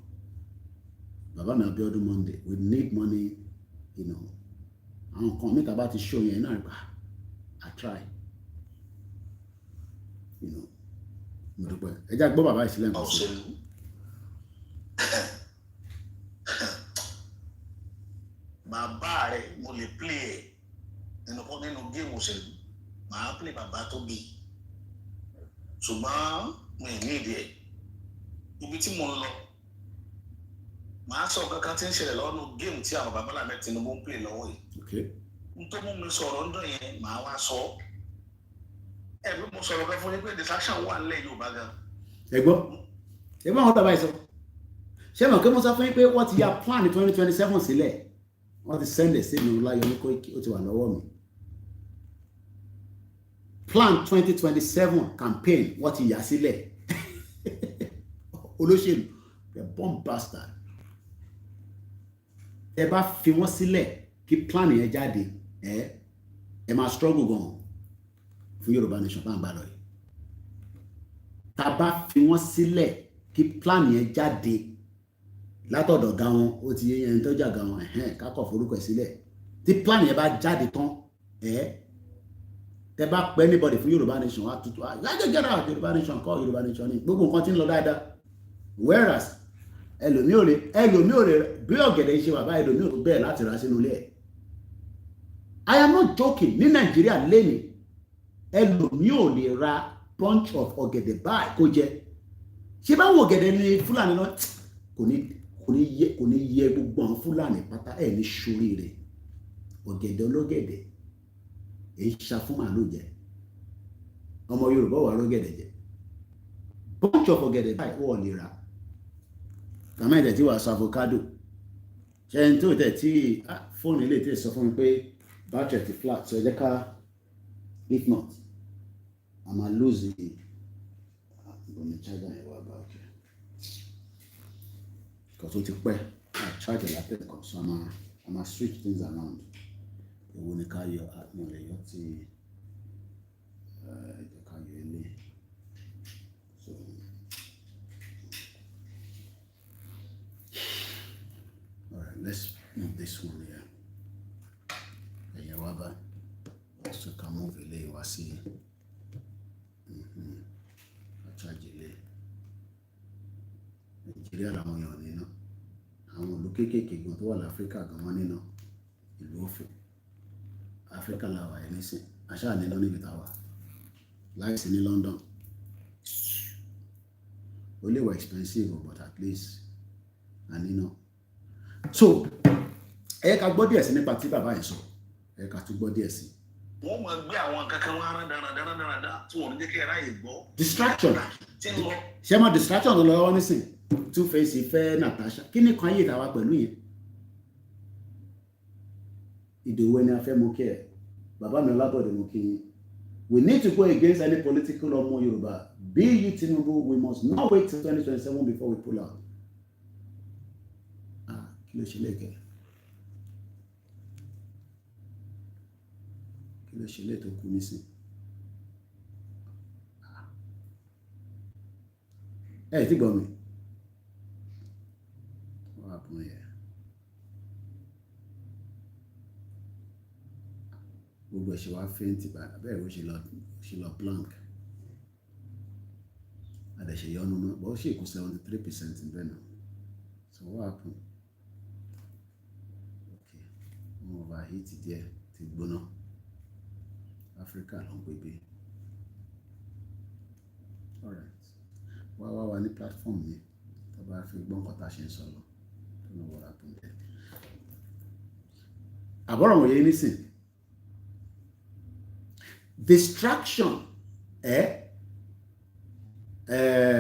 bàbá mi Abíọ́dún Monday we need money àwọn kan níta bá ti show yẹn náà I try mo dúpẹ́ ẹ já gbọ́ bàbá ìsílẹ̀ nǹkan sí. òṣèlú bàbá rẹ mo lè play ẹ nínú géèmù òṣèlú màá play bàbá tó bí ṣùgbọ́n mi ì ní ìdí ẹ̀ ibi tí mo ń lọ màá sọ kankan tí ń ṣẹlẹ̀ lọ́nu géèmù tí àwọn bàbá làbẹ́ Tinubu ń play lọ́wọ́ yìí nítorí mú mi sọ̀rọ̀ ń dùn yẹn màá wá sọ ẹ bí mo sọ̀rọ̀ kan fún yín pé distraction wà nílẹ̀ Yorùbá gan. ẹ gbọ́ àwọn bàbá yìí sọ ṣé mọ̀ kí mo sọ fún yín pé wọ́n ti ya plan 2027 sílẹ̀ wọ́n ti send sí mi Ọláyọmí Kóìkì ó ti wà lọ́wọ́ mi plan 2027 campaign wọ́n ti yà sílẹ̀ olóṣèlú the bomb bastard ẹ bá fi wọ́n sílẹ̀ kí plan yẹn jáde ẹ máa struggle gan fún Yorùbá nation bá ń gbà lọ yìí tá a bá fi wọ́n sílẹ̀ kí plan yẹn jáde látọ̀dọ̀ ga wọn ó ti yé ẹni tó jà ga wọn kákọ̀ forúkọ sílẹ̀ tí plan yẹn bá jáde tán tẹ bá pẹ́ anybody fún Yorùbá nation wá tutù lájẹ́ gẹ́rà Yorùbá nation kọ́ Yorùbá nation ni gbogbo nǹkan tí ń lọ dáadáa whereas ẹlòmí ò lè bí ọ̀gẹ̀dẹ̀ ṣe wà báyìí ẹlòmí ò bẹ́ẹ̀ láti ra sínú ilé ẹ̀ I am not joking ní Nàìjíríà lẹ́nìí ẹlòmí ò lè ra bunch of ọ̀gẹ̀dẹ̀ báyìí kó jẹ ṣé báwo ọ̀gẹ̀dẹ̀ ní Fúlàní náà kò ní yẹ gbogbo àwọn Fúlàní pátá ẹ̀ ní sórí rẹ̀ ọ̀gẹ̀dẹ̀ ológẹ̀dẹ̀ èyí ṣá fún màálù jẹ ọmọ Yorùbá wà lọ́gẹ̀dẹ̀ jẹ bunch of ọ̀gẹ̀dẹ̀ báyìí wọ́n lè ra kàmá ìdẹ̀ tí wàá sọ avocado ṣe ẹni tó tẹ̀ tí fóònù ilé tí sọ fún mi pé battery ti flat so ẹ jẹ́ ká if not I ma lose the charger yẹn wá bá ọkẹ kò tó ti pẹ́ charger látẹ̀ kan so I ma switch things around èwo ni ká yọ àtúnlẹ̀ yọ tí ẹ̀jẹ̀ ká yọ ilé so. Let's move this one here. So can move ilé wá sí charge ilé. Nàìjíríà làwọn èèyàn nínú. Àwọn ìlú kéékèèké gan tó wà láfíríkà gan wọ́n nínú. Ìlú òfò. Áfíríkà làwà ẹ̀ nísìn. Àṣà nínú níbi táwà. Láìsí ní London. Ó lè wà expensive but at least ànínà. So ẹ ká gbọ́ díẹ̀ sí nípa tí bàbá yẹn sọ ẹ ká tún gbọ́ díẹ̀ sí. wọ́n máa gbé àwọn kankan wọn ara dáradára tí wọ́n ní jẹ́ kí ẹ ráyè gbọ́. Distraction ṣé máa distraction tó lọ́wọ́ nísìn Two-Face fẹ́ Natasha kí ni kan ayé ìtawà pẹ̀lú yẹn. Ìdòwú ẹni afẹ́ mú kí ẹ bàbá mi Ọlábọ̀dé mú kí yín. We need to go against any political ọmọ Yorùbá be you Tinubu we must not wait till 2027 before we pull out. Kí ló ṣe lẹ́kẹ̀ẹ́? Kí ló ṣe lẹ́ tó kú nísìn? Ẹ ti gbọ́ mi? What happened here? Gbogbo ẹ̀ ṣe wá fẹ́ǹtì bẹ́ẹ̀ ó ṣe lọ blank. Àdẹ̀ṣe yọnu náà, but ó ṣe kú 73% in bẹ́ẹ̀ náà. So what happened? Wọ́n overheat díẹ̀ ti gbóná. Africa ló ń pè bí. Alright. Wá ní platform mi tó bá fi gbọ́n nǹkan tá a ṣe ń sọ̀rọ̀ tó ní wọ́n rápùn dẹ̀. Àbọ̀rọ̀ wọ̀nyí nísìn. Distraction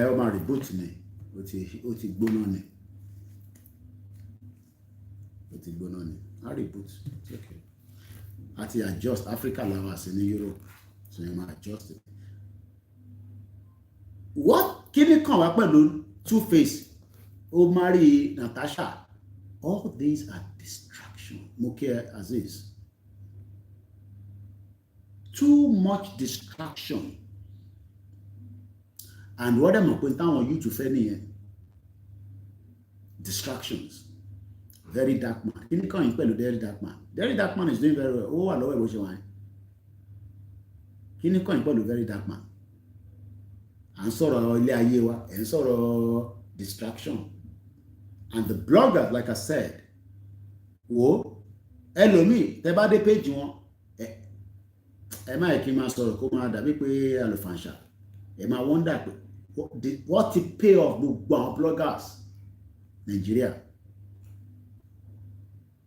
ó máa reboot ni ó ti gbóná ni. Ó ti gbóná ni. I reboot. It's okay. Àti adjust Africa làwọn àṣẹ ní Europe so you ma adjust it. What kí ni kàn wá pẹ̀lú Two-Face ó marry Natasha? All these are distraction. Moke Aziz. Too much distraction. And what am I putting down on you to fẹ́ nìyẹn? Distractions. Very dark man. Kí ni kàn yín pẹ̀lú very dark man? Very dark man is doing very well. Ó wà lọ́wọ́ ìwé ṣe wáyé. Kí ni kàn yín pẹ̀lú very dark man? à ń sọ̀rọ̀ ilé ayé wa, ẹ̀ ń sọ̀rọ̀ distraction. And the bloggers, like I said, wo ẹlòmíì tẹ́ bá dé page wọn ẹ má yẹ kí n máa sọ̀rọ̀ kó máa dàbí pé àlùfànṣà, ẹ máa wonder pé what ti pay off gbogbo àwọn bloggers Nigeria,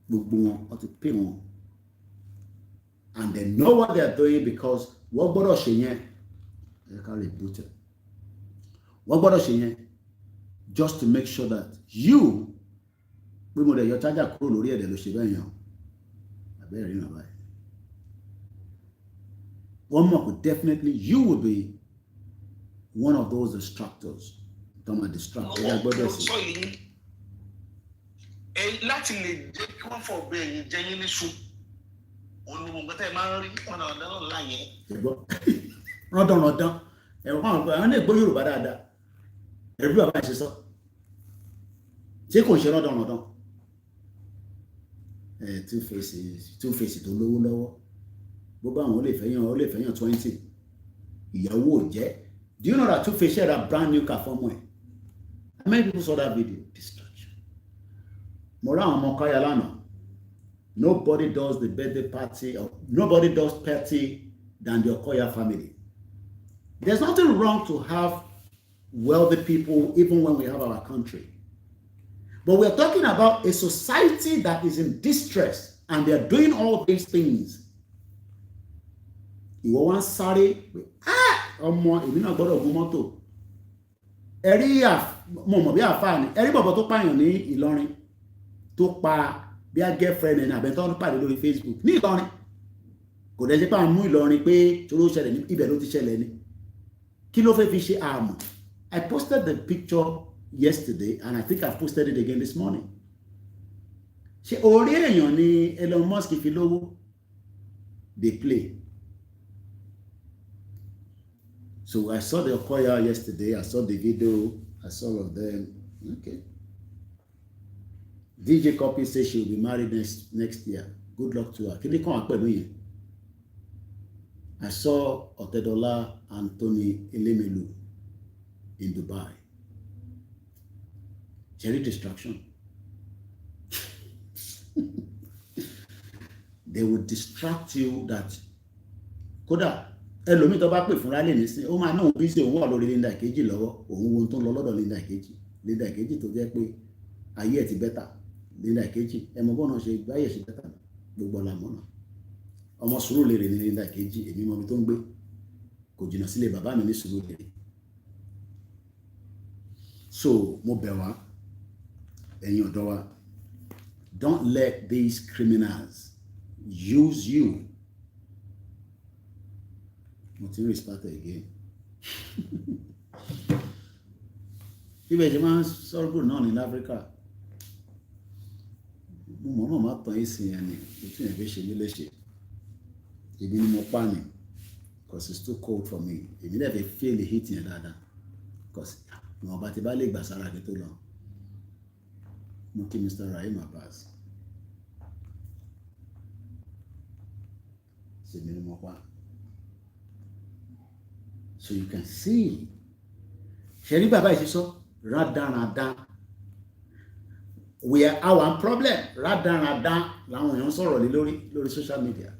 gbogbo wọn what ti pay wọn, and they know what they are doing because wọ́n gbọ́dọ̀ ṣe yẹn ẹ ká lè boot it, wọ́n gbọ́dọ̀ ṣe yẹn just to make sure that you pé mo lè yọ charger kúrò lórí ẹ̀dẹ̀ ló ṣe bẹ́ẹ̀ yẹn abẹ́rẹ́ rí nàbáyé. One more, definitely you will be one of those distractors. Don't mind distract. Láti lè jẹ́ kí wọ́n fọ̀ bẹ́ẹ̀ yẹn jẹ́ yín níṣu. Olùmọ̀gbọ́n tẹ́ máa ń rí ọ̀nà ọ̀dọ́ láyé. Rọ́dọ̀rọ̀dán. Ẹ̀rọ kan àwọn lè gbọ́ Yorùbá dáadáa. Ẹ̀rọ bí bàbá ṣe sọ. Ṣé kò ṣe rọ́dọ̀rọ̀dán? Two-face tó lówó lọ́wọ́. Gbogbo àwọn ó lè fẹ́yàn 20. Ìyàwó ò jẹ́. Do you know that Two-Face shared a brand new car from where? How many people saw that video? Distraction. Mora Mokaya lana. Nobody does the birthday party or nobody does party than the Okoya family. There's nothing wrong to have wealthy people even when we have our country. But we're talking about a society that is in distress and they're doing all these things. Ìwọ wá ń sáré ọmọ èmi náà gbọ́dọ̀ gun mọ́tò ẹ̀rí mọ̀ bí àfáà ni ẹ̀rí bọ̀bọ̀ tó pààyàn ní Ìlọrin tó pa bí a girlfriend ẹni àbẹ̀tọ́ ń pàdé lórí Facebook ní Ìlọrin kò dẹ̀ ṣe pé àwọn mú Ìlọrin pé tó ṣẹlẹ̀ ní ibẹ̀ ló ti ṣẹlẹ̀ ni kí ló fẹ́ fi ṣe àmọ̀. I posted the picture yesterday and I think I posted it again this morning. Ṣé orí èèyàn ni Elon Musk fi lówó? They play. So I saw the Okoya yesterday. I saw the video. I saw all of them. Okay. DJ Copy says she will be married next year. Good luck to her. Can you come up with I saw Otedola and Tony Elemelu in Dubai. Cherry distraction. They will distract you that kódà ẹlòmíì tó bá pè fúnra lè nísìn ó máa náà bí sí òun wà lórí Linda Ìkejì lọ́wọ́ òun wo tó ń lọ lọ́dọ̀ Linda Ìkejì tó jẹ́ pé ayé ẹ̀ ti bẹ́tà Linda Ìkejì ẹmọ bọ́nà ṣe gbáyé ṣe bẹ́tà gbogbo ọ̀làmọ́nà ọmọ Sùúrùlérè ní Linda Ìkejì èmi mọ̀ mi tó ń gbé kò jìnnà sílé bàbá mi ní Sùúrùlérè. So mo bẹ̀ wá ẹ̀yin ọ̀dọ́ wa, don't let these criminals use you. Mo ti restart again. Ibẹ̀ jẹ́ máa ń sọ́rọ̀ náà ní Áfíríkà. Mo mọ̀ máa tàn ìsìn ẹni ètò ìyẹn fi ṣe mí léṣe. Èmi ni mo pa ni because it's too cold for me. Èmi dẹ̀ fi feel the heat yẹn dáadáa because ìwọ̀n bá ti bá lè gbà sára kí tó lọ. Mo kí Mr. Rahim Abbas. Èmi ni mo pa. So you can see. Ṣẹ̀rí bàbá ìṣísọ́ rádaràdá. We are our problem. Rádaràdá làwọn èèyàn sọ̀rọ̀ lé lórí social media.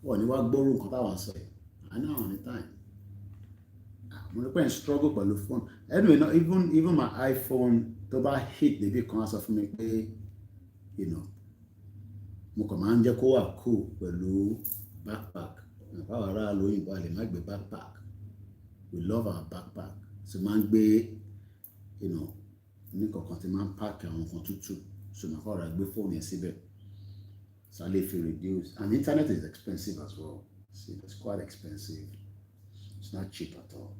Wọ́n ní wá gbóòrò nǹkan táwọn sọ yìí. I know any time. Mo ní pé n struggle pẹ̀lú phone. Anyway, no, even my iPhone tó bá hit débi kan á sọ fún mi pé mo kàn máa ń jẹ́ kó wà cool pẹ̀lú backpack. Báwo ará lóyìnbó a lè má gbé backpack. We love our backpack. So máa ń gbé ní kọ̀ọ̀kan tí máa ń pack àwọn nǹkan tútù. So máa kọ́ ra gbé fóònù yẹn síbẹ̀. So I lè fi reduce. And internet is expensive as well. See, it's quite expensive. It's not cheap at all.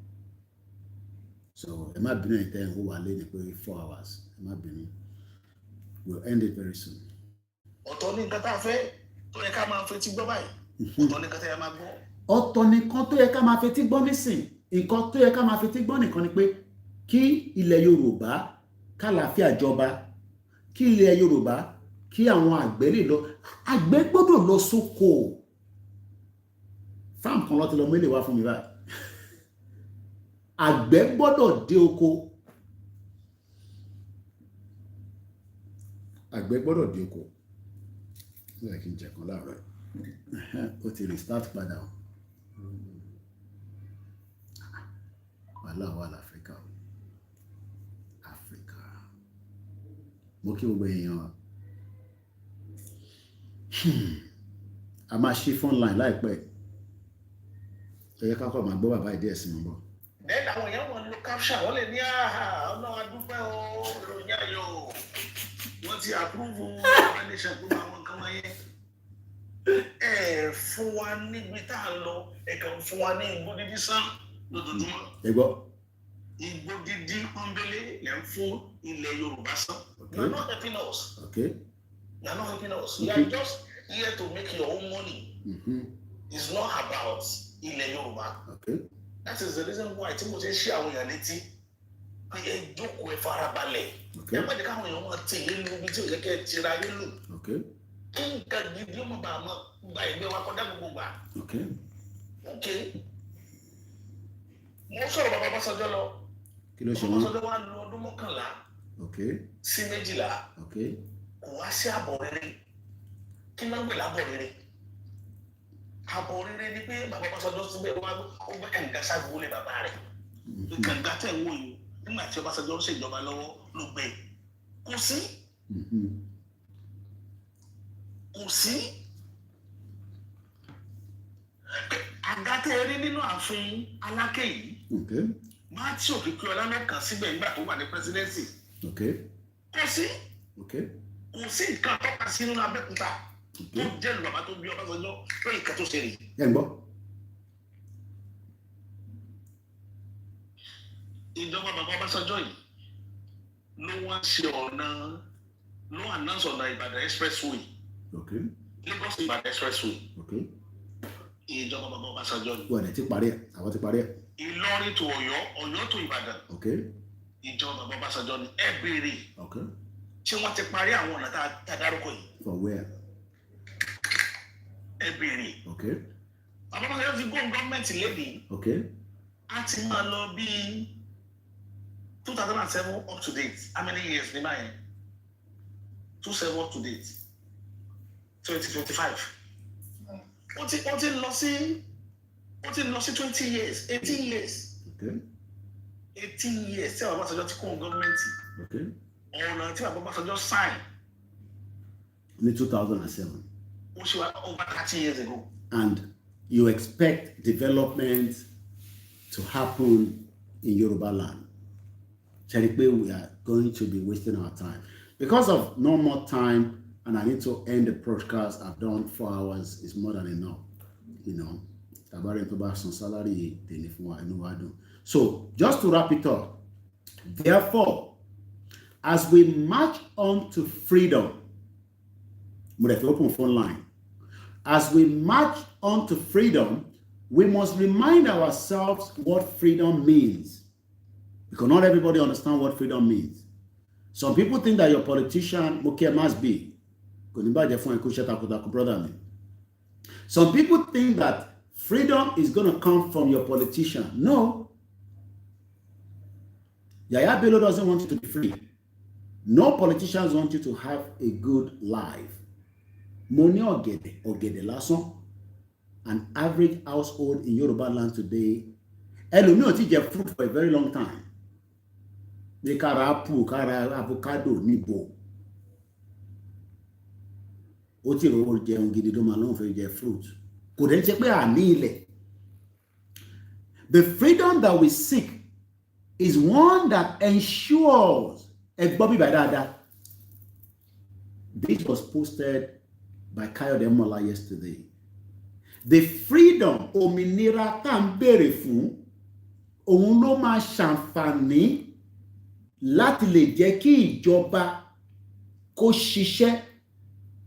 So ẹ má bínú ẹ̀yin tẹ́ ń hó wa lé ní pé 4 hours. Ẹ má bínú. We'll end it very soon. Ọ̀tọ̀ ní nǹkan tá a fẹ́ tó yẹ ká máa fetí gbọ́ báyìí. Ọ̀tọ̀ ní nǹkan tá a máa gbọ́. Ọ̀tọ̀ nìkan tó yẹ ká máa fetí gbọ́ nísìn. Nǹkan tó yẹ ká máa fetí gbọ́ nìkan ni pé kí ilẹ̀ Yorùbá kálàáfíà jọba, kí ilẹ̀ Yorùbá kí àwọn àgbẹ̀ lè lọ. Àgbẹ̀ gbọ́dọ̀ lọ sóko. Fáàmù kan ló ti lọ mélèé wá fún mi báyìí. àgbẹ̀ gbọ́dọ̀ dé oko. Àgbẹ̀ gbọ́dọ̀ dé oko. Nígbà kí n jẹ kan láàárọ̀ ó ti restart padà o. Wàhálà wà láfíríkà o. Áfíríkà. Mo kí gbogbo èèyàn. A máa ṣí phone line láìpẹ́. Ẹ yẹ ká kọ́ máa gbọ́ bàbá ìdí ẹ̀sìn mọ́ bọ̀. Then àwọn èèyàn wọn lo caption wọ́n lè ní ọlọ́run adúpẹ́ o ìròyìn ayọ̀ wọ́n ti approve organization gbogbo àwọn nǹkan wọ̀nyẹn. Ẹ fún wa níbi tá a lọ ẹ kàn fún wa ní igbó dídí sán lójoojúmọ́. Ẹ gbọ́. Igbó dídí pọ́nbélé lè ń fún ilẹ̀ Yorùbá sán. You are not helping us. Okay. You are not helping us. You are just here to make your own money. It's not about ilẹ̀ Yorùbá. Okay. That is the reason why tí mo ṣe ṣe àwọn èèyàn létí pé ẹ jókòó ẹ farabalẹ̀. Okay. Ẹ má jẹ́ káwọn èèyàn máa tẹ̀lé lóbi tí ò yẹ kẹ́ ẹ tira yé lù. Okay. Kí nǹkan gidi ó má bàa máa gba ẹgbẹ́ wa kọjá gbogbo gbà. Okay. Okay. Mo sọ̀rọ̀ bàbá Ọbásanjọ́ lọ. Kí ló ṣe wọ́n? Ọbásanjọ́ wa lo ọdún 11 Okay. sí 12. Okay. Kò wá sí àbọ̀ rere. Kí ló ń gbè lábọ̀ rere? Àbọ̀ rere ni pé bàbá Ọbásanjọ́ síbẹ̀ wá ó gbé kànga sáàgbó lé bàbá rẹ̀. Kànga tẹ̀ ń wò yìí nígbà tí Ọbásanjọ́ ń ṣèjọba lọ́wọ́ ló gbé. Kò sí. Kò sí. Àga tẹ́ ẹ rí nínú ààfin Aláké yìí. Okay. Máa tí òkìkí ọlá mẹ́kàn síbẹ̀ nígbà tó wà ní presidency. Okay. Kò sí. Okay. Kò sí nǹkan tọ́ka sí nínú Abẹ́òkúta. Tó jẹ́ lu bàbá tó bí Ọbásanjọ́ pé nǹkan tó ṣe rè. Ẹ ń gbọ́. Ìjọba bàbá Ọbásanjọ́ yìí ló wá ṣe ọ̀nà ló announce ọ̀nà Ìbàdàn expressway. Okay. Lagos Ìbàdàn expressway. Okay. Ìjọba bàbá Ọbásanjọ́ yìí. Wọ́n ẹ̀ ti parí ẹ̀. Àwọn ti parí ẹ̀. Ìlọrin tó Ọ̀yọ́, Ọ̀yọ́ tó Ìbàdàn. Okay. Ìjọba bàbá Ọbásanjọ́ ni ẹ béèrè. Okay. Ṣé wọ́n ti parí àwọn ọ̀nà tá a dárúkọ yìí? For where? Ẹ béèrè. Okay. Bàbá Ọbásanjọ́ ti gbọ́ gọ́ọ̀mẹ̀ntì lédè. Okay. A ti máa lọ bí 2007 up to date. How many years ní báyẹn? 27 up to date. 2025. Ó ti lọ sí 20 years, 18 years. Okay. 18 years tí bàbá Ọbásanjọ́ ti kún gọ́ọ̀mẹ̀ntì. Okay. Ọ̀nà tí bàbá Ọbásanjọ́ sign. In 2007. Ó ṣe wá over 30 years ago. And you expect development to happen in Yoruba land. Cheripe, we are going to be wasting our time. Because of no more time, and I need to end the broadcast, I've done 4 hours, it's more than enough. You know, salary. So, just to wrap it up, therefore, as we march on to freedom, open phone line. As we march on to freedom, we must remind ourselves what freedom means. Because not everybody understands what freedom means. Some people think that your politician, must be. Some people think that freedom is going to come from your politician. No. Yaya Bello doesn't want you to be free. No politicians want you to have a good life. Money or gede lason. An average household in Yoruba land today, ẹlòmíì ò ti jẹ fruit for a very long time. Bí kára apple, kára avocado níbo. Ó ti rówó jẹun gidi tó máa lóun fẹ́ jẹ fruit. Kò dẹ̀ ṣe pé àní ilẹ̀. The freedom that we seek is one that ensures ẹgbọ́ bíbá dáadáa. This was posted by Kayode Mola yesterday. The freedom òmìnira tá ń béèrè fún òun ló máa ṣàǹfààní láti lè jẹ́ kí ìjọba kó ṣiṣẹ́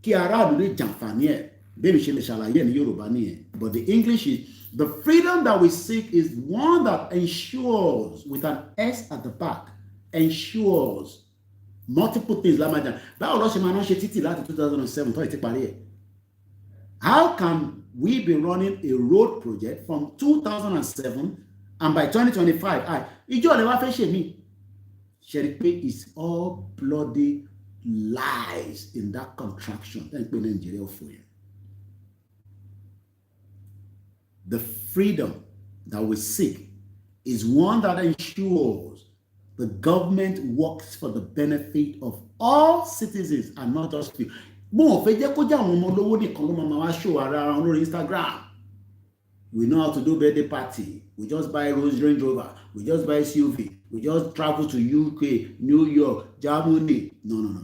kí aráàlú lè jàǹfààní ẹ̀ bẹ́ẹ̀ ni ṣe lè ṣàlàyé ní Yorùbá nìyẹn. But the English is the freedom that we seek is one that ensures, with an S at the back, ensures multiple things. Lámájà báwo ló ṣe máa ń ṣe títì láti 2007 tó ì ti parí ẹ̀? How can we be running a road project from 2007 and by 2025 ìjọ lè wá fẹ́ ṣe mí ṣe rí pé it's all bloody lies in that contraction tẹ́ ń pè Nàìjíríà fún yẹn. The freedom that we seek is one that ensures the government works for the benefit of all citizens and not just few. Mo fẹ́ jẹ́ kó jẹ́ àwọn ọmọ olówó nìkan ló máa wá show ara wọn lórí Instagram. We know how to do birthday party. We just buy Range Rover. We just buy SUV. We just travel to UK, New York, Germany. No.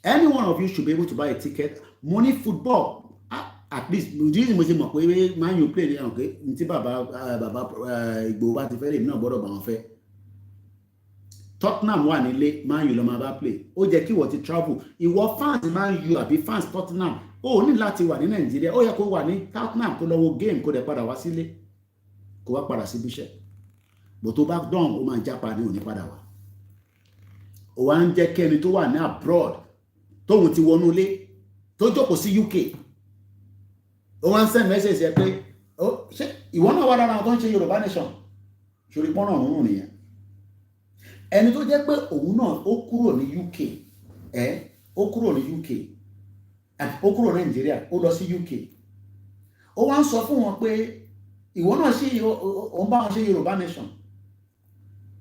Any one of you should be able to buy a ticket. Money football. At least, man, you play okay. Tottenham wà nílé, Man U ló máa bá play. Ó jẹ́ kí wọ́n ti travel. Ìwọ fans Man U àbí fans Tottenham. Ó ní láti wà ní Nàìjíríà. Ó yẹ kó wà ní Tottenham kó lọ wo game kó dẹ̀ padà wá sílé. Kó wá padà síbi iṣẹ́. Bó tó bá dán, ó máa jápa ní òní padà wá. Ó wá ń jẹ́ kẹ́ni tó wà ní abroad. Tóhun ti wọnú ilé. Tó jókòó sí UK. Ó wá ń send message ẹ pé, ìwọ náà wà lára àwọn tó ń ṣe Yorùbá Nation. Ṣorí pọ́nà òun nìyẹn. Ẹni tó jẹ́ pé òun náà ó kúrò ní UK, ó kúrò ní UK, ó kúrò ní Nàìjíríà, ó lọ sí UK. Ó wá ń sọ fún wọn pé ìwọ náà ṣe òun bá wọn ṣe Yorùbá Nation.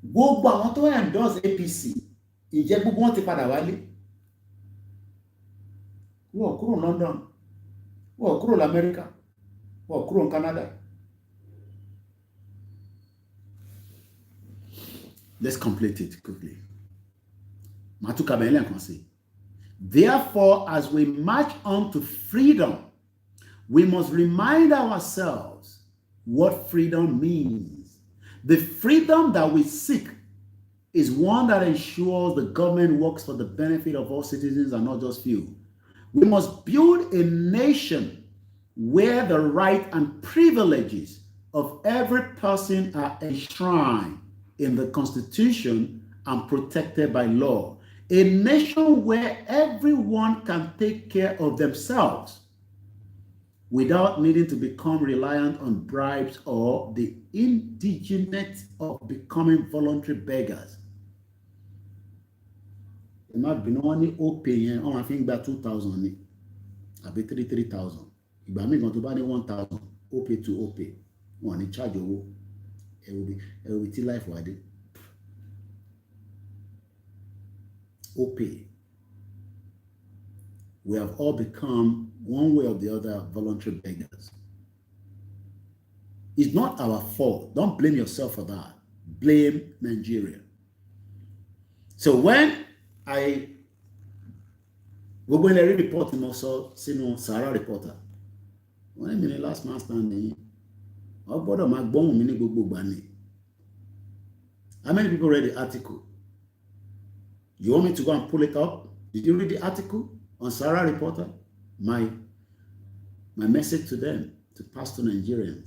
Gbogbo àwọn tó endorse APC, ìjẹ́ gbogbo wọn ti padà wálé. Wọ́n kúrò London, wọ́n kúrò l'Amẹ́ríkà, wọ́n kúrò Canada. Let's complete it quickly. Therefore, as we march on to freedom, we must remind ourselves what freedom means. The freedom that we seek is one that ensures the government works for the benefit of all citizens and not just few. We must build a nation where the rights and privileges of every person are enshrined in the Constitution and protected by law. A nation where everyone can take care of themselves without needing to become reliant on bribes or the indigent of becoming voluntary beggars. Ẹ má bínú wọn ní OP yẹn wọ́n máa fi ń gba 2,000 ní àbí 3,000. Ìgbà míì gan tó bá ní 1,000 OP to OP wọ́n ní charge owó. Ẹ̀rù tí life wà dé. OP. We have all become, one way or the other, voluntary beggars. It's not our fault. Don't blame yourself for that. Blame Nigeria. So when we're going to report him also, Sarah reporter. When I'm in the last man standing, how many people read the article? You want me to go and pull it up? Did you read the article on Sarah reporter? My message to them, to Pastor Nigerians.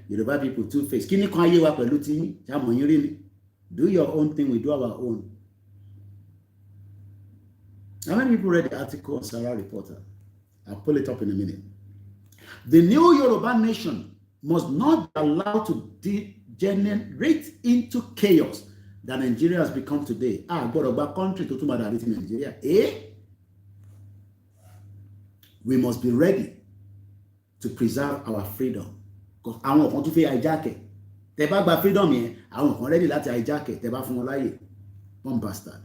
Yoruba people two-faced. Do your own thing, we do our own. How many people read the article on Sarah reporter? I'll pull it up in a minute. The new Yoruba nation must not be allowed to degenerate into chaos that Nigeria has become today. But a country to Nigeria. We must be ready to preserve our freedom. Because I want to feel hijack it. Teba freedom here, I want ready to hijack it. Teba from Olaye. One bastard.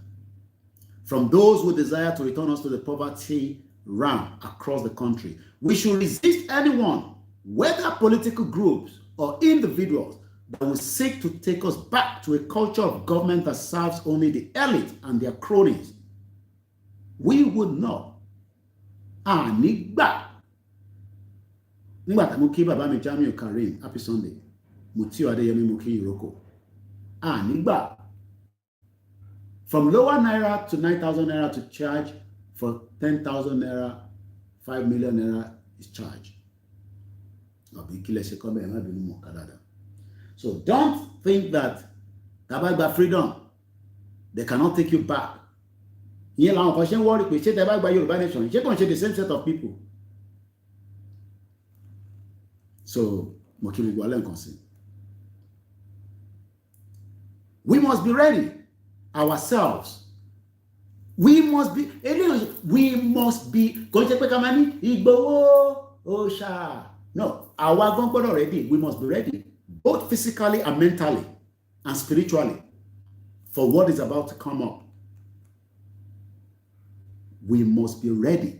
From those who desire to return us to the poverty realm across the country. We should resist anyone, whether political groups or individuals, that will seek to take us back to a culture of government that serves only the elite and their cronies. We would not. Nígbà tí mo kí bàbá mi Jamiu Karim, happy Sunday. Mutio Adeyemi mo kí Iroko. Nígbà. From lower naira to 9,000 naira to charge for 10,000 naira, 5 million naira is charged. So don't think that about freedom, they cannot take you back. The same set of people. So, we must be ready ourselves. We must be no, our ready. We must be ready, both physically and mentally and spiritually, for what is about to come up. We must be ready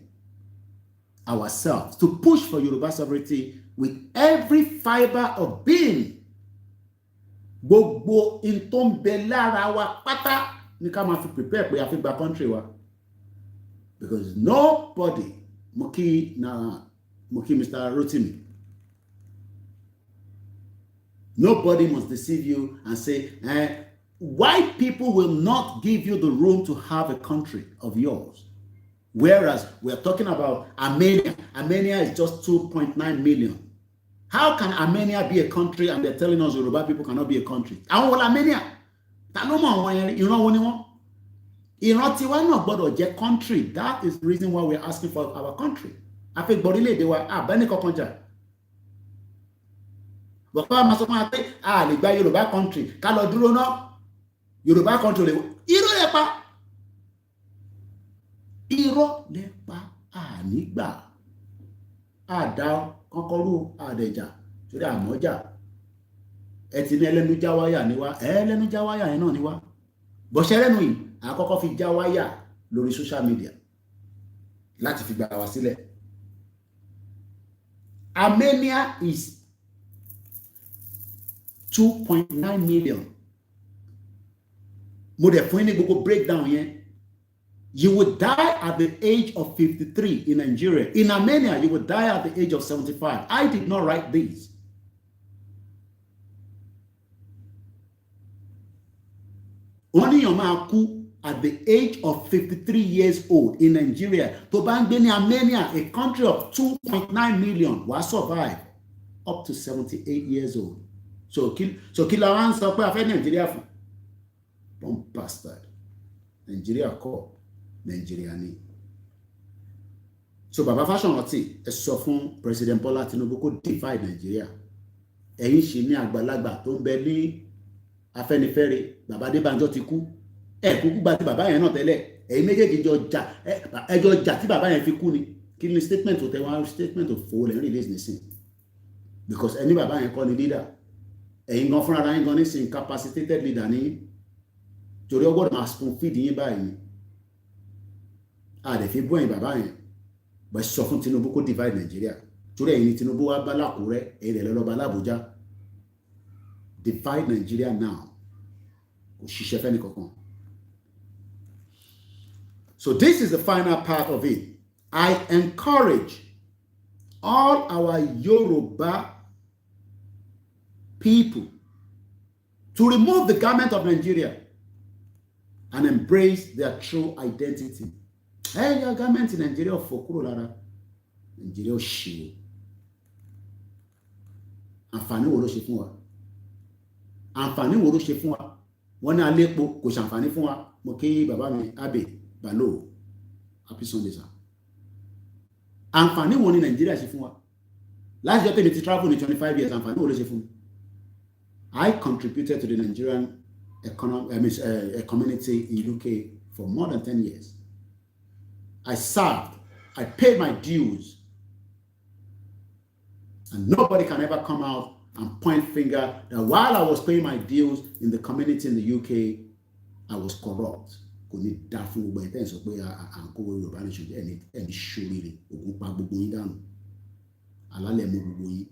ourselves to push for Yoruba sovereignty with every fiber of being. Gbogbo intom belara wa pata ni ká máa fi prepare pé a fi gba country wa, because nobody Mr. Rotimi, nobody must deceive you and say white people will not give you the room to have a country of yours. Whereas we are talking about Armenia. Armenia is just 2.9 million. How can Armenia be a country and they're telling us Yoruba people cannot be a country? I want Armenia. Country. That is the reason why we're asking for our country. I think Borile they were Konja. But Yoruba country. Yoruba country. Irọ́ lẹ́pa ànígbà àdá kọ́kọ́rú àdẹ̀jà torí àmọ́jà ẹ ti ní ẹlẹ́nu já wáyà níwá ẹlẹ́nu já wáyà yẹn náà níwá bọ́ṣẹ́ lẹ́nu yìí àkọ́kọ́ fi já wáyà lórí social media láti fi gbà wá sílẹ̀. Armenia is 2.9 million. Mo dẹ̀ fún ní gbogbo breakdown yẹn. You would die at the age of 53 in Nigeria. In Armenia, you would die at the age of 75. I did not write these. Only your man kú at the age of 53 years old in Nigeria. To bang in Armenia, a country of 2.9 million, will survive up to 78 years old. So Kilawan sọ pé a fẹ́ Nigeria fún. Bomb bastard. Nigeria call. Nigeria ni. So Baba Fashoranti ẹ sọ fún President Bola Tinubu kó divide Nigeria. Ẹ̀yin ṣì ní àgbàlagbà tó ń bẹ ní Afẹ́nifẹ́re, Baba Adébánjọ ti kú. Ẹ kúkú gba ti bàbá yẹn náà tẹ́lẹ̀. Ẹ̀yin méjèèjì jọ jà tí bàbá yẹn fi kú ni. Kí ni statement tó tẹ wá statement tó fò lẹ́yìn release nísìn. Because ẹni bàbá yẹn kọ́ ni leader. Ẹ̀yin gan fúnra ara yín gan nísìn incapacitated leader ni. Torí ó gbọ́dọ̀ máa spoon feed yín báyìí. Dẹ̀ fi bú ẹ̀yin bàbá yẹn. Bẹ̀ sọ fún Tinubu kó divide Nigeria. Torí ẹ̀yin ni Tinubu wá bá l'Àkúrẹ́, ẹ̀yin rẹ̀ lọ́ba l'Àbújá. Divide Nigeria now. Kò ṣiṣẹ́ fẹ́ni kankan. So this is the final part of it. I encourage all our Yoruba people to remove the garment of Nigeria and embrace their true identity. Hey, your garment in Nigeria for kúrò lára. Nigeria ṣe. Àǹfààní wo ló ṣe fún wa? Àǹfààní wo ló ṣe fún wa? Wọ́n ní alépo kò ṣàǹfààní fún wa. Mo kí bàbá mi Abe Balo. Happy Sunday sir. Àǹfààní wo ni Nigeria ṣe fún wa? Last year I travel in 25 years. Àǹfààní wo ló ṣe fún? I contributed to the Nigerian community in UK for more than 10 years. I served. I paid my dues. And nobody can ever come out and point finger that while I was paying my dues in the community in the UK, I was corrupt. Kò ní dá fún gbogbo ẹ̀tẹ́ sọ pé à ń kówó Yorùbá nation ẹni ṣoríire ògùn pa gbogbo yín dànù alálẹ̀ mú gbogbo yín.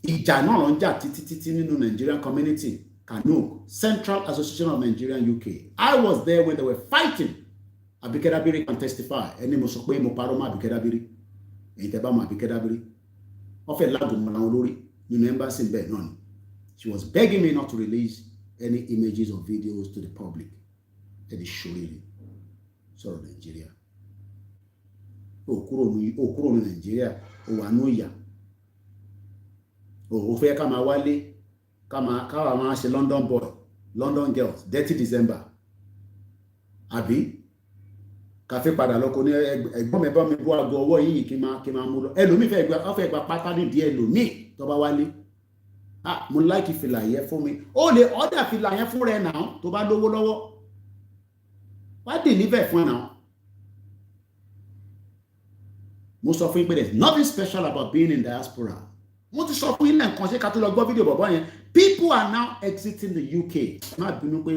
Ìjà náà ló ń jà títí nínú Nigerian community, Kanuk, Central Association of Nigerian UK. I was there when they were fighting. Abike Dabiri can testify. Ẹni mo sọ pé mo parọ́ mọ́ Abike Dabiri. Ẹ̀yin tẹ́ bá mọ̀ Abike Dabiri. Wọ́n fẹ́ lágùn mọ́ àwọn olórí nínú embassy bẹ́ẹ̀ náà ni. She was begging me not to release any images or videos to the public. Ẹni ṣoríire sọ̀rọ̀ Nigeria. Ó kúrò ní Nigeria, ó wà ní ìyà. Ó fẹ́ ká máa wálé, ká máa ṣe London boy, London girls, dirty December. Àbí? Kàfé padà lọ kò ní ẹ̀gbọ́n mi bá mi bọ́ aago ọwọ́ yìí kí máa mú lọ. Ẹlòmíì fẹ́ gba pátá nídìí ẹlòmíì tó bá wálé. Mo like fìlà yẹn fún mi. Ó lè order fìlà yẹn fún rẹ̀ náà tó bá lówó lọ́wọ́. Wá deliver fún ẹ náà. Mo sọ fún yín pé there's nothing special about being in diaspora. Mo ti sọ fún yín lẹ́ẹ̀kan ṣé ká tó lọ gbọ́ fídíò bọ̀bọ̀ yẹn. People are now exiting the UK. Má bínú pé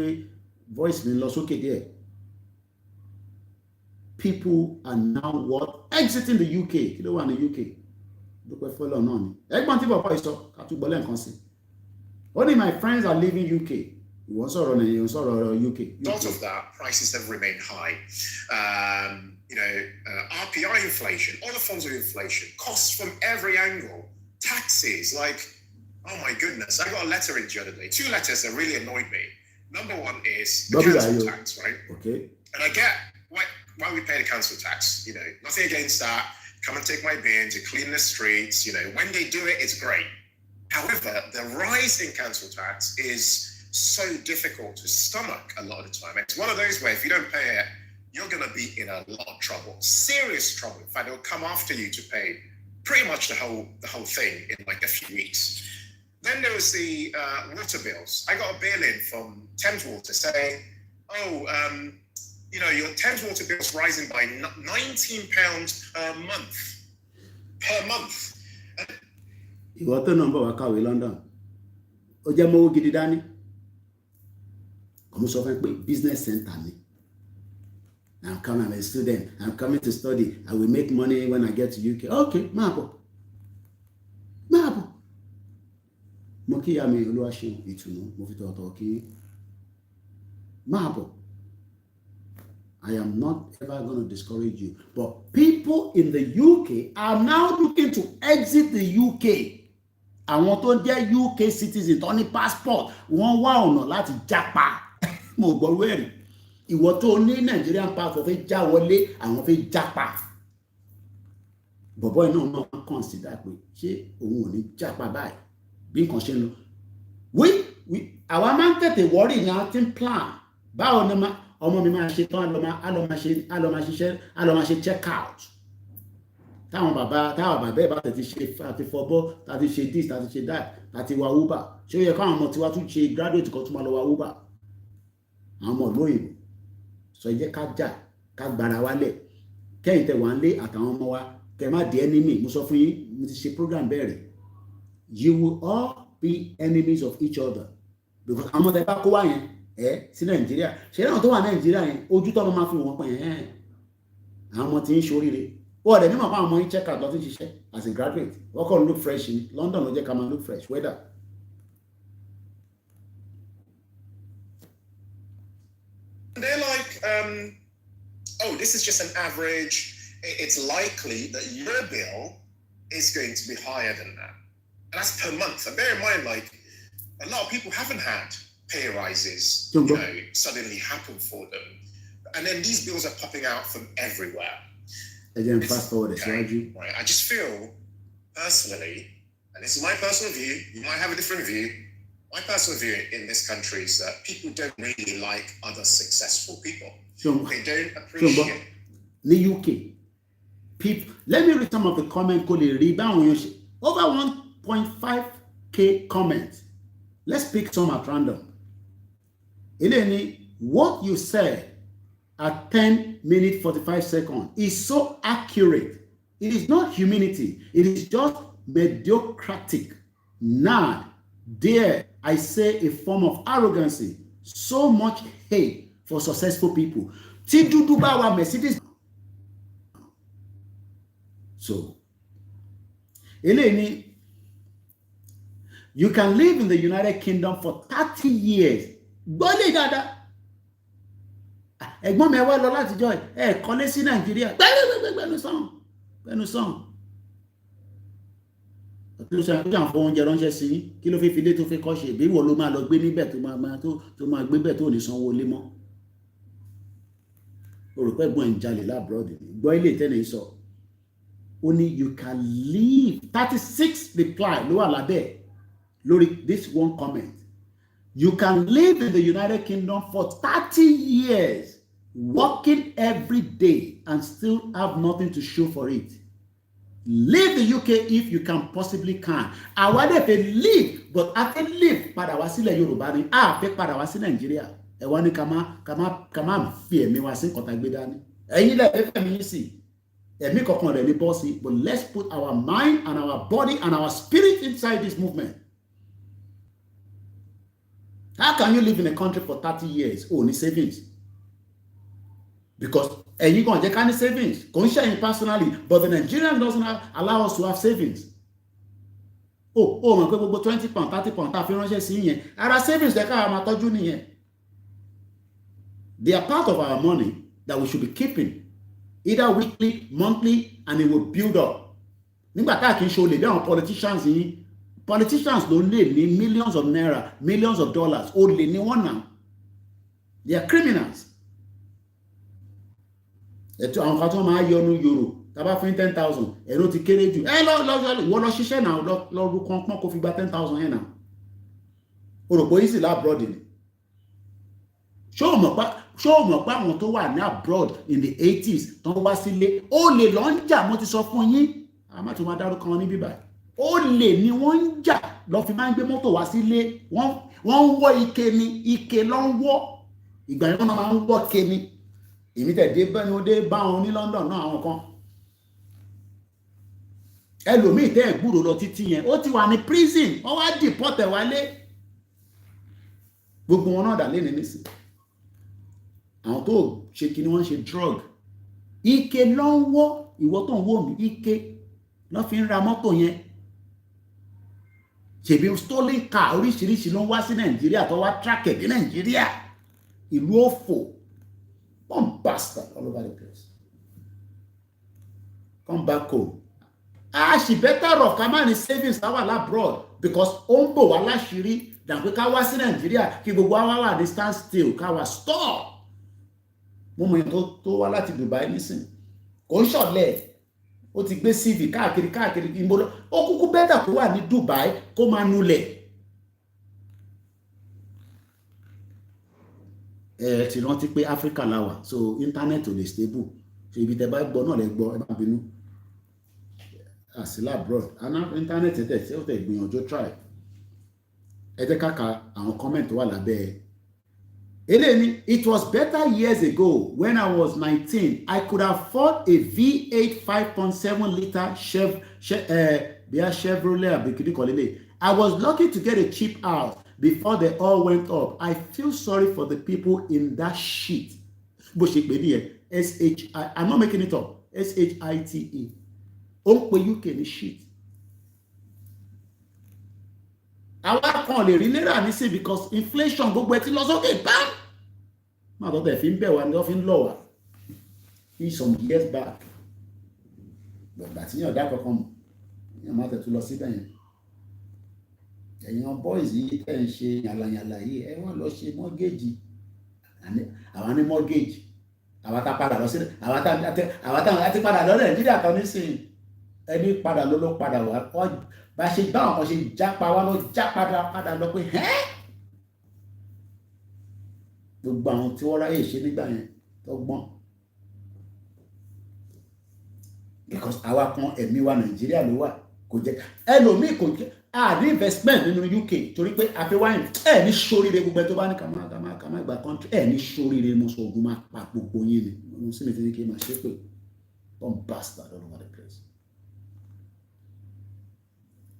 voice mi lọ sókè díẹ̀. People are now what? Exiting the UK. Kí ló wà ní UK? Dúpẹ́ fọ́lọ́ náà ni. Ẹgbọ́n tí bọ̀bọ̀ yìí sọ ká tún gbọ́ lẹ́ẹ̀kan sí. Only my friends are leaving UK. Ìwọ́n sọ̀rọ̀ Nàìjíríà, ìwọ́n sọ̀rọ̀ UK. Result of that, prices have remained high. RPI inflation, other forms of inflation, costs from every angle, taxes, like, oh my goodness. I got a letter in the other day. 2 letters that really annoyed me. Number one is the council tax, right? Okay. And I get why we pay the council tax, nothing against that. Come and take my bins, you clean the streets, when they do it, it's great. However, the rise in council tax is so difficult to stomach a lot of the time. It's one of those where if you don't pay it, you're going to be in a lot of trouble, serious trouble. In fact, they'll come after you to pay pretty much the whole thing in like a few weeks. Then there was the water bills. I got a bill in from Thames Water saying, your Thames Water bill's rising by £19 per month. Ìwọ tó nọ́mbà wá kàwé London. Ó jẹ́ mọ́wó gidi dání. Mo sọ fún pé business center ni. I'm coming, I'm a student. I'm coming to study. I will make money when I get to UK. Okay, máa bọ̀. Mo kí ìyá mi Olúwaṣeun Ìtùnú, mo fi tọ̀tọ̀ kí. Máa bọ̀. I am not ever going to discourage you. But people in the UK are now looking to exit the UK. Àwọn tó jẹ́ UK citizens tó ní passport, wọ́n wá ọ̀nà láti jápa. Mo gbọ́ wẹ́rì. Ìwọ tó ní Nigerian passport fẹ́ já wọlé, àwọn fẹ́ jápa. Bọ̀bọ́ iná náà consider pé ṣé òun ò ní jápa báyìí bí nǹkan ṣe ń lọ. Àwa máa ń tètè worry ní a ti ń plan. Báwo ni ọmọ mi máa ṣe tán á lọ máa ṣe check out. Táwọn bàbá ẹ̀ bá tẹ̀tí ṣe àti fọbọ́ tàti ṣe this tàti ṣe that tàti wa Uber. Ṣé ó yẹ káwọn ọmọ tiwa tún ṣe graduate kan tún máa lọ wa Uber? Àwọn ọmọ lóyìnbó. Sọ jẹ́ ká jà ká gbára wálẹ̀. Kẹ́yìn tẹ̀ wá ń lé àtàwọn ọmọ wa kẹ́ má di enemy. Mo sọ fún yín, mo ti ṣe program bẹ̀rẹ̀. You will all be enemies of each other. Because àwọn ọmọ tẹ bá kó wá yẹn sí Nàìjíríà. Ṣé náà tó wà Nàìjíríà yẹn ojú tó máa fi wọ́n pẹ̀ yẹn. Àwọn ọmọ tí ń ṣoríire. Wọ́n dẹ̀ nímọ̀ fún àwọn ọmọ yín check out lọ́tún ṣiṣẹ́ as a graduate. Wọ́n kọ́ look fresh in London ló jẹ́ ká máa look fresh weather. They're like, this is just an average. It's likely that your bill is going to be higher than that. And that's per month. And bear in mind, like, a lot of people haven't had pay rises, suddenly happen for them. And then these bills are popping out from everywhere. Again, fast forward, right? I just feel, personally, and this is my personal view, you might have a different view, my personal view in this country is that people don't really like other successful people. They don't appreciate. The UK, people, let me read some of the comments. Over 1.5k comments. Let's pick some at random. Eleni, what you said at 10 minutes 45 seconds is so accurate. It is not humility. It is just mediocratic. Now, dare I say a form of arrogancy. So much hate for successful people. Mercedes. So, Eleni, you can live in the United Kingdom for 30 years. Gbọ́lé dáadáa. Ẹ̀gbọ́n mi wá lọ láti jọ ẹ̀ kọ́lé sí Nàìjíríà. Gbẹ́nu sàn. Kí ló ṣe àfọwọ́ oúnjẹ ránṣẹ́ sí? Kí ló fi filé tó fi kọ́ ṣe? Bí wọ́n ló máa lọ gbé níbẹ̀ tó máa gbé bẹ̀ tó ní sanwó lé mọ́. O rò pé ẹ̀gbọ́n ń jalè lábúrọ̀dì ni. Gbọ́ ilé ìtẹ́nìí sọ. Ó ní you can live 36 reply ló wà lábẹ́ lórí this one comment. You can live in the United Kingdom for 30 years working every day and still have nothing to show for it. Leave the UK if you can possibly can. Àwa dẹ̀ fẹ́ leave, but a fẹ́ leave padà wá sílẹ̀ Yorùbá ni. A fẹ́ padà wá sí Nàìjíríà. Ẹ wá ní ká má fi ẹ̀mí wa sí nǹkan tá gbé dání. Ẹ̀yin lẹ fẹ́ fẹ́ mi sí. Ẹ̀mí kankan rẹ̀ ní bọ́ọ̀sì. But let's put our mind and our body and our spirit inside this movement. How can you live in a country for 30 years? Oh, ní savings. Because ẹ̀yin kan jẹ́ ká ní savings. Kò ń ṣe ẹ̀yin personally, but the Nigerian doesn't allow us to have savings. Mọ̀ pé gbogbo 20 pound, 30 pound tá a fi ránṣẹ́ sí yẹn. Ara savings jẹ́ ká máa tọ́jú nìyẹn. They are part of our money that we should be keeping, either weekly, monthly, and it will build up. Nígbà tá a kì í ṣe olè bí àwọn politicians yìí. Politicians ló lè ní millions of naira, millions of dollars. Olè ní wọ́n náà. They are criminals. Ẹ̀tọ́ àwọn kan tó máa yọnu yòrò tàbá fún 10,000 ẹ̀rọ ti kéré jù wọ́n lọ ṣiṣẹ́ náà lọ́rú kan kó fi gba 10,000 yẹn náà o rò pé easy labroad ni ṣó o mọ̀ pé àwọn tó wà ní abroad in the 80s tó wá sílé ó lè lọ ń jà mo ti sọ fún yín àmọ́ tó máa dárúkọ wọn ní bíbá ó lè ní wọ́n ń jà lọ fi máa ń gbé mọ́tò wá sílé wọ́n ń wọ́ ike ni ike ló ń wọ́ ìgbà yẹn wọ́n máa ń wọ́ ike ni èmi tẹ̀dé bẹ́ẹ̀ bá wọn ní London náà àwọn kan ẹlòmíì tẹ́ ẹ̀ gbúrò lọ títí yẹn ó ti wà ní prison wọ́n wá deport ẹ̀ wálé gbogbo wọn náà dà lé ní nísìn àwọn tó ṣe kí ni wọ́n ṣe drug ike ló ń wọ́ ìwọ tó ń wò mí ike ló fi ń ra mọ́tò yẹn ṣèbí stolen car oríṣiríṣi ló ń wá sí Nàìjíríà tó wá track ẹ̀ ní Nàìjíríà ìlú òfò. One bastard all over the place. Come back home. She better off come on savings our abroad because ombo wala shiri than we can was in Nigeria. Ki gbogbo wa dey stand still. Ka wa stop. Mo mọ̀ tó wá láti Dubai nísìn. Kò ṣọ̀lẹ. Ó ti gbé CV káàkiri ìmọ̀lọ́. Ó kúkú better kó wà ní Dubai kó máa nulẹ̀. Ti rántí pé Africa la wà so internet ò lè stable so ibi tẹ́ bá gbọ́ náà lè gbọ́ ẹ má bínú àsìlá abroad àná internet tẹ̀ tí ó tẹ̀ gbìyànjú try ẹ jẹ́ ká ka àwọn comment wà lábẹ́ eléyìí. It was better years ago when I was 19 I could afford a V8 5.7 liter Chevrolet abikidi kọ́lélẹ̀. I was lucky to get a cheap house before they all went up. I feel sorry for the people in that shit. Bó ṣe pè ní ẹ S-H-I, I'm not making it up. S-H-I-T-E. Ó ń pe UK ní shit. Àwa kan lè rí náírà nísìn because inflation gbogbo ẹ ti lọ sókè bam. Má tó tẹ̀ fi ń bẹ̀ wá ní wọ́n fi ń lọ wá. Some years back. Bàbá tí yàn dá kankan mọ̀. Yàn má tẹ̀ tún lọ síbẹ̀ yẹn. Ẹ̀yin boys yìí tẹ́ ń ṣe yàlàyàlà yìí ẹ wọ́n lọ ṣe mortgage àwọn ní mortgage àwọn tá padà lọ sí àwọn tá ti padà lọ Nàìjíríà kan nísìnyí ẹni padà ló padà wá bá ṣe bá àwọn kan ṣe jápa wá lọ já padà lọ pé gbogbo àwọn tí wọ́n ráyè ṣe nígbà yẹn tó gbọ́n because àwa kan ẹ̀mí wa Nàìjíríà ló wà kò jẹ́ ẹlòmíì kò jẹ́ ní investment nínú UK torí pé àfẹ́wáyìn ní ṣoríire gbogbo ẹ tó bá ní kàmá ìgbà country ní ṣoríire mo sọ ogun máa pa gbogbo yín ni mo sì ní fi kí n máa ṣe pé one bastard all over the place.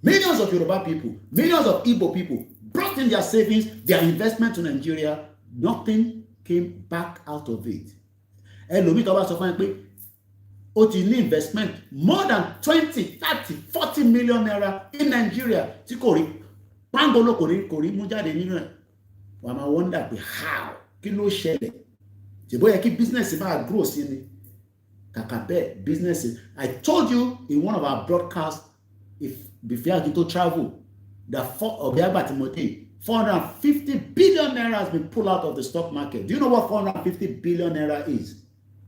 Millions of Yoruba people, millions of Igbo people brought in their savings, their investment to Nigeria. Nothing came back out of it. Ẹlòmíì tó bá sọ fún ẹ pé ó ti ní investment more than 20, 30, 40 million naira in Nigeria tí kò rí pangolo kò rí mú jáde nínú ẹ̀ wà máa wonder pé how kí ló ṣẹlẹ̀ ṣèbó yẹ kí business máa grow sí ni kàkà bẹ́ẹ̀ business. I told you in one of our broadcasts before I to travel that ọ̀bẹ àgbà 450 billion naira has been pulled out of the stock market. Do you know what 450 billion naira is?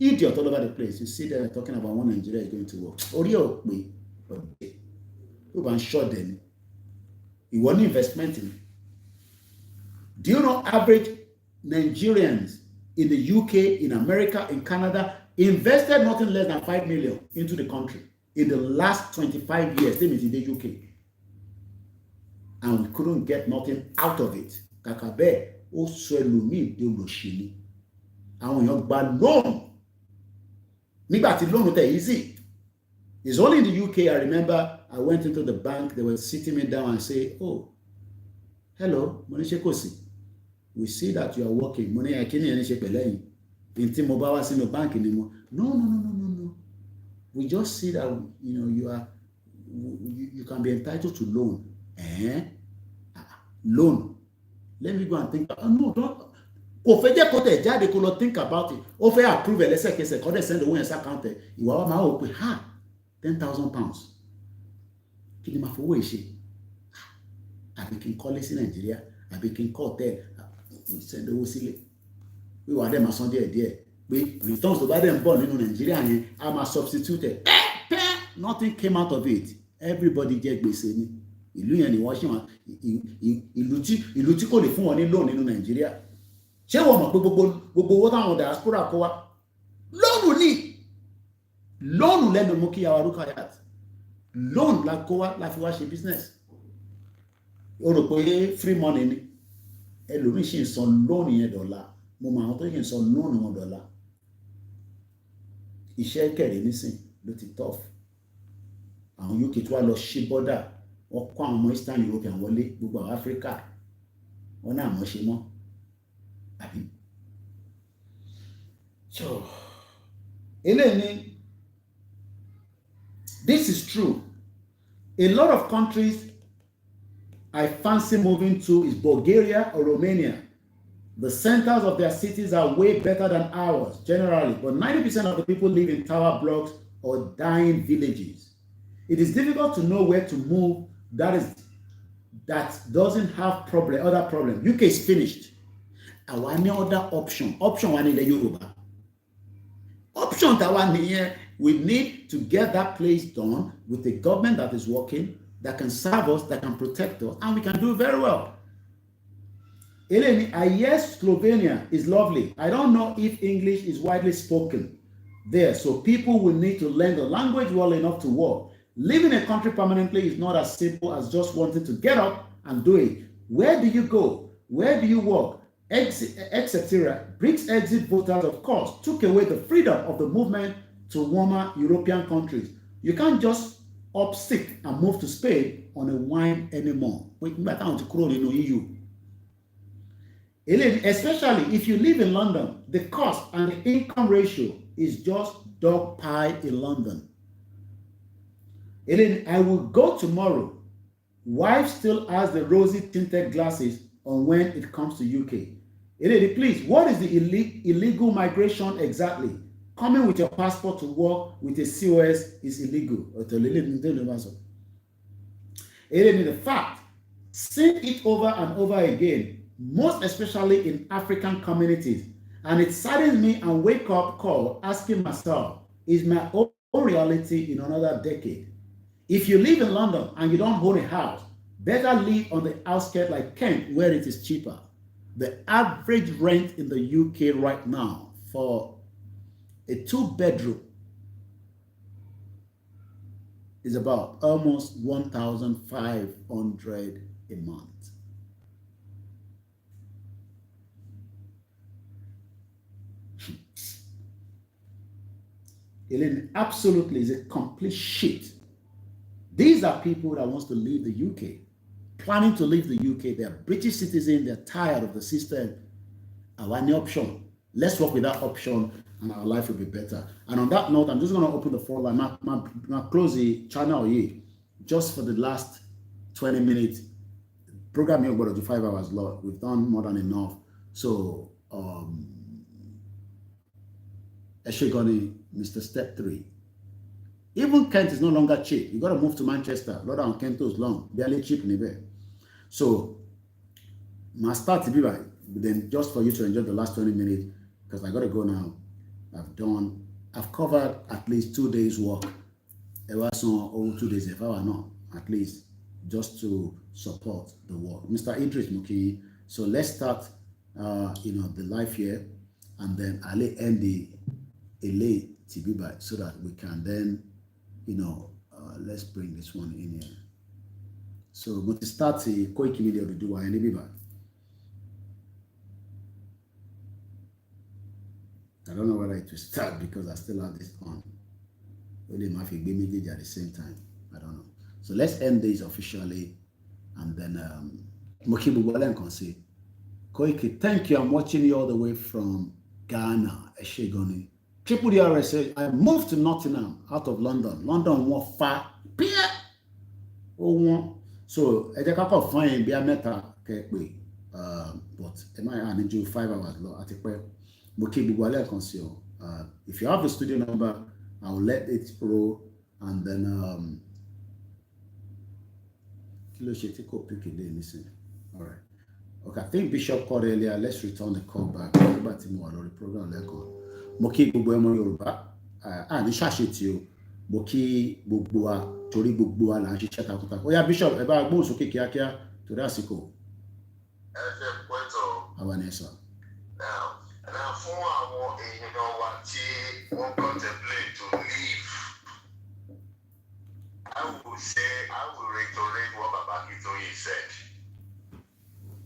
Idiot all over the place. You see they're talking about when Nigeria is going to work. Orí ò pé ó bá ń short them. You want investment in. Do you know average Nigerians in the UK, in America, in Canada, invested nothing less than 5 million into the country in the last 25 years, same as in the UK. And we couldn't get nothing out of it. Kàkà bẹ́ẹ̀, ó sọ ẹlòmíì di olóṣèlú. Àwọn èèyàn gba loan. Nígbà tí loan tẹ̀ easy. It's only in the UK, I remember, I went into the bank, they were sitting me down and say, oh, hello, mo ní ṣé kò sí. We see that you are working. Mo ní kíni ẹni ṣe pẹ̀lẹ́ yìí. Ntí mo bá wá sínú bank ni mo. No. We just see that, you can be entitled to loan. Loan. Let me go and think. No, don't. Kò fẹ́ jẹ́ kó tẹ̀ jáde kó lọ think about it. Ó fẹ́ approve ẹ̀ lẹ́sẹ̀kẹsẹ̀ kó dẹ̀ send owó yẹn sí account ẹ̀. Ìwà wa máa wò pé £10,000. Kí ni màá fowó yìí ṣe? Àbí kí n kọ́lé sí Nàìjíríà? Àbí kí n kọ́ hotel? Send owó sílé. Pé wàá dẹ̀ máa san díẹ̀díẹ̀. Pé returns tó bá dẹ̀ ń bọ̀ nínú Nàìjíríà yẹn á máa substitute ẹ̀. Nothing came out of it. Everybody jẹ gbèsè ni. Ìlú yẹn ni wọ́n ṣe wọn. Ìlú tí kò lè fún wọn ní loan nínú Nàìjíríà. Ṣé wọ́n mọ̀ pé gbogbo owó táwọn diaspora kó wá? Lóònù ni. Lóònù lẹ́nu mú kí yàrá Rukayat. Loan la kó wá la fi wá ṣe business. O rò pé free money ni. Ẹlòmíì ṣì ń san loan yẹn dọ́là. Mo mọ àwọn tó ṣì ń san loan wọn dọ́là. Iṣẹ́ kẹ̀rẹ̀ nísìn ló ti tough. Àwọn UK tí wàá lọ ṣí bọ́dà. Wọ́n kó àwọn ọmọ Eastern European wọlé gbogbo àwọn Africa. Wọ́n náà mọ̀ ṣe mọ́. Àbí? So, eléyìí, this is true. A lot of countries I fancy moving to is Bulgaria or Romania. The centers of their cities are way better than ours, generally, but 90% of the people live in tower blocks or dying villages. It is difficult to know where to move that doesn't have other problem. UK is finished. Àwa ní other option wà ní ilẹ̀ Yorùbá. Option tàwa nìyẹn. We need to get that place done with a government that is working, that can serve us, that can protect us, and we can do very well. Eleni, yes, Slovenia is lovely. I don't know if English is widely spoken there, so people will need to learn the language well enough to work. Living in a country permanently is not as simple as just wanting to get up and do it. Where do you go? Where do you work? Etc. British exit voters, of course, took away the freedom of the movement to warmer European countries. You can't just up sick and move to Spain on a whim anymore. Especially if you live in London, the cost and the income ratio is just dog pie in London. Elaine, I will go tomorrow. Wife still has the rosy tinted glasses on when it comes to UK. Elaine, please, what is the illegal migration exactly? Coming with your passport to work with a COS is illegal. Elaine, the fact, seeing it over and over again, most especially in African communities, and it saddens me and wake up call asking myself, is my own reality in another decade? If you live in London and you don't own a house, better live on the outskirts like Kent where it is cheaper. The average rent in the UK right now for a 2-bedroom is about almost 1,500 a month. Elaine, absolutely is a complete shit. These are people that wants to leave the UK, planning to leave the UK. They're British citizens. They're tired of the system. Our only option. Let's work with that option and our life will be better. And on that note, I'm just going to open the phone line. I'm close the channel here just for the last 20 minutes. Program here about 5 hours long. We've done more than enough. So, Eshegoni, Mr. Step 3. Even Kent is no longer cheap. You got to move to Manchester. Lord and Kent is long. Barely cheap in there. So, my start to be right. But then just for you to enjoy the last 20 minutes, because I got to go now. I've covered at least 2 days work. There was some 2 days if I were not, at least just to support the work. Mr. Idris Muki. So let's start, the live here. and then I'll end the LA TV by so that we can then, let's bring this one in here. So, but to start the Koikimedia to do any by. I don't know whether it will start because I still have this on. Only my immediately at the same time. I don't know. So let's end this officially, and then Mokibu Walen can say, Koiki, thank you. I'm watching you all the way from Ghana, Eshegoni. Triple DRS says, I moved to Nottingham out of London. London won't far. So I just can't find be a meta but am I need you 5 hours long at a if you have the studio number, I will let it roll, and then all right. Okay, I think Bishop called earlier. Let's return the call back. About the program Moki gbogbo emo Yoruba ni ṣàṣetì o Moki gbogbo wa torí gbogbo wa là ń ṣiṣẹ́ takuntakun. Ó yá Bishop ẹ bá gbóhùn sókè kíákíá torí àsìkò. Ẹ ṣe pẹ́tọ̀. Àwa ni ẹ sọ. Now fún àwọn èèyàn wa tí wọ́n contemplate to leave, I will reiterate what Baba Kitoye said.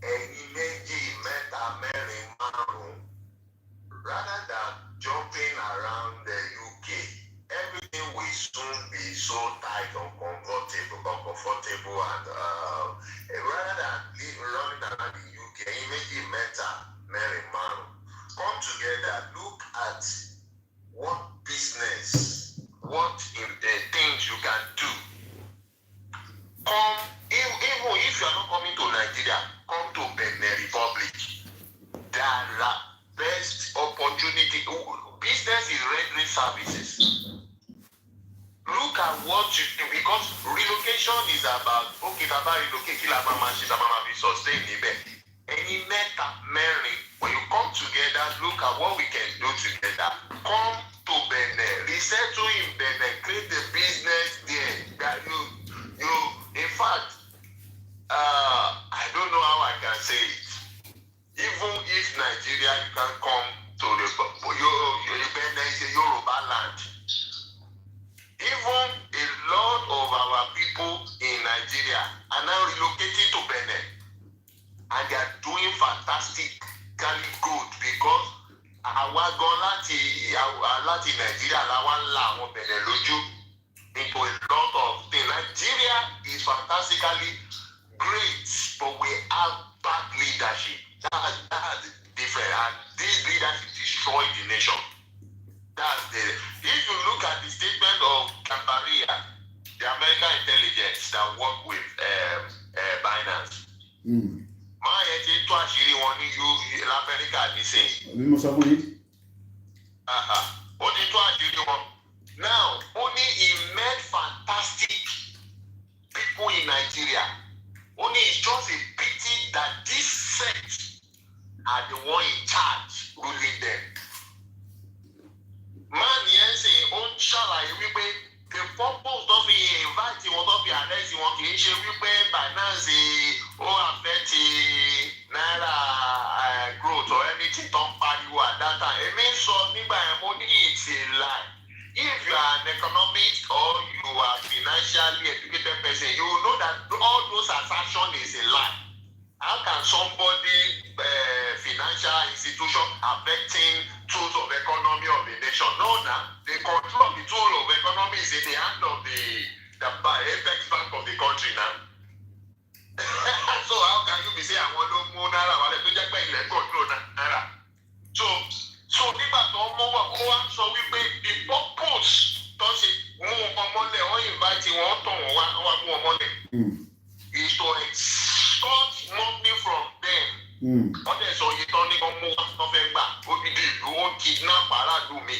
Ẹ̀yin méjì mẹ́ta mẹ́rin márùn-ún, rather than jumping around the UK, everything will soon be so tight and comfortable, and rather than running around the UK, ẹ̀yin méjì mẹ́ta mẹ́rin márùn-ún, come together, look at what business, what things you can do. Come, even if you are not coming to Nigeria, come to Benin Republic. There are best opportunity. Business is rendering services. Look at what you do, because relocation is about, okay, Baba relocate, Mama be sustained. Any meta Mary, when you come together, look at what we can do together. Come to Benin, resettle in Benin, create the business there. That you, in fact, I don't know how I can say it. Even if Nigeria, you can come to the Benin is a Yoruba land. Even a lot of our people in Nigeria are now relocating to Benin. And they are doing fantastically good because àwa gan láti Nigeria làwa ńlá àwọn bẹ̀rẹ̀ lójú into a lot of things. Nigeria is fantastically great, but we have bad leadership. That's different, and this leadership destroyed the nation. If you look at the statement of Camparia, the American intelligence that work with Binance. Máa yẹn ti tó àṣírí wọn ní l'Amẹ́ríkà nísìnyí. Bí mo sọ fún yín. Ó ti tó àṣírí wọn. Now, only he met fantastic people in Nigeria. Only it's just a pity that this set are the one in charge ruling them. Man yẹn ṣe ó ń ṣàlàyé wípé the purpose tó fi invite wọn tó fi arrest wọn kì í ṣe wípé Binance ó affect naira growth or anything tó ń pariwo at that time. Èmi sọ nígbà yẹn mo ní it's a lie. If you are an economist or you are financially educated person, you will know that all those assertions is a lie. How can somebody financial institution affecting tools of economy of the nation? No, now the control of the tool of economy is in the hand of the apex bank of the country now. So how can you be saying I want to move naira while they just pay let control naira? So nígbà tó mú wọn ó wá sọ wípé the purpose tó ṣe mú wọn mọ́lẹ̀ wọ́n invite wọn tọ̀ wọ́n wá mú wọn mọ́lẹ̀ is to extort money from them. Wọ́n dẹ̀ sọ iye tán ní wọ́n mú wọn tó fẹ́ gbà odidi ìlú wọn kidnap aráàlú mi.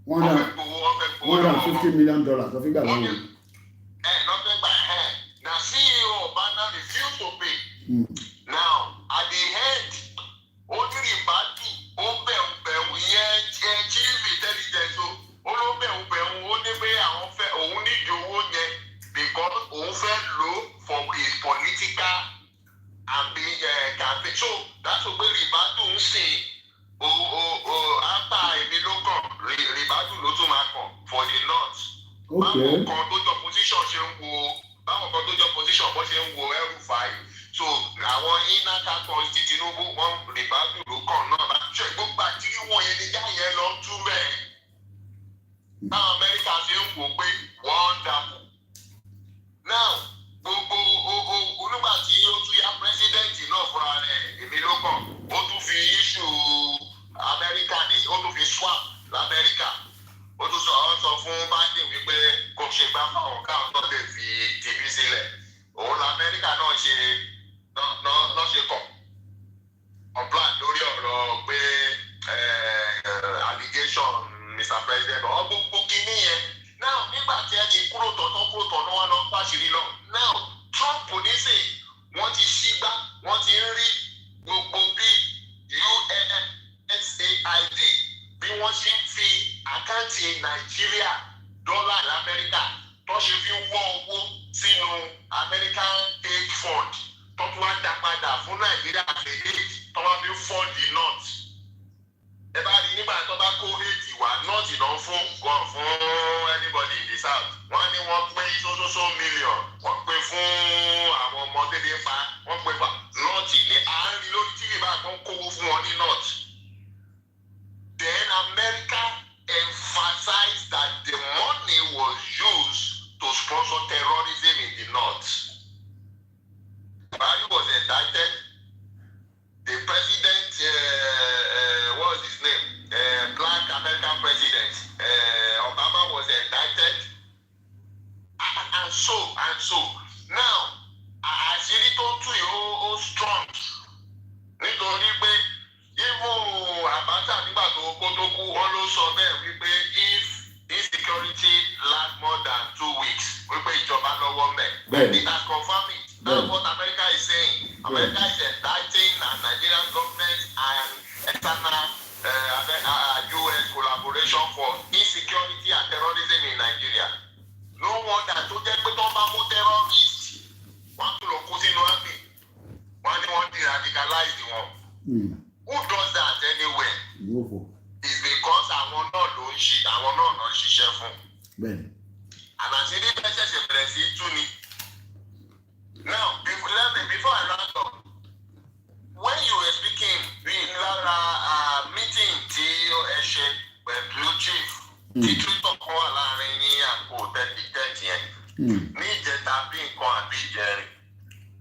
$150 million tó fi gbà lọ́wọ́. Nothing by hand. Now CEO Obana refused to pay. Now at the end, only Ribadu, Obeu, chief intelligence, Obeu, only way I offer only the one because over low for his political and being campaign. So that's what Ribadu say. wọ́n ṣe ń wo El-Rufai so àwọn iná kakọ ti Tinubu wọn rìbádù ló kàn náà bá ṣe gbogbo àtìrí wọ̀nyẹn ní jáyẹn lọ tú bẹ́ẹ̀ táwọn Amẹ́ríkà ṣe ń wò pé wonderful now gbogbo olùgbà tí ó tún ya pírẹsidẹ́ǹtì náà fúnra rẹ̀ èmi ló kàn ó tún fi iṣu Amẹ́ríkà ní ó tún fi swap l'Amẹ́ríkà ó tún sọ fún Biden wípé kò ṣe gbá fáwọn káwọn náà lè fi tìbí sílẹ̀ òun l'Amẹ́ríkà náà ṣe comply lórí ọ̀rọ̀ pé allegation Mr. President ọ̀ gbogbo kìíní yẹn now nígbà tí ẹ ti kúrò tọ̀tọ̀ wọn lọ pàṣírí lọ now Trump oníṣe wọ́n ti ṣígbá wọ́n ti ń rí gbogbo bí USAID bí wọ́n ṣe ń fi àkáǹtì Nàìjíríà dọ́là l'Amẹ́ríkà tó ṣe fi wọ́ owó sínú American aid fund tó tún wá dá padà fún Nàìjíríà fèdè tó wá fi fọ́ọ̀dì north ẹ bá rí nígbà tó bá kó èjì wá north náà fún anybody in the south wọ́n ní wọ́n pín so million wọ́n pín fún àwọn ọmọ dédé pa wọ́n pín pa north ní àárín lórí tv bá kan kówó fún wọn ní north. Then America emphasized that the money was used to sponsor terrorism in the north. Buhari was indicted. The president, what was his name? Black American president, Obama was indicted. And so. Now, àṣírí tó ń tú yìí ó strong. Nítorí pé even Abacha nígbà tó kú wọ́n ló sọ bẹ́ẹ̀ wípé if insecurity last more than 2 weeks wípé ìjọba lọ́wọ́ mẹ́. It has confirmed it. That's what America is saying. America is indicting the Nigerian government and external US collaboration for insecurity and terrorism in Nigeria. No wonder tó jẹ́ pé tó bá mú terrorist wọ́n tún lọ kó sínú àmì wọ́n ní wọ́n de-radicalize wọn. Who does that anywhere? It's because àwọn náà ló ń ṣiṣẹ́ fún. And àti ní bẹ́sẹ̀ ṣe bẹ̀rẹ̀ sí tú ni. Now, before I round up, when you were speaking lára meeting tí ẹ ṣe pẹ̀lú chief tí twitter kan wà láàrin ní àpò tẹ́tí yẹn ní ìjẹta bí nǹkan àbí ìjẹrin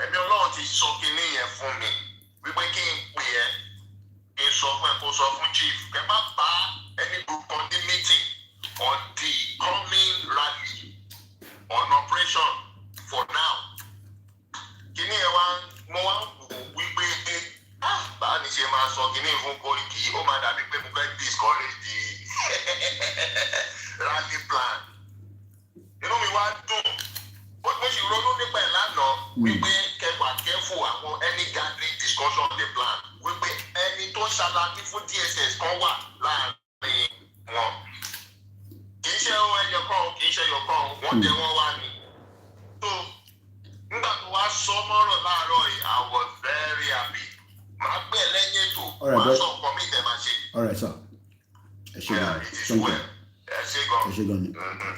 ẹ̀mí Ọlọ́run ti sọ kinní yẹn fún mi wípé kí n pè ẹ́ kí n sọ fún ẹ kó sọ fún chief kẹ́ má bá ẹni gbogbo ní meeting on the coming rally on operation for now. Kìíní ẹ̀ mo wá wò wípé báwo ni ṣe máa sọ kìíní fún Koiki ó máa dàbí pé mo fẹ́ discourage the rally plan. Inú mi wá dùn mo sì ronú nípa ẹ̀ lánàá wípé kẹwàá kẹfù àwọn any gathering discussion of the plan wípé ẹni tó ṣàlàyé fún DSS kan wà láàrin wọn. Kì í ṣe ẹyọkan wọ́n tẹ wọ́n wá ni. So nígbà tó wá sọ mọ́rọ̀ láàárọ̀ yìí I was very happy. Màá gbé ẹ lẹ́yìn ètò màá sọ nǹkan mi tẹ̀ máa ṣe. All right, sir. It is well.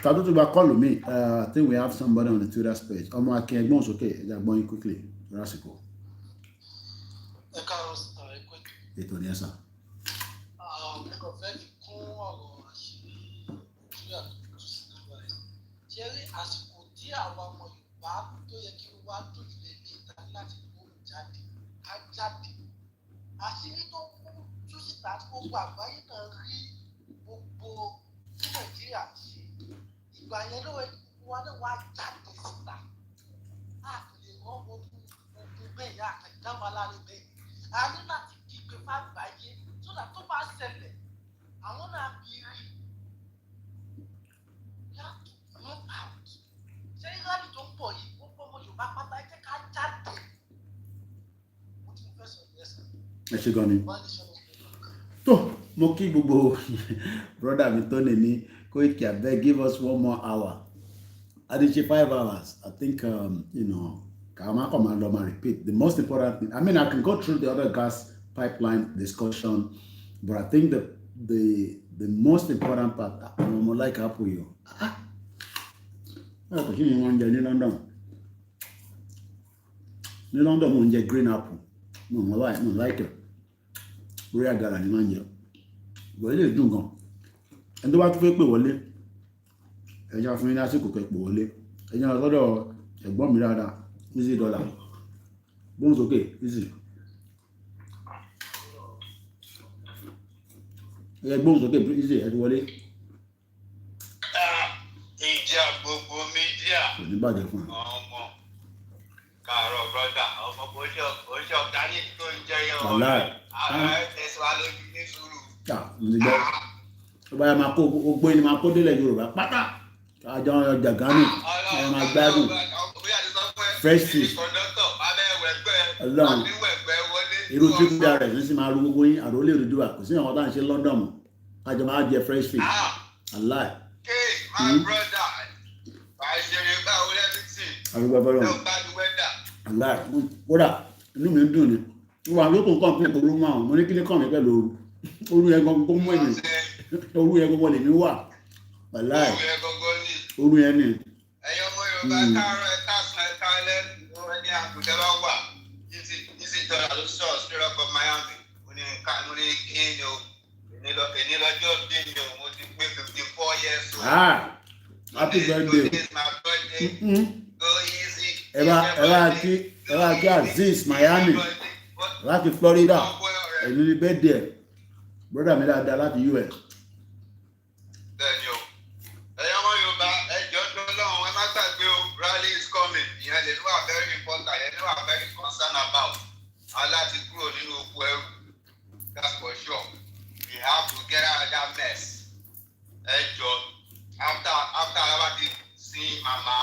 Tadu to back call me. I think we have somebody on the Twitter page. Omo Akin Egbon okay. They're going quickly. Rasiko. Ètò ni esa. Àṣírí tó kú tú síta tí gbogbo àgbáyé náà rí gbogbo tí Nàìjíríà ṣe ìgbà yẹn ló wà náà wá jáde síta àkèlè wọn ogun bẹ́ẹ̀ yá àkàdámọ́ aláàrẹ bẹ́ẹ̀ a ní láti kígbe fàgbáyé sódà tó bá ṣẹlẹ̀ àwọn náà bí rí yàtọ̀ wọn out ṣé ìrẹ́lì tó ń bọ̀ yìí gbogbo ọmọ Yorùbá pátá ẹ jẹ́ ká jáde mo ti fẹ́ sọ ìyẹn sọ. Ẹ ṣé gan ni. Tó mo kí gbogbo brother mi tó ní Koiki abeg give us 1 more hour. I did 5 hours. I think Kama repeat. The most important thing, I mean, I can go through the other gas pipeline discussion, but I think the most important part, I'm like Apuyo. London. ní London mo ń jẹ green apple mo like orí àgàrà ni máa ń jẹ ìwọlé lè dùn gan ẹni tó bá tún fẹ́ pè wọlé ẹjọ́ fún yín lásìkò kẹ́ pè wọlé ẹjọ́ lọ sọ́dọ̀ ẹ̀gbọ́n mi dáadáa easy dollar bóun sókè easy ẹgbọ́n sókè easy ẹ ti wọlé. Ìjà gbogbo mídíà. Kò ní bàjẹ́ fún ẹ. Ọmọ kàárọ̀ brọ́dà ọmọ oṣù ọ̀gá ní tó ń jẹ́ yẹn Wàhálà ẹ̀. àwọn ẹ̀sùn alójú ní sùúrù. Tà ní gbọ́. Tó bá yẹ máa kó gbogbo ẹni máa kó délẹ̀ Yorùbá pátá. Àjọ ọjà Gánì ẹ máa gbádùn. Fresh fish. Ọlọ́run irú triple rẹ̀ ní sì máa ru gbogbo yín àrò lè rí dùwà kò sí àwọn tá à ń ṣe London mọ́. Àjọ máa jẹ fresh fish. Aláì. My brother, I share you about everything. Àrùgbà bọ́lọ̀. No bad weather. Aláì. Kódà inú mi ń dùn ni. Wà lóko nǹkan pín pẹ̀lú máa mo ní kí ní kàn mí pẹ̀lú ooru. Ooru yẹn gangan tó mú ẹ̀mí. Ooru yẹn gangan lèmi wà. Aláì. Ooru yẹn ni. Ẹ̀yin ọmọ Yorùbá káàárọ̀ ẹ káàsán ẹ káalẹ́ ẹni àkùtẹ́ bá wà. Easy dollar ló sọ straight up of Miami. Mo ní kí ni o. Èní lọ́jọ́ bí mi ò mo ti pé 54 years old. Happy birthday. Today is my birthday. Go easy. Ẹ wá kí Aziz Miami láti Florida. Èmi ní birthday ẹ̀. Brother mi dáadáa láti US. Bẹ́ẹ̀ni o. Ẹ̀yin ọmọ Yorùbá ẹjọ́ tó lọ́wọ́ ẹ má gbàgbé o. Rally is coming. Ìyẹn lè wà very important. Ìyẹn lè wà very concerned about. Aláti kúrò nínú oko ẹrù. That's for sure. We have to get out of that mess. After everybody see Mama,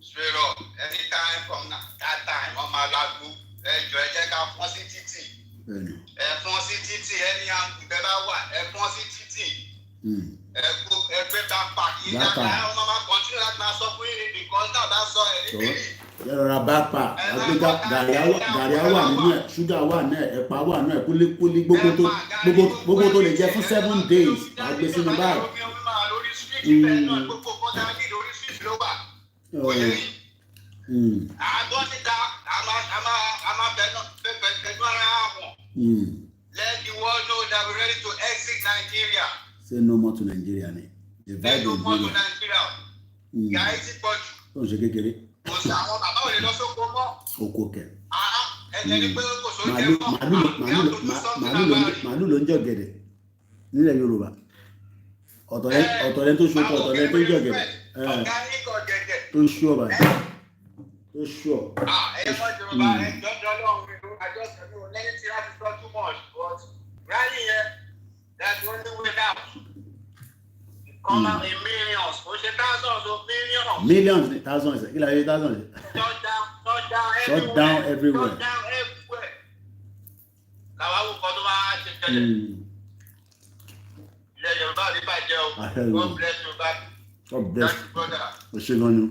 straight up, anytime from that time, on my lagu, check out fún sí títì. Fún sí títì, ẹni àǹkù tẹ́lá wà, fún sí títì. Ẹgbẹ́ bá pàkì, ìdájọ́ ọmọ máa continue láti máa sọ fún yìí because náà bá sọ ẹ̀ yọrọra bá pa àgbéga gàrí wà nínú ẹ ṣúgà wà náà ẹ̀pà wà náà kúlíkúlí gbogbo tó lè jẹ fún 7 days àgbé sínú báyìí. Let the world know that we're ready to exit Nigeria. Say no more to Nigeria ni. Say no more to Nigeria. Yàrá ti pọ̀ jù. Tó ń ṣe kékeré. Kò sí àwọn bàbá òde lọ sóko mọ́. Oko kẹ̀. Ẹni pé kò sóde mọ́. Màálù ló ń jẹ ọ̀gẹ̀dẹ̀ nílẹ̀ Yorùbá. Ọ̀tọ̀ lẹ́ni tó ṣoko ọ̀tọ̀ lẹ́ni tó ń jẹ ọ̀gẹ̀dẹ̀. Tó ṣú ọ̀bà yìí. Tó ṣú ọ̀. Ẹ̀yẹ́ mọ́ Yorùbá ẹ̀ jọjọ́ lọ́run mi ló àjọṣe mi ò lẹ́yìn tí láti sọ too much but rally yẹn that's the only way out. Come out in millions. Ó ṣe thousands of millions. Millions ni thousands kí la yẹ thousands. Shut down everywhere. Làwọn awùkọ́ tó máa ṣe tẹ́lẹ̀. Ilẹ̀ Yorùbá ò ní bàjẹ́ o. God bless you back. God bless you. O ṣe gan ni.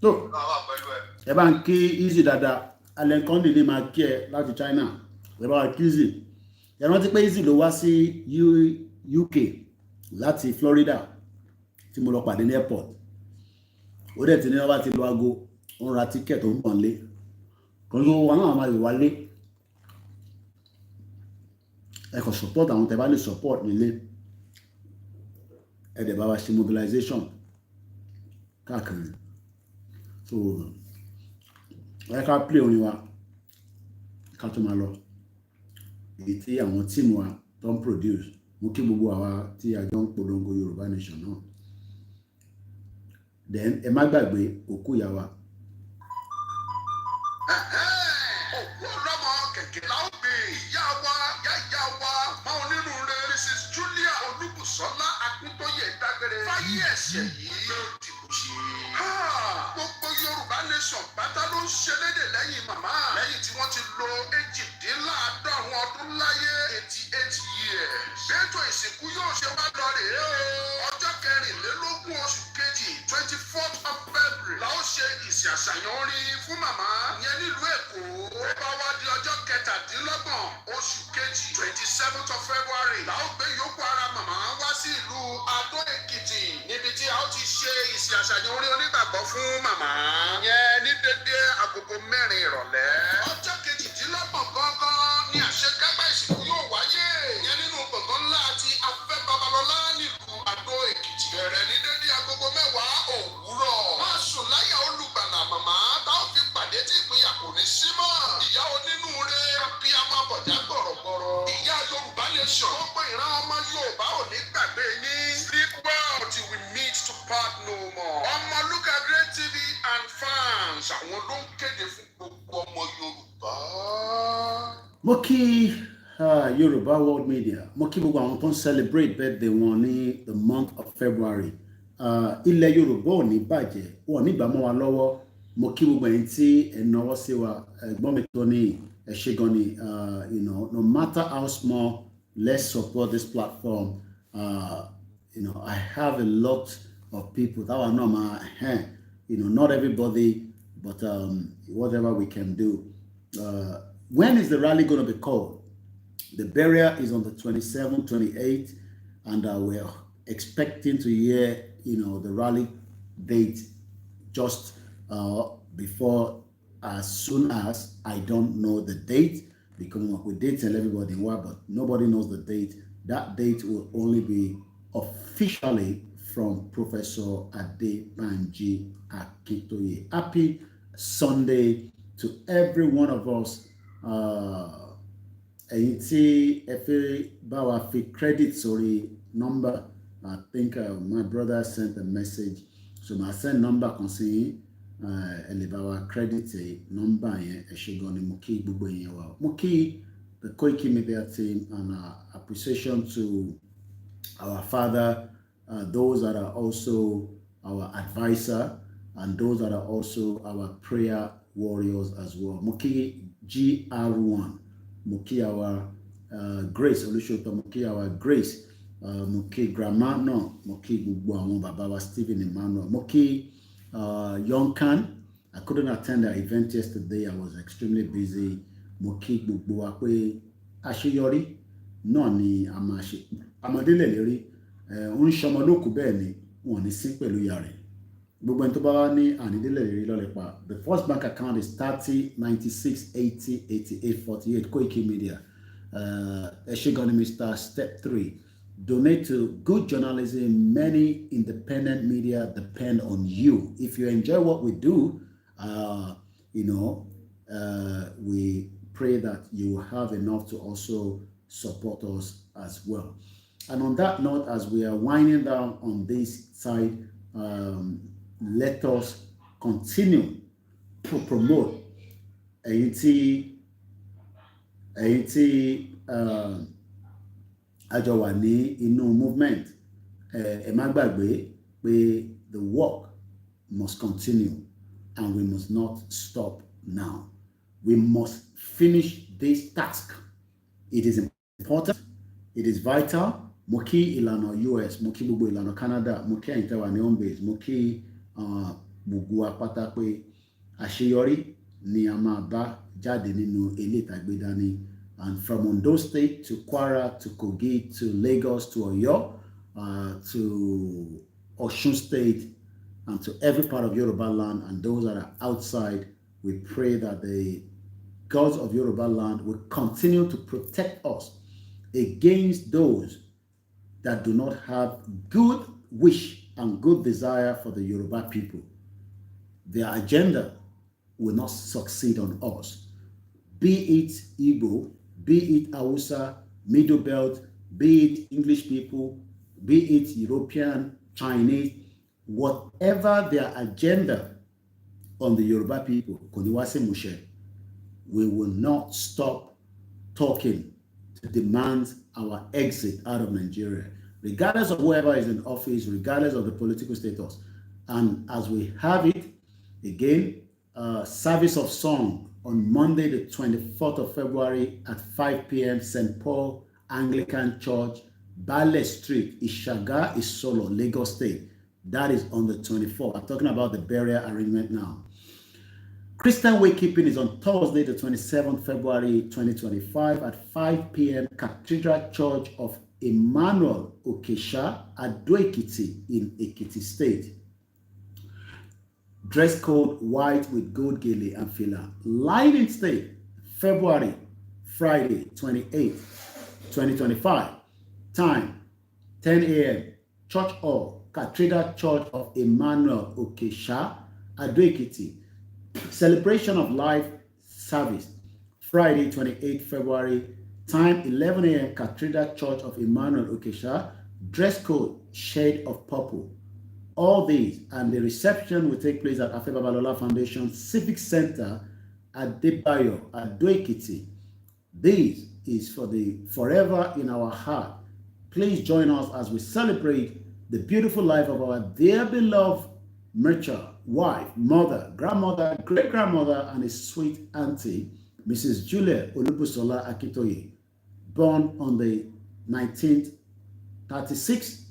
Tó ẹ bá ń kí easy dáadáa alẹ́ kan lè máa kí ẹ láti China ẹ bá wà kí easy. Ẹ rántí pé easy ló wá sí UK láti Florida tí mo lọ pàdé ní airport. Ó dẹ̀ tí ní wọ́n bá ti lo aago ó ń ra ticket tó ń pọ̀n lé. Kan ló wà náà máa lè wálé. Ẹ kàn support àwọn tẹ́ bá lè support nílé. Ẹ dẹ̀ bá wa ṣe mobilization káàkiri. So ẹ ká play orin wa ká tó máa lọ. Èyí tí àwọn tíìmù wa tó ń produce mo kí gbogbo àwa tí a jọ ń polongo Yorùbá Nation náà. Then ẹ má gbàgbé òkú ìyá wa. Òkú ọlọ́mọ kẹ̀kẹ́ la ó gbé ìyá wa máa onírúurú Mrs. Julia Olúbùsọ́lá Akíntóyè dágbére fáyé ẹ̀ṣẹ̀ yìí ló ti kú sí. Gbogbo Yorùbá Nation pátá ló ń ṣe lédè lẹ́yìn màmá lẹ́yìn tí wọ́n ti lo 18 ọdún láyé 88 years. Bẹ́ẹ̀tọ̀ ìsìnkú yóò ṣe wá lọ rèé o. Ọjọ́ 24 oṣù kejì 24th of February la ó ṣe ìsìn àṣàyàn orin fún màmá yẹn nílùú Èkó. Ó bá wá di ọjọ́ 27 oṣù kejì 27th of February la ó gbé yòókù ara màmá wá sí ìlú Adó Èkìtì níbi tí a ó ti ṣe ìsìn ṣàṣàyàn orin onígbàgbọ́ fún màmá. Yẹn ní dédé agogo 4 ìrọ̀lẹ́. Ọjọ́ kejìdínlọ́gbọ̀n gangan ni àṣekágbá ìsìnkú yóò wáyé. Yẹn nínú gbọ̀ngàn ńlá àti Afẹ́ Babalọ́lá nílùú Àdó Èkìtì. Bẹ̀rẹ̀ ní dédé agogo 10 òwúrọ̀. Má sùn láyà olùgbàlà màmá táwọn fi pàdé tí ìpínyà kò ní sí mọ́. Ìyá onínúure abiyamọ bọ̀dá gbọ̀rọ̀gbọ̀rọ̀. Ìyá Yorùbá nation. Gbogbo ìran ọmọ Yorùbá ò ní gbàgbé yín. Sleep well till we meet to part no more. Ọmọlúkà Great TV and fans àwọn ló ń kéde fún gbogbo ọmọ Yorùbá. Mo kí Yoruba World Media, mo kí gbogbo àwọn tó ń celebrate birthday wọn ní the month of February. Ilẹ̀ Yorùbá ò ní bàjẹ́, wọn ní ìgbàmọ́ wa lọ́wọ́. Mo kí gbogbo ẹ̀yin tí ẹ náwó sí wa, ẹ̀gbọ́n mi tó ní ẹ ṣé gan ni, no matter how small, let's support this platform. I have a lot of people that are not my not everybody, but whatever we can do. When is the rally going to be called? The burial is on the 27th, 28th, and we're expecting to hear, the rally date just before, as soon as I don't know the date, because we did tell everybody what, but nobody knows the date. That date will only be officially from Professor Adebanji Akintoye. Happy Sunday to every one of us. Ẹ̀yin tí ẹ fẹ́ bá wa fi credit sórí number, I think my brother sent a message, so my send number kan sí ẹ lè bá wa credit number yẹn. Ẹ ṣé gan ni, mo kí gbogbo yẹn wá. Mo kí the Koikimedia team, and appreciation to our father, those that are also our advisor, and those that are also our prayer warriors as well. Mo kí GR1, mo kí our Grace Olúṣòótọ́, mo kí our Grace, mo kí grandma náà, mo kí gbogbo àwọn bàbá wa Stephen Emmanuel, mo kí Young Khan. I couldn't attend the event yesterday, I was extremely busy. Mo kí gbogbo wa pé àṣeyọrí náà ni a máa ṣe. Ọmọdé lè lérí, ń ṣọmọ lókù bẹ́ẹ̀ ni wọn ní sí pẹ̀lú ìyá rẹ̀. Gbogbo ẹni tó bá wá ní ànídélé lérí lọ́lẹ̀ pa. The first bank account is 30 96 80 88 48 Koikimedia. Ẹ ṣé gan ni Mr. Step 3. Donate to good journalism. Many independent media depend on you. If you enjoy what we do, we pray that you will have enough to also support us as well. And on that note, as we are winding down on this side, let us continue to promote èyí tí àjọ wà ní inú movement. Ẹ má gbàgbé pé the work must continue and we must not stop now. We must finish this task. It is important, it is vital. Mo kí ìlànà US, mo kí gbogbo ìlànà Canada, mo kí ẹ̀yin tẹ́ wà ní home base, mo kí gbogbo apáta pé àṣeyọrí ni a máa bá jáde nínú ilé ìtàgbé dání. And from Ondo State to Kwara to Kogi to Lagos to Oyo to Osun State and to every part of Yoruba land and those that are outside, we pray that the gods of Yoruba land will continue to protect us against those that do not have good wish and good desire for the Yoruba people. Their agenda will not succeed on us. Be it Igbo, be it Hausa, Middle Belt, be it English people, be it European, Chinese, whatever their agenda on the Yoruba people, we will not stop talking to demand our exit out of Nigeria, regardless of whoever is in office, regardless of the political status. And as we have it, again, service of song on Monday, the 24th of February at 5 p.m. St. Paul Anglican Church, Bale Street, Ishaga, Isolo, Lagos State. That is on the 24th. I'm talking about the burial arrangement now. Christian Wakekeeping is on Thursday, the 27th February 2025 at 5 p.m. Cathedral Church of Emmanuel Okesha, Ado Ekiti in Ekiti State. Dress code white with gold gele and fila. Lighting state, February, Friday, 28th, 2025. Time, 10 a.m. Church Hall, Cathedral Church of Emmanuel Okesha, Ado-Ekiti. Celebration of Life service, Friday, 28th February. Time, 11 a.m. Cathedral Church of Emmanuel Okesha. Dress code, shade of purple. All these and the reception will take place at Afe Babalola Foundation Civic Center at Debayo, Ado-Ekiti. This is for the forever in our heart. Please join us as we celebrate the beautiful life of our dear beloved Mercher, wife, mother, grandmother, great-grandmother, and a sweet auntie, Mrs. Julia Olubusola Akitoye, born on the 19th, 36,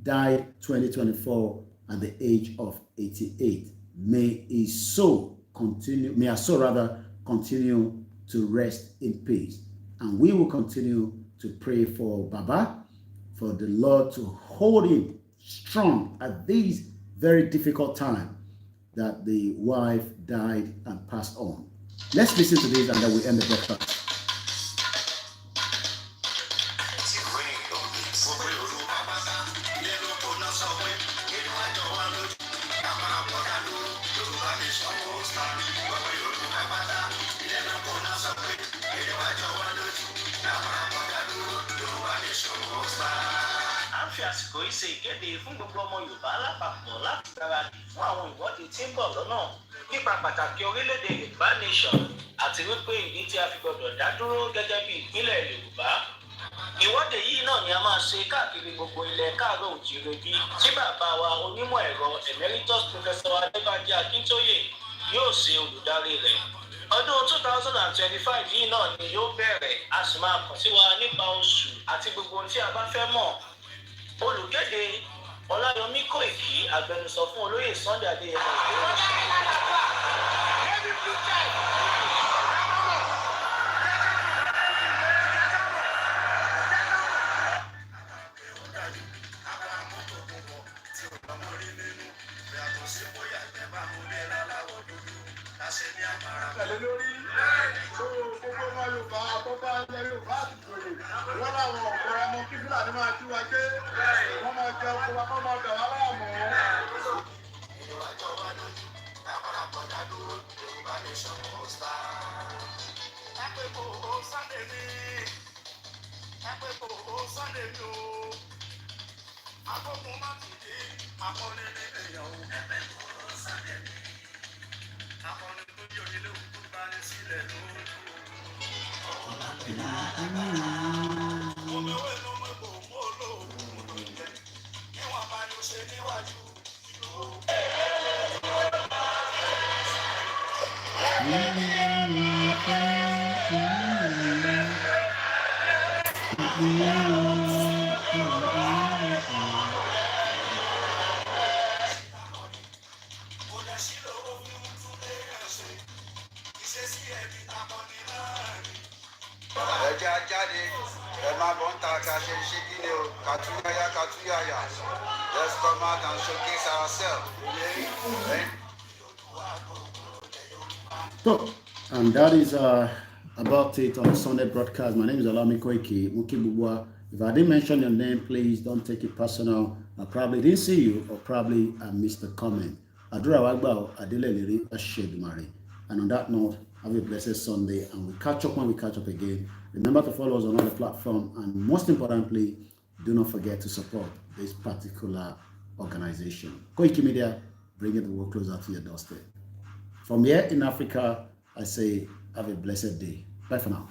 died 2024 at the age of 88. May her soul continue to rest in peace. And we will continue to pray for Baba, for the Lord to hold him strong at these very difficult time that the wife died and passed on. Let's listen to this and then we end the broadcast. Fi àsìkò yìí ṣe ìkéde fún gbogbo ọmọ Yorùbá lápapọ̀ láti gbáradì fún àwọn ìwọ́de tí ń bọ̀ lọ́nà nípa pàtàkì orílẹ̀-èdè Yorùbá nation àti wípé ìdí tí a fi gbọdọ̀ dá dúró gẹ́gẹ́ bí ìpínlẹ̀ Yorùbá. Ìwọ́de yìí náà ni a máa ṣe káàkiri gbogbo ilẹ̀ káàárọ̀ òjìrè bí tí bàbá wa onímọ̀ ẹ̀rọ emeritus professor Adébánjí Akíntóyè yóò ṣe olùdarí rẹ̀. Ọdún 2025 yìí náà ni yóò bẹ̀rẹ̀, a sì máa kàn sí wa nípa oṣù àti gbogbo ohun tí a bá fẹ́ mọ̀. Olùkéde Ọláyọmí Kóìkì, agbẹnusọ fún olóyè Sunday Adéyẹmọ Let's come out and showcase ourselves. So, and that is about it on Sunday broadcast. My name is OLAYOMI KOIKI. If I didn't mention your name, please don't take it personal. I probably didn't see you, or probably I missed the comment. Adura Wagbao Adeleliri Ashedumari. And on that note, have a blessed Sunday, and we'll catch up when we catch up again. Remember to follow us on all the platforms, and most importantly, do not forget to support this particular organization. Koikimedia, bringing the world closer to your doorstep. From here in Africa, I say have a blessed day. Bye for now.